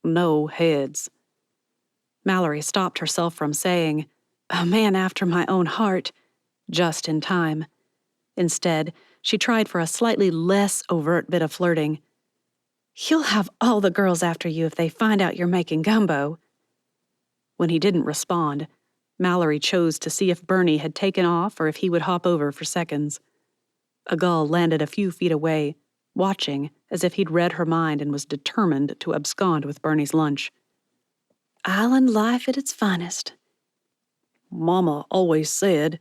No heads. Mallory stopped herself from saying, "A man after my own heart," just in time. Instead, she tried for a slightly less overt bit of flirting. "You'll have all the girls after you if they find out you're making gumbo." When he didn't respond, Mallory chose to see if Bernie had taken off or if he would hop over for seconds. A gull landed a few feet away, watching as if he'd read her mind and was determined to abscond with Bernie's lunch. Island life at its finest. "Mama always said,"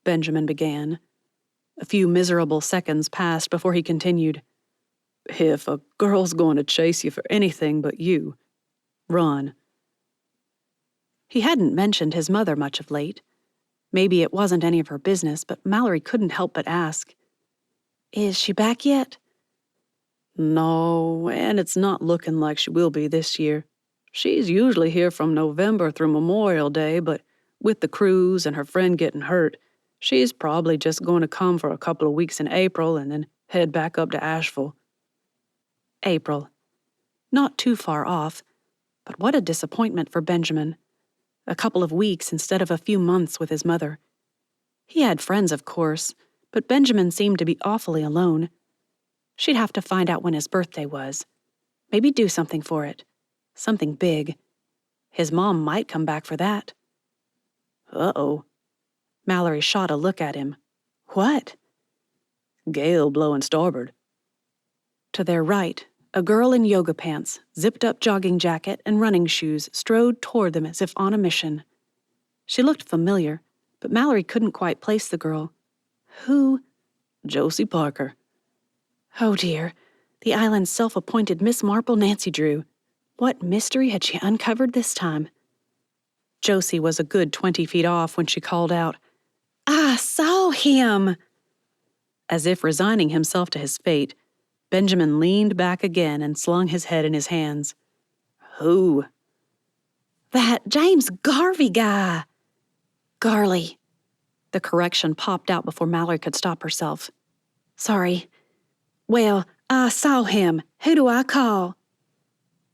Benjamin began. A few miserable seconds passed before he continued. "If a girl's going to chase you for anything but you, run." He hadn't mentioned his mother much of late. Maybe it wasn't any of her business, but Mallory couldn't help but ask. "Is she back yet?" "No, and it's not looking like she will be this year. She's usually here from November through Memorial Day, but with the cruise and her friend getting hurt, she's probably just going to come for a couple of weeks in April and then head back up to Asheville." April. Not too far off, but what a disappointment for Benjamin. A couple of weeks instead of a few months with his mother. He had friends, of course, but Benjamin seemed to be awfully alone. She'd have to find out when his birthday was. Maybe do something for it. Something big. His mom might come back for that. Uh-oh. Mallory shot a look at him. What? "Gale blowing starboard." To their right, a girl in yoga pants, zipped-up jogging jacket, and running shoes strode toward them as if on a mission. She looked familiar, but Mallory couldn't quite place the girl. Who? "Josie Parker." Oh dear, the island's self-appointed Miss Marple Nancy Drew. What mystery had she uncovered this time? Josie was a good 20 feet off when she called out, "I saw him!" As if resigning himself to his fate, Benjamin leaned back again and slung his head in his hands. "Who?" "That James Garvey guy!" "Garley." The correction popped out before Mallory could stop herself. "Sorry. Well, I saw him. Who do I call?"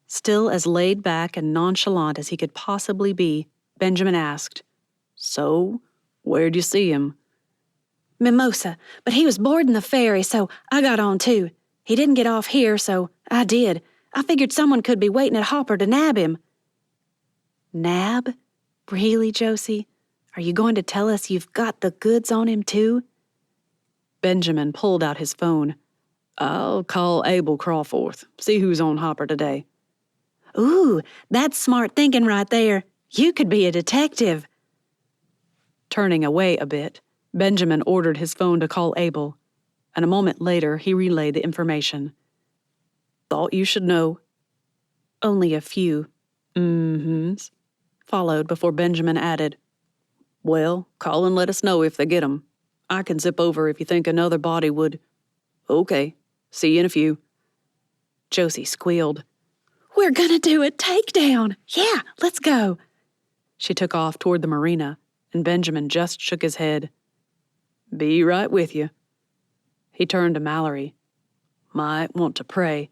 Still as laid back and nonchalant as he could possibly be, Benjamin asked, "So, where'd you see him?" "Mimosa, but he was boarding the ferry, so I got on too. He didn't get off here, so I did. I figured someone could be waiting at Hopper to nab him." "Nab? Really, Josie? Are you going to tell us you've got the goods on him too?" Benjamin pulled out his phone. "I'll call Abel Crawforth, see who's on Hopper today." "Ooh, that's smart thinking right there. You could be a detective." Turning away a bit, Benjamin ordered his phone to call Abel, and a moment later he relayed the information. "Thought you should know." Only a few "Mm-hms" followed before Benjamin added, "Well, call and let us know if they get 'em. I can zip over if you think another body would." "Okay, see you in a few." Josie squealed, "We're gonna do a takedown! Yeah, let's go!" She took off toward the marina, and Benjamin just shook his head. "Be right with you." He turned to Mallory. "Might want to pray."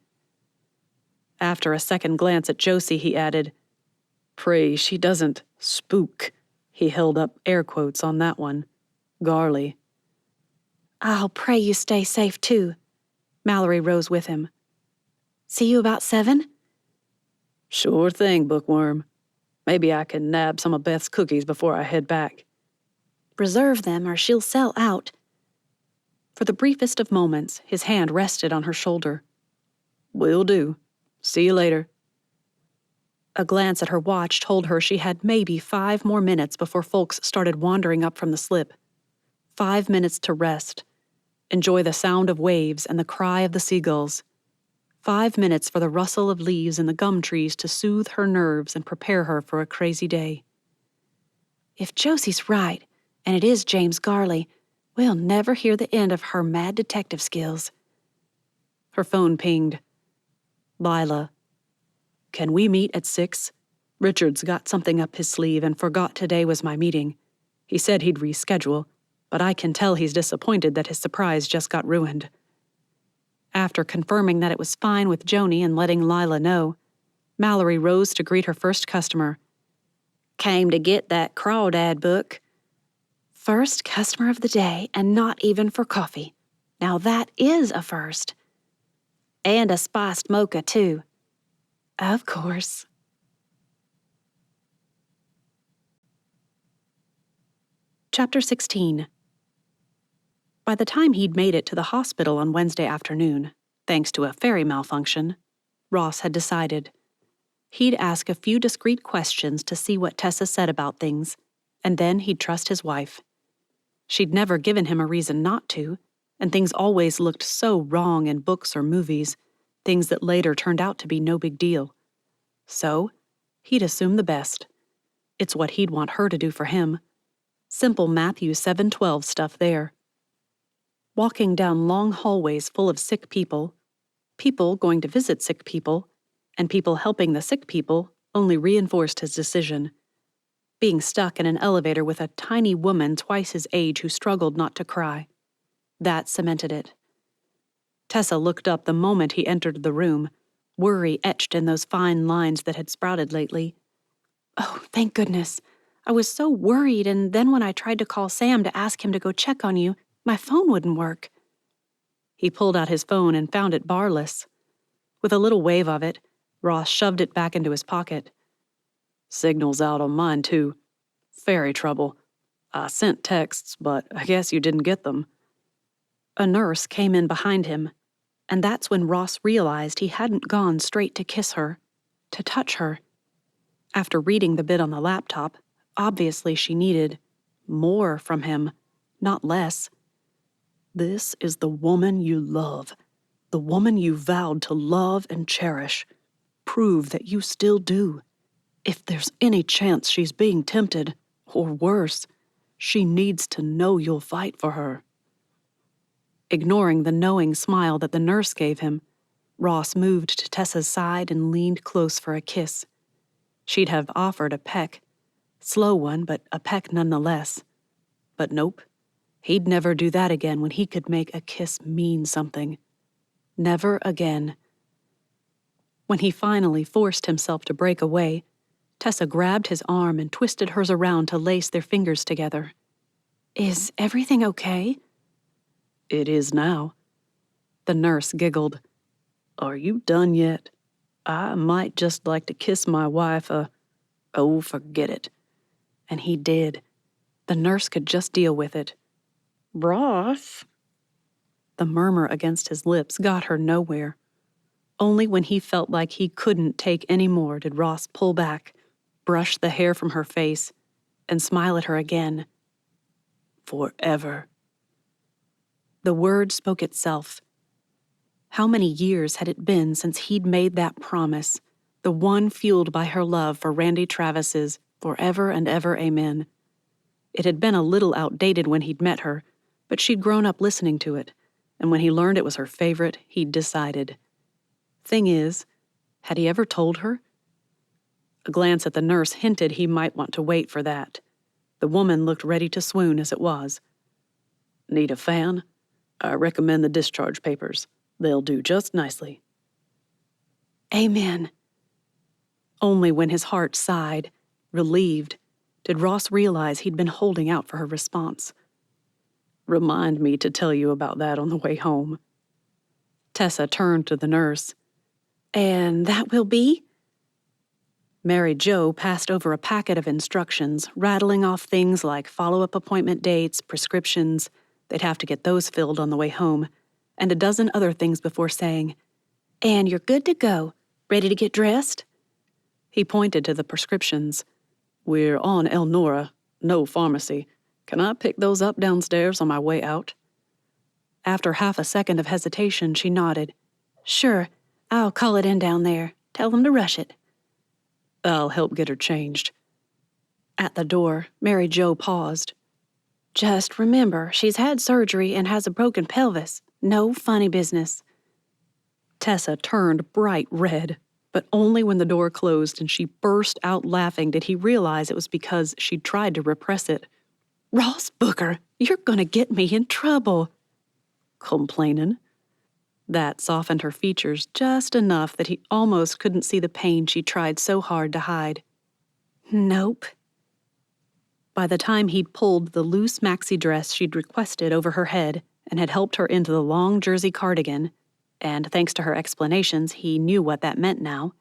After a second glance at Josie, he added, "Pray she doesn't spook." He held up air quotes on that one. "Garley." "I'll pray you stay safe too." Mallory rose with him. "See you about 7?" "Sure thing, bookworm. Maybe I can nab some of Beth's cookies before I head back." "Reserve them or she'll sell out." For the briefest of moments, his hand rested on her shoulder. "Will do. See you later." A glance at her watch told her she had maybe 5 more minutes before folks started wandering up from the slip. 5 minutes to rest, enjoy the sound of waves and the cry of the seagulls. 5 minutes for the rustle of leaves in the gum trees to soothe her nerves and prepare her for a crazy day. If Josie's right, and it is James Garley, we'll never hear the end of her mad detective skills. Her phone pinged. "Lila. Can we meet at 6? Richard's got something up his sleeve and forgot today was my meeting. He said he'd reschedule. but I can tell he's disappointed that his surprise just got ruined. After confirming that it was fine with Joni and letting Lila know, Mallory rose to greet her first customer. "Came to get that Crawdad book." "First customer of the day, and not even for coffee. Now that is a first." "And a spiced mocha, too." "Of course." Chapter 16. By the time he'd made it to the hospital on Wednesday afternoon, thanks to a ferry malfunction, Ross had decided. He'd ask a few discreet questions to see what Tessa said about things, and then he'd trust his wife. She'd never given him a reason not to, and things always looked so wrong in books or movies, things that later turned out to be no big deal. So, he'd assume the best. It's what he'd want her to do for him. Simple Matthew 7:12 stuff there. Walking down long hallways full of sick people going to visit sick people, and people helping the sick people only reinforced his decision. Being stuck in an elevator with a tiny woman twice his age who struggled not to cry. That cemented it. Tessa looked up the moment he entered the room, worry etched in those fine lines that had sprouted lately. "Oh, thank goodness. I was so worried, and then when I tried to call Sam to ask him to go check on you, my phone wouldn't work." He pulled out his phone and found it barless. With a little wave of it, Ross shoved it back into his pocket. "Signal's out on mine, too. Ferry trouble. I sent texts, but I guess you didn't get them." A nurse came in behind him, and that's when Ross realized he hadn't gone straight to kiss her, to touch her. After reading the bit on the laptop, obviously she needed more from him, not less. "This is the woman you love, the woman you vowed to love and cherish. Prove that you still do. If there's any chance she's being tempted, or worse, she needs to know you'll fight for her." Ignoring the knowing smile that the nurse gave him, Ross moved to Tessa's side and leaned close for a kiss. She'd have offered a peck. Slow one, but a peck nonetheless. But nope. He'd never do that again when he could make a kiss mean something. Never again. When he finally forced himself to break away, Tessa grabbed his arm and twisted hers around to lace their fingers together. "Is everything okay?" "It is now." The nurse giggled. "Are you done yet? I might just like to kiss my wife oh, forget it." And he did. The nurse could just deal with it. "Ross?" The murmur against his lips got her nowhere. Only when he felt like he couldn't take any more did Ross pull back, brush the hair from her face, and smile at her again. "Forever." The word spoke itself. How many years had it been since he'd made that promise, the one fueled by her love for Randy Travis's forever and ever amen? It had been a little outdated when he'd met her, but she'd grown up listening to it, and when he learned it was her favorite, he'd decided. Thing is, had he ever told her? A glance at the nurse hinted he might want to wait for that. The woman looked ready to swoon as it was. "Need a fan? I recommend the discharge papers. They'll do just nicely." Amen. Only when his heart sighed, relieved, did Ross realize he'd been holding out for her response. "Remind me to tell you about that on the way home." Tessa turned to the nurse. "And that will be?" Mary Jo passed over a packet of instructions, rattling off things like follow-up appointment dates, prescriptions. They'd have to get those filled on the way home, and a dozen other things before saying, "And you're good to go. Ready to get dressed?" He pointed to the prescriptions. "We're on Elnora, no pharmacy. Can I pick those up downstairs on my way out?" After half a second of hesitation, she nodded. "Sure, I'll call it in down there. Tell them to rush it." "I'll help get her changed." At the door, Mary Jo paused. "Just remember, she's had surgery and has a broken pelvis. No funny business." Tessa turned bright red, but only when the door closed and she burst out laughing did he realize it was because she'd tried to repress it. Ross Booker, you're gonna get me in trouble. Complaining? That softened her features just enough that he almost couldn't see the pain she tried so hard to hide. Nope. By the time he'd pulled the loose maxi dress she'd requested over her head and had helped her into the long jersey cardigan, and thanks to her explanations, he knew what that meant now,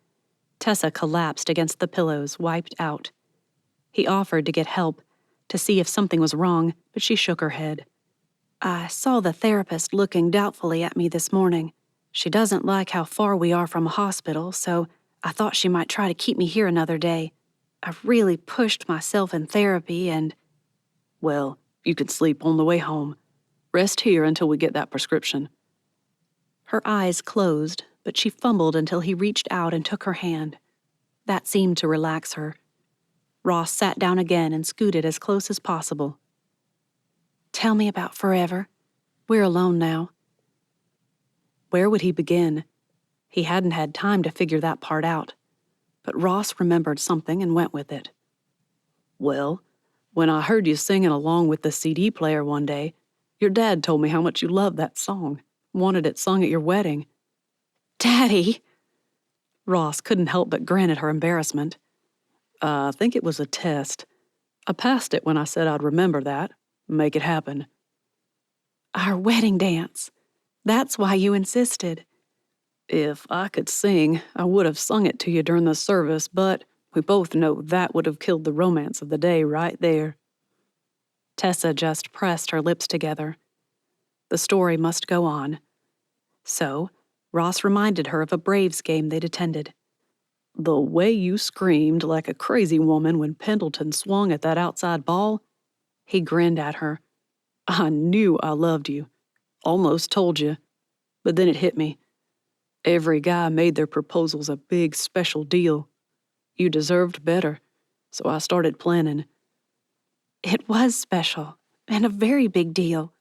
Tessa collapsed against the pillows, wiped out. He offered to get help, to see if something was wrong, but she shook her head. I saw the therapist looking doubtfully at me this morning. She doesn't like how far we are from a hospital, so I thought she might try to keep me here another day. I've really pushed myself in therapy and... Well, you can sleep on the way home. Rest here until we get that prescription. Her eyes closed, but she fumbled until he reached out and took her hand. That seemed to relax her. Ross sat down again and scooted as close as possible. Tell me about forever. We're alone now. Where would he begin? He hadn't had time to figure that part out. But Ross remembered something and went with it. Well, when I heard you singing along with the CD player one day, your dad told me how much you loved that song, wanted it sung at your wedding. Daddy! Ross couldn't help but grin at her embarrassment. I think it was a test. I passed it when I said I'd remember that, make it happen. Our wedding dance. That's why you insisted. If I could sing, I would have sung it to you during the service, but we both know that would have killed the romance of the day right there. Tessa just pressed her lips together. The story must go on. So, Ross reminded her of a Braves game they'd attended. The way you screamed like a crazy woman when Pendleton swung at that outside ball, he grinned at her. I knew I loved you. Almost told you. But then it hit me. Every guy made their proposals a big special deal. You deserved better, so I started planning. It was special, and a very big deal.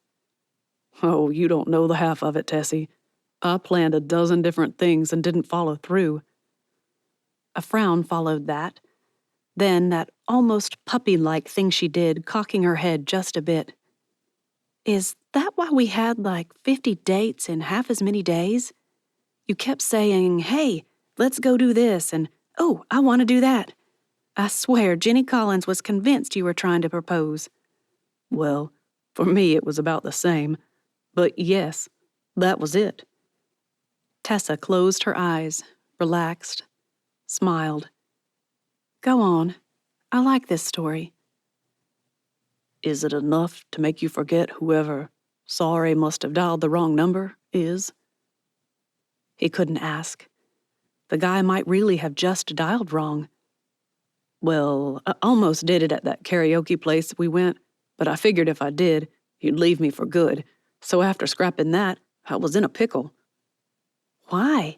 Oh, you don't know the half of it, Tessie. I planned a dozen different things and didn't follow through. A frown followed that. Then that almost puppy-like thing she did, cocking her head just a bit. Is that why we had like 50 dates in half as many days? You kept saying, hey, let's go do this, and oh, I want to do that. I swear Jenny Collins was convinced you were trying to propose. Well, for me it was about the same. But yes, that was it. Tessa closed her eyes, relaxed, smiled. Go on. I like this story. Is it enough to make you forget whoever sorry must have dialed the wrong number is? He couldn't ask. The guy might really have just dialed wrong. Well, I almost did it at that karaoke place we went, but I figured if I did, you'd leave me for good. So after scrapping that, I was in a pickle. Why?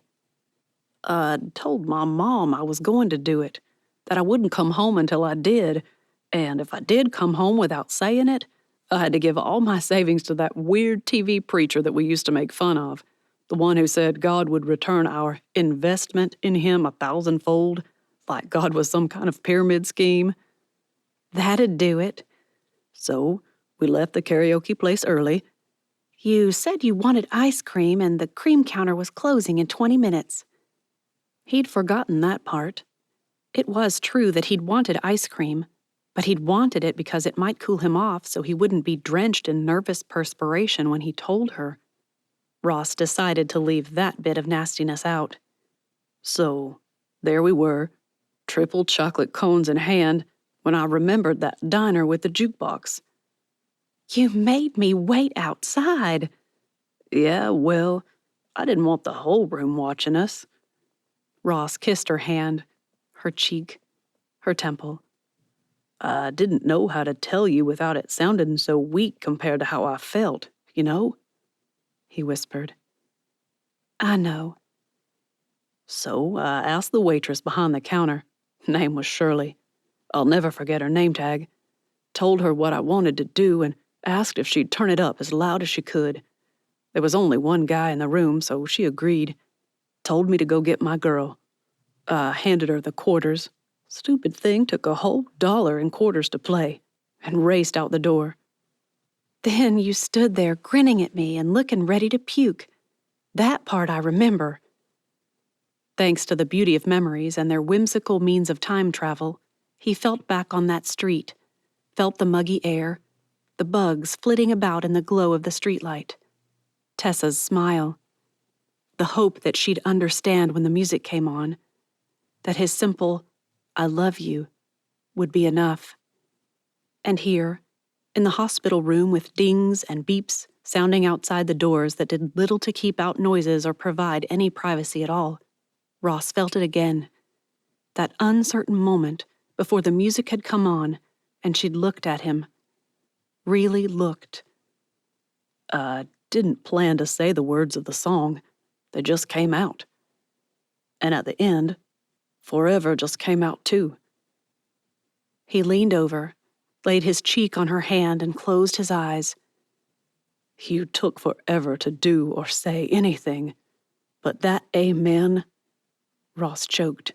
I'd told my mom I was going to do it, that I wouldn't come home until I did, and if I did come home without saying it, I had to give all my savings to that weird TV preacher that we used to make fun of, the one who said God would return our investment in him 1,000-fold, like God was some kind of pyramid scheme. That'd do it. So we left the karaoke place early. You said you wanted ice cream and the cream counter was closing in 20 minutes. He'd forgotten that part. It was true that he'd wanted ice cream, but he'd wanted it because it might cool him off so he wouldn't be drenched in nervous perspiration when he told her. Ross decided to leave that bit of nastiness out. So, there we were, triple chocolate cones in hand, when I remembered that diner with the jukebox. You made me wait outside. Yeah, well, I didn't want the whole room watching us. Ross kissed her hand, her cheek, her temple. I didn't know how to tell you without it sounding so weak compared to how I felt, you know? He whispered. I know. So I asked the waitress behind the counter. Name was Shirley. I'll never forget her name tag. Told her what I wanted to do and asked if she'd turn it up as loud as she could. There was only one guy in the room, so she agreed. Told me to go get my girl. I handed her the quarters. Stupid thing took a whole $1 in quarters to play. and raced out the door. Then you stood there grinning at me and looking ready to puke. That part I remember. Thanks to the beauty of memories and their whimsical means of time travel, he felt back on that street, felt the muggy air, the bugs flitting about in the glow of the streetlight, Tessa's smile, the hope that she'd understand when the music came on, that his simple, "I love you," would be enough. And here, in the hospital room with dings and beeps sounding outside the doors that did little to keep out noises or provide any privacy at all, Ross felt it again. That uncertain moment before the music had come on and she'd looked at him. Really looked. I didn't plan to say the words of the song. They just came out. And at the end, forever just came out too. He leaned over, laid his cheek on her hand and closed his eyes. You took forever to do or say anything, but that amen, Ross choked.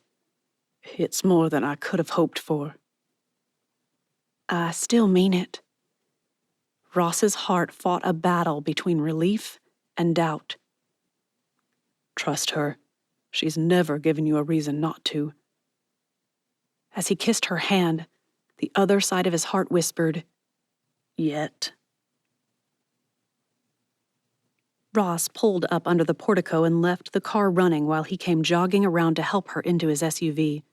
It's more than I could have hoped for. I still mean it. Ross's heart fought a battle between relief and doubt. Trust her. She's never given you a reason not to. As he kissed her hand, the other side of his heart whispered, Yet. Ross pulled up under the portico and left the car running while he came jogging around to help her into his SUV.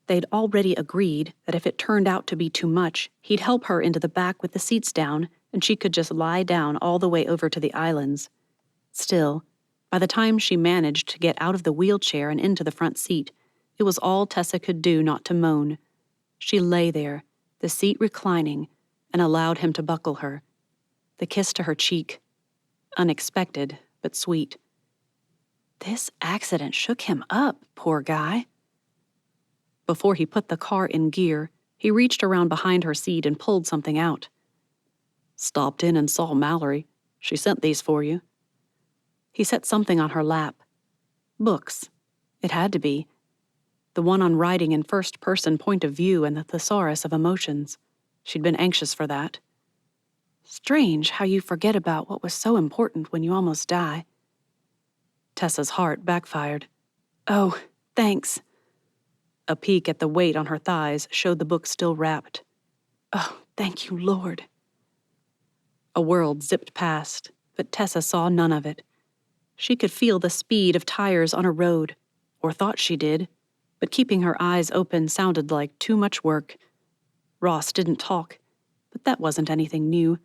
They'd already agreed that if it turned out to be too much, he'd help her into the back with the seats down, and she could just lie down all the way over to the islands. Still, by the time she managed to get out of the wheelchair and into the front seat, it was all Tessa could do not to moan. She lay there, the seat reclining, and allowed him to buckle her. The kiss to her cheek, unexpected but sweet. This accident shook him up, poor guy. Before he put the car in gear, he reached around behind her seat and pulled something out. Stopped in and saw Mallory. She sent these for you. He set something on her lap. Books. It had to be. The one on writing in first-person point of view and the thesaurus of emotions. She'd been anxious for that. Strange how you forget about what was so important when you almost die. Tessa's heart backfired. Oh, thanks. A peek at the weight on her thighs showed the book still wrapped. Oh, thank you, Lord. A world zipped past, but Tessa saw none of it. She could feel the speed of tires on a road, or thought she did, but keeping her eyes open sounded like too much work. Ross didn't talk, but that wasn't anything new.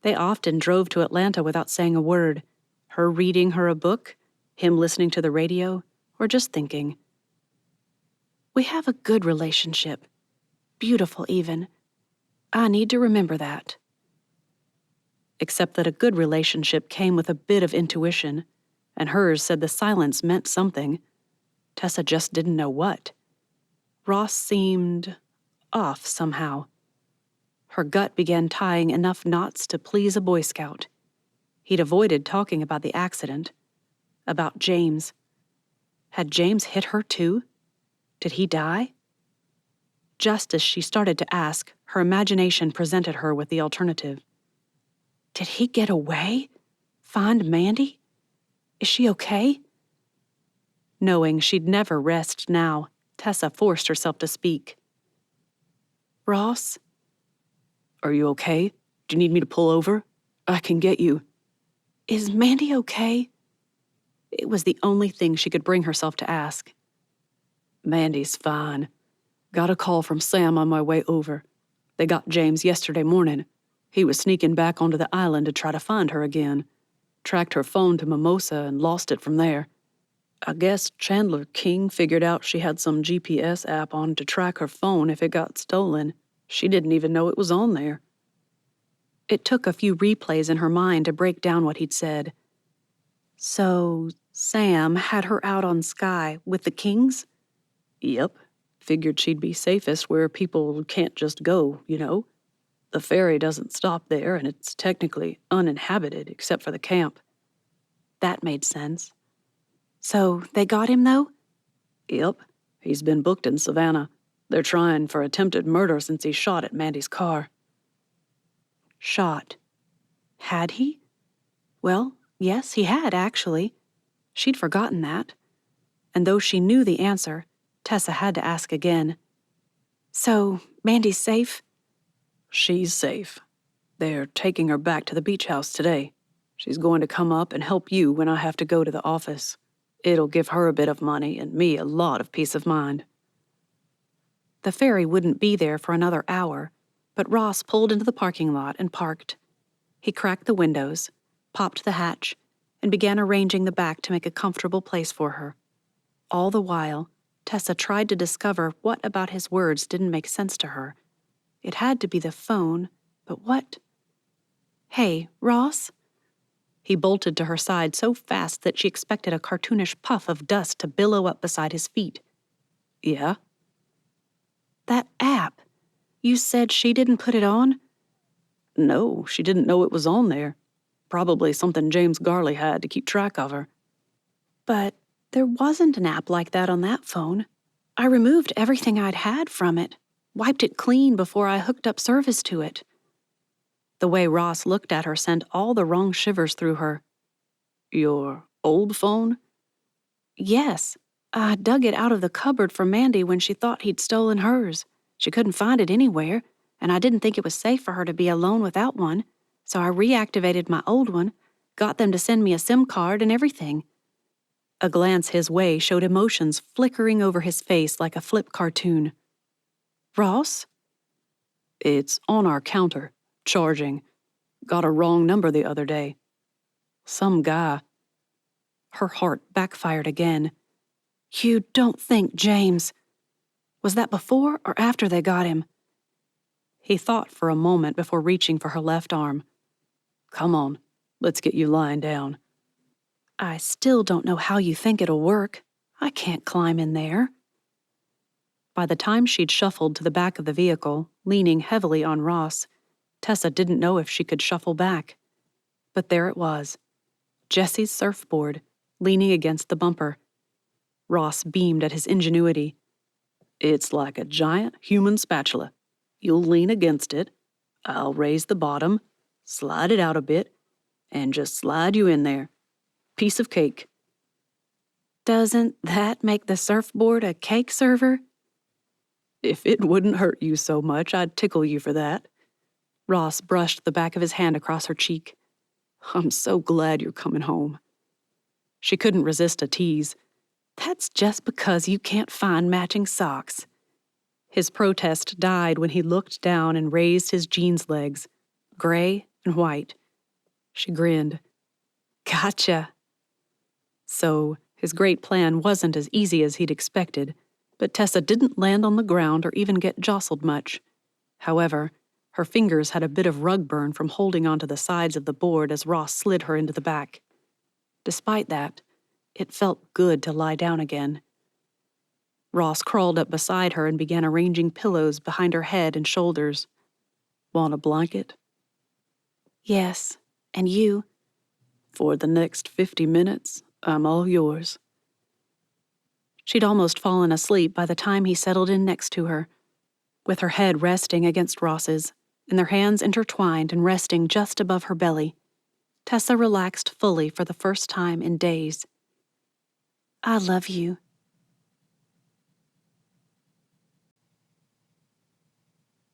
They often drove to Atlanta without saying a word, her reading her a book, him listening to the radio, or just thinking. We have a good relationship. Beautiful, even. I need to remember that. Except that a good relationship came with a bit of intuition, and hers said the silence meant something. Tessa just didn't know what. Ross seemed off somehow. Her gut began tying enough knots to please a Boy Scout. He'd avoided talking about the accident, about James. Had James hit her too? Did he die? Just as she started to ask, her imagination presented her with the alternative. Did he get away? Find Mandy? Is she okay? Knowing she'd never rest now, Tessa forced herself to speak. Ross? Are you okay? Do you need me to pull over? I can get you. Is Mandy okay? It was the only thing she could bring herself to ask. Mandy's fine. Got a call from Sam on my way over. They got James yesterday morning. He was sneaking back onto the island to try to find her again. Tracked her phone to Mimosa and lost it from there. I guess Chandler King figured out she had some GPS app on to track her phone if it got stolen. She didn't even know it was on there. It took a few replays in her mind to break down what he'd said. So, Sam had her out on Skye with the Kings? Yep. Figured she'd be safest where people can't just go, you know. The ferry doesn't stop there, and it's technically uninhabited except for the camp. That made sense. So, they got him, though? Yep. He's been booked in Savannah. They're trying for attempted murder since he shot at Mandy's car. Shot. Had he? Well, yes, he had, actually. She'd forgotten that. And though she knew the answer, Tessa had to ask again. So, Mandy's safe? She's safe. They're taking her back to the beach house today. She's going to come up and help you when I have to go to the office. It'll give her a bit of money and me a lot of peace of mind. The ferry wouldn't be there for another hour, but Ross pulled into the parking lot and parked. He cracked the windows, popped the hatch, and began arranging the back to make a comfortable place for her. All the while, Tessa tried to discover what about his words didn't make sense to her. It had to be the phone, but what? Hey, Ross? He bolted to her side so fast that she expected a cartoonish puff of dust to billow up beside his feet. Yeah? That app. You said she didn't put it on? No, she didn't know it was on there. Probably something James Garley had to keep track of her. But there wasn't an app like that on that phone. I removed everything I'd had from it, wiped it clean before I hooked up service to it. The way Ross looked at her sent all the wrong shivers through her. Your old phone? Yes. I dug it out of the cupboard for Mandy when she thought he'd stolen hers. She couldn't find it anywhere, and I didn't think it was safe for her to be alone without one, so I reactivated my old one, got them to send me a SIM card and everything. A glance his way showed emotions flickering over his face like a flip cartoon. Ross? It's on our counter, charging. Got a wrong number the other day. Some guy. Her heart backfired again. You don't think James... Was that before or after they got him? He thought for a moment before reaching for her left arm. Come on, let's get you lying down. I still don't know how you think it'll work. I can't climb in there. By the time she'd shuffled to the back of the vehicle, leaning heavily on Ross, Tessa didn't know if she could shuffle back. But there it was. Jessie's surfboard, leaning against the bumper. Ross beamed at his ingenuity. It's like a giant human spatula. You'll lean against it. I'll raise the bottom, slide it out a bit, and just slide you in there. Piece of cake. Doesn't that make the surfboard a cake server? If it wouldn't hurt you so much, I'd tickle you for that. Ross brushed the back of his hand across her cheek. I'm so glad you're coming home. She couldn't resist a tease. That's just because you can't find matching socks. His protest died when he looked down and raised his jeans legs, gray and white. She grinned. Gotcha. So, his great plan wasn't as easy as he'd expected, but Tessa didn't land on the ground or even get jostled much. However, her fingers had a bit of rug burn from holding onto the sides of the board as Ross slid her into the back. Despite that, it felt good to lie down again. Ross crawled up beside her and began arranging pillows behind her head and shoulders. Want a blanket? Yes, and you? For the next 50 minutes, I'm all yours. She'd almost fallen asleep by the time he settled in next to her, with her head resting against Ross's, and their hands intertwined and resting just above her belly. Tessa relaxed fully for the first time in days. I love you.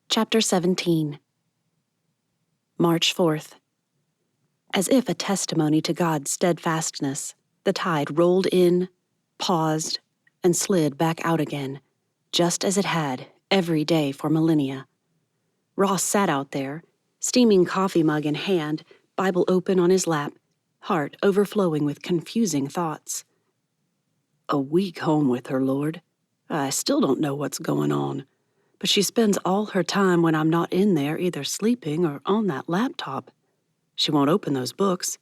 Chapter 17. March 4th. As if a testimony to God's steadfastness, the tide rolled in, paused, and slid back out again, just as it had every day for millennia. Ross sat out there, steaming coffee mug in hand, Bible open on his lap, heart overflowing with confusing thoughts. A week home with her, Lord. I still don't know what's going on, but she spends all her time when I'm not in there either sleeping or on that laptop. She won't open those books.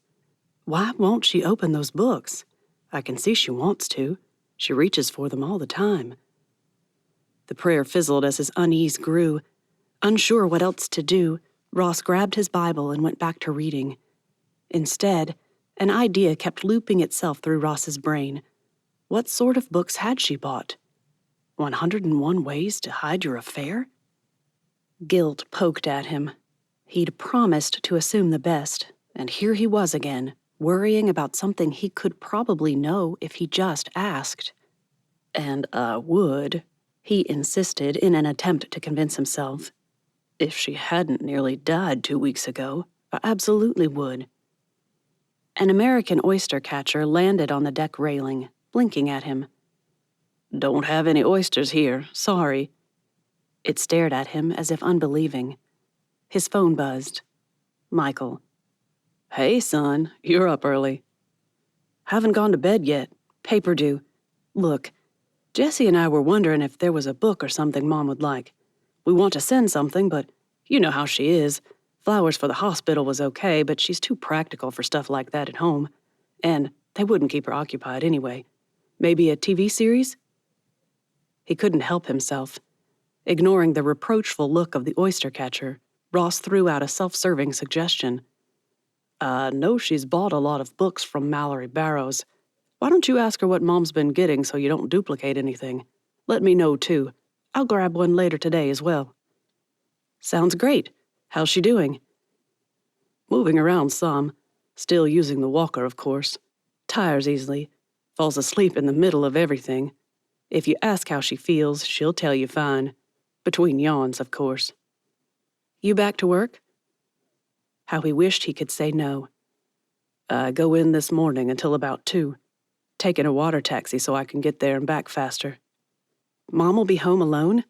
Why won't she open those books? I can see she wants to. She reaches for them all the time. The prayer fizzled as his unease grew. Unsure what else to do, Ross grabbed his Bible and went back to reading. Instead, an idea kept looping itself through Ross's brain. What sort of books had she bought? 101 Ways to Hide Your Affair? Guilt poked at him. He'd promised to assume the best, and here he was again, worrying about something he could probably know if he just asked. And I would, he insisted in an attempt to convince himself. If she hadn't nearly died 2 weeks ago, I absolutely would. An American oyster catcher landed on the deck railing, blinking at him. Don't have any oysters here, sorry. It stared at him as if unbelieving. His phone buzzed. Michael. Hey, son, you're up early. Haven't gone to bed yet. Paper due. Look, Jessie and I were wondering if there was a book or something Mom would like. We want to send something, but you know how she is. Flowers for the hospital was okay, but she's too practical for stuff like that at home. And they wouldn't keep her occupied anyway. Maybe a TV series? He couldn't help himself. Ignoring the reproachful look of the oyster catcher, Ross threw out a self-serving suggestion. I know she's bought a lot of books from Mallory Barrows. Why don't you ask her what Mom's been getting so you don't duplicate anything? Let me know, too. I'll grab one later today as well. Sounds great. How's she doing? Moving around some. Still using the walker, of course. Tires easily. Falls asleep in the middle of everything. If you ask how she feels, she'll tell you fine. Between yawns, of course. You back to work? How he wished he could say no. I go in this morning until about 2. Taking a water taxi so I can get there and back faster. Mom will be home alone?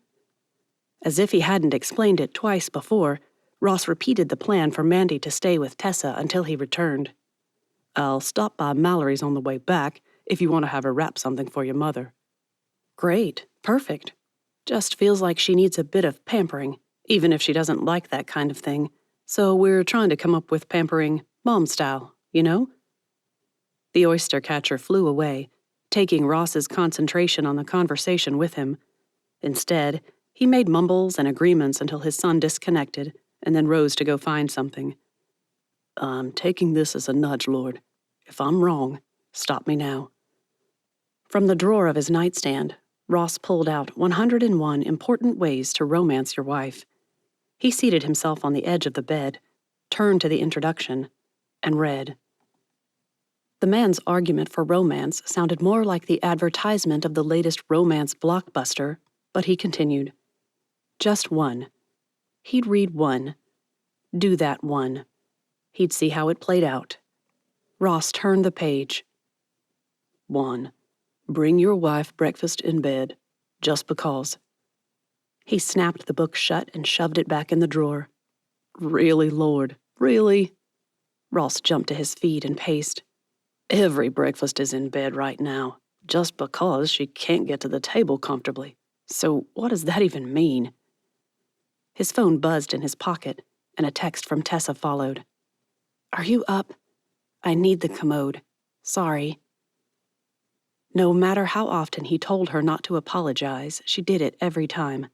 As if he hadn't explained it twice before, Ross repeated the plan for Mandy to stay with Tessa until he returned. I'll stop by Mallory's on the way back if you want to have her wrap something for your mother. Great, perfect. Just feels like she needs a bit of pampering, even if she doesn't like that kind of thing. So we're trying to come up with pampering mom style, you know? The oyster catcher flew away, taking Ross's concentration on the conversation with him. Instead, he made mumbles and agreements until his son disconnected and then rose to go find something. I'm taking this as a nudge, Lord. If I'm wrong, stop me now. From the drawer of his nightstand, Ross pulled out 101 important ways to romance your wife. He seated himself on the edge of the bed, turned to the introduction, and read. The man's argument for romance sounded more like the advertisement of the latest romance blockbuster, but he continued. Just one. He'd read one. Do that one. He'd see how it played out. Ross turned the page. 1. Bring your wife breakfast in bed, just because. He snapped the book shut and shoved it back in the drawer. Really, Lord, really? Ross jumped to his feet and paced. Every breakfast is in bed right now, just because she can't get to the table comfortably. So what does that even mean? His phone buzzed in his pocket, and a text from Tessa followed. Are you up? I need the commode. Sorry. No matter how often he told her not to apologize, she did it every time.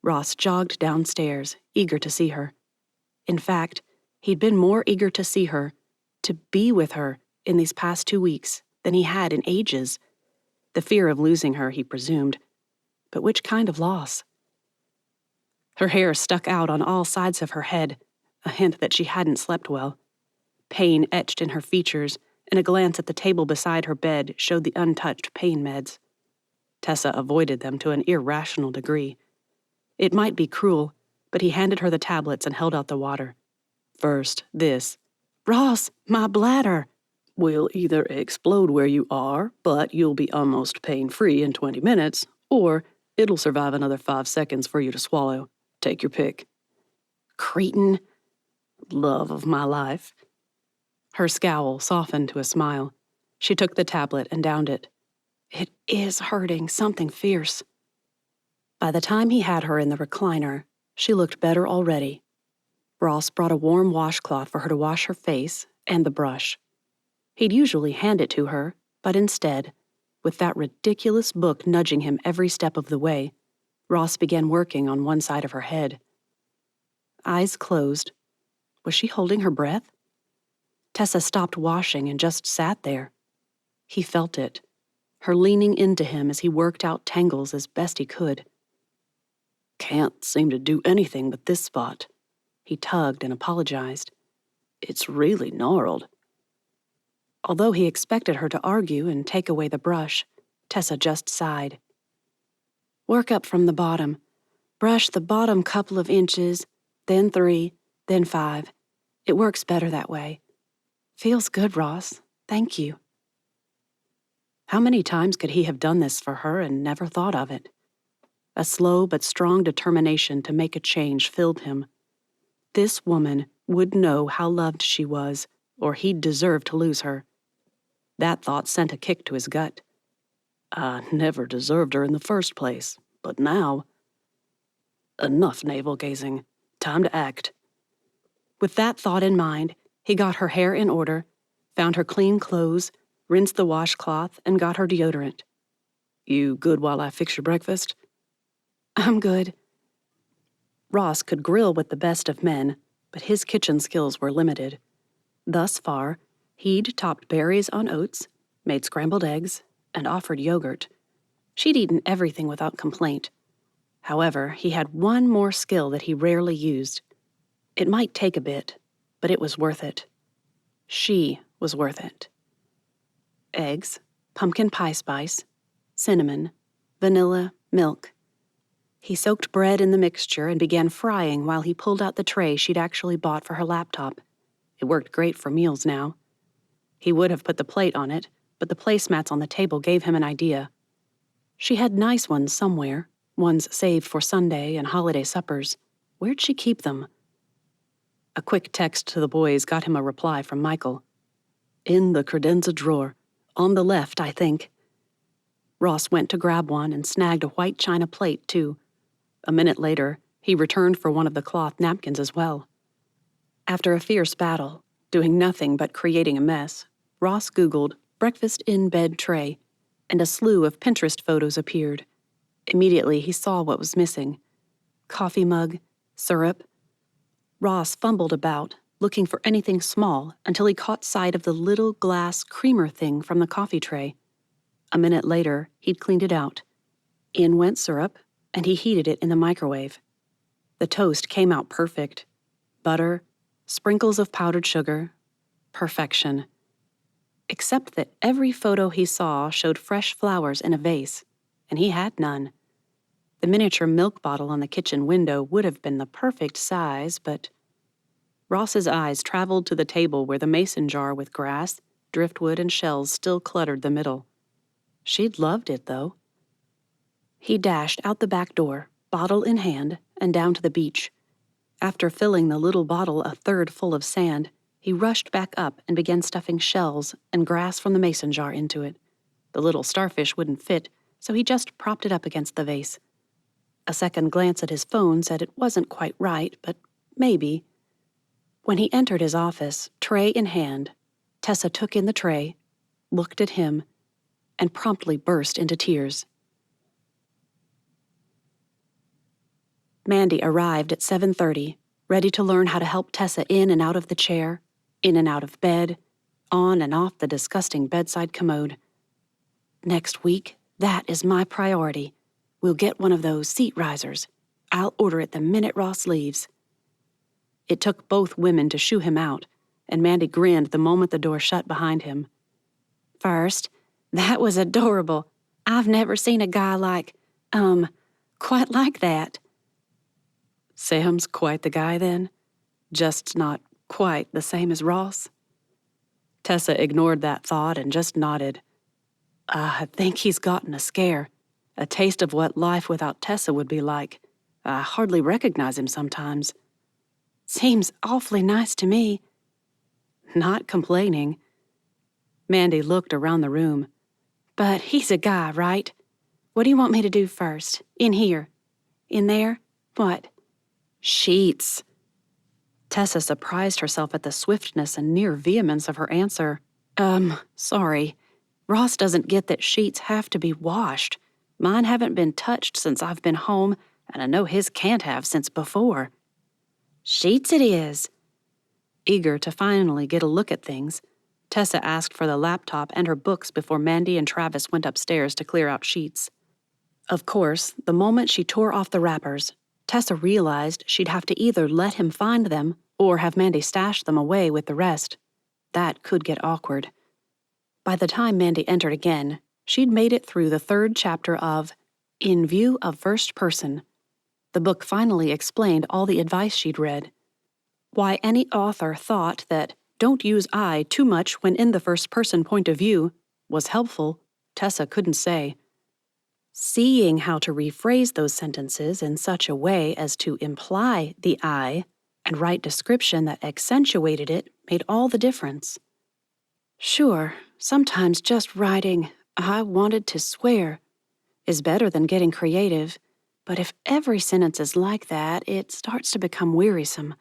Ross jogged downstairs, eager to see her. In fact, he'd been more eager to see her, to be with her, in these past 2 weeks than he had in ages. The fear of losing her, he presumed. But which kind of loss? Her hair stuck out on all sides of her head, a hint that she hadn't slept well. Pain etched in her features, and a glance at the table beside her bed showed the untouched pain meds. Tessa avoided them to an irrational degree. It might be cruel, but he handed her the tablets and held out the water. First, this. Ross, my bladder! Will either explode where you are, but you'll be almost pain-free in 20 minutes, or it'll survive another 5 seconds for you to swallow. Take your pick. Cretin. Love of my life. Her scowl softened to a smile. She took the tablet and downed it. It is hurting, something fierce. By the time he had her in the recliner, she looked better already. Ross brought a warm washcloth for her to wash her face and the brush. He'd usually hand it to her, but instead, with that ridiculous book nudging him every step of the way, Ross began working on one side of her head. Eyes closed. Was she holding her breath? Tessa stopped washing and just sat there. He felt it, her leaning into him as he worked out tangles as best he could. Can't seem to do anything but this spot. He tugged and apologized. "It's really gnarled." Although he expected her to argue and take away the brush, Tessa just sighed. "Work up from the bottom. Brush the bottom couple of inches, then 3, then 5. It works better that way. Feels good, Ross. Thank you." How many times could he have done this for her and never thought of it? A slow but strong determination to make a change filled him. This woman would know how loved she was, or he'd deserve to lose her. That thought sent a kick to his gut. I never deserved her in the first place, but now... Enough navel-gazing. Time to act. With that thought in mind, he got her hair in order, found her clean clothes, rinsed the washcloth, and got her deodorant. "You good while I fix your breakfast?" "I'm good." Ross could grill with the best of men, but his kitchen skills were limited. Thus far, he'd topped berries on oats, made scrambled eggs, and offered yogurt. She'd eaten everything without complaint. However, he had one more skill that he rarely used. It might take a bit, but it was worth it. She was worth it. Eggs, pumpkin pie spice, cinnamon, vanilla, milk. He soaked bread in the mixture and began frying while he pulled out the tray she'd actually bought for her laptop. It worked great for meals now. He would have put the plate on it, but the placemats on the table gave him an idea. She had nice ones somewhere, ones saved for Sunday and holiday suppers. Where'd she keep them? A quick text to the boys got him a reply from Michael. "In the credenza drawer. On the left, I think." Ross went to grab one and snagged a white china plate, too. A minute later, he returned for one of the cloth napkins as well. After a fierce battle, doing nothing but creating a mess, Ross Googled breakfast in bed tray, and a slew of Pinterest photos appeared. Immediately, he saw what was missing. Coffee mug, syrup. Ross fumbled about, looking for anything small until he caught sight of the little glass creamer thing from the coffee tray. A minute later, he'd cleaned it out. In went syrup, and he heated it in the microwave. The toast came out perfect. Butter, sprinkles of powdered sugar. Perfection. Except that every photo he saw showed fresh flowers in a vase, and he had none. The miniature milk bottle on the kitchen window would have been the perfect size, but... Ross's eyes traveled to the table where the mason jar with grass, driftwood, and shells still cluttered the middle. She'd loved it, though. He dashed out the back door, bottle in hand, and down to the beach. After filling the little bottle a third full of sand, he rushed back up and began stuffing shells and grass from the mason jar into it. The little starfish wouldn't fit, so he just propped it up against the vase. A second glance at his phone said it wasn't quite right, but maybe. When he entered his office, tray in hand, Tessa took in the tray, looked at him, and promptly burst into tears. Mandy arrived at 7:30, ready to learn how to help Tessa in and out of the chair, in and out of bed, on and off the disgusting bedside commode. "Next week, that is my priority. We'll get one of those seat risers. I'll order it the minute Ross leaves." It took both women to shoo him out, and Mandy grinned the moment the door shut behind him. "First, that was adorable. I've never seen a guy quite like that." Sam's quite the guy, then? Just not quite the same as Ross? Tessa ignored that thought and just nodded. "I think he's gotten a scare. A taste of what life without Tessa would be like. I hardly recognize him sometimes." "Seems awfully nice to me." "Not complaining." Mandy looked around the room. "But he's a guy, right? What do you want me to do first? In here? In there? What?" "Sheets." Tessa surprised herself at the swiftness and near vehemence of her answer. Sorry. Ross doesn't get that sheets have to be washed. Mine haven't been touched since I've been home, and I know his can't have since before." "Sheets it is." Eager to finally get a look at things, Tessa asked for the laptop and her books before Mandy and Travis went upstairs to clear out sheets. Of course, the moment she tore off the wrappers, Tessa realized she'd have to either let him find them or have Mandy stash them away with the rest. That could get awkward. By the time Mandy entered again, she'd made it through the 3rd chapter of In View of First Person. The book finally explained all the advice she'd read. Why any author thought that don't use I too much when in the first-person point of view was helpful, Tessa couldn't say. Seeing how to rephrase those sentences in such a way as to imply the I and write description that accentuated it made all the difference. Sure, sometimes just writing, I wanted to swear, is better than getting creative, but if every sentence is like that, it starts to become wearisome.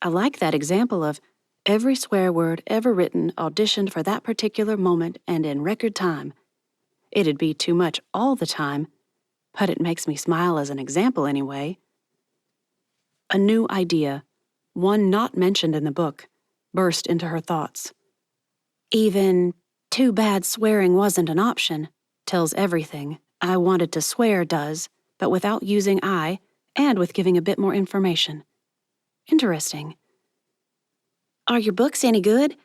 I like that example of every swear word ever written auditioned for that particular moment and in record time. It'd be too much all the time, but it makes me smile as an example anyway. A new idea, one not mentioned in the book, burst into her thoughts. Even too bad swearing wasn't an option tells everything I wanted to swear does, but without using I and with giving a bit more information. Interesting. Are your books any good?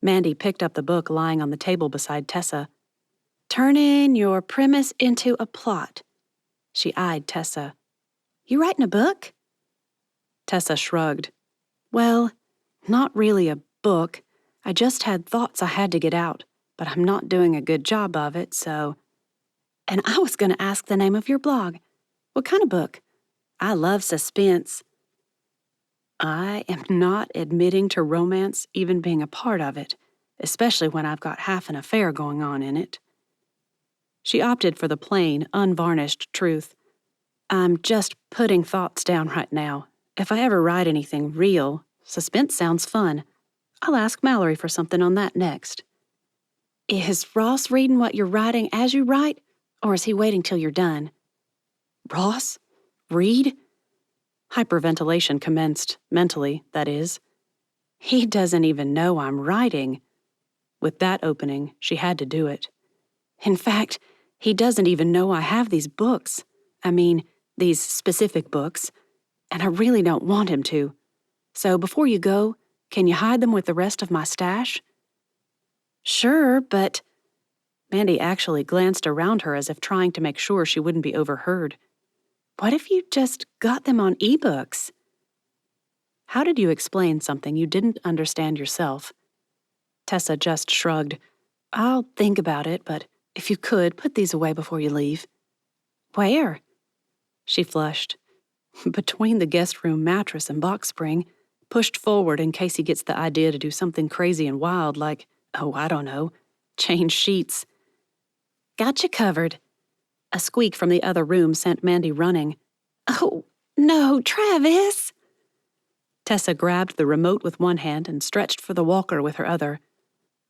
Mandy picked up the book lying on the table beside Tessa. Turning your premise into a plot. She eyed Tessa. You writing a book? Tessa shrugged. Well, not really a book. I just had thoughts I had to get out, but I'm not doing a good job of it, so... And I was going to ask the name of your blog. What kind of book? I love suspense. I am not admitting to romance even being a part of it, especially when I've got half an affair going on in it. She opted for the plain, unvarnished truth. I'm just putting thoughts down right now. If I ever write anything real, suspense sounds fun. I'll ask Mallory for something on that next. Is Ross reading what you're writing as you write, or is he waiting till you're done? Ross? Read? Hyperventilation commenced, mentally, that is. He doesn't even know I'm writing. With that opening, she had to do it. In fact, he doesn't even know I have these books. I mean, these specific books, and I really don't want him to. So before you go, can you hide them with the rest of my stash? Sure, but... Mandy actually glanced around her as if trying to make sure she wouldn't be overheard. What if you just got them on ebooks? How did you explain something you didn't understand yourself? Tessa just shrugged. I'll think about it, but if you could, put these away before you leave. Where? She flushed. Between the guest room mattress and box spring, pushed forward in case he gets the idea to do something crazy and wild like, oh, I don't know, change sheets. Gotcha covered. A squeak from the other room sent Mandy running. Oh, no, Travis! Tessa grabbed the remote with one hand and stretched for the walker with her other.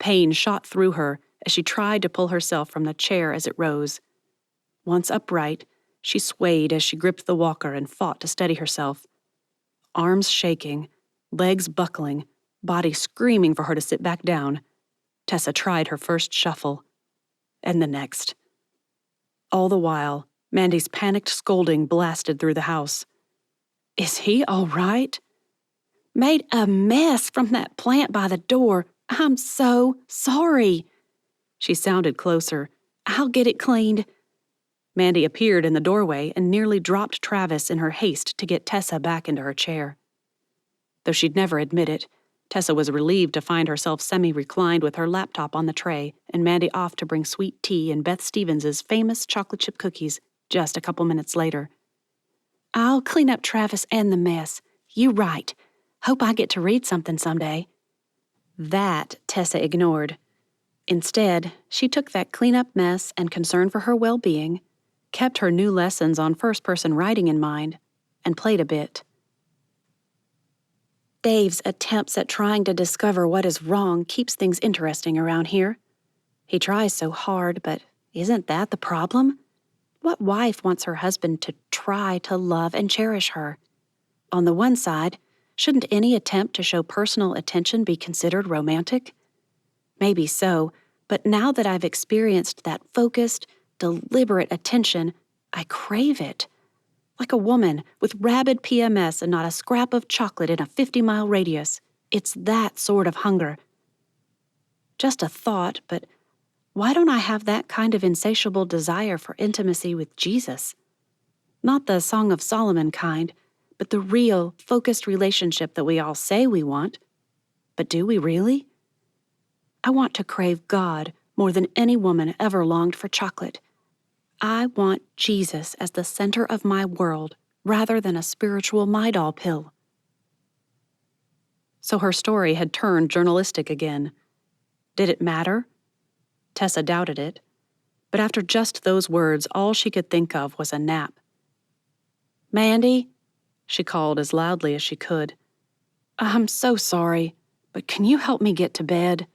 Pain shot through her as she tried to pull herself from the chair as it rose. Once upright, she swayed as she gripped the walker and fought to steady herself. Arms shaking, legs buckling, body screaming for her to sit back down, Tessa tried her first shuffle, and the next. All the while, Mandy's panicked scolding blasted through the house. Is he all right? Made a mess from that plant by the door. I'm so sorry. She sounded closer. I'll get it cleaned. Mandy appeared in the doorway and nearly dropped Travis in her haste to get Tessa back into her chair. Though she'd never admit it, Tessa was relieved to find herself semi-reclined with her laptop on the tray and Mandy off to bring sweet tea and Beth Stevens's famous chocolate chip cookies just a couple minutes later. I'll clean up Travis and the mess. You right. Hope I get to read something someday. That Tessa ignored. Instead, she took that cleanup mess and concern for her well-being, kept her new lessons on first-person writing in mind, and played a bit. Dave's attempts at trying to discover what is wrong keeps things interesting around here. He tries so hard, but isn't that the problem? What wife wants her husband to try to love and cherish her? On the one side, shouldn't any attempt to show personal attention be considered romantic? Maybe so, but now that I've experienced that focused, deliberate attention, I crave it. Like a woman with rabid PMS and not a scrap of chocolate in a 50-mile radius. It's that sort of hunger. Just a thought, but why don't I have that kind of insatiable desire for intimacy with Jesus? Not the Song of Solomon kind, but the real, focused relationship that we all say we want. But do we really? I want to crave God more than any woman ever longed for chocolate. I want Jesus as the center of my world rather than a spiritual Midol pill. So her story had turned journalistic again. Did it matter? Tessa doubted it. But after just those words, all she could think of was a nap. "Mandy," she called as loudly as she could. "I'm so sorry, but can you help me get to bed?"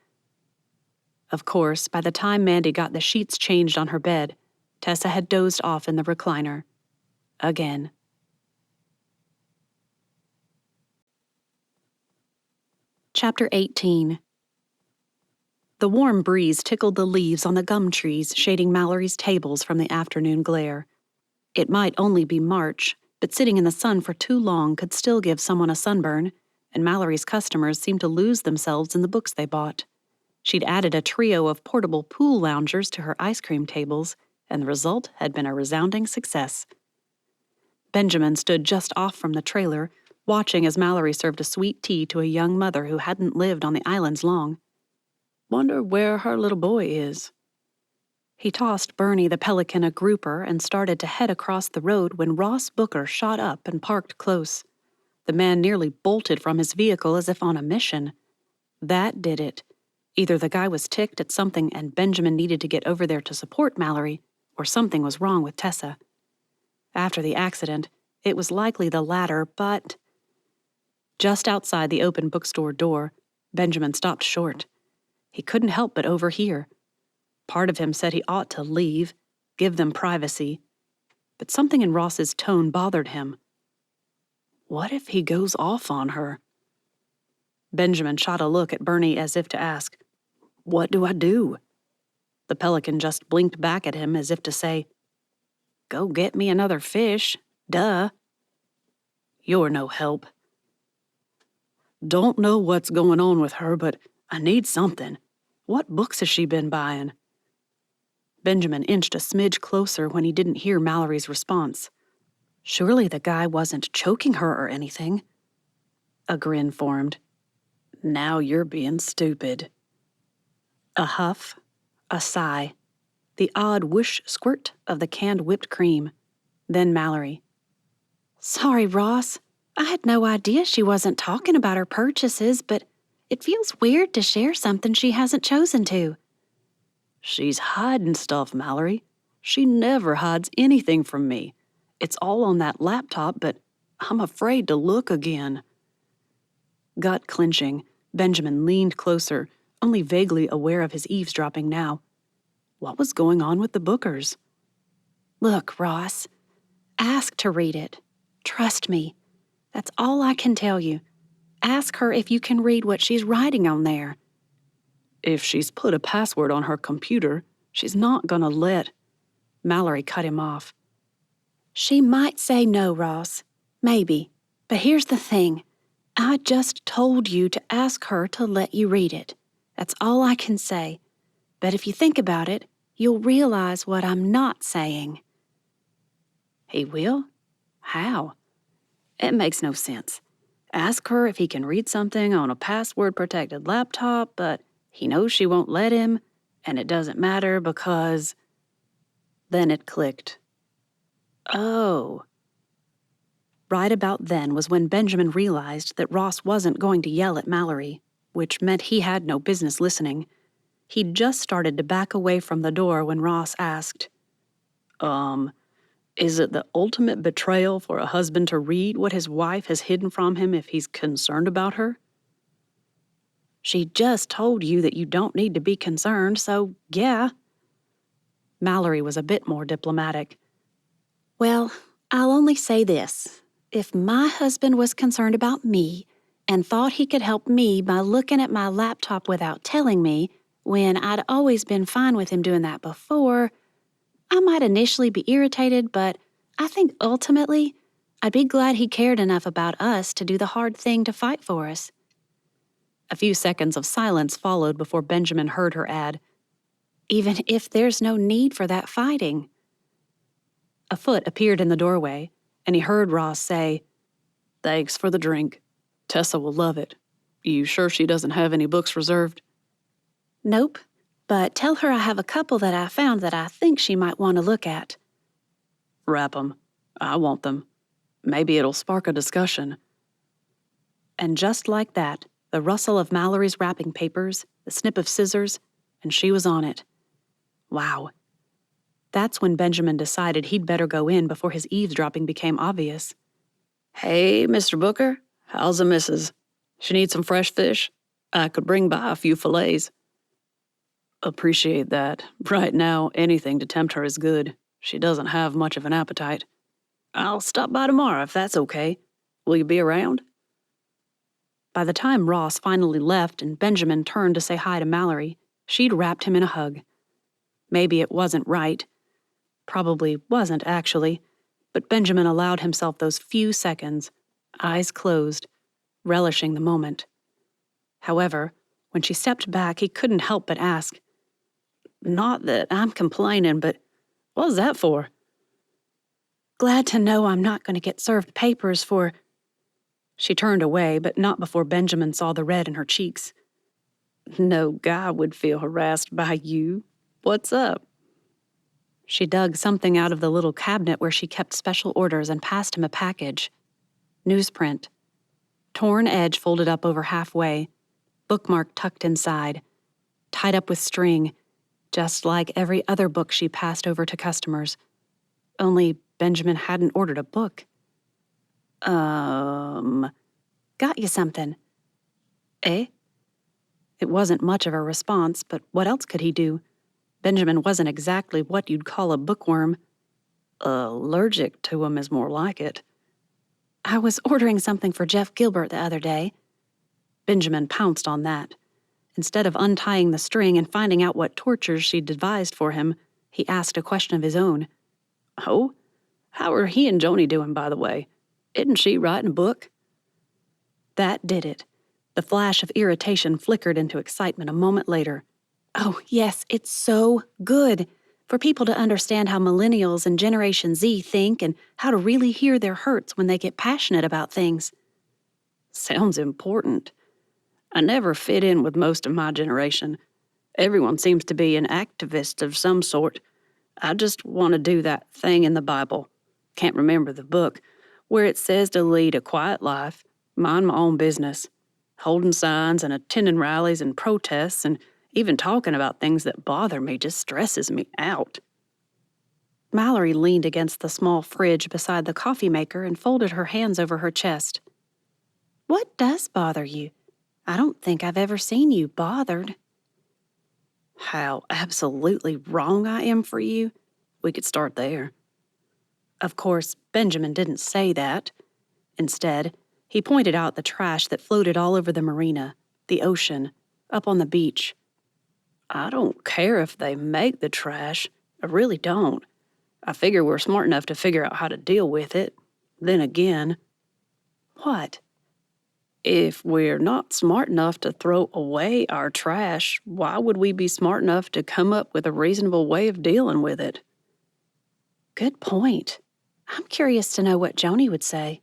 Of course, by the time Mandy got the sheets changed on her bed, Tessa had dozed off in the recliner. Again. Chapter 18. The warm breeze tickled the leaves on the gum trees shading Mallory's tables from the afternoon glare. It might only be March, but sitting in the sun for too long could still give someone a sunburn, and Mallory's customers seemed to lose themselves in the books they bought. She'd added a trio of portable pool loungers to her ice cream tables, and the result had been a resounding success. Benjamin stood just off from the trailer, watching as Mallory served a sweet tea to a young mother who hadn't lived on the islands long. "Wonder where her little boy is." He tossed Bernie the pelican a grouper and started to head across the road when Ross Booker shot up and parked close. The man nearly bolted from his vehicle as if on a mission. That did it. Either the guy was ticked at something and Benjamin needed to get over there to support Mallory, or something was wrong with Tessa. After the accident, it was likely the latter, but... Just outside the open bookstore door, Benjamin stopped short. He couldn't help but overhear. Part of him said he ought to leave, give them privacy, but something in Ross's tone bothered him. What if he goes off on her? Benjamin shot a look at Bernie as if to ask, "What do I do?" The pelican just blinked back at him as if to say, "Go get me another fish, duh." "You're no help." "Don't know what's going on with her, but I need something. What books has she been buying?" Benjamin inched a smidge closer when he didn't hear Mallory's response. Surely the guy wasn't choking her or anything. A grin formed. "Now you're being stupid." A huff, a sigh, the odd whoosh squirt of the canned whipped cream. Then Mallory. "Sorry, Ross. I had no idea she wasn't talking about her purchases, but it feels weird to share something she hasn't chosen to." "She's hiding stuff, Mallory. She never hides anything from me. It's all on that laptop, but I'm afraid to look again." Gut clenching, Benjamin leaned closer, only vaguely aware of his eavesdropping now. What was going on with the Bookers? "Look, Ross, ask to read it. Trust me. That's all I can tell you. Ask her if you can read what she's writing on there." "If she's put a password on her computer, she's not gonna let..." Mallory cut him off. "She might say no, Ross. Maybe. But here's the thing. I just told you to ask her to let you read it. That's all I can say. But if you think about it, you'll realize what I'm not saying." He will? How? It makes no sense. Ask her if he can read something on a password-protected laptop, but he knows she won't let him, and it doesn't matter because... Then it clicked. Oh. Right about then was when Benjamin realized that Ross wasn't going to yell at Mallory, which meant he had no business listening. He'd just started to back away from the door when Ross asked, Is it the ultimate betrayal for a husband to read what his wife has hidden from him if he's concerned about her?" "She just told you that you don't need to be concerned, so yeah." Mallory was a bit more diplomatic. "Well, I'll only say this. If my husband was concerned about me and thought he could help me by looking at my laptop without telling me, when I'd always been fine with him doing that before, I might initially be irritated, but I think ultimately, I'd be glad he cared enough about us to do the hard thing to fight for us. A few seconds of silence followed before Benjamin heard her add, Even if there's no need for that fighting. A foot appeared in the doorway, and he heard Ross say, "Thanks for the drink. Tessa will love it. You sure she doesn't have any books reserved?" Nope, but tell her I have a couple that I found that I think she might want to look at. "Wrap 'em. I want them. Maybe it'll spark a discussion." And just like that, the rustle of Mallory's wrapping papers, the snip of scissors, and she was on it. Wow. That's when Benjamin decided he'd better go in before his eavesdropping became obvious. "Hey, Mr. Booker, how's the missus? She needs some fresh fish? I could bring by a few fillets." "Appreciate that. Right now, anything to tempt her is good. She doesn't have much of an appetite. I'll stop by tomorrow if that's okay. Will you be around?" By the time Ross finally left and Benjamin turned to say hi to Mallory, she'd wrapped him in a hug. Maybe it wasn't right. Probably wasn't, actually. But Benjamin allowed himself those few seconds, eyes closed, relishing the moment. However, when she stepped back, he couldn't help but ask, "Not that I'm complaining, but what was that for?" Glad to know I'm not going to get served papers for... She turned away, but not before Benjamin saw the red in her cheeks. "No guy would feel harassed by you. What's up?" She dug something out of the little cabinet where she kept special orders and passed him a package. Newsprint. Torn edge folded up over halfway. Bookmark tucked inside. Tied up with string, just like every other book she passed over to customers. Only Benjamin hadn't ordered a book. Got you something." Eh? It wasn't much of a response, but what else could he do? Benjamin wasn't exactly what you'd call a bookworm. Allergic to 'em is more like it. I was ordering something for Jeff Gilbert the other day. Benjamin pounced on that. Instead of untying the string and finding out what tortures she'd devised for him, he asked a question of his own. "Oh? How are he and Joni doing, by the way? Isn't she writing a book?" That did it. The flash of irritation flickered into excitement a moment later. Oh, yes, it's so good. For people to understand how millennials and Generation Z think and how to really hear their hurts when they get passionate about things. Sounds important. I never fit in with most of my generation. Everyone seems to be an activist of some sort. I just want to do that thing in the Bible. Can't remember the book, where it says to lead a quiet life, mind my own business, holding signs and attending rallies and protests and even talking about things that bother me just stresses me out. Mallory leaned against the small fridge beside the coffee maker and folded her hands over her chest. What does bother you? I don't think I've ever seen you bothered. How absolutely wrong I am for you? We could start there. Of course, Benjamin didn't say that. Instead, he pointed out the trash that floated all over the marina, the ocean, up on the beach. I don't care if they make the trash. I really don't. I figure we're smart enough to figure out how to deal with it. Then again... What? If we're not smart enough to throw away our trash, why would we be smart enough to come up with a reasonable way of dealing with it? Good point. I'm curious to know what Joni would say.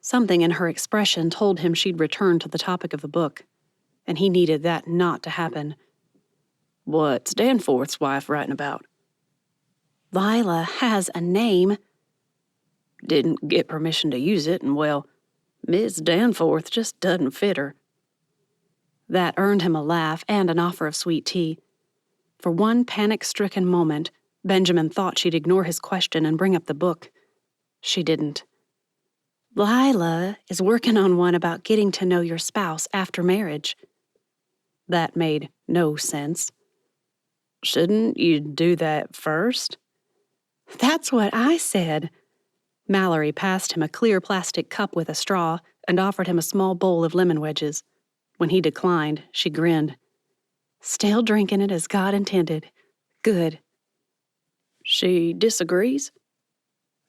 Something in her expression told him she'd return to the topic of the book, and he needed that not to happen. What's Danforth's wife writing about? Lila has a name. Didn't get permission to use it, and well, Miss Danforth just doesn't fit her. That earned him a laugh and an offer of sweet tea. For one panic-stricken moment, Benjamin thought she'd ignore his question and bring up the book. She didn't. Lila is working on one about getting to know your spouse after marriage. That made no sense. Shouldn't you do that first? That's what I said. Mallory passed him a clear plastic cup with a straw and offered him a small bowl of lemon wedges. When he declined, she grinned. Still drinking it as God intended. Good. She disagrees?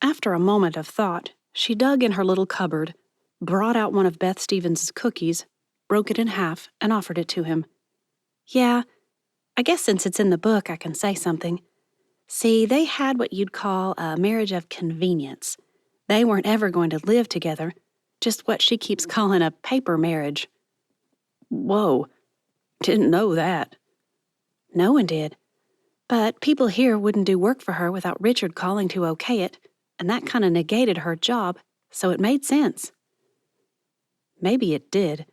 After a moment of thought, she dug in her little cupboard, brought out one of Beth Stevens' cookies, broke it in half, and offered it to him. Yeah, I guess since it's in the book, I can say something. See, they had what you'd call a marriage of convenience. They weren't ever going to live together, just what she keeps calling a paper marriage. Whoa, didn't know that. No one did. But people here wouldn't do work for her without Richard calling to okay it, and that kind of negated her job, so it made sense. Maybe it did,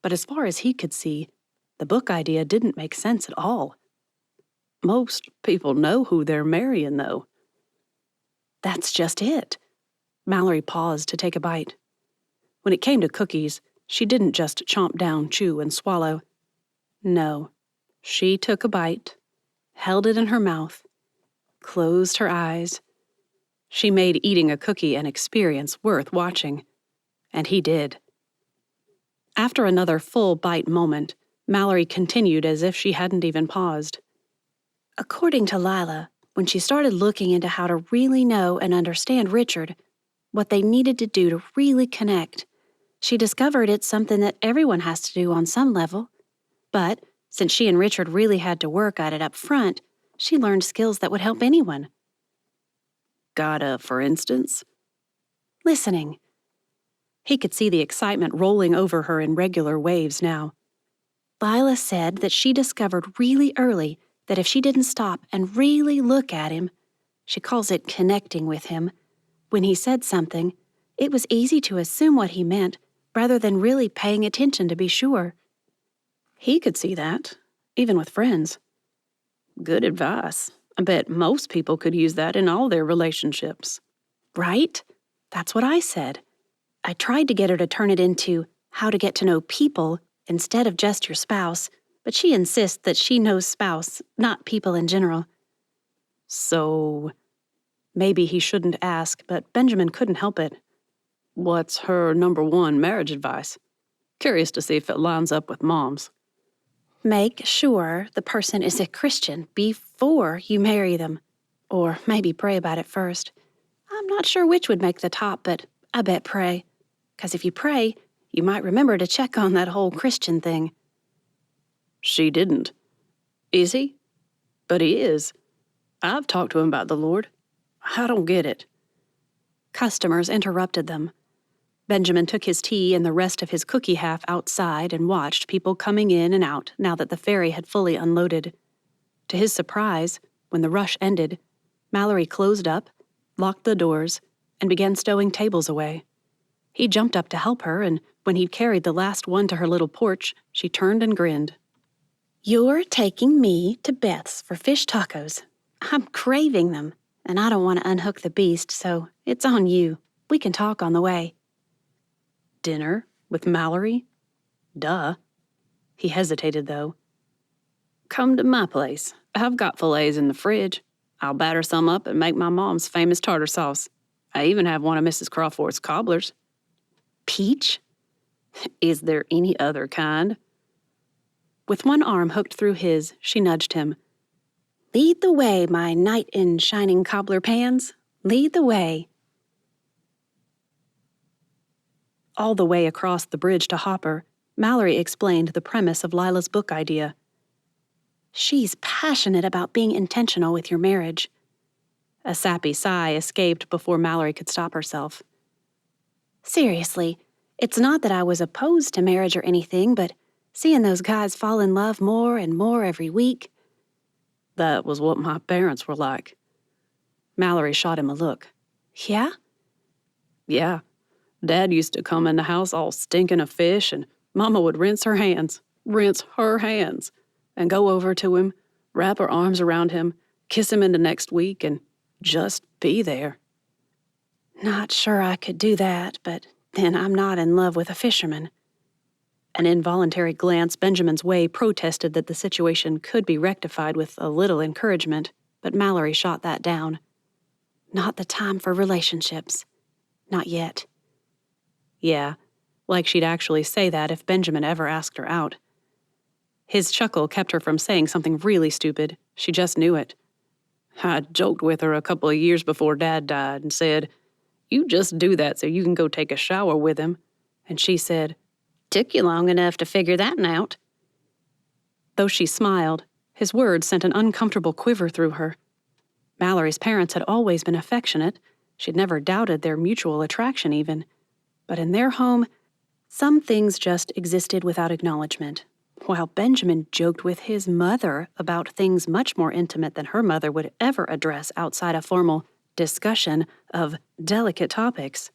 but as far as he could see, the book idea didn't make sense at all. Most people know who they're marrying, though. That's just it. Mallory paused to take a bite. When it came to cookies, she didn't just chomp down, chew, and swallow. No, she took a bite, held it in her mouth, closed her eyes. She made eating a cookie an experience worth watching, and he did. After another full bite moment, Mallory continued as if she hadn't even paused. According to Lila, when she started looking into how to really know and understand Richard, what they needed to do to really connect, she discovered it's something that everyone has to do on some level. But since she and Richard really had to work at it up front, she learned skills that would help anyone. Got a for instance? Listening. He could see the excitement rolling over her in regular waves now. Lila said that she discovered really early that if she didn't stop and really look at him, she calls it connecting with him, when he said something, it was easy to assume what he meant rather than really paying attention to be sure. He could see that, even with friends. Good advice. I bet most people could use that in all their relationships. Right? That's what I said. I tried to get her to turn it into how to get to know people instead of just your spouse, but she insists that she knows spouse, not people in general. So, maybe he shouldn't ask, but Benjamin couldn't help it. What's her number one marriage advice? Curious to see if it lines up with Mom's. Make sure the person is a Christian before you marry them. Or maybe pray about it first. I'm not sure which would make the top, but I bet pray. 'Cause if you pray, you might remember to check on that whole Christian thing. She didn't. Is he? But he is. I've talked to him about the Lord. I don't get it. Customers interrupted them. Benjamin took his tea and the rest of his cookie half outside and watched people coming in and out now that the ferry had fully unloaded. To his surprise, when the rush ended, Mallory closed up, locked the doors, and began stowing tables away. He jumped up to help her, and when he'd carried the last one to her little porch, she turned and grinned. You're taking me to Beth's for fish tacos. I'm craving them, and I don't want to unhook the beast, so it's on you. We can talk on the way. Dinner with Mallory? Duh. He hesitated, though. Come to my place. I've got fillets in the fridge. I'll batter some up and make my mom's famous tartar sauce. I even have one of Mrs. Crawford's cobblers. Peach? Is there any other kind? With one arm hooked through his, she nudged him. Lead the way, my knight in shining cobbler pans. Lead the way. All the way across the bridge to Hopper, Mallory explained the premise of Lila's book idea. She's passionate about being intentional with your marriage. A sappy sigh escaped before Mallory could stop herself. Seriously, it's not that I was opposed to marriage or anything, but seeing those guys fall in love more and more every week. That was what my parents were like. Mallory shot him a look. Yeah? Yeah. Dad used to come in the house all stinking of fish, and Mama would rinse her hands, and go over to him, wrap her arms around him, kiss him into next week, and just be there. Not sure I could do that, but then I'm not in love with a fisherman. An involuntary glance Benjamin's way protested that the situation could be rectified with a little encouragement, but Mallory shot that down. Not the time for relationships. Not yet. Yeah, like she'd actually say that if Benjamin ever asked her out. His chuckle kept her from saying something really stupid. She just knew it. I joked with her a couple of years before Dad died and said, "You just do that so you can go take a shower with him." And she said, "Took you long enough to figure that out." Though she smiled, his words sent an uncomfortable quiver through her. Mallory's parents had always been affectionate. She'd never doubted their mutual attraction even. But in their home, some things just existed without acknowledgement. While Benjamin joked with his mother about things much more intimate than her mother would ever address outside a formal discussion of delicate topics.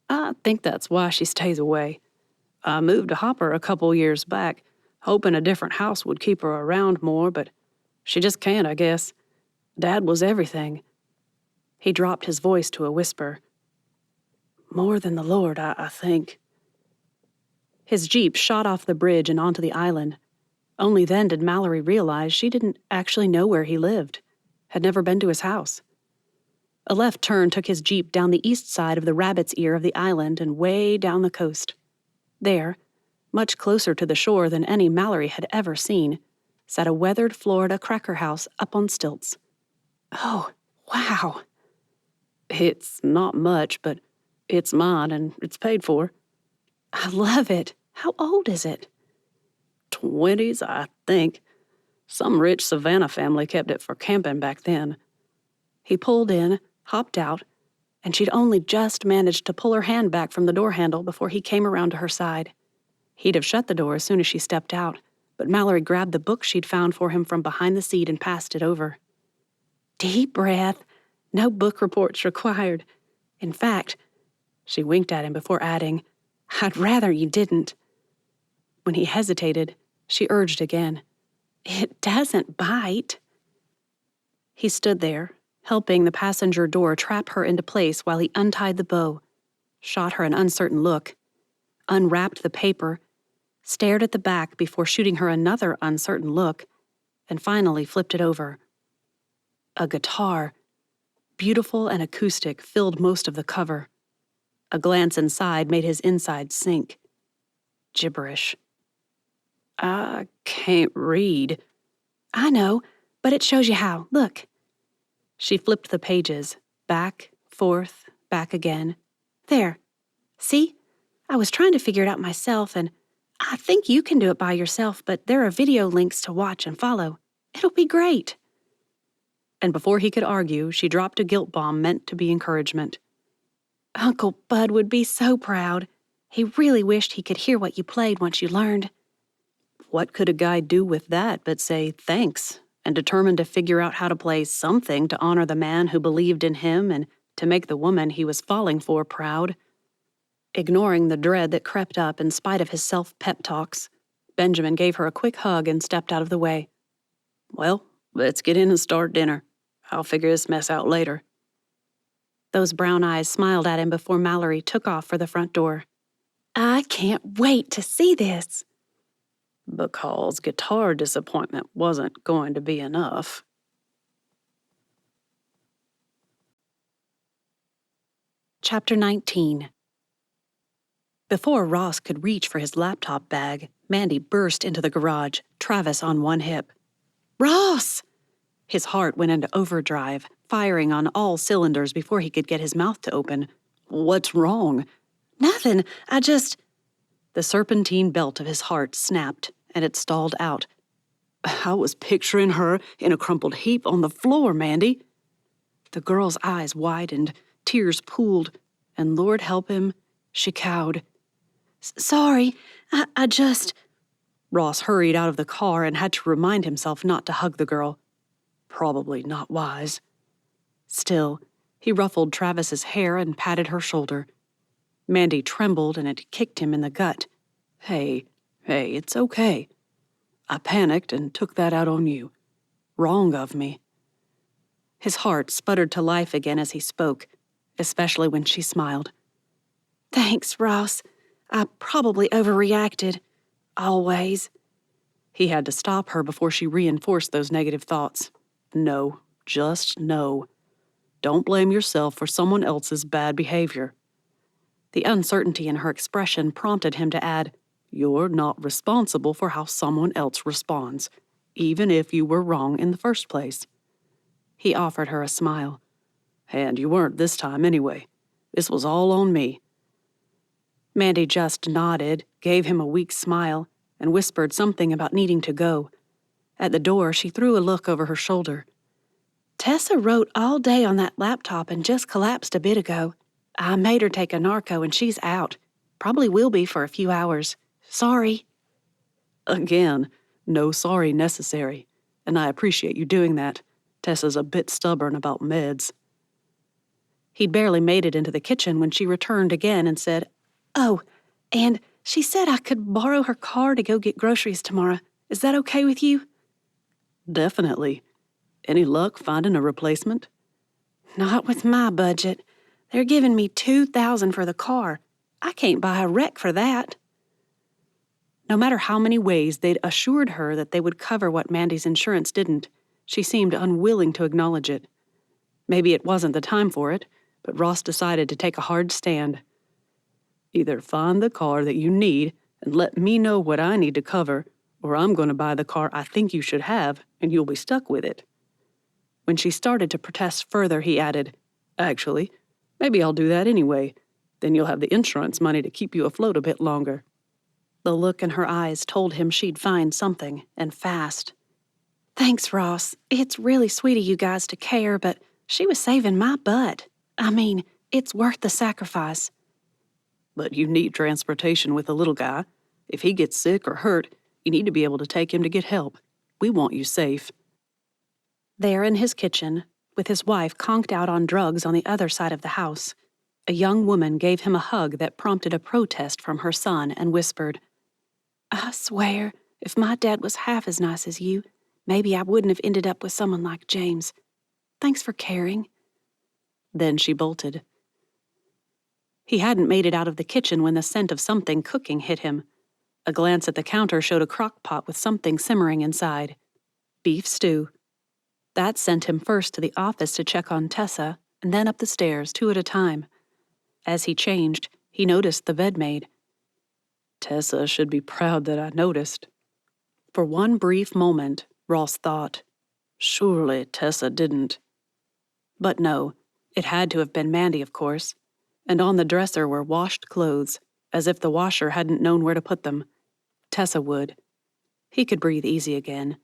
I think that's why she stays away. I moved to Hopper a couple years back, hoping a different house would keep her around more, but she just can't, I guess. Dad was everything. He dropped his voice to a whisper. More than the Lord, I think. His jeep shot off the bridge and onto the island. Only then did Mallory realize she didn't actually know where he lived, had never been to his house. A left turn took his jeep down the east side of the Rabbit's Ear of the island and way down the coast. There, much closer to the shore than any Mallory had ever seen, sat a weathered Florida cracker house up on stilts. Oh, wow. It's not much, but it's mine and it's paid for. I love it. How old is it? 20s, I think. Some rich Savannah family kept it for camping back then. He pulled in, hopped out, and she'd only just managed to pull her hand back from the door handle before he came around to her side. He'd have shut the door as soon as she stepped out, but Mallory grabbed the book she'd found for him from behind the seat and passed it over. Deep breath. No book reports required. In fact, she winked at him before adding, I'd rather you didn't. When he hesitated, she urged again, It doesn't bite. He stood there, helping the passenger door trap her into place while he untied the bow, shot her an uncertain look, unwrapped the paper, stared at the back before shooting her another uncertain look, and finally flipped it over. A guitar, beautiful and acoustic, filled most of the cover. A glance inside made his inside sink. Gibberish. I can't read. I know, but it shows you how. Look. She flipped the pages, back, forth, back again. There. See? I was trying to figure it out myself, and I think you can do it by yourself, but there are video links to watch and follow. It'll be great. And before he could argue, she dropped a guilt bomb meant to be encouragement. Uncle Bud would be so proud. He really wished he could hear what you played once you learned. What could a guy do with that but say thanks and determined to figure out how to play something to honor the man who believed in him and to make the woman he was falling for proud? Ignoring the dread that crept up in spite of his self-pep talks, Benjamin gave her a quick hug and stepped out of the way. Well, let's get in and start dinner. I'll figure this mess out later. Those brown eyes smiled at him before Mallory took off for the front door. I can't wait to see this. Because guitar disappointment wasn't going to be enough. Chapter 19. Before Ross could reach for his laptop bag, Mandy burst into the garage, Travis on one hip. Ross! His heart went into overdrive, firing on all cylinders before he could get his mouth to open. What's wrong? Nothing. The serpentine belt of his heart snapped, and it stalled out. I was picturing her in a crumpled heap on the floor, Mandy. The girl's eyes widened, tears pooled, and Lord help him, she cowed. Sorry, I just... Ross hurried out of the car and had to remind himself not to hug the girl. Probably not wise. Still, he ruffled Travis's hair and patted her shoulder. Mandy trembled and it kicked him in the gut. Hey, it's okay. I panicked and took that out on you. Wrong of me. His heart sputtered to life again as he spoke, especially when she smiled. Thanks, Ross. I probably overreacted. Always. He had to stop her before she reinforced those negative thoughts. No, just no. Don't blame yourself for someone else's bad behavior. The uncertainty in her expression prompted him to add, You're not responsible for how someone else responds, even if you were wrong in the first place. He offered her a smile. And you weren't this time anyway. This was all on me. Mandy just nodded, gave him a weak smile, and whispered something about needing to go. At the door, she threw a look over her shoulder. Tessa wrote all day on that laptop and just collapsed a bit ago. I made her take a narco and she's out. Probably will be for a few hours. Sorry. Again, no sorry necessary, and I appreciate you doing that. Tessa's a bit stubborn about meds. He'd barely made it into the kitchen when she returned again and said, Oh, and she said I could borrow her car to go get groceries tomorrow. Is that okay with you? Definitely. Any luck finding a replacement? Not with my budget. They're giving me $2,000 for the car. I can't buy a wreck for that. No matter how many ways they'd assured her that they would cover what Mandy's insurance didn't, she seemed unwilling to acknowledge it. Maybe it wasn't the time for it, but Ross decided to take a hard stand. Either find the car that you need and let me know what I need to cover, or I'm going to buy the car I think you should have, and you'll be stuck with it. When she started to protest further, he added, Actually, maybe I'll do that anyway. Then you'll have the insurance money to keep you afloat a bit longer. The look in her eyes told him she'd find something, and fast. Thanks, Ross. It's really sweet of you guys to care, but she was saving my butt. I mean, it's worth the sacrifice. But you need transportation with the little guy. If he gets sick or hurt, you need to be able to take him to get help. We want you safe. There in his kitchen, with his wife conked out on drugs on the other side of the house, a young woman gave him a hug that prompted a protest from her son and whispered, I swear, if my dad was half as nice as you, maybe I wouldn't have ended up with someone like James. Thanks for caring. Then she bolted. He hadn't made it out of the kitchen when the scent of something cooking hit him. A glance at the counter showed a crock pot with something simmering inside. Beef stew. That sent him first to the office to check on Tessa, and then up the stairs, 2 at a time. As he changed, he noticed the bed maid. Tessa should be proud that I noticed. For one brief moment, Ross thought, surely Tessa didn't. But no, it had to have been Mandy, of course. And on the dresser were washed clothes, as if the washer hadn't known where to put them. Tessa would. He could breathe easy again.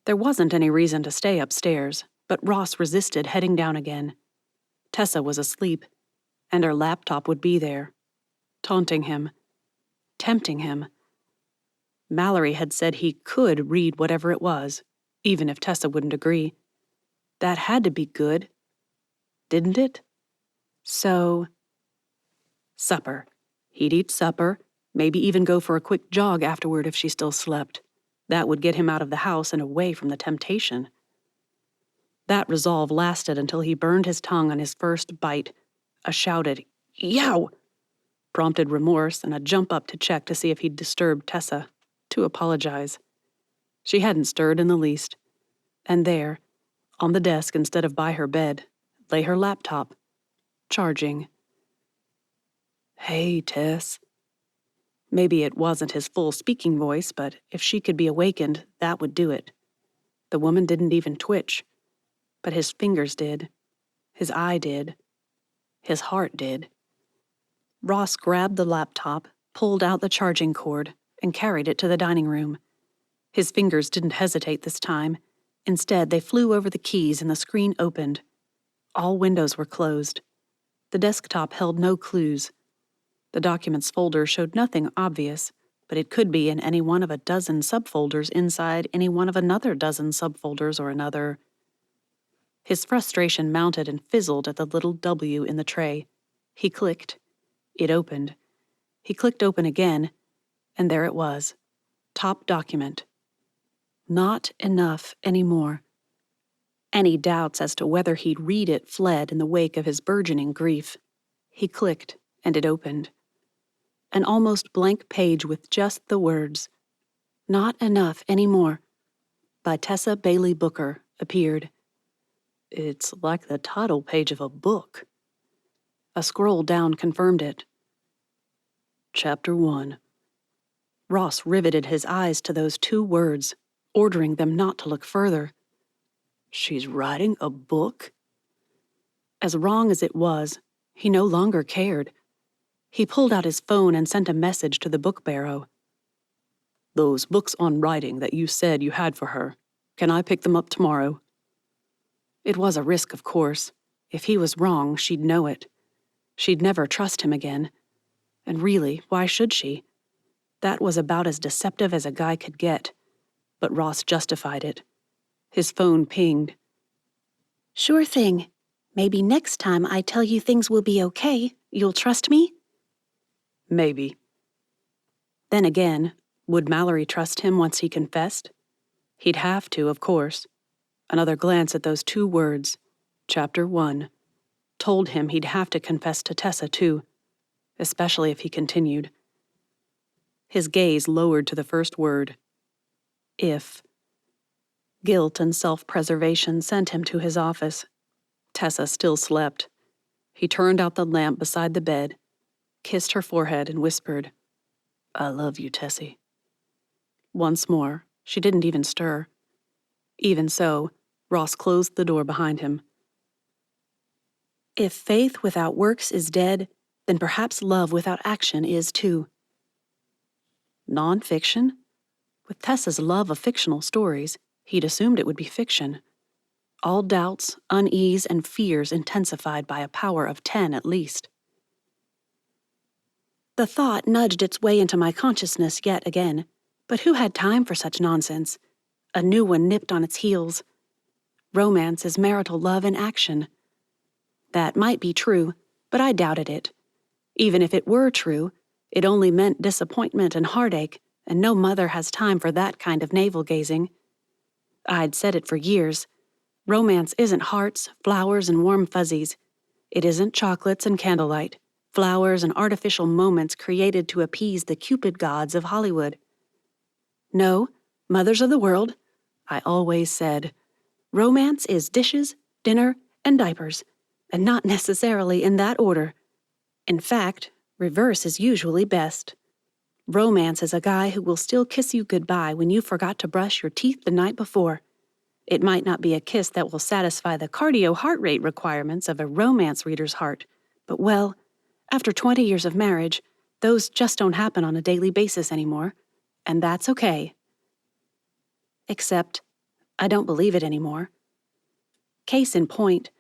There wasn't any reason to stay upstairs, but Ross resisted heading down again. Tessa was asleep, and her laptop would be there, taunting him, tempting him. Mallory had said he could read whatever it was, even if Tessa wouldn't agree. That had to be good, didn't it? So, supper. He'd eat supper, maybe even go for a quick jog afterward if she still slept. That would get him out of the house and away from the temptation. That resolve lasted until he burned his tongue on his first bite. A shouted, Yow! Prompted remorse and a jump up to check to see if he'd disturbed Tessa, to apologize. She hadn't stirred in the least. And there, on the desk instead of by her bed, lay her laptop, charging. Hey, Tess. Maybe it wasn't his full speaking voice, but if she could be awakened, that would do it. The woman didn't even twitch. But his fingers did. His eye did. His heart did. Ross grabbed the laptop, pulled out the charging cord, and carried it to the dining room. His fingers didn't hesitate this time. Instead, they flew over the keys and the screen opened. All windows were closed. The desktop held no clues. The documents folder showed nothing obvious, but it could be in any one of a dozen subfolders inside any one of another dozen subfolders or another. His frustration mounted and fizzled at the little W in the tray. He clicked. It opened. He clicked open again, and there it was. Top document. Not enough anymore. Any doubts as to whether he'd read it fled in the wake of his burgeoning grief. He clicked, and it opened. An almost blank page with just the words, Not Enough Anymore, by Tessa Bailey Booker, appeared. It's like the title page of a book. A scroll down confirmed it. Chapter 1. Ross riveted his eyes to those 2 words, ordering them not to look further. She's writing a book? As wrong as it was, he no longer cared. He pulled out his phone and sent a message to the book barrow. Those books on writing that you said you had for her, can I pick them up tomorrow? It was a risk, of course. If he was wrong, she'd know it. She'd never trust him again. And really, why should she? That was about as deceptive as a guy could get. But Ross justified it. His phone pinged. Sure thing. Maybe next time I tell you things will be okay, you'll trust me? Maybe. Then again, would Mallory trust him once he confessed? He'd have to, of course. Another glance at those 2 words, Chapter 1, told him he'd have to confess to Tessa, too, especially if he continued. His gaze lowered to the first word, if. Guilt and self-preservation sent him to his office. Tessa still slept. He turned out the lamp beside the bed, kissed her forehead, and whispered, I love you, Tessie. Once more, she didn't even stir. Even so, Ross closed the door behind him. If faith without works is dead, then perhaps love without action is too. Non-fiction? With Tessa's love of fictional stories, he'd assumed it would be fiction. All doubts, unease, and fears intensified by a power of 10 at least. The thought nudged its way into my consciousness yet again, but who had time for such nonsense? A new one nipped on its heels. Romance is marital love in action. That might be true, but I doubted it. Even if it were true, it only meant disappointment and heartache, and no mother has time for that kind of navel-gazing. I'd said it for years. Romance isn't hearts, flowers, and warm fuzzies. It isn't chocolates and candlelight, flowers and artificial moments created to appease the Cupid gods of Hollywood. No, mothers of the world, I always said, romance is dishes, dinner, and diapers, and not necessarily in that order. In fact, reverse is usually best. Romance is a guy who will still kiss you goodbye when you forgot to brush your teeth the night before. It might not be a kiss that will satisfy the cardio heart rate requirements of a romance reader's heart, but well, after 20 years of marriage, those just don't happen on a daily basis anymore, and that's okay. Except, I don't believe it anymore. Case in point,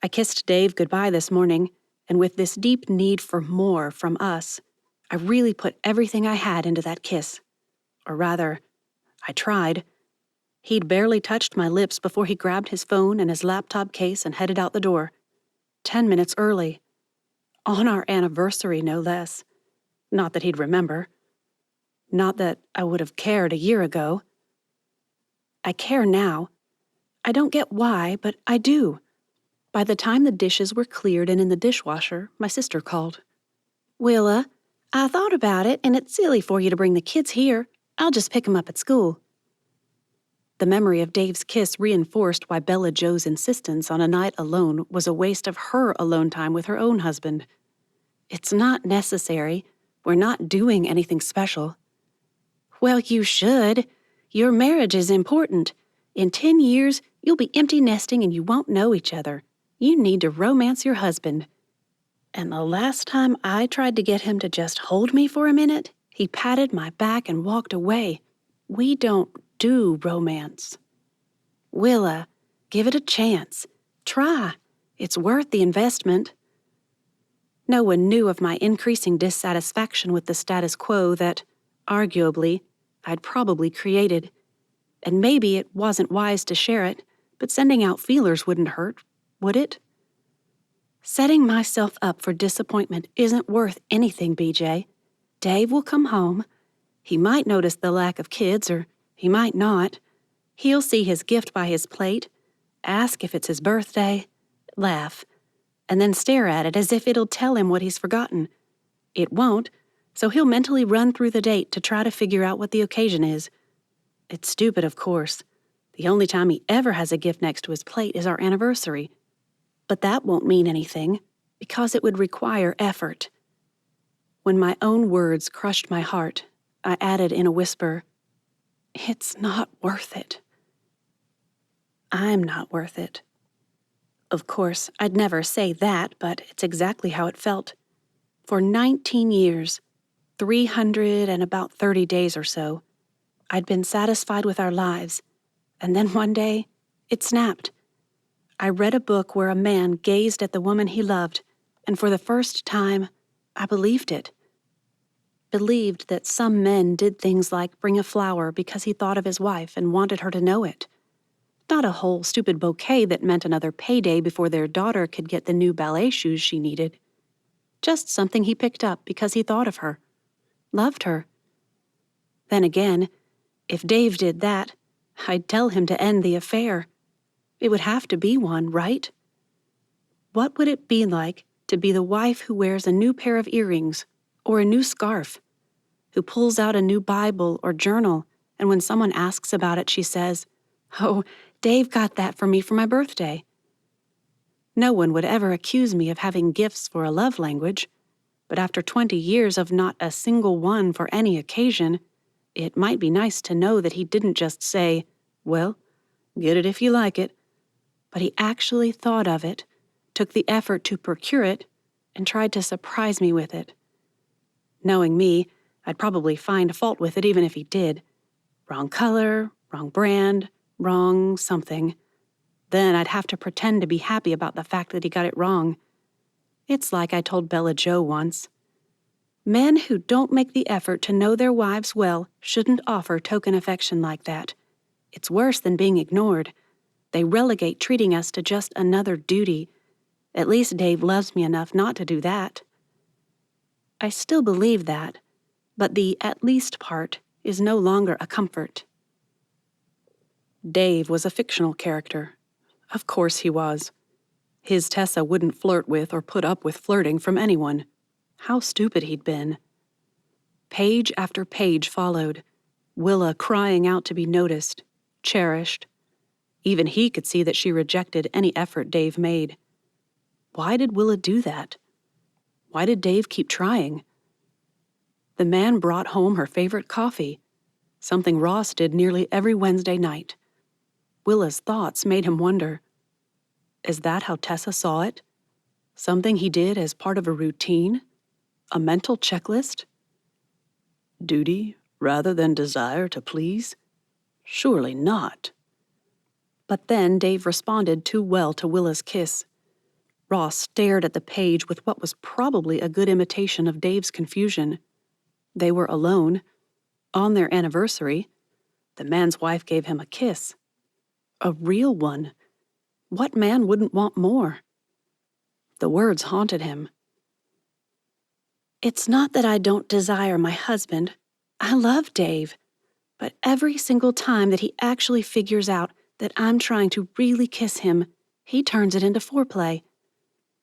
I kissed Dave goodbye this morning, and with this deep need for more from us, I really put everything I had into that kiss. Or rather, I tried. He'd barely touched my lips before he grabbed his phone and his laptop case and headed out the door. 10 minutes early. On our anniversary, no less. Not that he'd remember. Not that I would have cared a year ago. I care now. I don't get why, but I do. By the time the dishes were cleared and in the dishwasher, my sister called. Willa, I thought about it, and it's silly for you to bring the kids here. I'll just pick 'em up at school. The memory of Dave's kiss reinforced why Bella Jo's insistence on a night alone was a waste of her alone time with her own husband. It's not necessary. We're not doing anything special. Well, you should. Your marriage is important. In 10 years, you'll be empty nesting and you won't know each other. You need to romance your husband. And the last time I tried to get him to just hold me for a minute, he patted my back and walked away. We don't do romance. Willa, give it a chance. Try. It's worth the investment. No one knew of my increasing dissatisfaction with the status quo that, arguably, I'd probably created. And maybe it wasn't wise to share it, but sending out feelers wouldn't hurt, would it? Setting myself up for disappointment isn't worth anything, BJ. Dave will come home. He might notice the lack of kids, or he might not. He'll see his gift by his plate, ask if it's his birthday, laugh, and then stare at it as if it'll tell him what he's forgotten. It won't, so he'll mentally run through the date to try to figure out what the occasion is. It's stupid, of course. The only time he ever has a gift next to his plate is our anniversary. But that won't mean anything, because it would require effort. When my own words crushed my heart, I added in a whisper, "It's not worth it." I'm not worth it. Of course, I'd never say that, but it's exactly how it felt. For 19 years, 330 days or so, I'd been satisfied with our lives, and then one day, it snapped. I read a book where a man gazed at the woman he loved, and for the first time, I believed it. Believed that some men did things like bring a flower because he thought of his wife and wanted her to know it. Not a whole stupid bouquet that meant another payday before their daughter could get the new ballet shoes she needed. Just something he picked up because he thought of her, loved her. Then again, if Dave did that, I'd tell him to end the affair. It would have to be one, right? What would it be like to be the wife who wears a new pair of earrings or a new scarf, who pulls out a new Bible or journal, and when someone asks about it, she says, "Oh, Dave got that for me for my birthday." No one would ever accuse me of having gifts for a love language, but after 20 years of not a single one for any occasion, it might be nice to know that he didn't just say, "Well, get it if you like it," but he actually thought of it, took the effort to procure it, and tried to surprise me with it. Knowing me, I'd probably find fault with it even if he did. Wrong color, wrong brand, wrong something. Then I'd have to pretend to be happy about the fact that he got it wrong. It's like I told Bella Jo once. Men who don't make the effort to know their wives well shouldn't offer token affection like that. It's worse than being ignored. They relegate treating us to just another duty. At least Dave loves me enough not to do that. I still believe that, but the "at least" part is no longer a comfort. Dave was a fictional character. Of course he was. His Tessa wouldn't flirt with or put up with flirting from anyone. How stupid he'd been. Page after page followed, Willa crying out to be noticed, cherished. Even he could see that she rejected any effort Dave made. Why did Willa do that? Why did Dave keep trying? The man brought home her favorite coffee, something Ross did nearly every Wednesday night. Willa's thoughts made him wonder, is that how Tessa saw it? Something he did as part of a routine? A mental checklist? Duty rather than desire to please? Surely not. But then Dave responded too well to Willa's kiss. Ross stared at the page with what was probably a good imitation of Dave's confusion. They were alone. On their anniversary, the man's wife gave him a kiss. A real one. What man wouldn't want more? The words haunted him. It's not that I don't desire my husband. I love Dave. But every single time that he actually figures out that I'm trying to really kiss him, he turns it into foreplay.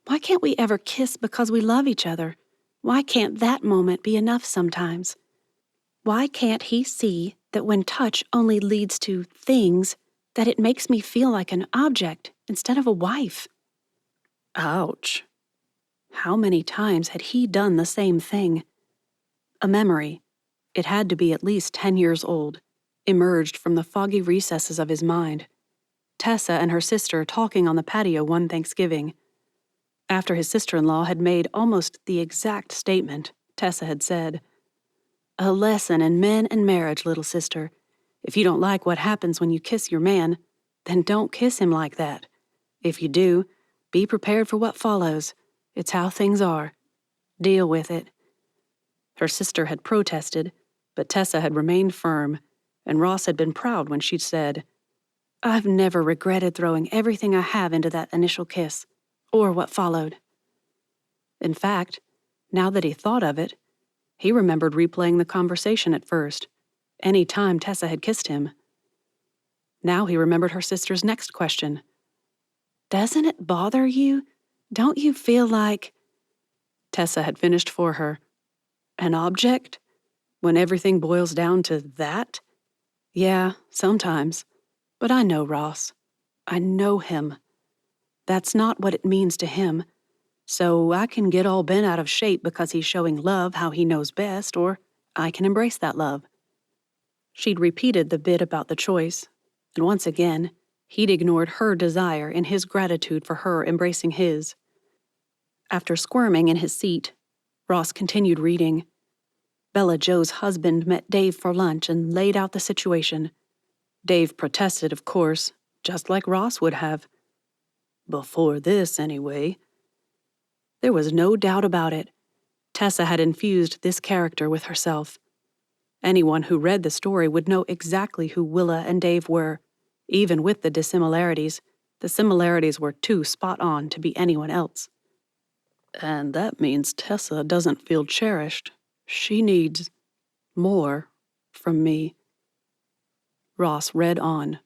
Why can't we ever kiss because we love each other? Why can't that moment be enough sometimes? Why can't he see that when touch only leads to things, that it makes me feel like an object instead of a wife? Ouch. How many times had he done the same thing? A memory, it had to be at least 10 years old, emerged from the foggy recesses of his mind. Tessa and her sister talking on the patio one Thanksgiving. After his sister-in-law had made almost the exact statement, Tessa had said, "A lesson in men and marriage, little sister. If you don't like what happens when you kiss your man, then don't kiss him like that. If you do, be prepared for what follows. It's how things are. Deal with it." Her sister had protested, but Tessa had remained firm, and Ross had been proud when she'd said, "I've never regretted throwing everything I have into that initial kiss, or what followed." In fact, now that he thought of it, he remembered replaying the conversation at first, any time Tessa had kissed him. Now he remembered her sister's next question. "Doesn't it bother you? Don't you feel like—" Tessa had finished for her. "An object? When everything boils down to that? Yeah, sometimes. But I know Ross. I know him. That's not what it means to him. So I can get all bent out of shape because he's showing love how he knows best, or I can embrace that love." She'd repeated the bit about the choice, and once again, He'd ignored her desire in his gratitude for her embracing his. After squirming in his seat, Ross continued reading. Bella Joe's husband met Dave for lunch and laid out the situation. Dave protested, of course, just like Ross would have. Before this, anyway. There was no doubt about it. Tessa had infused this character with herself. Anyone who read the story would know exactly who Willa and Dave were. Even with the dissimilarities, the similarities were too spot on to be anyone else. And that means Tessa doesn't feel cherished. She needs more from me. Ross read on.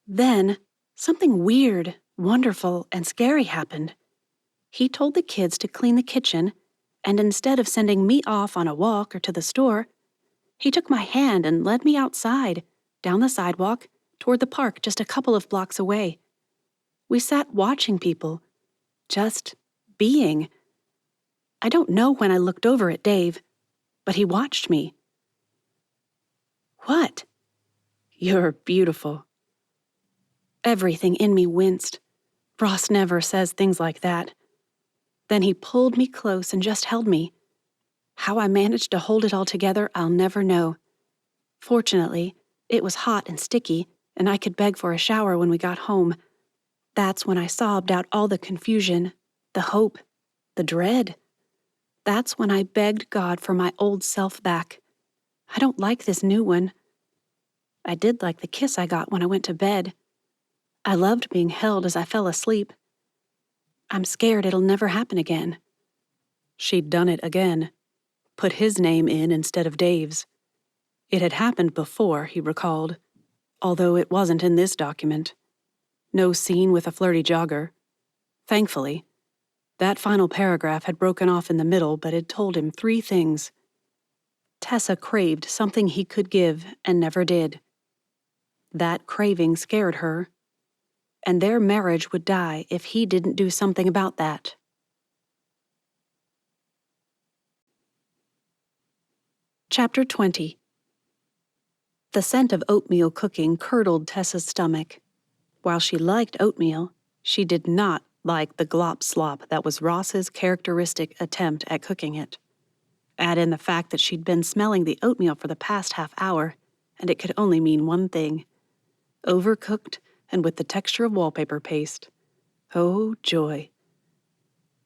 Then, something weird, wonderful, and scary happened. He told the kids to clean the kitchen, and instead of sending me off on a walk or to the store, he took my hand and led me outside, down the sidewalk, toward the park just a couple of blocks away. We sat watching people, just being. I don't know when I looked over at Dave, but he watched me. What? You're beautiful. Everything in me winced. Ross never says things like that. Then he pulled me close and just held me. How I managed to hold it all together, I'll never know. Fortunately, it was hot and sticky, and I could beg for a shower when we got home. That's when I sobbed out all the confusion, the hope, the dread. That's when I begged God for my old self back. I don't like this new one. I did like the kiss I got when I went to bed. I loved being held as I fell asleep. I'm scared it'll never happen again. She'd done it again. Put his name in instead of Dave's. It had happened before, he recalled, although it wasn't in this document. No scene with a flirty jogger. Thankfully, that final paragraph had broken off in the middle, but it told him 3 things. Tessa craved something he could give and never did. That craving scared her, and their marriage would die if he didn't do something about that. Chapter 20. The scent of oatmeal cooking curdled Tessa's stomach. While she liked oatmeal, she did not like the glop slop that was Ross's characteristic attempt at cooking it. Add in the fact that she'd been smelling the oatmeal for the past half hour, and it could only mean one thing. Overcooked and with the texture of wallpaper paste. Oh, joy.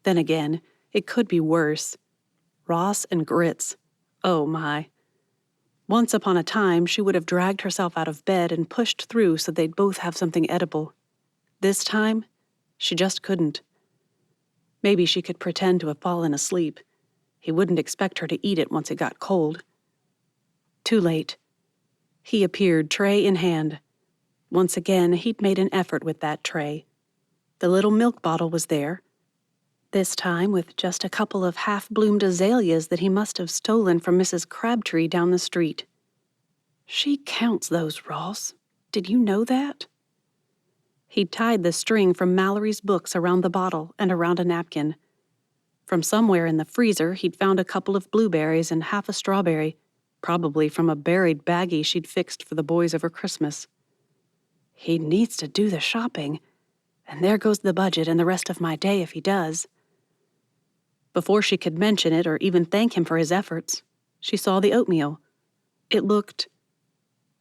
Then again, it could be worse. Ross and grits. Oh, my. Once upon a time, she would have dragged herself out of bed and pushed through so they'd both have something edible. This time, she just couldn't. Maybe she could pretend to have fallen asleep. He wouldn't expect her to eat it once it got cold. Too late. He appeared, tray in hand. Once again, he'd made an effort with that tray. The little milk bottle was there, this time with just a couple of half-bloomed azaleas that he must have stolen from Mrs. Crabtree down the street. She counts those, Ross. Did you know that? He'd tied the string from Mallory's books around the bottle and around a napkin. From somewhere in the freezer, he'd found a couple of blueberries and half a strawberry, probably from a buried baggie she'd fixed for the boys over Christmas. He needs to do the shopping, and there goes the budget and the rest of my day if he does. Before she could mention it or even thank him for his efforts, she saw the oatmeal. It looked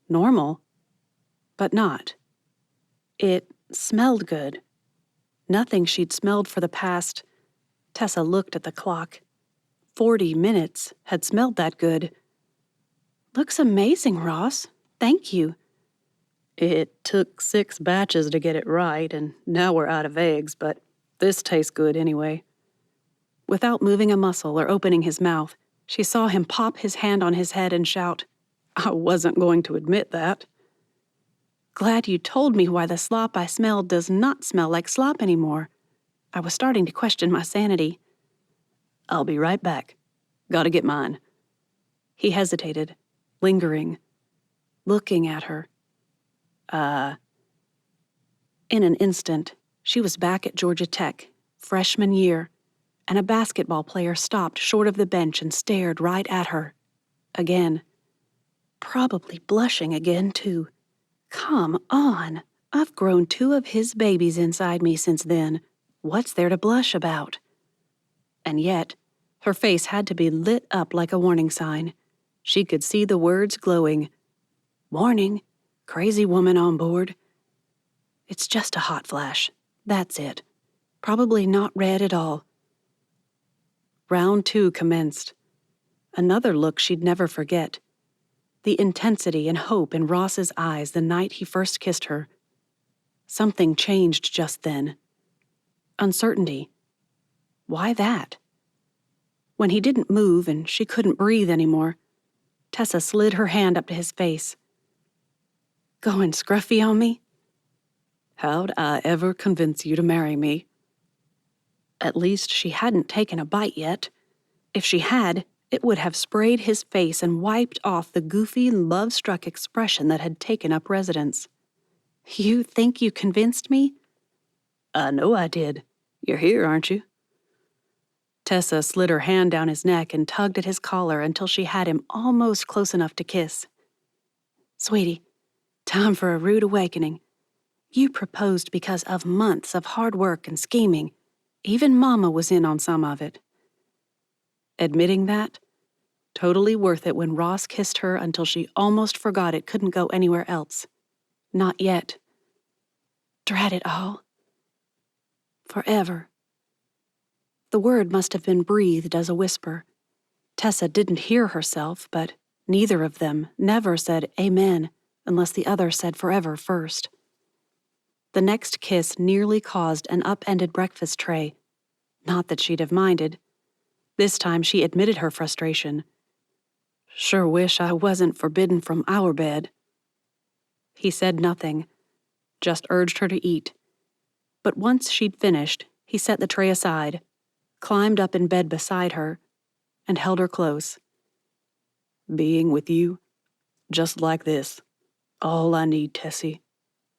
normal, but not. It smelled good. Nothing she'd smelled for the past... Tessa looked at the clock. 40 minutes had smelled that good. Looks amazing, Ross. Thank you. It took 6 batches to get it right, and now we're out of eggs, but this tastes good anyway. Without moving a muscle or opening his mouth, she saw him pop his hand on his head and shout, I wasn't going to admit that. Glad you told me why the slop I smelled does not smell like slop anymore. I was starting to question my sanity. I'll be right back. Gotta get mine. He hesitated, lingering, looking at her. In an instant, she was back at Georgia Tech, freshman year, and a basketball player stopped short of the bench and stared right at her. Again. Probably blushing again, too. Come on. I've grown 2 of his babies inside me since then. What's there to blush about? And yet, her face had to be lit up like a warning sign. She could see the words glowing. Warning, crazy woman on board. It's just a hot flash. That's it. Probably not red at all. Round 2 commenced. Another look she'd never forget. The intensity and hope in Ross's eyes the night he first kissed her. Something changed just then. Uncertainty. Why that? When he didn't move and she couldn't breathe anymore, Tessa slid her hand up to his face. Going scruffy on me? How'd I ever convince you to marry me? At least she hadn't taken a bite yet. If she had, it would have sprayed his face and wiped off the goofy, love-struck expression that had taken up residence. You think you convinced me? I know I did. You're here, aren't you? Tessa slid her hand down his neck and tugged at his collar until she had him almost close enough to kiss. Sweetie, time for a rude awakening. You proposed because of months of hard work and scheming. Even Mama was in on some of it. Admitting that? Totally worth it when Ross kissed her until she almost forgot it couldn't go anywhere else. Not yet. Drat it all. Forever. The word must have been breathed as a whisper. Tessa didn't hear herself, but neither of them never said amen unless the other said forever first. The next kiss nearly caused an upended breakfast tray. Not that she'd have minded. This time she admitted her frustration. Sure wish I wasn't forbidden from our bed. He said nothing, just urged her to eat. But once she'd finished, he set the tray aside, climbed up in bed beside her, and held her close. Being with you, just like this, all I need, Tessie.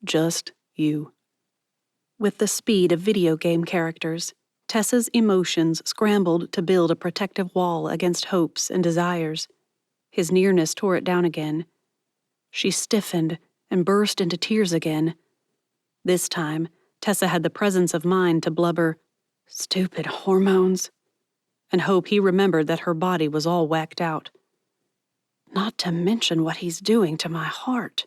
Just you. With the speed of video game characters, Tessa's emotions scrambled to build a protective wall against hopes and desires. His nearness tore it down again. She stiffened and burst into tears again. This time, Tessa had the presence of mind to blubber, "Stupid hormones," and hope he remembered that her body was all whacked out. Not to mention what he's doing to my heart.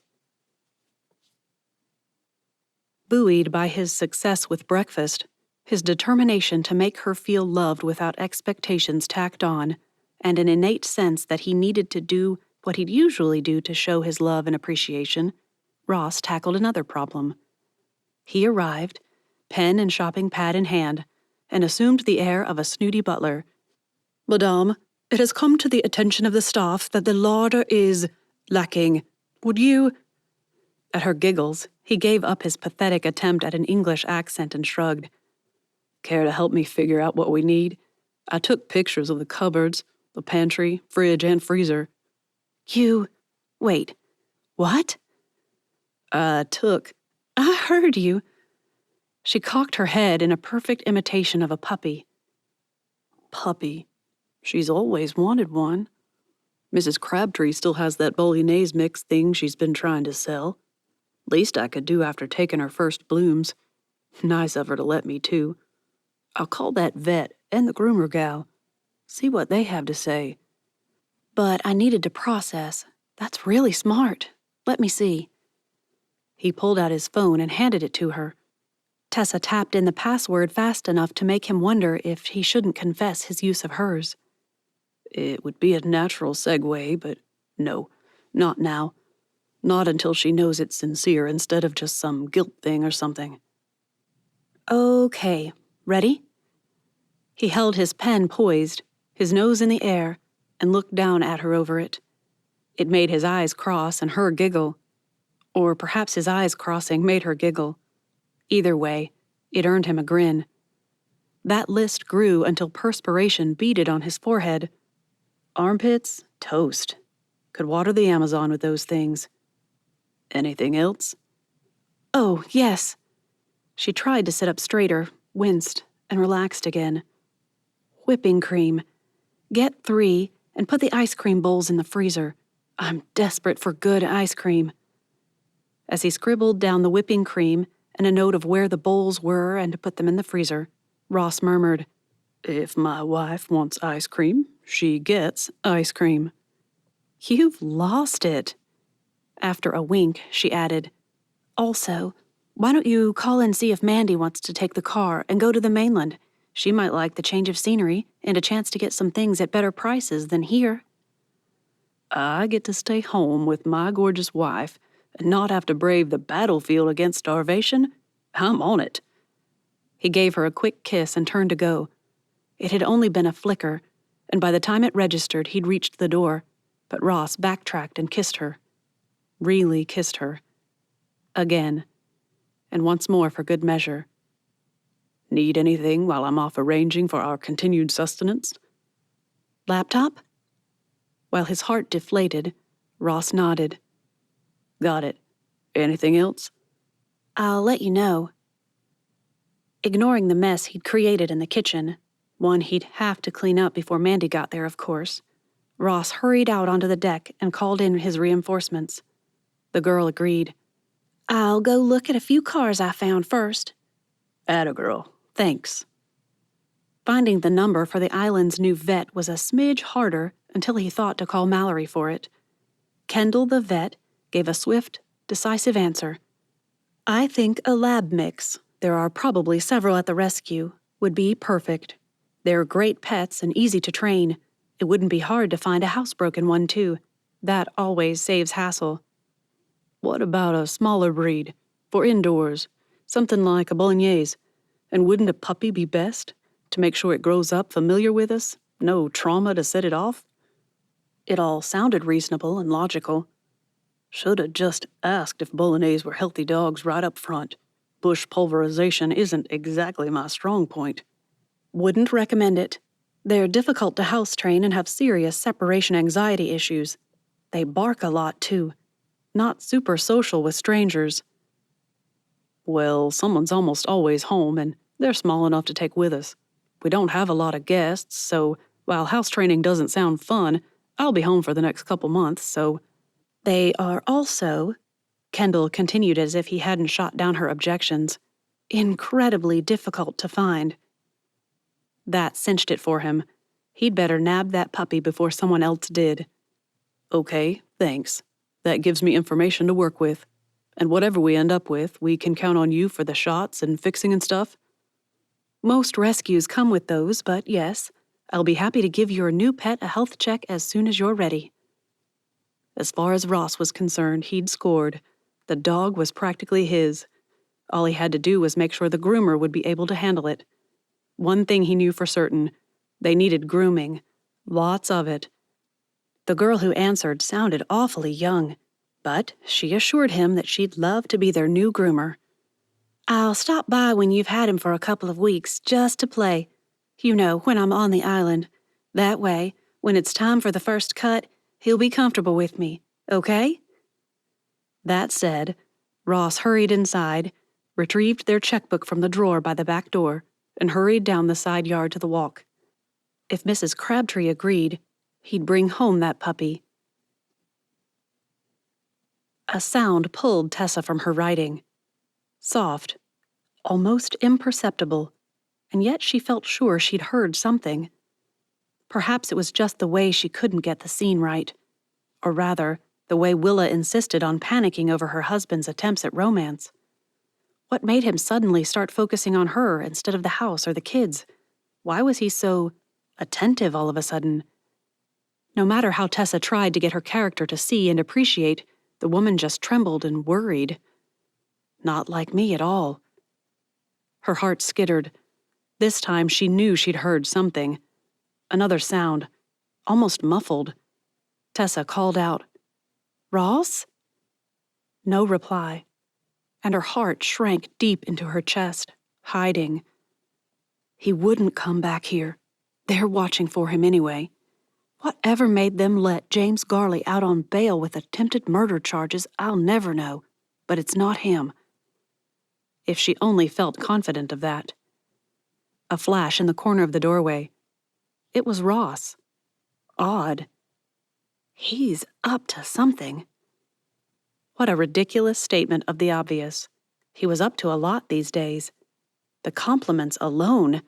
Buoyed by his success with breakfast, his determination to make her feel loved without expectations tacked on, and an innate sense that he needed to do what he'd usually do to show his love and appreciation, Ross tackled another problem. He arrived, pen and shopping pad in hand, and assumed the air of a snooty butler. Madame, it has come to the attention of the staff that the larder is lacking. Would you... At her giggles, he gave up his pathetic attempt at an English accent and shrugged. Care to help me figure out what we need? I took pictures of the cupboards, the pantry, fridge, and freezer. Wait, what? I heard you. She cocked her head in a perfect imitation of a puppy. Puppy? She's always wanted one. Mrs. Crabtree still has that bolognese mix thing she's been trying to sell. Least I could do after taking her first blooms. Nice of her to let me, too. I'll call that vet and the groomer gal. See what they have to say. But I needed to process. That's really smart. Let me see. He pulled out his phone and handed it to her. Tessa tapped in the password fast enough to make him wonder if he shouldn't confess his use of hers. It would be a natural segue, but no, not now. Not until she knows it's sincere instead of just some guilt thing or something. Okay, ready? He held his pen poised, his nose in the air, and looked down at her over it. It made his eyes cross and her giggle. Or perhaps his eyes crossing made her giggle. Either way, it earned him a grin. That list grew until perspiration beaded on his forehead. Armpits, toast. Could water the Amazon with those things. Anything else? Oh, yes. She tried to sit up straighter, winced, and relaxed again. Whipping cream. Get 3 and put the ice cream bowls in the freezer. I'm desperate for good ice cream. As he scribbled down the whipping cream and a note of where the bowls were and to put them in the freezer, Ross murmured, "If my wife wants ice cream, she gets ice cream." "You've lost it." After a wink, she added, "Also, why don't you call and see if Mandy wants to take the car and go to the mainland? She might like the change of scenery and a chance to get some things at better prices than here." I get to stay home with my gorgeous wife and not have to brave the battlefield against starvation? I'm on it. He gave her a quick kiss and turned to go. It had only been a flicker, and by the time it registered, he'd reached the door, but Ross backtracked and kissed her. Really kissed her. Again. And once more for good measure. Need anything while I'm off arranging for our continued sustenance? Laptop? While his heart deflated, Ross nodded. Got it. Anything else? I'll let you know. Ignoring the mess he'd created in the kitchen, one he'd have to clean up before Mandy got there, of course, Ross hurried out onto the deck and called in his reinforcements. The girl agreed. "I'll go look at a few cars I found first." Atta girl. Thanks. Finding the number for the island's new vet was a smidge harder until he thought to call Mallory for it. Kendall, the vet, gave a swift, decisive answer. "I think a lab mix, there are probably several at the rescue, would be perfect. They're great pets and easy to train. It wouldn't be hard to find a housebroken one, too. That always saves hassle." What about a smaller breed? For indoors. Something like a Bolognese. And wouldn't a puppy be best? To make sure it grows up familiar with us? No trauma to set it off? It all sounded reasonable and logical. Shoulda just asked if Bolognese were healthy dogs right up front. Bush pulverization isn't exactly my strong point. Wouldn't recommend it. They're difficult to house train and have serious separation anxiety issues. They bark a lot, too. Not super social with strangers. Well, someone's almost always home, and they're small enough to take with us. We don't have a lot of guests, so while house training doesn't sound fun, I'll be home for the next couple months, so... They are also, Kendall continued as if he hadn't shot down her objections, incredibly difficult to find. That cinched it for him. He'd better nab that puppy before someone else did. Okay, thanks. That gives me information to work with. And whatever we end up with, we can count on you for the shots and fixing and stuff? Most rescues come with those, but yes, I'll be happy to give your new pet a health check as soon as you're ready. As far as Ross was concerned, he'd scored. The dog was practically his. All he had to do was make sure the groomer would be able to handle it. One thing he knew for certain, they needed grooming. Lots of it. The girl who answered sounded awfully young, but she assured him that she'd love to be their new groomer. "I'll stop by when you've had him for a couple of weeks, just to play. You know, when I'm on the island. That way, when it's time for the first cut, he'll be comfortable with me, okay?" That said, Ross hurried inside, retrieved their checkbook from the drawer by the back door, and hurried down the side yard to the walk. If Mrs. Crabtree agreed, he'd bring home that puppy. A sound pulled Tessa from her writing. Soft, almost imperceptible, and yet she felt sure she'd heard something. Perhaps it was just the way she couldn't get the scene right, or rather, the way Willa insisted on panicking over her husband's attempts at romance. What made him suddenly start focusing on her instead of the house or the kids? Why was he so attentive all of a sudden? No matter how Tessa tried to get her character to see and appreciate, the woman just trembled and worried. Not like me at all. Her heart skittered. This time she knew she'd heard something. Another sound, almost muffled. Tessa called out, "Ross?" No reply, and her heart shrank deep into her chest, hiding. He wouldn't come back here. They're watching for him anyway. Whatever made them let James Garley out on bail with attempted murder charges, I'll never know, but it's not him. If she only felt confident of that. A flash in the corner of the doorway. It was Ross. Odd. He's up to something. What a ridiculous statement of the obvious. He was up to a lot these days. The compliments alone.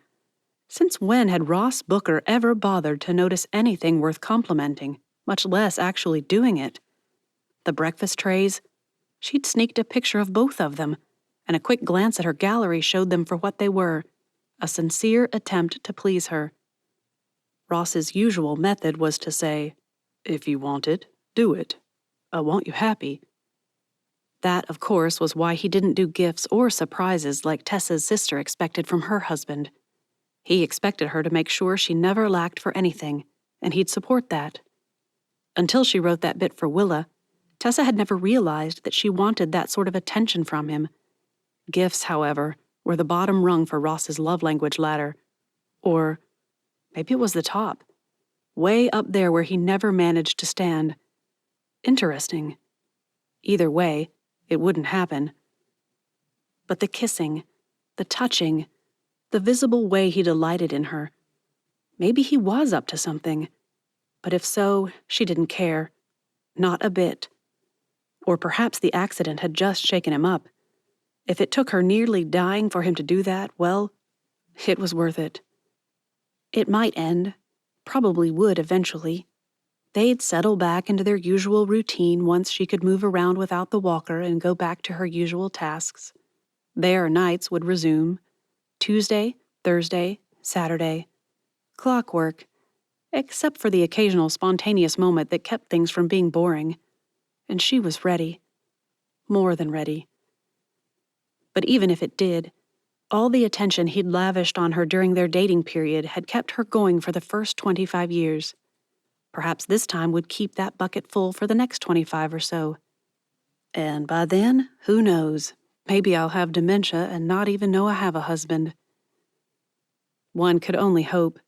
Since when had Ross Booker ever bothered to notice anything worth complimenting, much less actually doing it? The breakfast trays. She'd sneaked a picture of both of them, and a quick glance at her gallery showed them for what they were, a sincere attempt to please her. Ross's usual method was to say, "If you want it, do it. I want you happy." That, of course, was why he didn't do gifts or surprises like Tessa's sister expected from her husband. He expected her to make sure she never lacked for anything, and he'd support that. Until she wrote that bit for Willa, Tessa had never realized that she wanted that sort of attention from him. Gifts, however, were the bottom rung for Ross's love language ladder. Or maybe it was the top, way up there where he never managed to stand. Interesting. Either way, it wouldn't happen. But the kissing, the touching, the visible way he delighted in her. Maybe he was up to something. But if so, she didn't care. Not a bit. Or perhaps the accident had just shaken him up. If it took her nearly dying for him to do that, well, it was worth it. It might end. Probably would eventually. They'd settle back into their usual routine once she could move around without the walker and go back to her usual tasks. Their nights would resume. Tuesday, Thursday, Saturday. Clockwork. Except for the occasional spontaneous moment that kept things from being boring. And she was ready. More than ready. But even if it did, all the attention he'd lavished on her during their dating period had kept her going for the first 25 years. Perhaps this time would keep that bucket full for the next 25 or so. And by then, who knows? Maybe I'll have dementia and not even know I have a husband. One could only hope.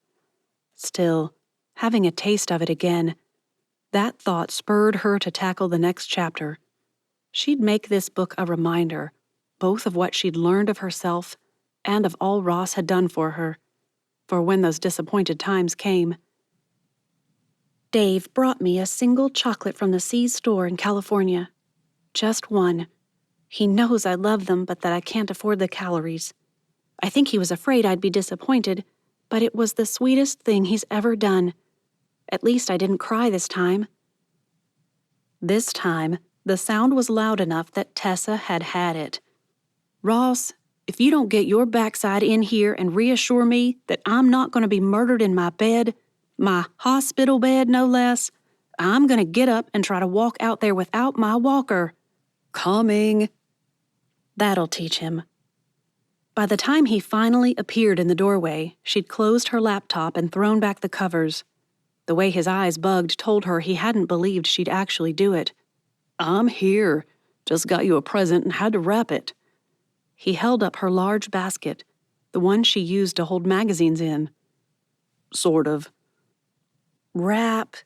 Still, having a taste of it again, that thought spurred her to tackle the next chapter. She'd make this book a reminder, both of what she'd learned of herself and of all Ross had done for her, for when those disappointed times came. Dave brought me a single chocolate from the See's store in California. Just one. He knows I love them, but that I can't afford the calories. I think he was afraid I'd be disappointed, but it was the sweetest thing he's ever done. At least I didn't cry this time. This time, the sound was loud enough that Tessa had it. "Ross, if you don't get your backside in here and reassure me that I'm not going to be murdered in my bed, my hospital bed no less, I'm going to get up and try to walk out there without my walker." "Coming." That'll teach him. By the time he finally appeared in the doorway, she'd closed her laptop and thrown back the covers. The way his eyes bugged told her he hadn't believed she'd actually do it. "I'm here. Just got you a present and had to wrap it." He held up her large basket, the one she used to hold magazines in. "Sort of." "Wrap."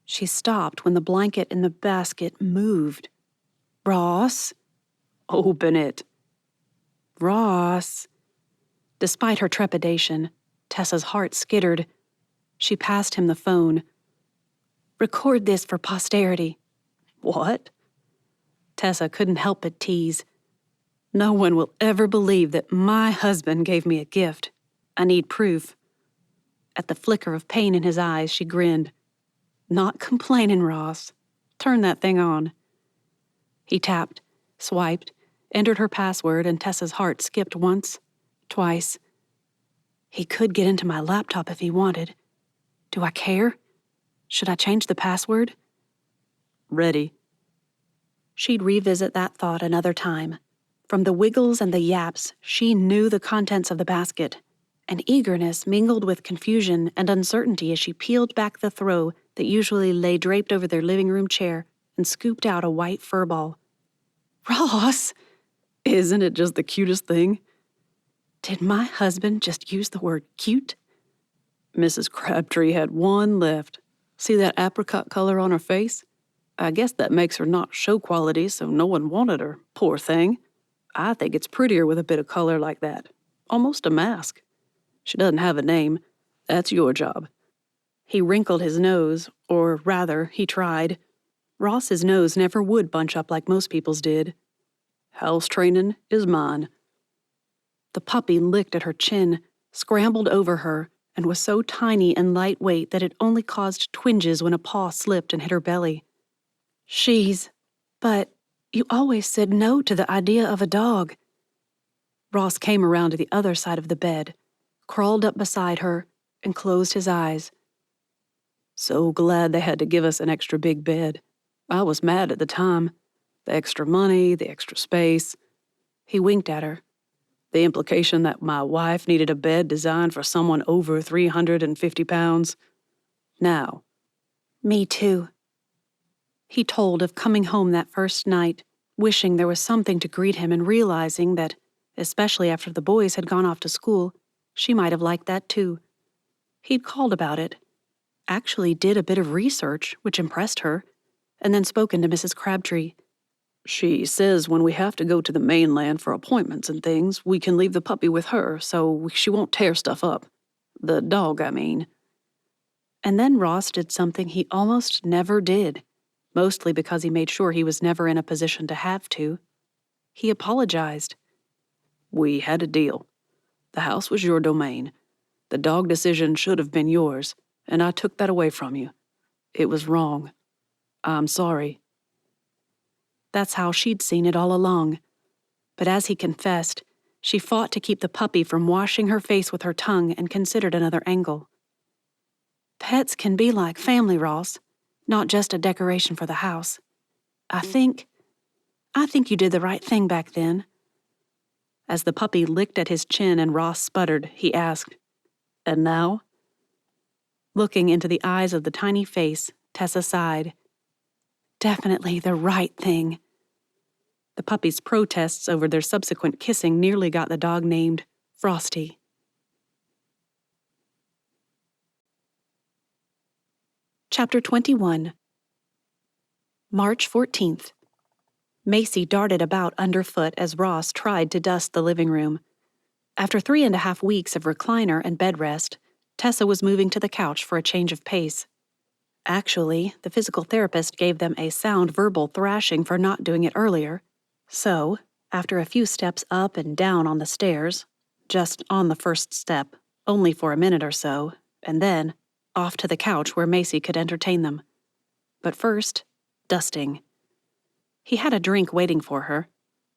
She stopped when the blanket in the basket moved. "Ross." "Open it." "Ross." Despite her trepidation, Tessa's heart skittered. She passed him the phone. "Record this for posterity." "What?" Tessa couldn't help but tease. "No one will ever believe that my husband gave me a gift. I need proof." At the flicker of pain in his eyes, she grinned. "Not complaining, Ross. Turn that thing on." He tapped, swiped, entered her password, and Tessa's heart skipped once, twice. He could get into my laptop if he wanted. Do I care? Should I change the password? "Ready." She'd revisit that thought another time. From the wiggles and the yaps, she knew the contents of the basket, and eagerness mingled with confusion and uncertainty as she peeled back the throw that usually lay draped over their living room chair and scooped out a white fur ball. "Ross!" "Isn't it just the cutest thing?" Did my husband just use the word cute? Mrs. Crabtree had one left. See that apricot color on her face? I guess that makes her not show quality, so no one wanted her. Poor thing. I think it's prettier with a bit of color like that. Almost a mask. She doesn't have a name. That's your job." He wrinkled his nose, or rather, he tried. Ross's nose never would bunch up like most people's did. "House training is mine." The puppy licked at her chin, scrambled over her, and was so tiny and lightweight that it only caused twinges when a paw slipped and hit her belly. But you always said no to the idea of a dog." Ross came around to the other side of the bed, crawled up beside her, and closed his eyes. "So glad they had to give us an extra big bed. I was mad at the time. The extra money, the extra space." He winked at her. "The implication that my wife needed a bed designed for someone over 350 pounds. Now." "Me too." He told of coming home that first night, wishing there was something to greet him and realizing that, especially after the boys had gone off to school, she might have liked that too. He'd called about it, actually did a bit of research, which impressed her, and then spoken to Mrs. Crabtree. "She says when we have to go to the mainland for appointments and things, we can leave the puppy with her so she won't tear stuff up. The dog, I mean." And then Ross did something he almost never did, mostly because he made sure he was never in a position to have to. He apologized. "We had a deal. The house was your domain. The dog decision should have been yours, and I took that away from you. It was wrong. I'm sorry." That's how she'd seen it all along. But as he confessed, she fought to keep the puppy from washing her face with her tongue and considered another angle. "Pets can be like family, Ross, not just a decoration for the house. I think you did the right thing back then." As the puppy licked at his chin and Ross sputtered, he asked, "And now?" Looking into the eyes of the tiny face, Tessa sighed. "Definitely the right thing." The puppy's protests over their subsequent kissing nearly got the dog named Frosty. Chapter 21. March 14th. Macy darted about underfoot as Ross tried to dust the living room. After 3.5 weeks of recliner and bed rest, Tessa was moving to the couch for a change of pace. Actually, the physical therapist gave them a sound verbal thrashing for not doing it earlier. So, after a few steps up and down on the stairs, just on the first step, only for a minute or so, and then off to the couch where Macy could entertain them. But first, dusting. He had a drink waiting for her,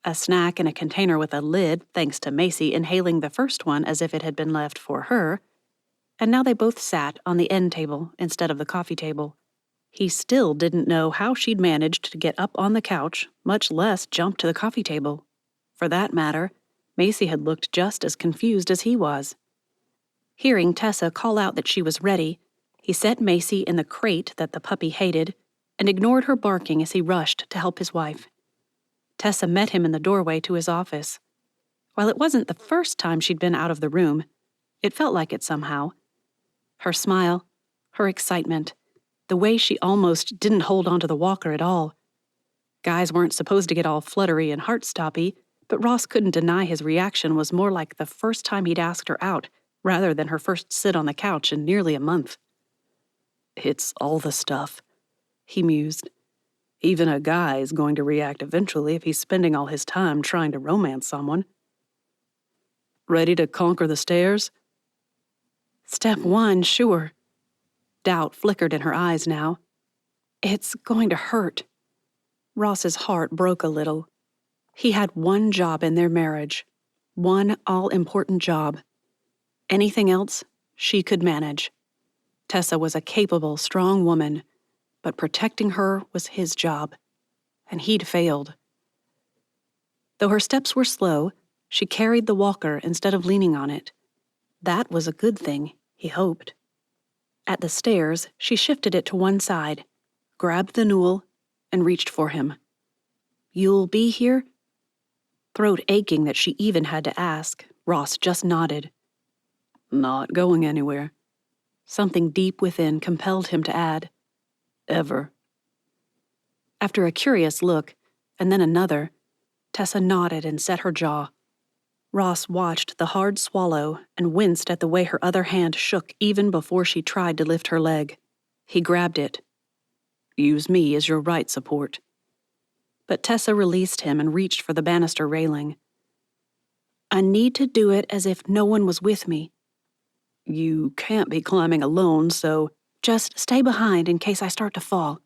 a snack in a container with a lid, thanks to Macy inhaling the first one as if it had been left for her, and now they both sat on the end table instead of the coffee table. He still didn't know how she'd managed to get up on the couch, much less jump to the coffee table. For that matter, Macy had looked just as confused as he was. Hearing Tessa call out that she was ready, he set Macy in the crate that the puppy hated and ignored her barking as he rushed to help his wife. Tessa met him in the doorway to his office. While it wasn't the first time she'd been out of the room, it felt like it somehow. Her smile, her excitement, the way she almost didn't hold onto the walker at all. Guys weren't supposed to get all fluttery and heart-stoppy, but Ross couldn't deny his reaction was more like the first time he'd asked her out, rather than her first sit on the couch in nearly a month. "It's all the stuff," he mused. "Even a guy is going to react eventually if he's spending all his time trying to romance someone." "Ready to conquer the stairs?" "Step 1, sure." Doubt flickered in her eyes now. "It's going to hurt." Ross's heart broke a little. He had one job in their marriage, one all-important job. Anything else, she could manage. Tessa was a capable, strong woman, but protecting her was his job, and he'd failed. Though her steps were slow, she carried the walker instead of leaning on it. That was a good thing, he hoped. At the stairs, she shifted it to one side, grabbed the newel, and reached for him. "You'll be here?" Throat aching that she even had to ask, Ross just nodded. "Not going anywhere." Something deep within compelled him to add, "Ever." After a curious look, and then another, Tessa nodded and set her jaw. Ross watched the hard swallow and winced at the way her other hand shook even before she tried to lift her leg. He grabbed it. Use me as your right support." But Tessa released him and reached for the banister railing. "I need to do it as if no one was with me." "You can't be climbing alone, so—" "Just stay behind in case I start to fall."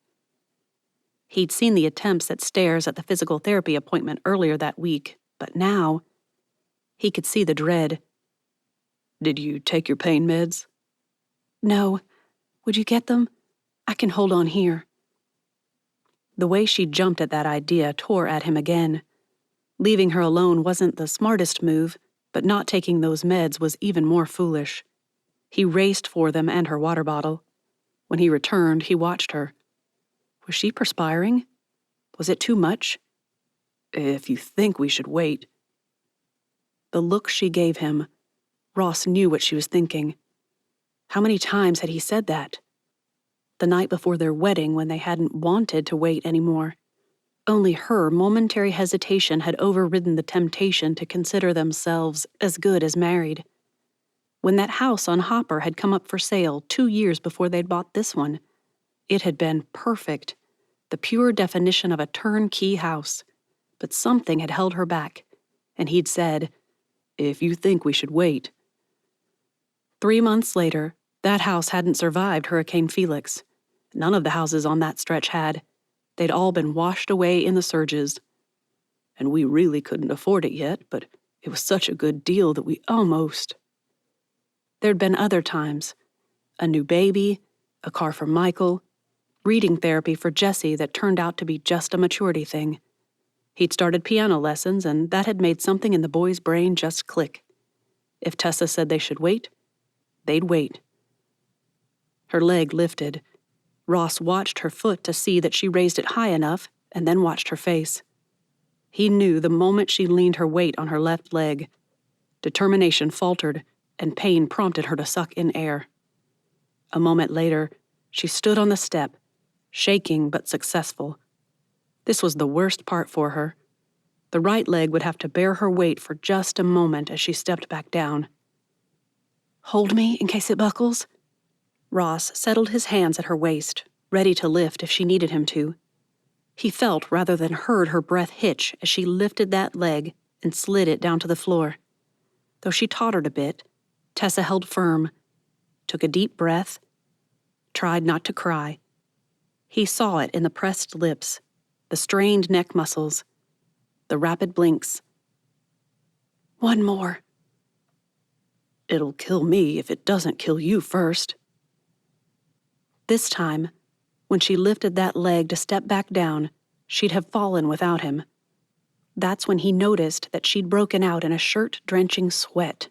He'd seen the attempts at stairs at the physical therapy appointment earlier that week, but now he could see the dread. "Did you take your pain meds?" "No. Would you get them? I can hold on here." The way she jumped at that idea tore at him again. Leaving her alone wasn't the smartest move, but not taking those meds was even more foolish. He raced for them and her water bottle. When he returned, he watched her. Was she perspiring? Was it too much? "If you think we should wait." The look she gave him, Ross knew what she was thinking. How many times had he said that? The night before their wedding, when they hadn't wanted to wait anymore. Only her momentary hesitation had overridden the temptation to consider themselves as good as married. When that house on Hopper had come up for sale 2 years before they'd bought this one, it had been perfect, the pure definition of a turnkey house. But something had held her back, and he'd said, "If you think we should wait." 3 months later, that house hadn't survived Hurricane Felix. None of the houses on that stretch had. They'd all been washed away in the surges. "And we really couldn't afford it yet, but it was such a good deal that we almost—" There'd been other times. A new baby, a car for Michael, reading therapy for Jesse that turned out to be just a maturity thing. He'd started piano lessons, and that had made something in the boy's brain just click. If Tessa said they should wait, they'd wait. Her leg lifted. Ross watched her foot to see that she raised it high enough, and then watched her face. He knew the moment she leaned her weight on her left leg. Determination faltered, and pain prompted her to suck in air. A moment later, she stood on the step, shaking but successful. This was the worst part for her. The right leg would have to bear her weight for just a moment as she stepped back down. "Hold me in case it buckles." Ross settled his hands at her waist, ready to lift if she needed him to. He felt rather than heard her breath hitch as she lifted that leg and slid it down to the floor. Though she tottered a bit, Tessa held firm, took a deep breath, tried not to cry. He saw it in the pressed lips, the strained neck muscles, the rapid blinks. "One more." "It'll kill me if it doesn't kill you first." This time, when she lifted that leg to step back down, she'd have fallen without him. That's when he noticed that she'd broken out in a shirt-drenching sweat.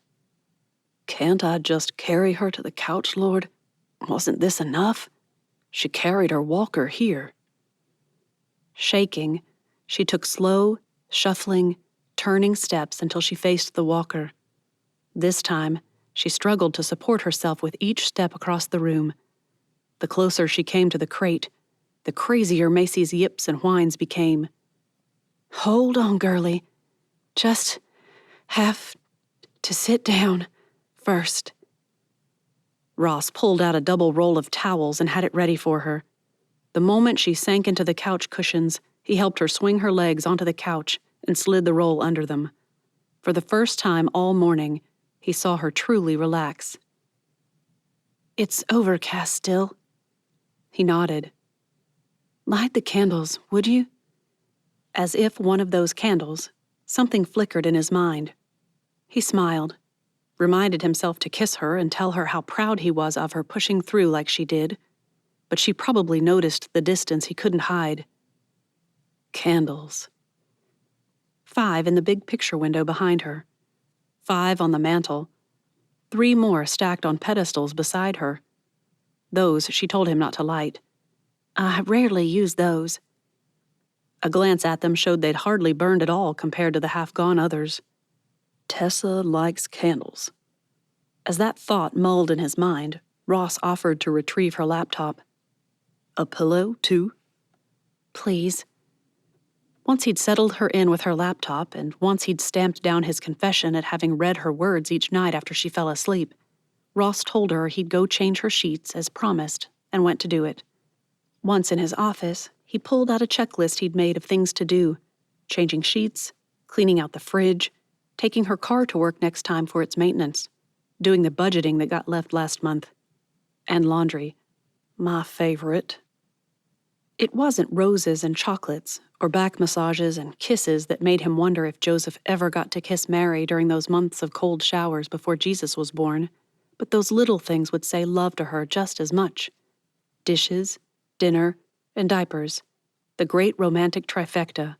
"Can't I just carry her to the couch, Lord? Wasn't this enough? She carried her walker here." Shaking, she took slow, shuffling, turning steps until she faced the walker. This time, she struggled to support herself with each step across the room. The closer she came to the crate, the crazier Macy's yips and whines became. "Hold on, girlie. Just have to sit down first." Ross pulled out a double roll of towels and had it ready for her. The moment she sank into the couch cushions, he helped her swing her legs onto the couch and slid the roll under them. For the first time all morning, he saw her truly relax. "It's overcast still." He nodded. "Light the candles, would you?" As if one of those candles, something flickered in his mind. He smiled, reminded himself to kiss her and tell her how proud he was of her pushing through like she did, but she probably noticed the distance he couldn't hide. Candles. 5 in the big picture window behind her. 5 on the mantel. 3 more stacked on pedestals beside her. Those she told him not to light. "I rarely use those." A glance at them showed they'd hardly burned at all compared to the half-gone others. Tessa likes candles. As that thought mulled in his mind, Ross offered to retrieve her laptop. "A pillow, too?" "Please." Once he'd settled her in with her laptop, and once he'd stamped down his confession at having read her words each night after she fell asleep, Ross told her he'd go change her sheets as promised and went to do it. Once in his office, he pulled out a checklist he'd made of things to do: changing sheets, cleaning out the fridge, taking her car to work next time for its maintenance, doing the budgeting that got left last month, and laundry. My favorite. It wasn't roses and chocolates, or back massages and kisses that made him wonder if Joseph ever got to kiss Mary during those months of cold showers before Jesus was born, but those little things would say love to her just as much. Dishes, dinner, and diapers. The great romantic trifecta.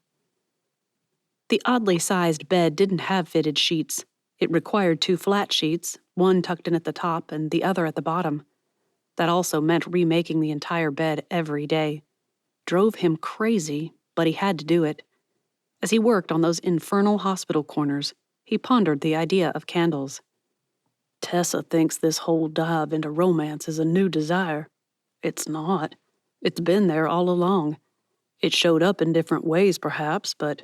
The oddly sized bed didn't have fitted sheets. It required 2 flat sheets, one tucked in at the top and the other at the bottom. That also meant remaking the entire bed every day. Drove him crazy, but he had to do it. As he worked on those infernal hospital corners, he pondered the idea of candles. Tessa thinks this whole dive into romance is a new desire. It's not. It's been there all along. It showed up in different ways, perhaps, but...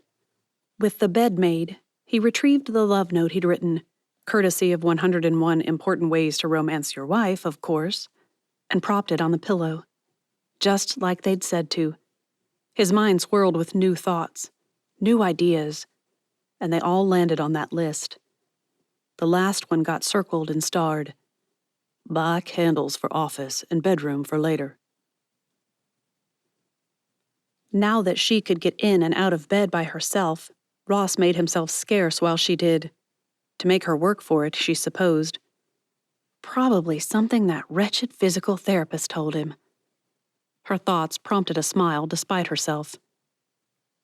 With the bed made, he retrieved the love note he'd written, courtesy of 101 Important Ways to Romance Your Wife, of course, and propped it on the pillow. Just like they'd said to. His mind swirled with new thoughts, new ideas, and they all landed on that list. The last one got circled and starred. Buy candles for office and bedroom for later. Now that she could get in and out of bed by herself, Ross made himself scarce while she did. To make her work for it, she supposed. Probably something that wretched physical therapist told him. Her thoughts prompted a smile despite herself.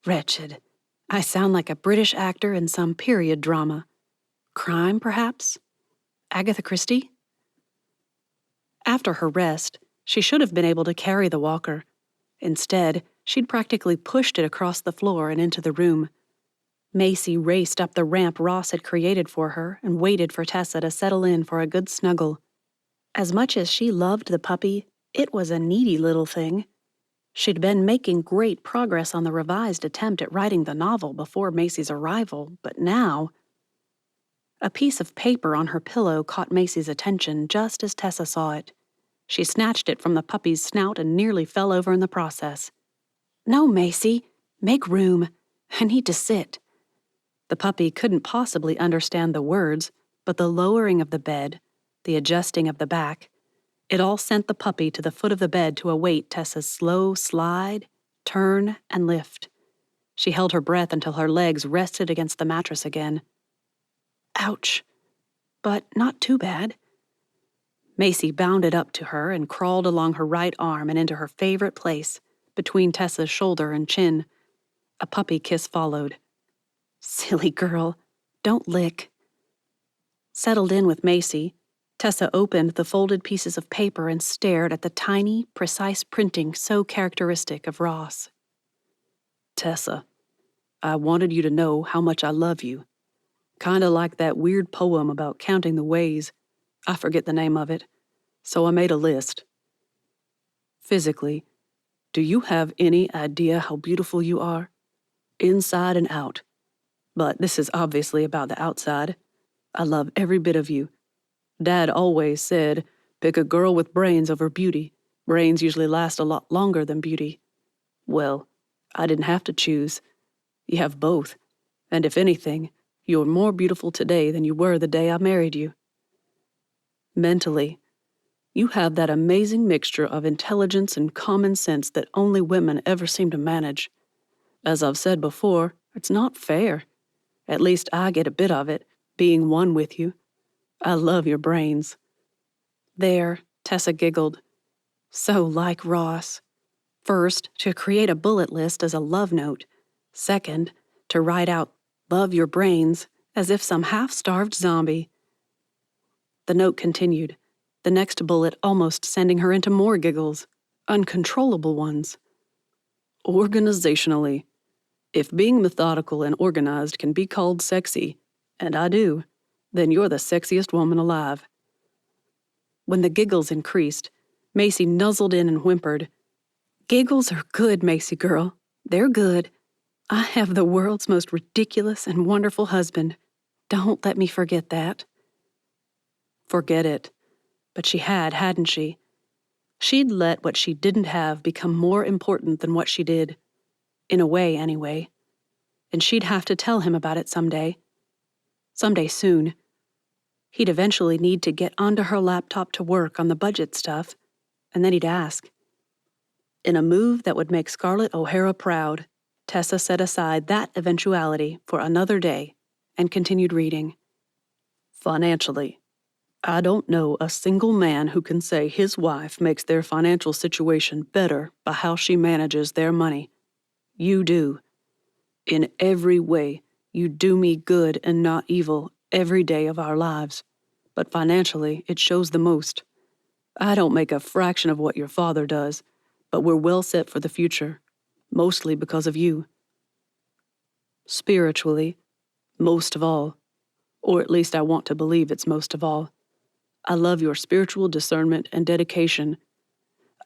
Wretched. I sound like a British actor in some period drama. Crime, perhaps? Agatha Christie? After her rest, she should have been able to carry the walker. Instead, she'd practically pushed it across the floor and into the room. Macy raced up the ramp Ross had created for her and waited for Tessa to settle in for a good snuggle. As much as she loved the puppy, it was a needy little thing. She'd been making great progress on the revised attempt at writing the novel before Macy's arrival, but now... A piece of paper on her pillow caught Macy's attention just as Tessa saw it. She snatched it from the puppy's snout and nearly fell over in the process. No, Macy, make room. I need to sit. The puppy couldn't possibly understand the words, but the lowering of the bed, the adjusting of the back, it all sent the puppy to the foot of the bed to await Tessa's slow slide, turn, and lift. She held her breath until her legs rested against the mattress again. Ouch, but not too bad. Macy bounded up to her and crawled along her right arm and into her favorite place, between Tessa's shoulder and chin. A puppy kiss followed. Silly girl, don't lick. Settled in with Macy, Tessa opened the folded pieces of paper and stared at the tiny, precise printing so characteristic of Ross. Tessa, I wanted you to know how much I love you. Kinda like that weird poem about counting the ways. I forget the name of it, so I made a list. Physically, do you have any idea how beautiful you are? Inside and out. But this is obviously about the outside. I love every bit of you. Dad always said, pick a girl with brains over beauty. Brains usually last a lot longer than beauty. Well, I didn't have to choose. You have both. And if anything, you're more beautiful today than you were the day I married you. Mentally, you have that amazing mixture of intelligence and common sense that only women ever seem to manage. As I've said before, it's not fair. At least I get a bit of it, being one with you. I love your brains. There, Tessa giggled. So like Ross. First, to create a bullet list as a love note. Second, to write out, love your brains, as if some half-starved zombie. The note continued, the next bullet almost sending her into more giggles, uncontrollable ones. Organizationally. If being methodical and organized can be called sexy, and I do, then you're the sexiest woman alive. When the giggles increased, Macy nuzzled in and whimpered, Giggles are good, Macy girl. They're good. I have the world's most ridiculous and wonderful husband. Don't let me forget that. Forget it. But she had, hadn't she? She'd let what she didn't have become more important than what she did. In a way, anyway. And she'd have to tell him about it someday. Someday soon. He'd eventually need to get onto her laptop to work on the budget stuff, and then he'd ask. In a move that would make Scarlett O'Hara proud, Tessa set aside that eventuality for another day and continued reading. Financially, I don't know a single man who can say his wife makes their financial situation better by how she manages their money. You do. In every way, you do me good and not evil every day of our lives. But financially, it shows the most. I don't make a fraction of what your father does, but we're well set for the future, mostly because of you. Spiritually, most of all, or at least I want to believe it's most of all. I love your spiritual discernment and dedication.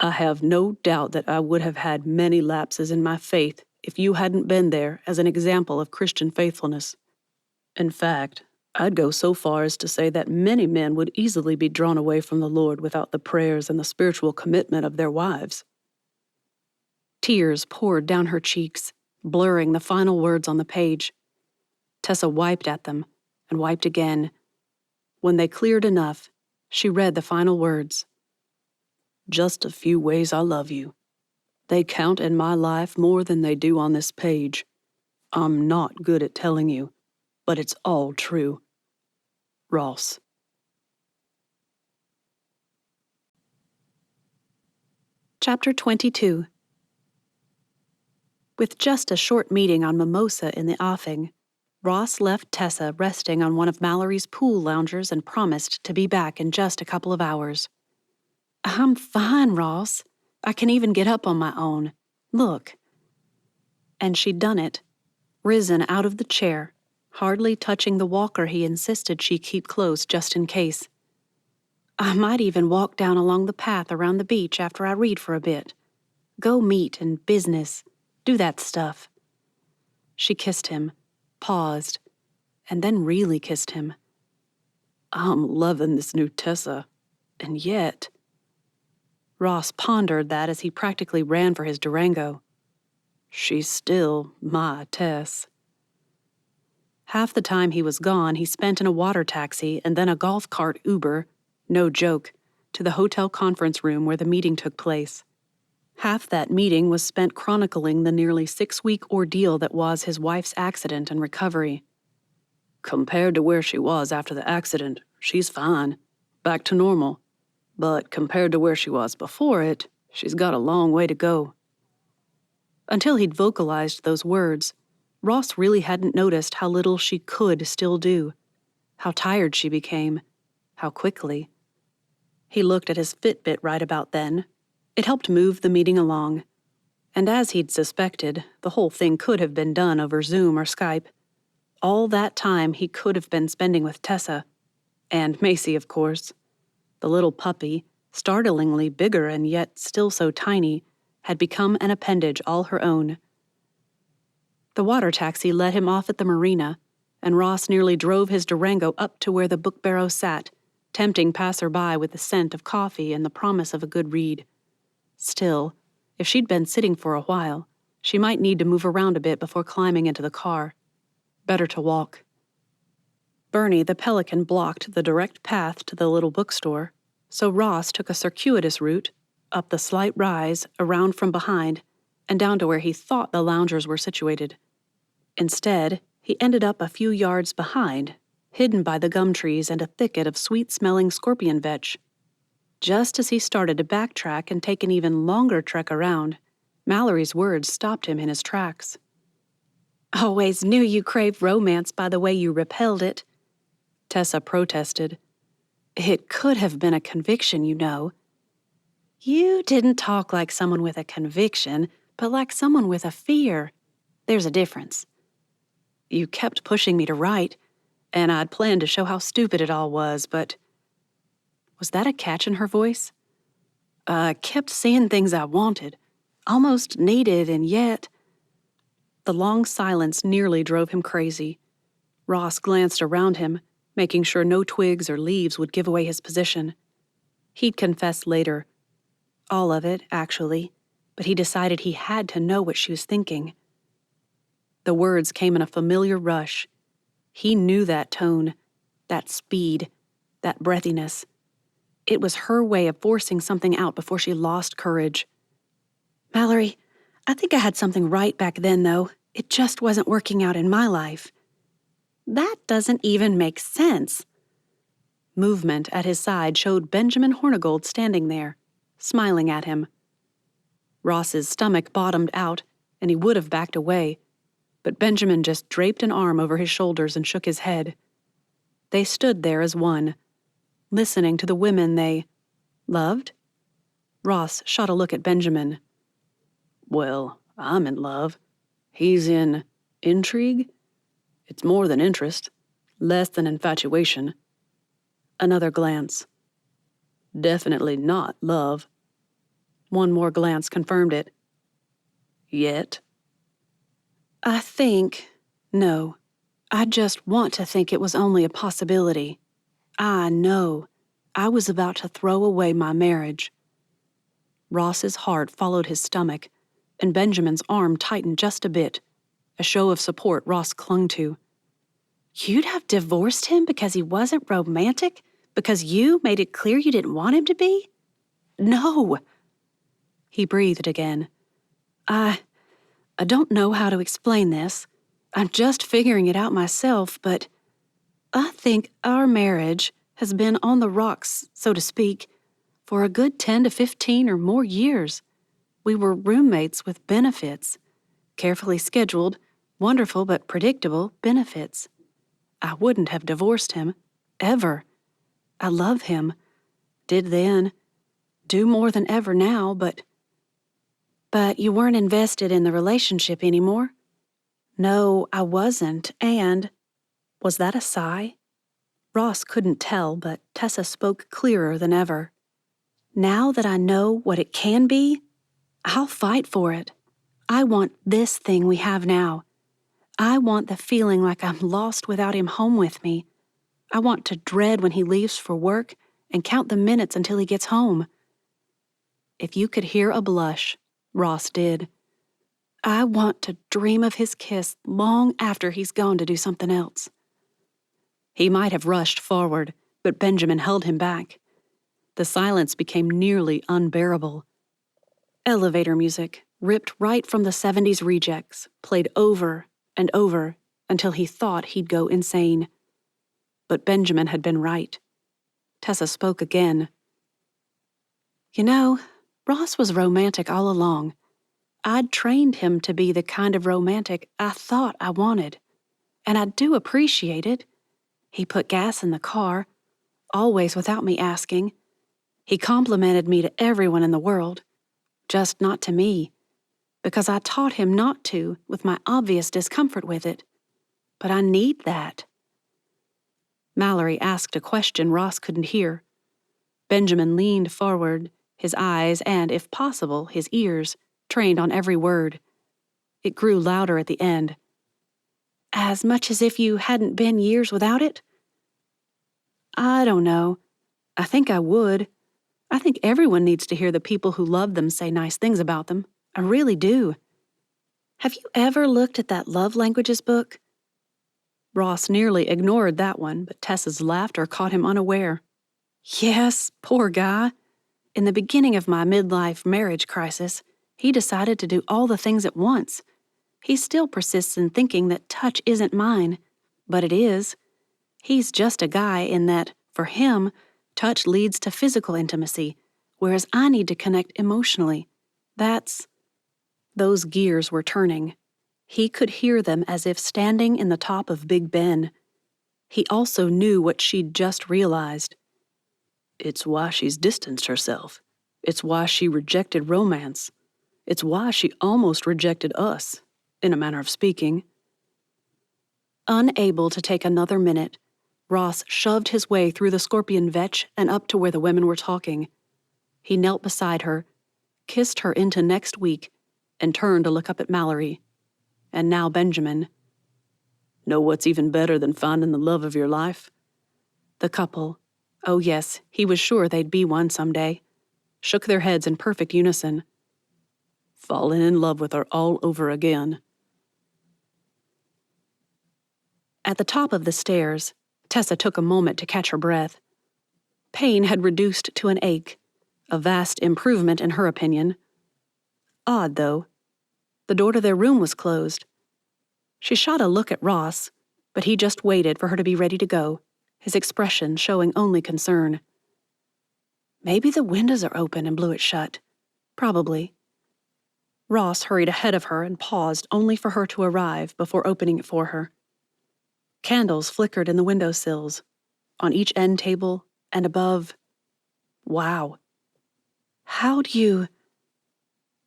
I have no doubt that I would have had many lapses in my faith if you hadn't been there as an example of Christian faithfulness. In fact, I'd go so far as to say that many men would easily be drawn away from the Lord without the prayers and the spiritual commitment of their wives. Tears poured down her cheeks, blurring the final words on the page. Tessa wiped at them and wiped again. When they cleared enough, she read the final words. Just a few ways I love you. They count in my life more than they do on this page. I'm not good at telling you, but it's all true. Ross. Chapter 22. With just a short meeting on Mimosa in the offing, Ross left Tessa resting on one of Mallory's pool loungers and promised to be back in just a couple of hours. I'm fine, Ross. I can even get up on my own. Look. And she'd done it, risen out of the chair, hardly touching the walker he insisted she keep close just in case. I might even walk down along the path around the beach after I read for a bit. Go meet and business. Do that stuff. She kissed him, paused, and then really kissed him. I'm loving this new Tessa, and yet... Ross pondered that as he practically ran for his Durango. She's still my Tess. Half the time he was gone, he spent in a water taxi and then a golf cart Uber, no joke, to the hotel conference room where the meeting took place. Half that meeting was spent chronicling the nearly 6-week ordeal that was his wife's accident and recovery. Compared to where she was after the accident, she's fine, back to normal. But compared to where she was before it, she's got a long way to go. Until he'd vocalized those words, Ross really hadn't noticed how little she could still do, how tired she became, how quickly. He looked at his Fitbit right about then. It helped move the meeting along. And as he'd suspected, the whole thing could have been done over Zoom or Skype. All that time he could have been spending with Tessa. And Macy, of course. The little puppy, startlingly bigger and yet still so tiny, had become an appendage all her own. The water taxi let him off at the marina, and Ross nearly drove his Durango up to where the book barrow sat, tempting passer-by with the scent of coffee and the promise of a good read. Still, if she'd been sitting for a while, she might need to move around a bit before climbing into the car. Better to walk. Bernie the pelican blocked the direct path to the little bookstore, so Ross took a circuitous route, up the slight rise, around from behind, and down to where he thought the loungers were situated. Instead, he ended up a few yards behind, hidden by the gum trees and a thicket of sweet-smelling scorpion vetch. Just as he started to backtrack and take an even longer trek around, Mallory's words stopped him in his tracks. Always knew you craved romance by the way you repelled it, Tessa protested. It could have been a conviction, you know. You didn't talk like someone with a conviction, but like someone with a fear. There's a difference. You kept pushing me to write, and I'd planned to show how stupid it all was, but... Was that a catch in her voice? I kept saying things I wanted, almost needed, and yet... The long silence nearly drove him crazy. Ross glanced around him, making sure no twigs or leaves would give away his position. He'd confess later. All of it, actually, but he decided he had to know what she was thinking. The words came in a familiar rush. He knew that tone, that speed, that breathiness. It was her way of forcing something out before she lost courage. Mallory, I think I had something right back then, though. It just wasn't working out in my life. That doesn't even make sense. Movement at his side showed Benjamin Hornigold standing there, smiling at him. Ross's stomach bottomed out, and he would have backed away, but Benjamin just draped an arm over his shoulders and shook his head. They stood there as one, listening to the women they loved. Ross shot a look at Benjamin. Well, I'm in love. He's in intrigue? It's more than interest, less than infatuation. Another glance. Definitely not love. One more glance confirmed it. Yet? No. I just want to think it was only a possibility. I know. I was about to throw away my marriage. Ross's heart followed his stomach, and Benjamin's arm tightened just a bit, a show of support Ross clung to. You'd have divorced him because he wasn't romantic? Because you made it clear you didn't want him to be? No. He breathed again. I don't know how to explain this. I'm just figuring it out myself, but I think our marriage has been on the rocks, so to speak, for a good 10 to 15 or more years. We were roommates with benefits. Carefully scheduled, wonderful but predictable benefits. I wouldn't have divorced him, ever. I love him. Did then. Do more than ever now, but you weren't invested in the relationship anymore? No, I wasn't, and... Was that a sigh? Ross couldn't tell, but Tessa spoke clearer than ever. Now that I know what it can be, I'll fight for it. I want this thing we have now. I want the feeling like I'm lost without him home with me. I want to dread when he leaves for work and count the minutes until he gets home. If you could hear a blush, Ross did. I want to dream of his kiss long after he's gone to do something else. He might have rushed forward, but Benjamin held him back. The silence became nearly unbearable. Elevator music, ripped right from the 70s rejects, played over and over until he thought he'd go insane. But Benjamin had been right. Tessa spoke again. You know, Ross was romantic all along. I'd trained him to be the kind of romantic I thought I wanted. And I do appreciate it. He put gas in the car, always without me asking. He complimented me to everyone in the world, just not to me, because I taught him not to with my obvious discomfort with it. But I need that. Mallory asked a question Ross couldn't hear. Benjamin leaned forward, his eyes and, if possible, his ears, trained on every word. It grew louder at the end. As much as if you hadn't been years without it? I don't know. I think I would. I think everyone needs to hear the people who love them say nice things about them. I really do. Have you ever looked at that love languages book? Ross nearly ignored that one, but Tessa's laughter caught him unaware. Yes, poor guy. In the beginning of my midlife marriage crisis, he decided to do all the things at once. He still persists in thinking that touch isn't mine, but it is. He's just a guy in that, for him, touch leads to physical intimacy, whereas I need to connect emotionally. Those gears were turning. He could hear them as if standing in the top of Big Ben. He also knew what she'd just realized. It's why she's distanced herself. It's why she rejected romance. It's why she almost rejected us, in a manner of speaking. Unable to take another minute, Ross shoved his way through the scorpion vetch and up to where the women were talking. He knelt beside her, kissed her into next week, and turned to look up at Mallory. And now Benjamin. Know what's even better than finding the love of your life? The couple. Oh yes, he was sure they'd be one someday. shook their heads in perfect unison. Falling in love with her all over again. At the top of the stairs, Tessa took a moment to catch her breath. Pain had reduced to an ache, a vast improvement in her opinion. Odd, though. The door to their room was closed. She shot a look at Ross, but he just waited for her to be ready to go, his expression showing only concern. Maybe the windows are open and blew it shut. Probably. Ross hurried ahead of her and paused only for her to arrive before opening it for her. Candles flickered in the windowsills, on each end table, and above. Wow. How'd you...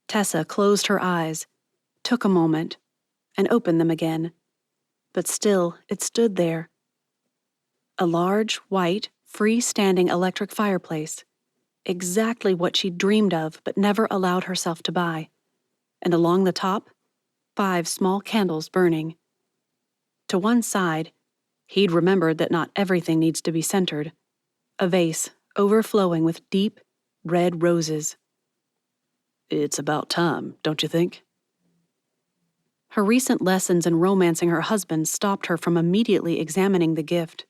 Tessa closed her eyes, took a moment, and opened them again. But still, it stood there. A large, white, free-standing electric fireplace. Exactly what she'd dreamed of but never allowed herself to buy. And along the top, 5 small candles burning. To one side, he'd remembered that not everything needs to be centered. A vase overflowing with deep, red roses. It's about time, don't you think? Her recent lessons in romancing her husband stopped her from immediately examining the gift.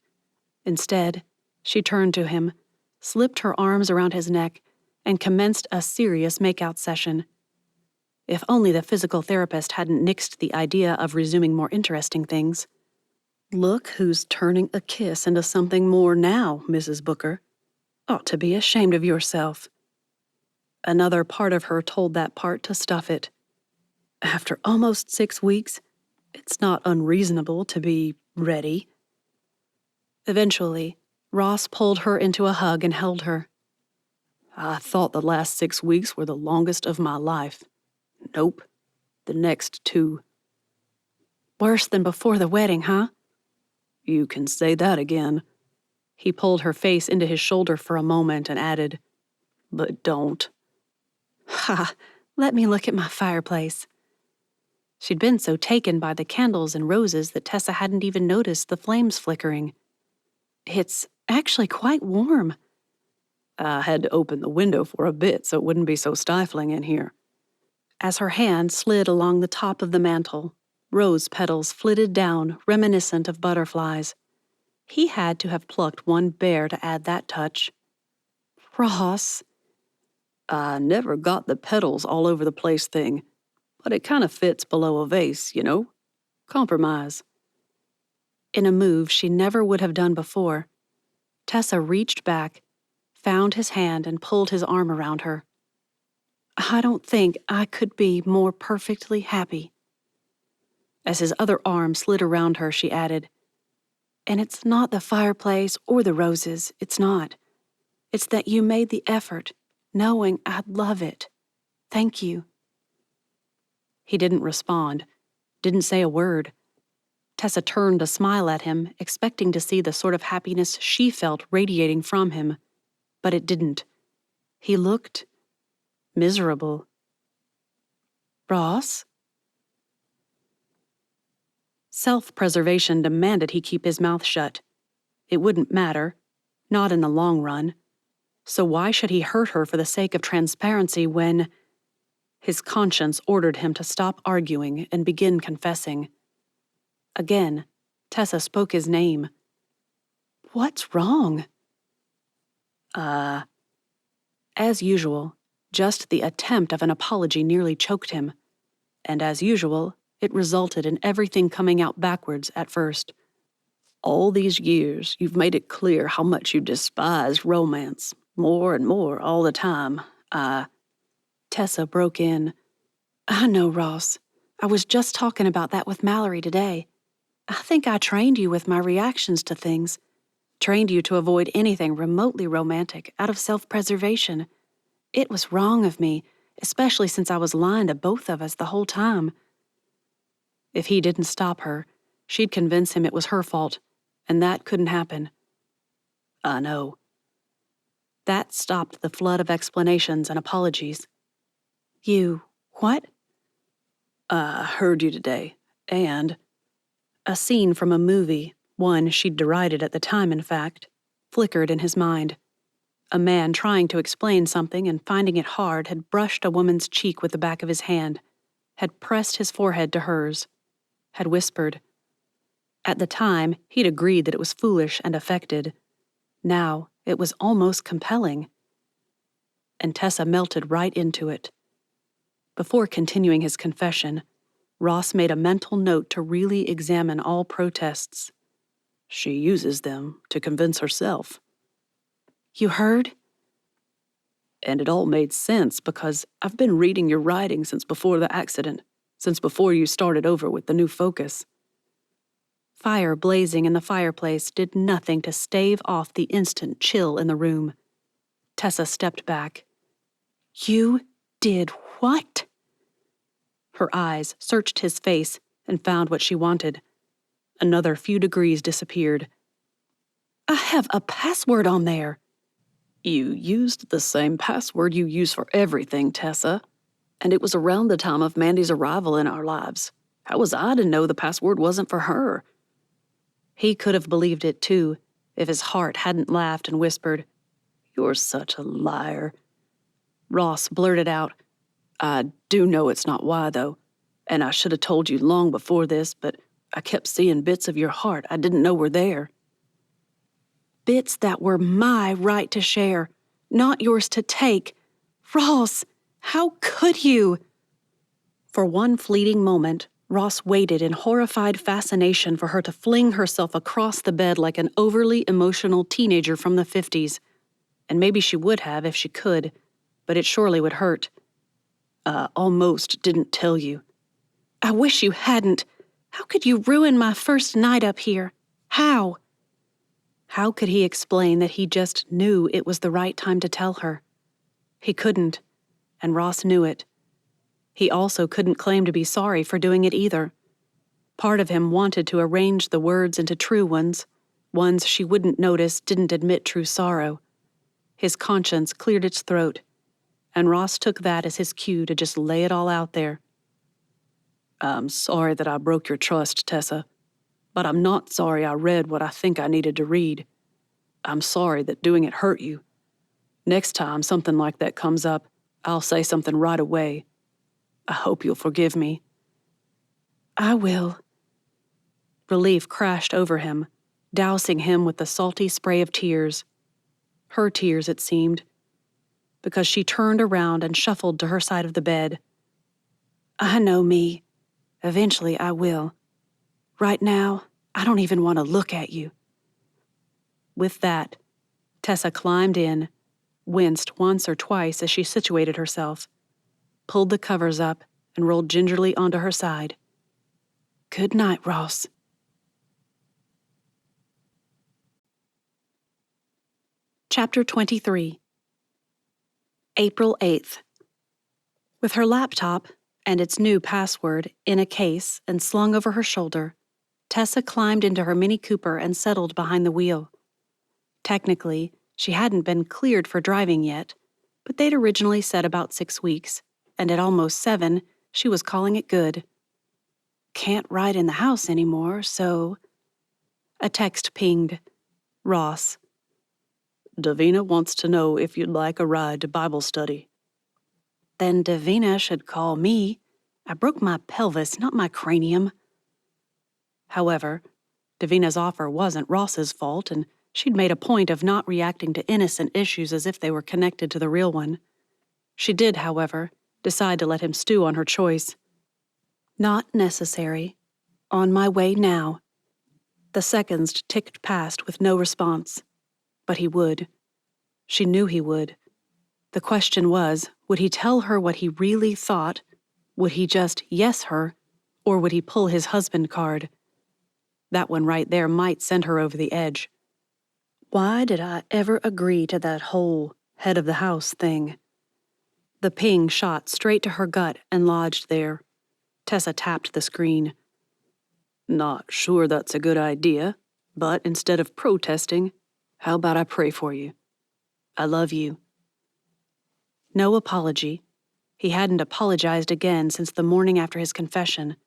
Instead, she turned to him, slipped her arms around his neck, and commenced a serious makeout session. If only the physical therapist hadn't nixed the idea of resuming more interesting things. Look who's turning a kiss into something more now, Mrs. Booker. Ought to be ashamed of yourself. Another part of her told that part to stuff it. After almost 6 weeks, it's not unreasonable to be ready. Eventually, Ross pulled her into a hug and held her. I thought the last 6 weeks were the longest of my life. Nope. The next 2. Worse than before the wedding, huh? You can say that again. He pulled her face into his shoulder for a moment and added, but don't. Ha, let me look at my fireplace. She'd been so taken by the candles and roses that Tessa hadn't even noticed the flames flickering. It's actually quite warm. I had to open the window for a bit so it wouldn't be so stifling in here. As her hand slid along the top of the mantel, rose petals flitted down, reminiscent of butterflies. He had to have plucked one bare to add that touch. Ross. I never got the petals all over the place thing, but it kind of fits below a vase, you know? Compromise. In a move she never would have done before, Tessa reached back, found his hand, and pulled his arm around her. I don't think I could be more perfectly happy. As his other arm slid around her, she added, and it's not the fireplace or the roses, it's not. It's that you made the effort, knowing I'd love it. Thank you. He didn't respond, didn't say a word. Tessa turned to smile at him, expecting to see the sort of happiness she felt radiating from him, but it didn't. He looked miserable. Ross? Self-preservation demanded he keep his mouth shut. It wouldn't matter, not in the long run. So why should he hurt her for the sake of transparency when... His conscience ordered him to stop arguing and begin confessing. Again, Tessa spoke his name. What's wrong? As usual, just the attempt of an apology nearly choked him. And as usual, it resulted in everything coming out backwards at first. All these years, you've made it clear how much you despise romance. More and more all the time. Tessa broke in. I know, Ross. I was just talking about that with Mallory today. I think I trained you with my reactions to things. Trained you to avoid anything remotely romantic out of self-preservation. It was wrong of me, especially since I was lying to both of us the whole time. If he didn't stop her, she'd convince him it was her fault, and that couldn't happen. I know. That stopped the flood of explanations and apologies. You, what? I heard you today, and... A scene from a movie, one she'd derided at the time, in fact, flickered in his mind. A man trying to explain something and finding it hard had brushed a woman's cheek with the back of his hand, had pressed his forehead to hers, had whispered. At the time, he'd agreed that it was foolish and affected. Now, it was almost compelling. And Tessa melted right into it. Before continuing his confession, Ross made a mental note to really examine all protests. She uses them to convince herself. You heard? And it all made sense because I've been reading your writing since before the accident, since before you started over with the new focus. Fire blazing in the fireplace did nothing to stave off the instant chill in the room. Tessa stepped back. You did what? Her eyes searched his face and found what she wanted. Another few degrees disappeared. I have a password on there. You used the same password you use for everything, Tessa. And it was around the time of Mandy's arrival in our lives. How was I to know the password wasn't for her? He could have believed it, too, if his heart hadn't laughed and whispered, You're such a liar. Ross blurted out, I do know it's not why, though, and I should have told you long before this, but I kept seeing bits of your heart I didn't know were there. Bits that were my right to share, not yours to take. Ross, how could you? For one fleeting moment, Ross waited in horrified fascination for her to fling herself across the bed like an overly emotional teenager from the 50s. And maybe she would have if she could, but it surely would hurt. Almost didn't tell you. I wish you hadn't. How could you ruin my first night up here? How? How could he explain that he just knew it was the right time to tell her? He couldn't, and Ross knew it. He also couldn't claim to be sorry for doing it either. Part of him wanted to arrange the words into true ones she wouldn't notice didn't admit true sorrow. His conscience cleared its throat, and Ross took that as his cue to just lay it all out there. I'm sorry that I broke your trust, Tessa, but I'm not sorry I read what I think I needed to read. I'm sorry that doing it hurt you. Next time something like that comes up, I'll say something right away. I hope you'll forgive me. I will. Relief crashed over him, dousing him with the salty spray of tears. Her tears, it seemed, because she turned around and shuffled to her side of the bed. I know me. Eventually I will. Right now, I don't even want to look at you. With that, Tessa climbed in, winced once or twice as she situated herself, pulled the covers up, and rolled gingerly onto her side. Good night, Ross. Chapter 23. April 8th. With her laptop and its new password in a case and slung over her shoulder, Tessa climbed into her Mini Cooper and settled behind the wheel. Technically, she hadn't been cleared for driving yet, but they'd originally said about 6 weeks, and at almost 7, she was calling it good. Can't ride in the house anymore, so... A text pinged. Ross. Davina wants to know if you'd like a ride to Bible study. Then Davina should call me. I broke my pelvis, not my cranium. However, Davina's offer wasn't Ross's fault, and she'd made a point of not reacting to innocent issues as if they were connected to the real one. She did, however, decide to let him stew on her choice. Not necessary. On my way now. The seconds ticked past with no response. But he would. She knew he would. The question was, would he tell her what he really thought? Would he just yes her? Or would he pull his husband card? That one right there might send her over the edge. Why did I ever agree to that whole head of the house thing? The ping shot straight to her gut and lodged there. Tessa tapped the screen. Not sure that's a good idea, but instead of protesting, how about I pray for you? I love you. No apology. He hadn't apologized again since the morning after his confession.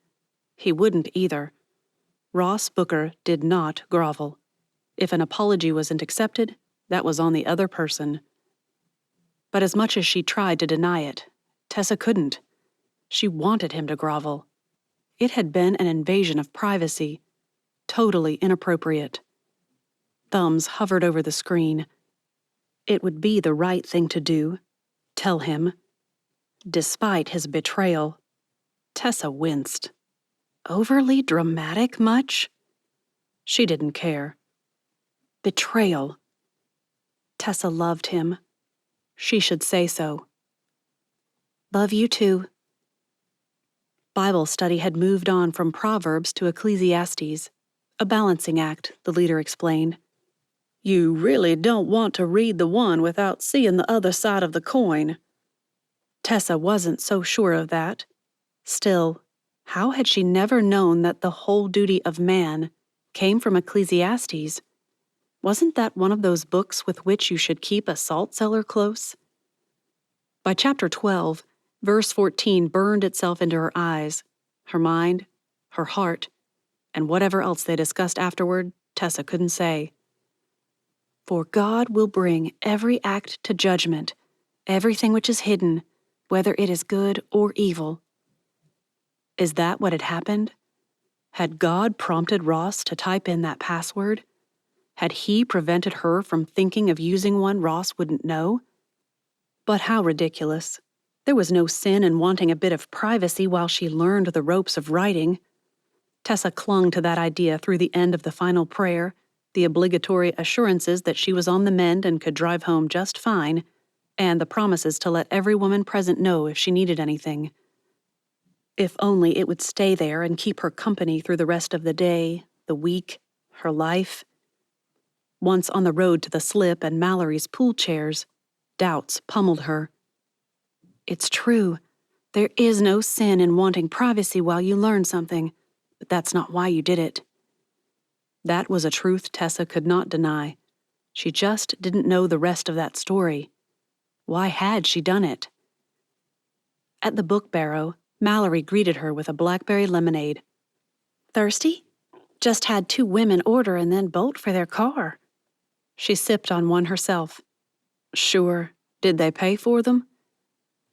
He wouldn't either. Ross Booker did not grovel. If an apology wasn't accepted, that was on the other person. But as much as she tried to deny it, Tessa couldn't. She wanted him to grovel. It had been an invasion of privacy, totally inappropriate. Thumbs hovered over the screen. It would be the right thing to do. Tell him. Despite his betrayal, Tessa winced. Overly dramatic much? She didn't care. Betrayal. Tessa loved him. She should say so. Love you too. Bible study had moved on from Proverbs to Ecclesiastes. A balancing act, the leader explained. You really don't want to read the one without seeing the other side of the coin. Tessa wasn't so sure of that. Still, how had she never known that the whole duty of man came from Ecclesiastes? Wasn't that one of those books with which you should keep a salt cellar close? By chapter 12, verse 14 burned itself into her eyes, her mind, her heart, and whatever else they discussed afterward, Tessa couldn't say. For God will bring every act to judgment, everything which is hidden, whether it is good or evil. Is that what had happened? Had God prompted Ross to type in that password? Had he prevented her from thinking of using one Ross wouldn't know? But how ridiculous. There was no sin in wanting a bit of privacy while she learned the ropes of writing. Tessa clung to that idea through the end of the final prayer, the obligatory assurances that she was on the mend and could drive home just fine, and the promises to let every woman present know if she needed anything. If only it would stay there and keep her company through the rest of the day, the week, her life. Once on the road to the slip and Mallory's pool chairs, doubts pummeled her. It's true. There is no sin in wanting privacy while you learn something, but that's not why you did it. That was a truth Tessa could not deny. She just didn't know the rest of that story. Why had she done it? At the book barrow, Mallory greeted her with a blackberry lemonade. Thirsty? Just had 2 women order and then bolt for their car. She sipped on one herself. Sure. Did they pay for them?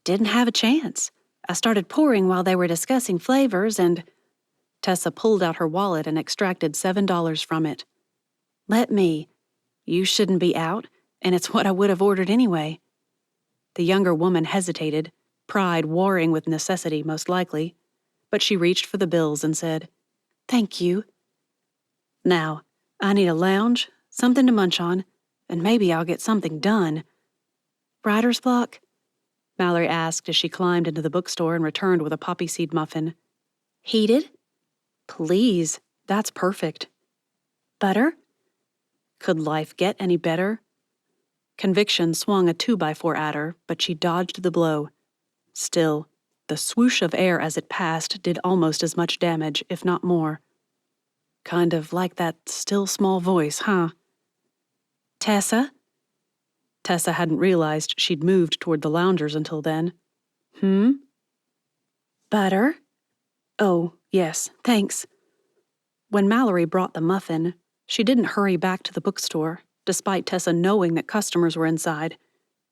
Didn't have a chance. I started pouring while they were discussing flavors and... Tessa pulled out her wallet and extracted $7 from it. Let me. You shouldn't be out, and it's what I would have ordered anyway. The younger woman hesitated, pride warring with necessity most likely, but she reached for the bills and said, Thank you. Now, I need a lounge, something to munch on, and maybe I'll get something done. Writer's block? Mallory asked as she climbed into the bookstore and returned with a poppy seed muffin. Heated? Please, that's perfect. Butter? Could life get any better? Conviction swung a 2x4 at her, but she dodged the blow. Still, the swoosh of air as it passed did almost as much damage, if not more. Kind of like that still small voice, huh? Tessa? Tessa hadn't realized she'd moved toward the loungers until then. Butter? Oh, yes, thanks. When Mallory brought the muffin, she didn't hurry back to the bookstore, despite Tessa knowing that customers were inside.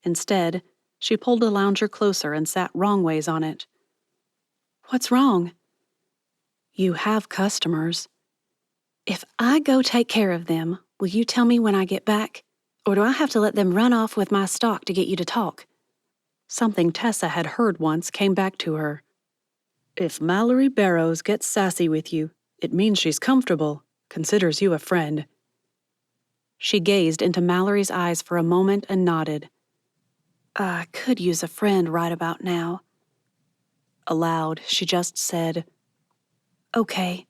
Instead, she pulled a lounger closer and sat wrongways on it. What's wrong? You have customers. If I go take care of them, will you tell me when I get back? Or do I have to let them run off with my stock to get you to talk? Something Tessa had heard once came back to her. If Mallory Barrows gets sassy with you, it means she's comfortable, considers you a friend. She gazed into Mallory's eyes for a moment and nodded. I could use a friend right about now. Aloud, she just said, Okay.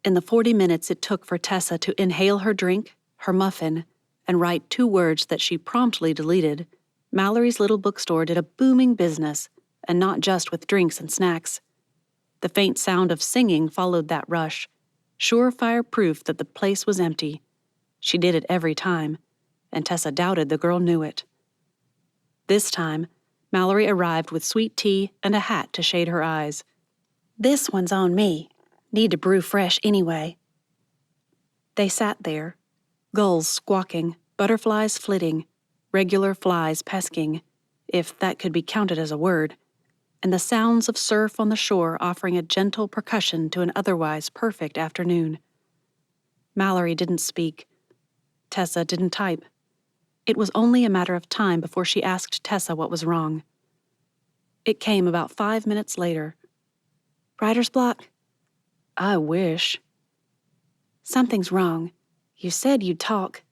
In the 40 minutes it took for Tessa to inhale her drink, her muffin, and write 2 words that she promptly deleted, Mallory's little bookstore did a booming business, and not just with drinks and snacks. The faint sound of singing followed that rush, surefire proof that the place was empty. She did it every time, and Tessa doubted the girl knew it. This time, Mallory arrived with sweet tea and a hat to shade her eyes. This one's on me. Need to brew fresh anyway. They sat there, gulls squawking, butterflies flitting, regular flies pesking, if that could be counted as a word, and the sounds of surf on the shore offering a gentle percussion to an otherwise perfect afternoon. Mallory didn't speak. Tessa didn't type. It was only a matter of time before she asked Tessa what was wrong. It came about 5 minutes later. "Writer's block?" "I wish." "Something's wrong. You said you'd talk."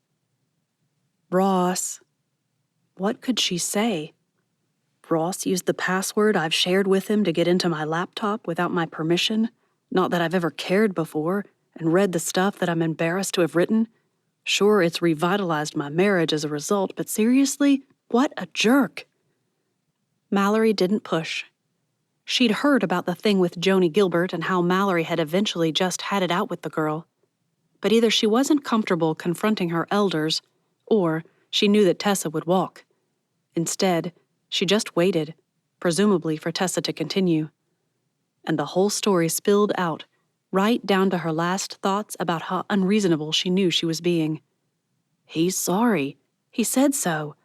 "Ross." What could she say? Ross used the password I've shared with him to get into my laptop without my permission. Not that I've ever cared before, and read the stuff that I'm embarrassed to have written. Sure, it's revitalized my marriage as a result, but seriously, what a jerk. Mallory didn't push. She'd heard about the thing with Joni Gilbert and how Mallory had eventually just had it out with the girl. But either she wasn't comfortable confronting her elders, or she knew that Tessa would walk. Instead, she just waited, presumably for Tessa to continue. And the whole story spilled out, right down to her last thoughts about how unreasonable she knew she was being. "He's sorry. He said so."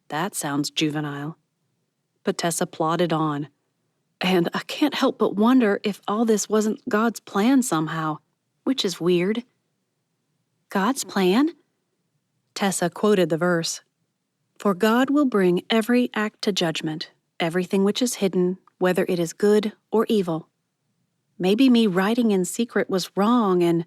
That sounds juvenile. But Tessa plodded on. "And I can't help but wonder if all this wasn't God's plan somehow, which is weird." "God's plan?" Tessa quoted the verse. "For God will bring every act to judgment, everything which is hidden, whether it is good or evil. Maybe me writing in secret was wrong and—"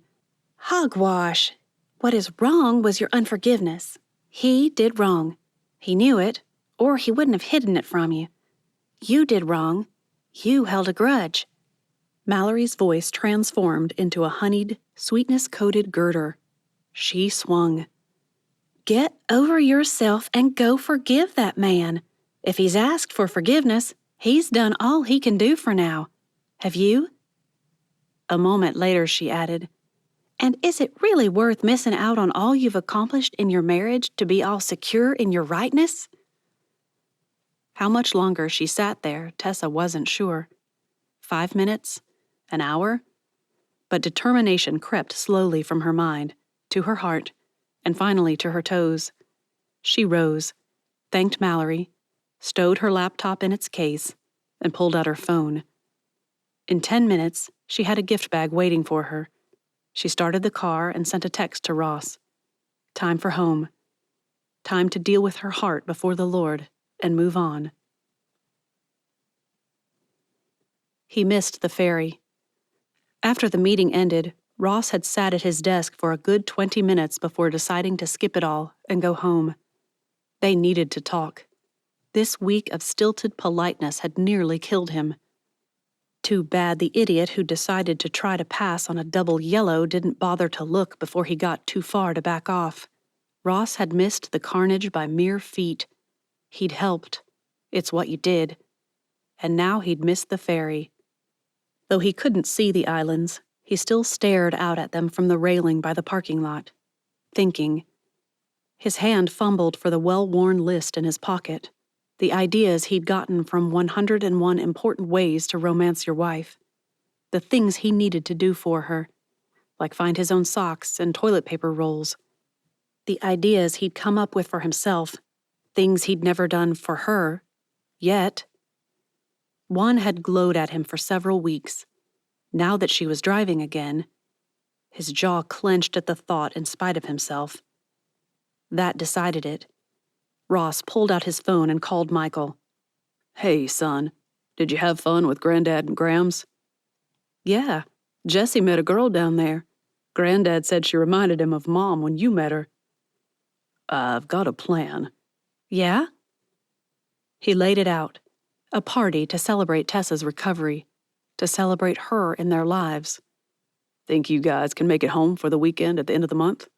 "Hogwash! What is wrong was your unforgiveness. He did wrong. He knew it, or he wouldn't have hidden it from you. You did wrong. You held a grudge." Mallory's voice transformed into a honeyed, sweetness-coated girder. She swung. "Get over yourself and go forgive that man. If he's asked for forgiveness, he's done all he can do for now. Have you?" A moment later, she added, "And is it really worth missing out on all you've accomplished in your marriage to be all secure in your rightness?" How much longer she sat there, Tessa wasn't sure. 5 minutes? An hour? But determination crept slowly from her mind, to her heart, and finally to her toes. She rose, thanked Mallory, stowed her laptop in its case, and pulled out her phone. In 10 minutes, she had a gift bag waiting for her. She started the car and sent a text to Ross. Time for home. Time to deal with her heart before the Lord and move on. He missed the ferry. After the meeting ended, Ross had sat at his desk for a good 20 minutes before deciding to skip it all and go home. They needed to talk. This week of stilted politeness had nearly killed him. Too bad the idiot who decided to try to pass on a double yellow didn't bother to look before he got too far to back off. Ross had missed the carnage by mere feet. He'd helped. It's what you did. And now he'd missed the ferry. Though he couldn't see the islands, he still stared out at them from the railing by the parking lot, thinking. His hand fumbled for the well-worn list in his pocket, the ideas he'd gotten from 101 important ways to romance your wife, the things he needed to do for her, like find his own socks and toilet paper rolls, the ideas he'd come up with for himself, things he'd never done for her, yet. One had glowed at him for several weeks. Now that she was driving again, his jaw clenched at the thought in spite of himself. That decided it. Ross pulled out his phone and called Michael. "Hey, son, did you have fun with Granddad and Grams?" "Yeah, Jesse met a girl down there. Granddad said she reminded him of Mom when you met her." "I've got a plan." "Yeah?" He laid it out. A party to celebrate Tessa's recovery, to celebrate her in their lives. "Think you guys can make it home for the weekend at the end of the month?"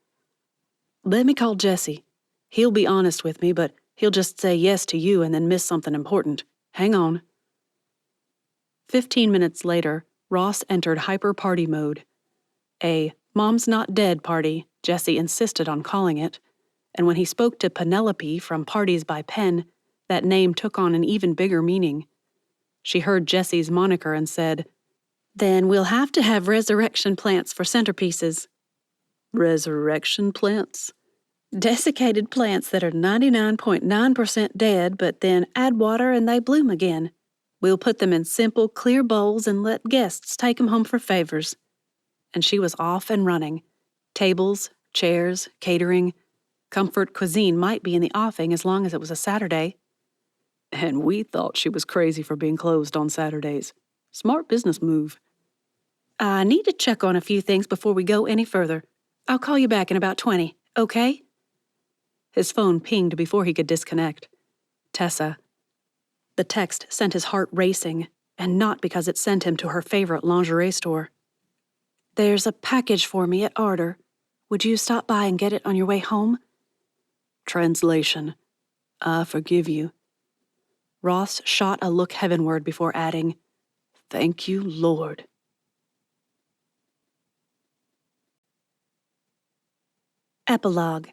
"Let me call Jesse. He'll be honest with me, but he'll just say yes to you and then miss something important. Hang on." 15 minutes later, Ross entered hyper-party mode. A "Mom's not dead" party, Jesse insisted on calling it, and when he spoke to Penelope from Parties by Pen, that name took on an even bigger meaning. She heard Jesse's moniker and said, "Then we'll have to have resurrection plants for centerpieces." "Resurrection plants?" Desiccated plants that are 99.9% dead, but then add water and they bloom again. We'll put them in simple, clear bowls and let guests take them home for favors. And she was off and running. Tables, chairs, catering. Comfort cuisine might be in the offing as long as it was a Saturday. And we thought she was crazy for being closed on Saturdays. Smart business move. I need to check on a few things before we go any further. I'll call you back in about 20, okay? His phone pinged before he could disconnect. Tessa. The text sent his heart racing, and not because it sent him to her favorite lingerie store. There's a package for me at Ardor. Would you stop by and get it on your way home? Translation. I forgive you. Ross shot a look heavenward before adding, Thank you, Lord. Epilogue.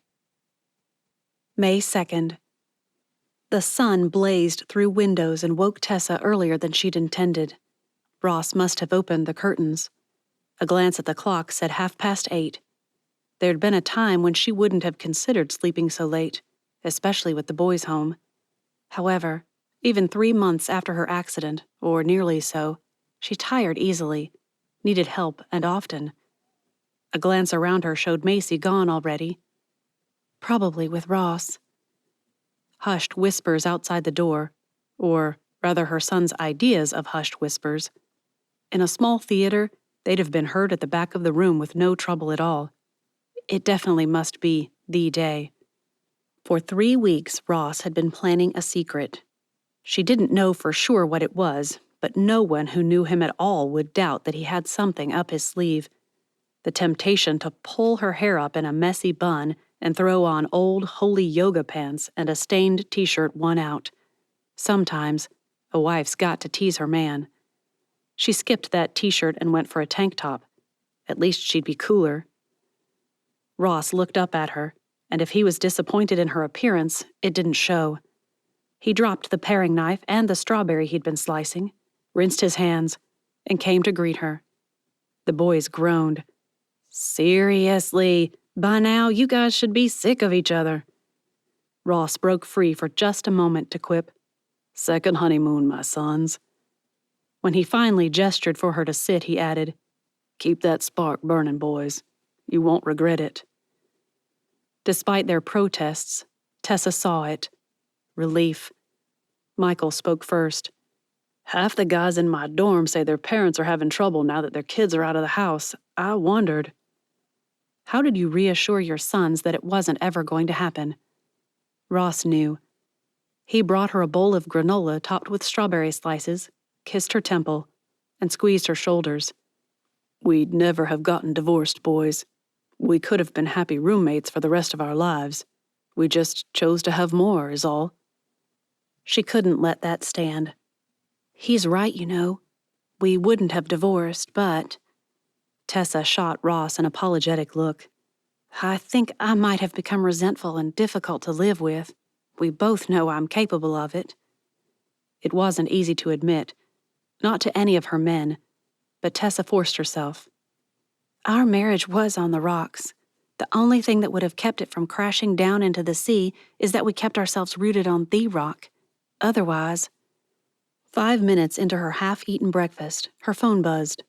May 2nd. The sun blazed through windows and woke Tessa earlier than she'd intended. Ross must have opened the curtains. A glance at the clock said 8:30. There'd been a time when she wouldn't have considered sleeping so late, especially with the boys home. However, even 3 months after her accident, or nearly so, she tired easily, needed help and often. A glance around her showed Macy gone already. Probably with Ross. Hushed whispers outside the door, or rather her son's ideas of hushed whispers. In a small theater, they'd have been heard at the back of the room with no trouble at all. It definitely must be the day. For 3 weeks, Ross had been planning a secret. She didn't know for sure what it was, but no one who knew him at all would doubt that he had something up his sleeve. The temptation to pull her hair up in a messy bun and throw on old, holy yoga pants and a stained t-shirt won out. Sometimes, a wife's got to tease her man. She skipped that t-shirt and went for a tank top. At least she'd be cooler. Ross looked up at her, and if he was disappointed in her appearance, it didn't show. He dropped the paring knife and the strawberry he'd been slicing, rinsed his hands, and came to greet her. The boys groaned. Seriously, by now you guys should be sick of each other. Ross broke free for just a moment to quip, Second honeymoon, my sons. When he finally gestured for her to sit, he added, Keep that spark burning, boys. You won't regret it. Despite their protests, Tessa saw it. Relief. Michael spoke first. Half the guys in my dorm say their parents are having trouble now that their kids are out of the house. I wondered. How did you reassure your sons that it wasn't ever going to happen? Ross knew. He brought her a bowl of granola topped with strawberry slices, kissed her temple, and squeezed her shoulders. We'd never have gotten divorced, boys. We could have been happy roommates for the rest of our lives. We just chose to have more, is all. She couldn't let that stand. He's right, you know. We wouldn't have divorced, but... Tessa shot Ross an apologetic look. I think I might have become resentful and difficult to live with. We both know I'm capable of it. It wasn't easy to admit, not to any of her men, but Tessa forced herself. Our marriage was on the rocks. The only thing that would have kept it from crashing down into the sea is that we kept ourselves rooted on the rock. Otherwise... 5 minutes into her half-eaten breakfast, her phone buzzed.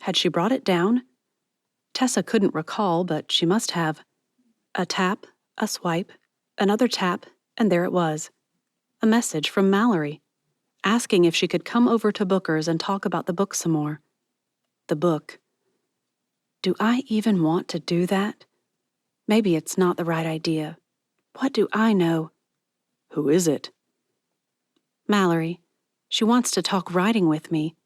Had she brought it down? Tessa couldn't recall, but she must have. A tap, a swipe, another tap, and there it was. A message from Mallory, asking if she could come over to Booker's and talk about the book some more. The book. Do I even want to do that? Maybe it's not the right idea. What do I know? Who is it? Mallory. She wants to talk writing with me.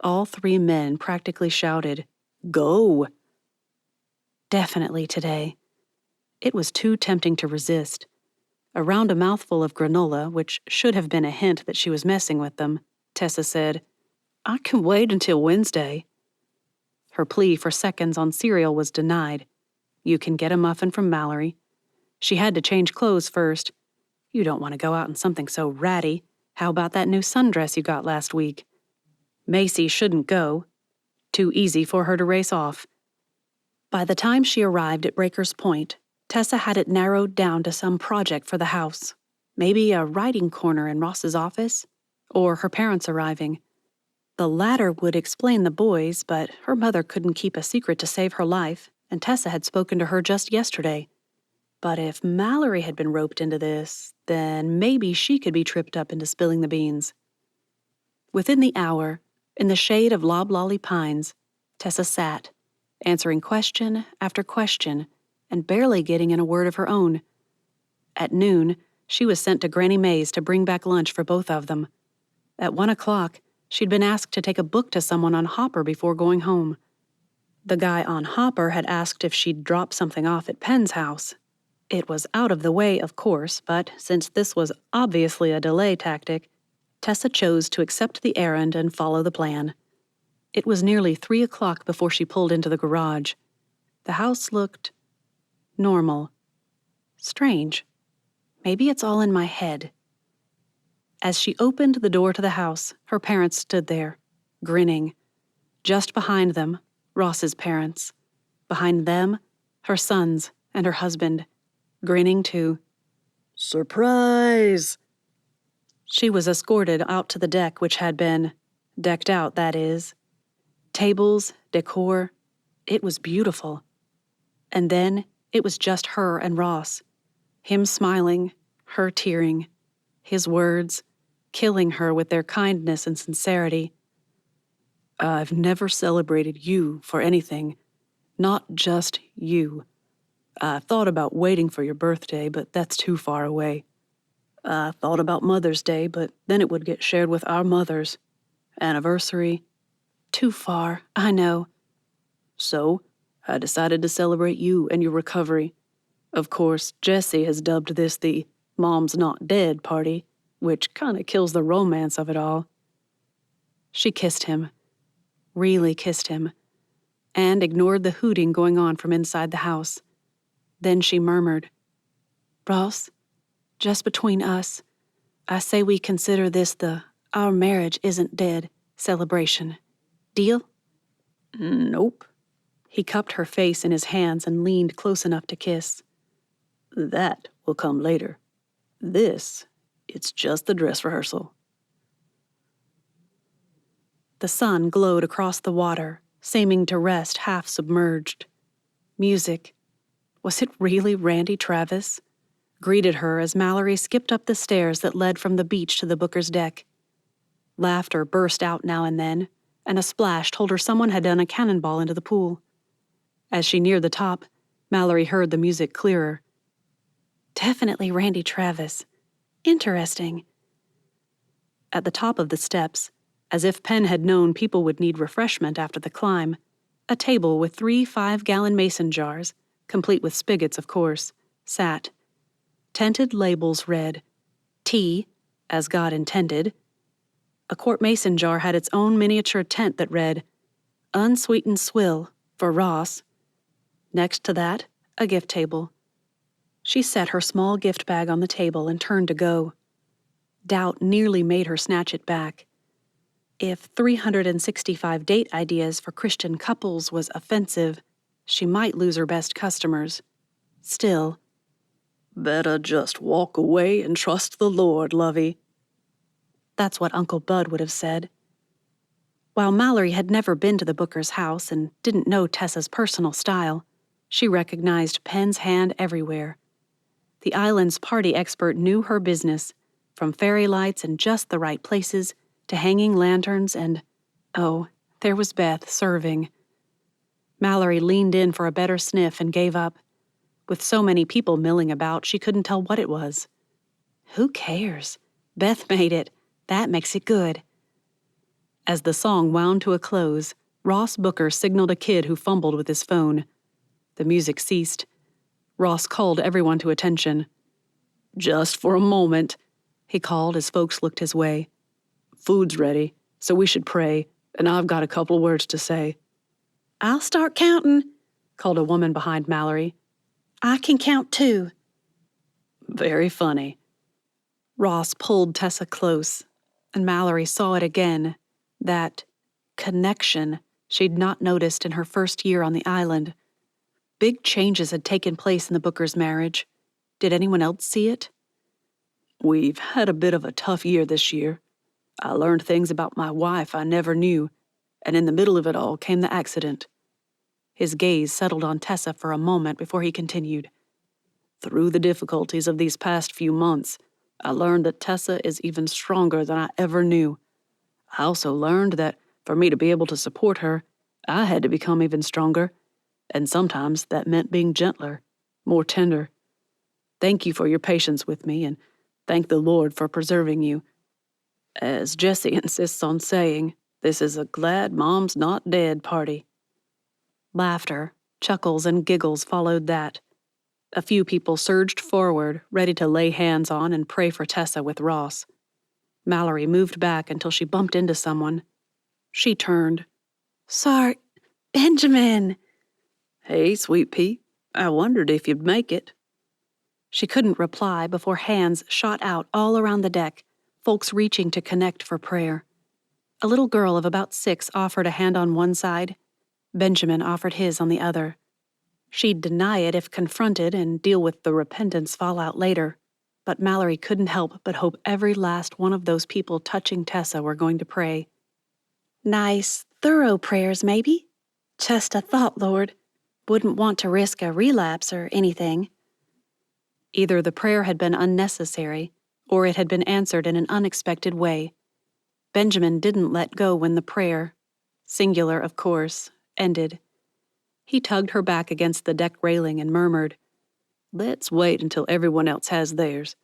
All 3 men practically shouted, Go! Definitely today. It was too tempting to resist. Around a mouthful of granola, which should have been a hint that she was messing with them, Tessa said, I can wait until Wednesday. Her plea for seconds on cereal was denied. You can get a muffin from Mallory. She had to change clothes first. You don't want to go out in something so ratty. How about that new sundress you got last week? Macy shouldn't go. Too easy for her to race off. By the time she arrived at Breaker's Point, Tessa had it narrowed down to some project for the house. Maybe a writing corner in Ross's office, or her parents arriving. The latter would explain the boys, but her mother couldn't keep a secret to save her life, and Tessa had spoken to her just yesterday. But if Mallory had been roped into this, then maybe she could be tripped up into spilling the beans. Within the hour, in the shade of loblolly pines, Tessa sat, answering question after question, and barely getting in a word of her own. At noon, she was sent to Granny May's to bring back lunch for both of them. At 1 o'clock, she'd been asked to take a book to someone on Hopper before going home. The guy on Hopper had asked if she'd drop something off at Penn's house. It was out of the way, of course, but since this was obviously a delay tactic, Tessa chose to accept the errand and follow the plan. It was nearly 3 o'clock before she pulled into the garage. The house looked normal. Strange. Maybe it's all in my head. As she opened the door to the house, her parents stood there, grinning. Just behind them, Ross's parents. Behind them, her sons and her husband, grinning too. Surprise! She was escorted out to the deck, which had been decked out, that is. Tables, decor. It was beautiful. And then it was just her and Ross. Him smiling, her tearing. His words, killing her with their kindness and sincerity. I've never celebrated you for anything. Not just you. I thought about waiting for your birthday, but that's too far away. I thought about Mother's Day, but then it would get shared with our mothers. Anniversary. Too far, I know. So, I decided to celebrate you and your recovery. Of course, Jessie has dubbed this the Mom's Not Dead party, which kinda kills the romance of it all. She kissed him. Really kissed him. And ignored the hooting going on from inside the house. Then she murmured, Ross, just between us, I say we consider this the our marriage isn't dead celebration. Deal? Nope. He cupped her face in his hands and leaned close enough to kiss. That will come later. This, it's just the dress rehearsal. The sun glowed across the water, seeming to rest half submerged. Music. Was it really Randy Travis? Greeted her as Mallory skipped up the stairs that led from the beach to the Booker's deck. Laughter burst out now and then, and a splash told her someone had done a cannonball into the pool. As she neared the top, Mallory heard the music clearer. Definitely Randy Travis. Interesting. At the top of the steps, as if Penn had known people would need refreshment after the climb, a table with 3 5-gallon mason jars, complete with spigots, of course, sat. Tented labels read, Tea, as God intended. A quart mason jar had its own miniature tent that read, Unsweetened swill, for Ross. Next to that, a gift table. She set her small gift bag on the table and turned to go. Doubt nearly made her snatch it back. If 365 date ideas for Christian couples was offensive, she might lose her best customers. Still, better just walk away and trust the Lord, lovey. That's what Uncle Bud would have said. While Mallory had never been to the Booker's house and didn't know Tessa's personal style, she recognized Penn's hand everywhere. The island's party expert knew her business, from fairy lights in just the right places to hanging lanterns and, oh, there was Beth serving. Mallory leaned in for a better sniff and gave up. With so many people milling about, she couldn't tell what it was. Who cares? Beth made it. That makes it good. As the song wound to a close, Ross Booker signaled a kid who fumbled with his phone. The music ceased. Ross called everyone to attention. Just for a moment, he called as folks looked his way. Food's ready, so we should pray, and I've got a couple of words to say. I'll start counting, called a woman behind Mallory. I can count too. Very funny. Ross pulled Tessa close, and Mallory saw it again, that connection she'd not noticed in her first year on the island. Big changes had taken place in the Bookers' marriage. Did anyone else see it? We've had a bit of a tough year this year. I learned things about my wife I never knew, and in the middle of it all came the accident. His gaze settled on Tessa for a moment before he continued. Through the difficulties of these past few months, I learned that Tessa is even stronger than I ever knew. I also learned that for me to be able to support her, I had to become even stronger, and sometimes that meant being gentler, more tender. Thank you for your patience with me, and thank the Lord for preserving you. As Jessie insists on saying, this is a glad mom's not dead party. Laughter, chuckles, and giggles followed that. A few people surged forward, ready to lay hands on and pray for Tessa with Ross. Mallory moved back until she bumped into someone. She turned. "Sorry, Benjamin!" Hey, sweet pea, I wondered if you'd make it. She couldn't reply before hands shot out all around the deck, folks reaching to connect for prayer. A little girl of about 6 offered a hand on one side. Benjamin offered his on the other. She'd deny it if confronted and deal with the repentance fallout later, but Mallory couldn't help but hope every last one of those people touching Tessa were going to pray. Nice, thorough prayers, maybe? Just a thought, Lord. Wouldn't want to risk a relapse or anything. Either the prayer had been unnecessary, or it had been answered in an unexpected way. Benjamin didn't let go when the prayer, singular of course, ended. He tugged her back against the deck railing and murmured, "Let's wait until everyone else has theirs.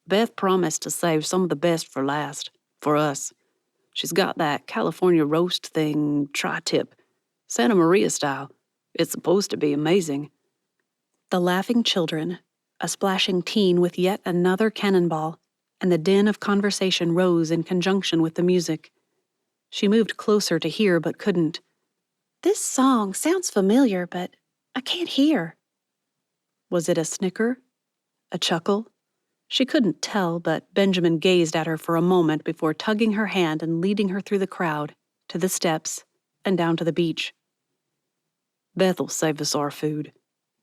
Beth promised to save some of the best for last, for us. She's got that California roast thing, tri-tip, Santa Maria style. It's supposed to be amazing." The laughing children, a splashing teen with yet another cannonball, and the din of conversation rose in conjunction with the music. She moved closer to hear but couldn't. "This song sounds familiar, but I can't hear." Was it a snicker? A chuckle? She couldn't tell, but Benjamin gazed at her for a moment before tugging her hand and leading her through the crowd, to the steps, and down to the beach. "Beth'll save us our food.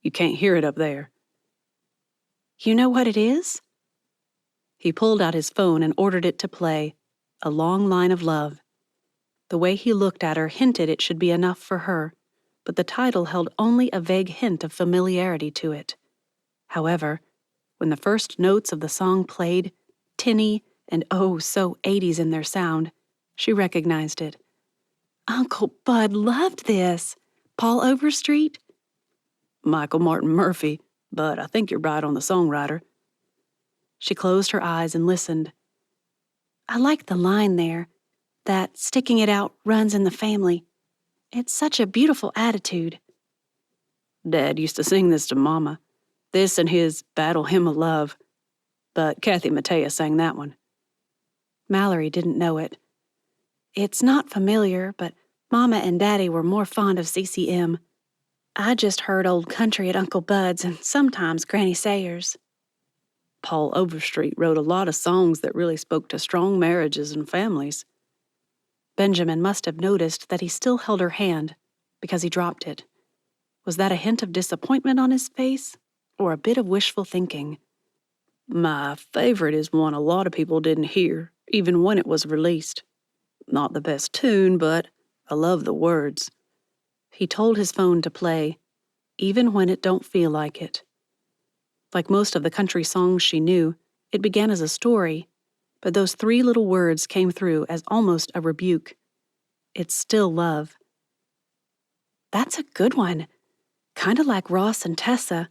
You can't hear it up there." "You know what it is?" He pulled out his phone and ordered it to play, A Long Line of Love. The way he looked at her hinted it should be enough for her, but the title held only a vague hint of familiarity to it. However, when the first notes of the song played, tinny and oh so 80s in their sound, she recognized it. Uncle Bud loved this. Paul Overstreet? Michael Martin Murphy, but I think you're right on the songwriter. She closed her eyes and listened. I like the line there, that sticking it out runs in the family. It's such a beautiful attitude. Dad used to sing this to Mama, this and his Battle Hymn of Love, but Kathy Mattea sang that one. Mallory didn't know it. It's not familiar, but Mama and Daddy were more fond of CCM. I just heard old country at Uncle Bud's and sometimes Granny Sayers. Paul Overstreet wrote a lot of songs that really spoke to strong marriages and families. Benjamin must have noticed that he still held her hand, because he dropped it. Was that a hint of disappointment on his face, or a bit of wishful thinking? My favorite is one a lot of people didn't hear, even when it was released. Not the best tune, but I love the words. He told his phone to play, even when it don't feel like it. Like most of the country songs she knew, it began as a story, but those 3 little words came through as almost a rebuke. It's still love. That's a good one. Kind of like Ross and Tessa.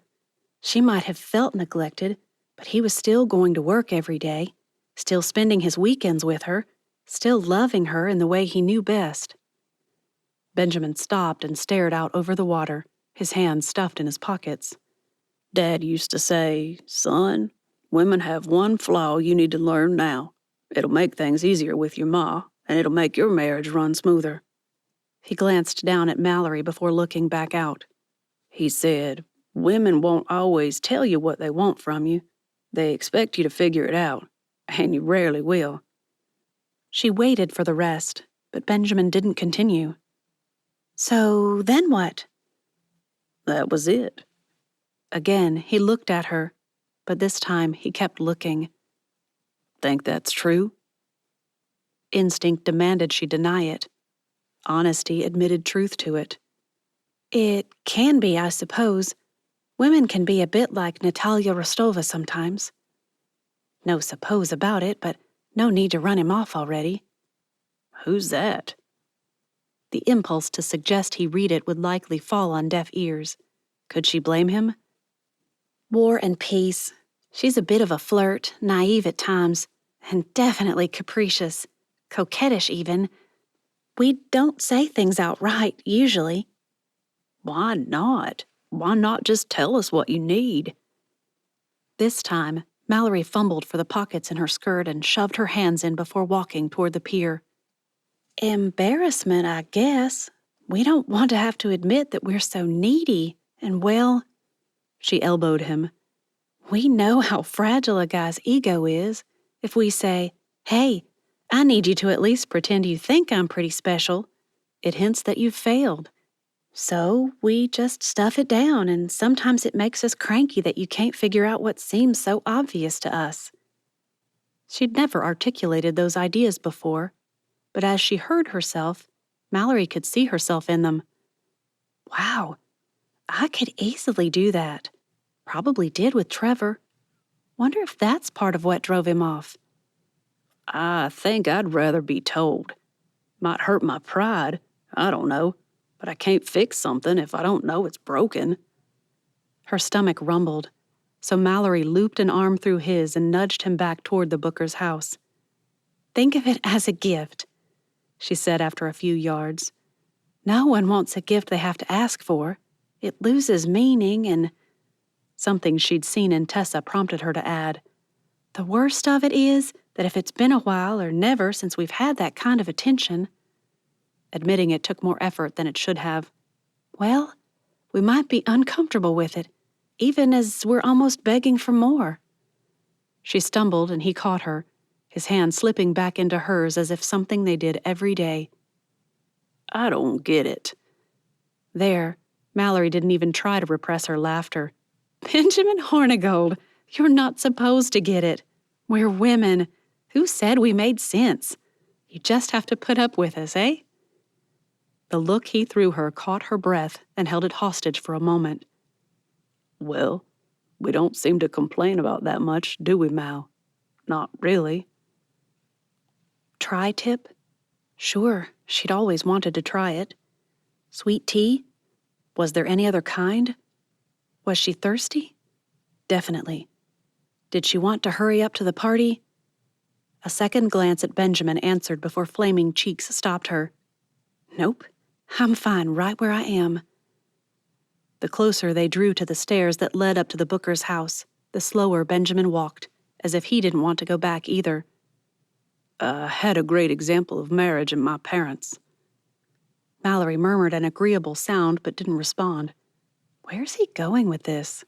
She might have felt neglected, but he was still going to work every day, still spending his weekends with her, still loving her in the way he knew best. Benjamin stopped and stared out over the water, his hands stuffed in his pockets. Dad used to say, "Son, women have one flaw you need to learn now. It'll make things easier with your ma, and it'll make your marriage run smoother." He glanced down at Mallory before looking back out. He said, "Women won't always tell you what they want from you. They expect you to figure it out, and you rarely will." She waited for the rest, but Benjamin didn't continue. So then what? That was it. Again, he looked at her, but this time he kept looking. Think that's true? Instinct demanded she deny it. Honesty admitted truth to it. It can be, I suppose. Women can be a bit like Natalia Rostova sometimes. No suppose about it, but no need to run him off already. Who's that? The impulse to suggest he read it would likely fall on deaf ears. Could she blame him? War and Peace. She's a bit of a flirt, naive at times, and definitely capricious, coquettish even. We don't say things outright, usually. Why not? Why not just tell us what you need? This time, Mallory fumbled for the pockets in her skirt and shoved her hands in before walking toward the pier. Embarrassment, I guess. We don't want to have to admit that we're so needy, and well, she elbowed him. We know how fragile a guy's ego is. If we say, hey, I need you to at least pretend you think I'm pretty special, it hints that you've failed. So we just stuff it down, and sometimes it makes us cranky that you can't figure out what seems so obvious to us. She'd never articulated those ideas before, but as she heard herself, Mallory could see herself in them. Wow, I could easily do that. Probably did with Trevor. Wonder if that's part of what drove him off. I think I'd rather be told. Might hurt my pride, I don't know, but I can't fix something if I don't know it's broken. Her stomach rumbled, so Mallory looped an arm through his and nudged him back toward the Booker's house. Think of it as a gift, she said after a few yards. No one wants a gift they have to ask for. It loses meaning and... Something she'd seen in Tessa prompted her to add, the worst of it is that if it's been a while or never since we've had that kind of attention, admitting it took more effort than it should have, well, we might be uncomfortable with it, even as we're almost begging for more. She stumbled and he caught her, his hand slipping back into hers as if something they did every day. I don't get it. There, Mallory didn't even try to repress her laughter. Benjamin Hornigold, you're not supposed to get it. We're women. Who said we made sense? You just have to put up with us, eh? The look he threw her caught her breath and held it hostage for a moment. Well, we don't seem to complain about that much, do we, Mal? Not really. Tri-tip? Sure, she'd always wanted to try it. Sweet tea? Was there any other kind? Was she thirsty? Definitely. Did she want to hurry up to the party? A second glance at Benjamin answered before flaming cheeks stopped her. Nope, I'm fine right where I am. The closer they drew to the stairs that led up to the Booker's house, the slower Benjamin walked, as if he didn't want to go back either. I had a great example of marriage in my parents. Mallory murmured an agreeable sound but didn't respond. Where's he going with this?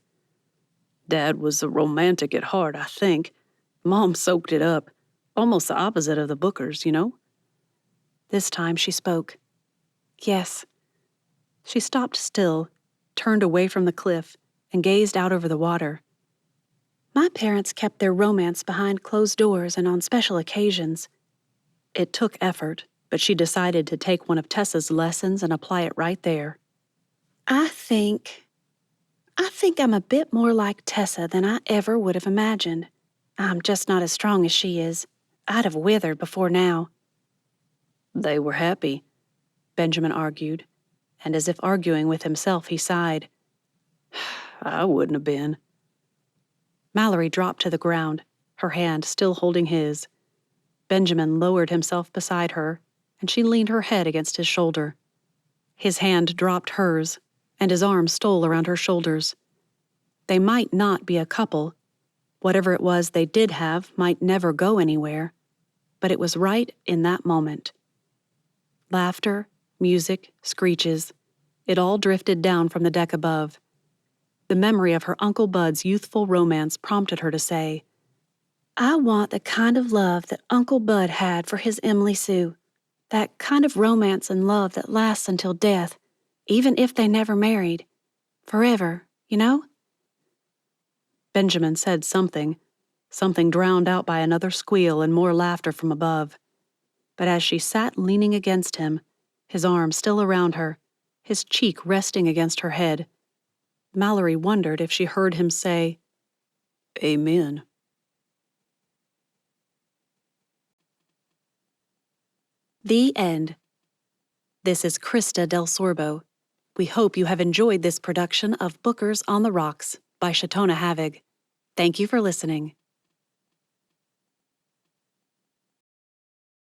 Dad was a romantic at heart, I think. Mom soaked it up. Almost the opposite of the Bookers, you know? This time she spoke. Yes. She stopped still, turned away from the cliff, and gazed out over the water. My parents kept their romance behind closed doors and on special occasions. It took effort, but she decided to take one of Tessa's lessons and apply it right there. I think I'm a bit more like Tessa than I ever would have imagined. I'm just not as strong as she is. I'd have withered before now. They were happy, Benjamin argued, and as if arguing with himself, he sighed. I wouldn't have been. Mallory dropped to the ground, her hand still holding his. Benjamin lowered himself beside her, and she leaned her head against his shoulder. His hand dropped hers, and his arm stole around her shoulders. They might not be a couple. Whatever it was they did have might never go anywhere, but it was right in that moment. Laughter, music, screeches, it all drifted down from the deck above. The memory of her Uncle Bud's youthful romance prompted her to say, I want the kind of love that Uncle Bud had for his Emily Sue. That kind of romance and love that lasts until death, even if they never married. Forever, you know? Benjamin said something drowned out by another squeal and more laughter from above. But as she sat leaning against him, his arm still around her, his cheek resting against her head, Mallory wondered if she heard him say, "Amen." The end. This is Krista Del Sorbo. We hope you have enjoyed this production of Bookers on the Rocks by Chautona Havig. Thank you for listening.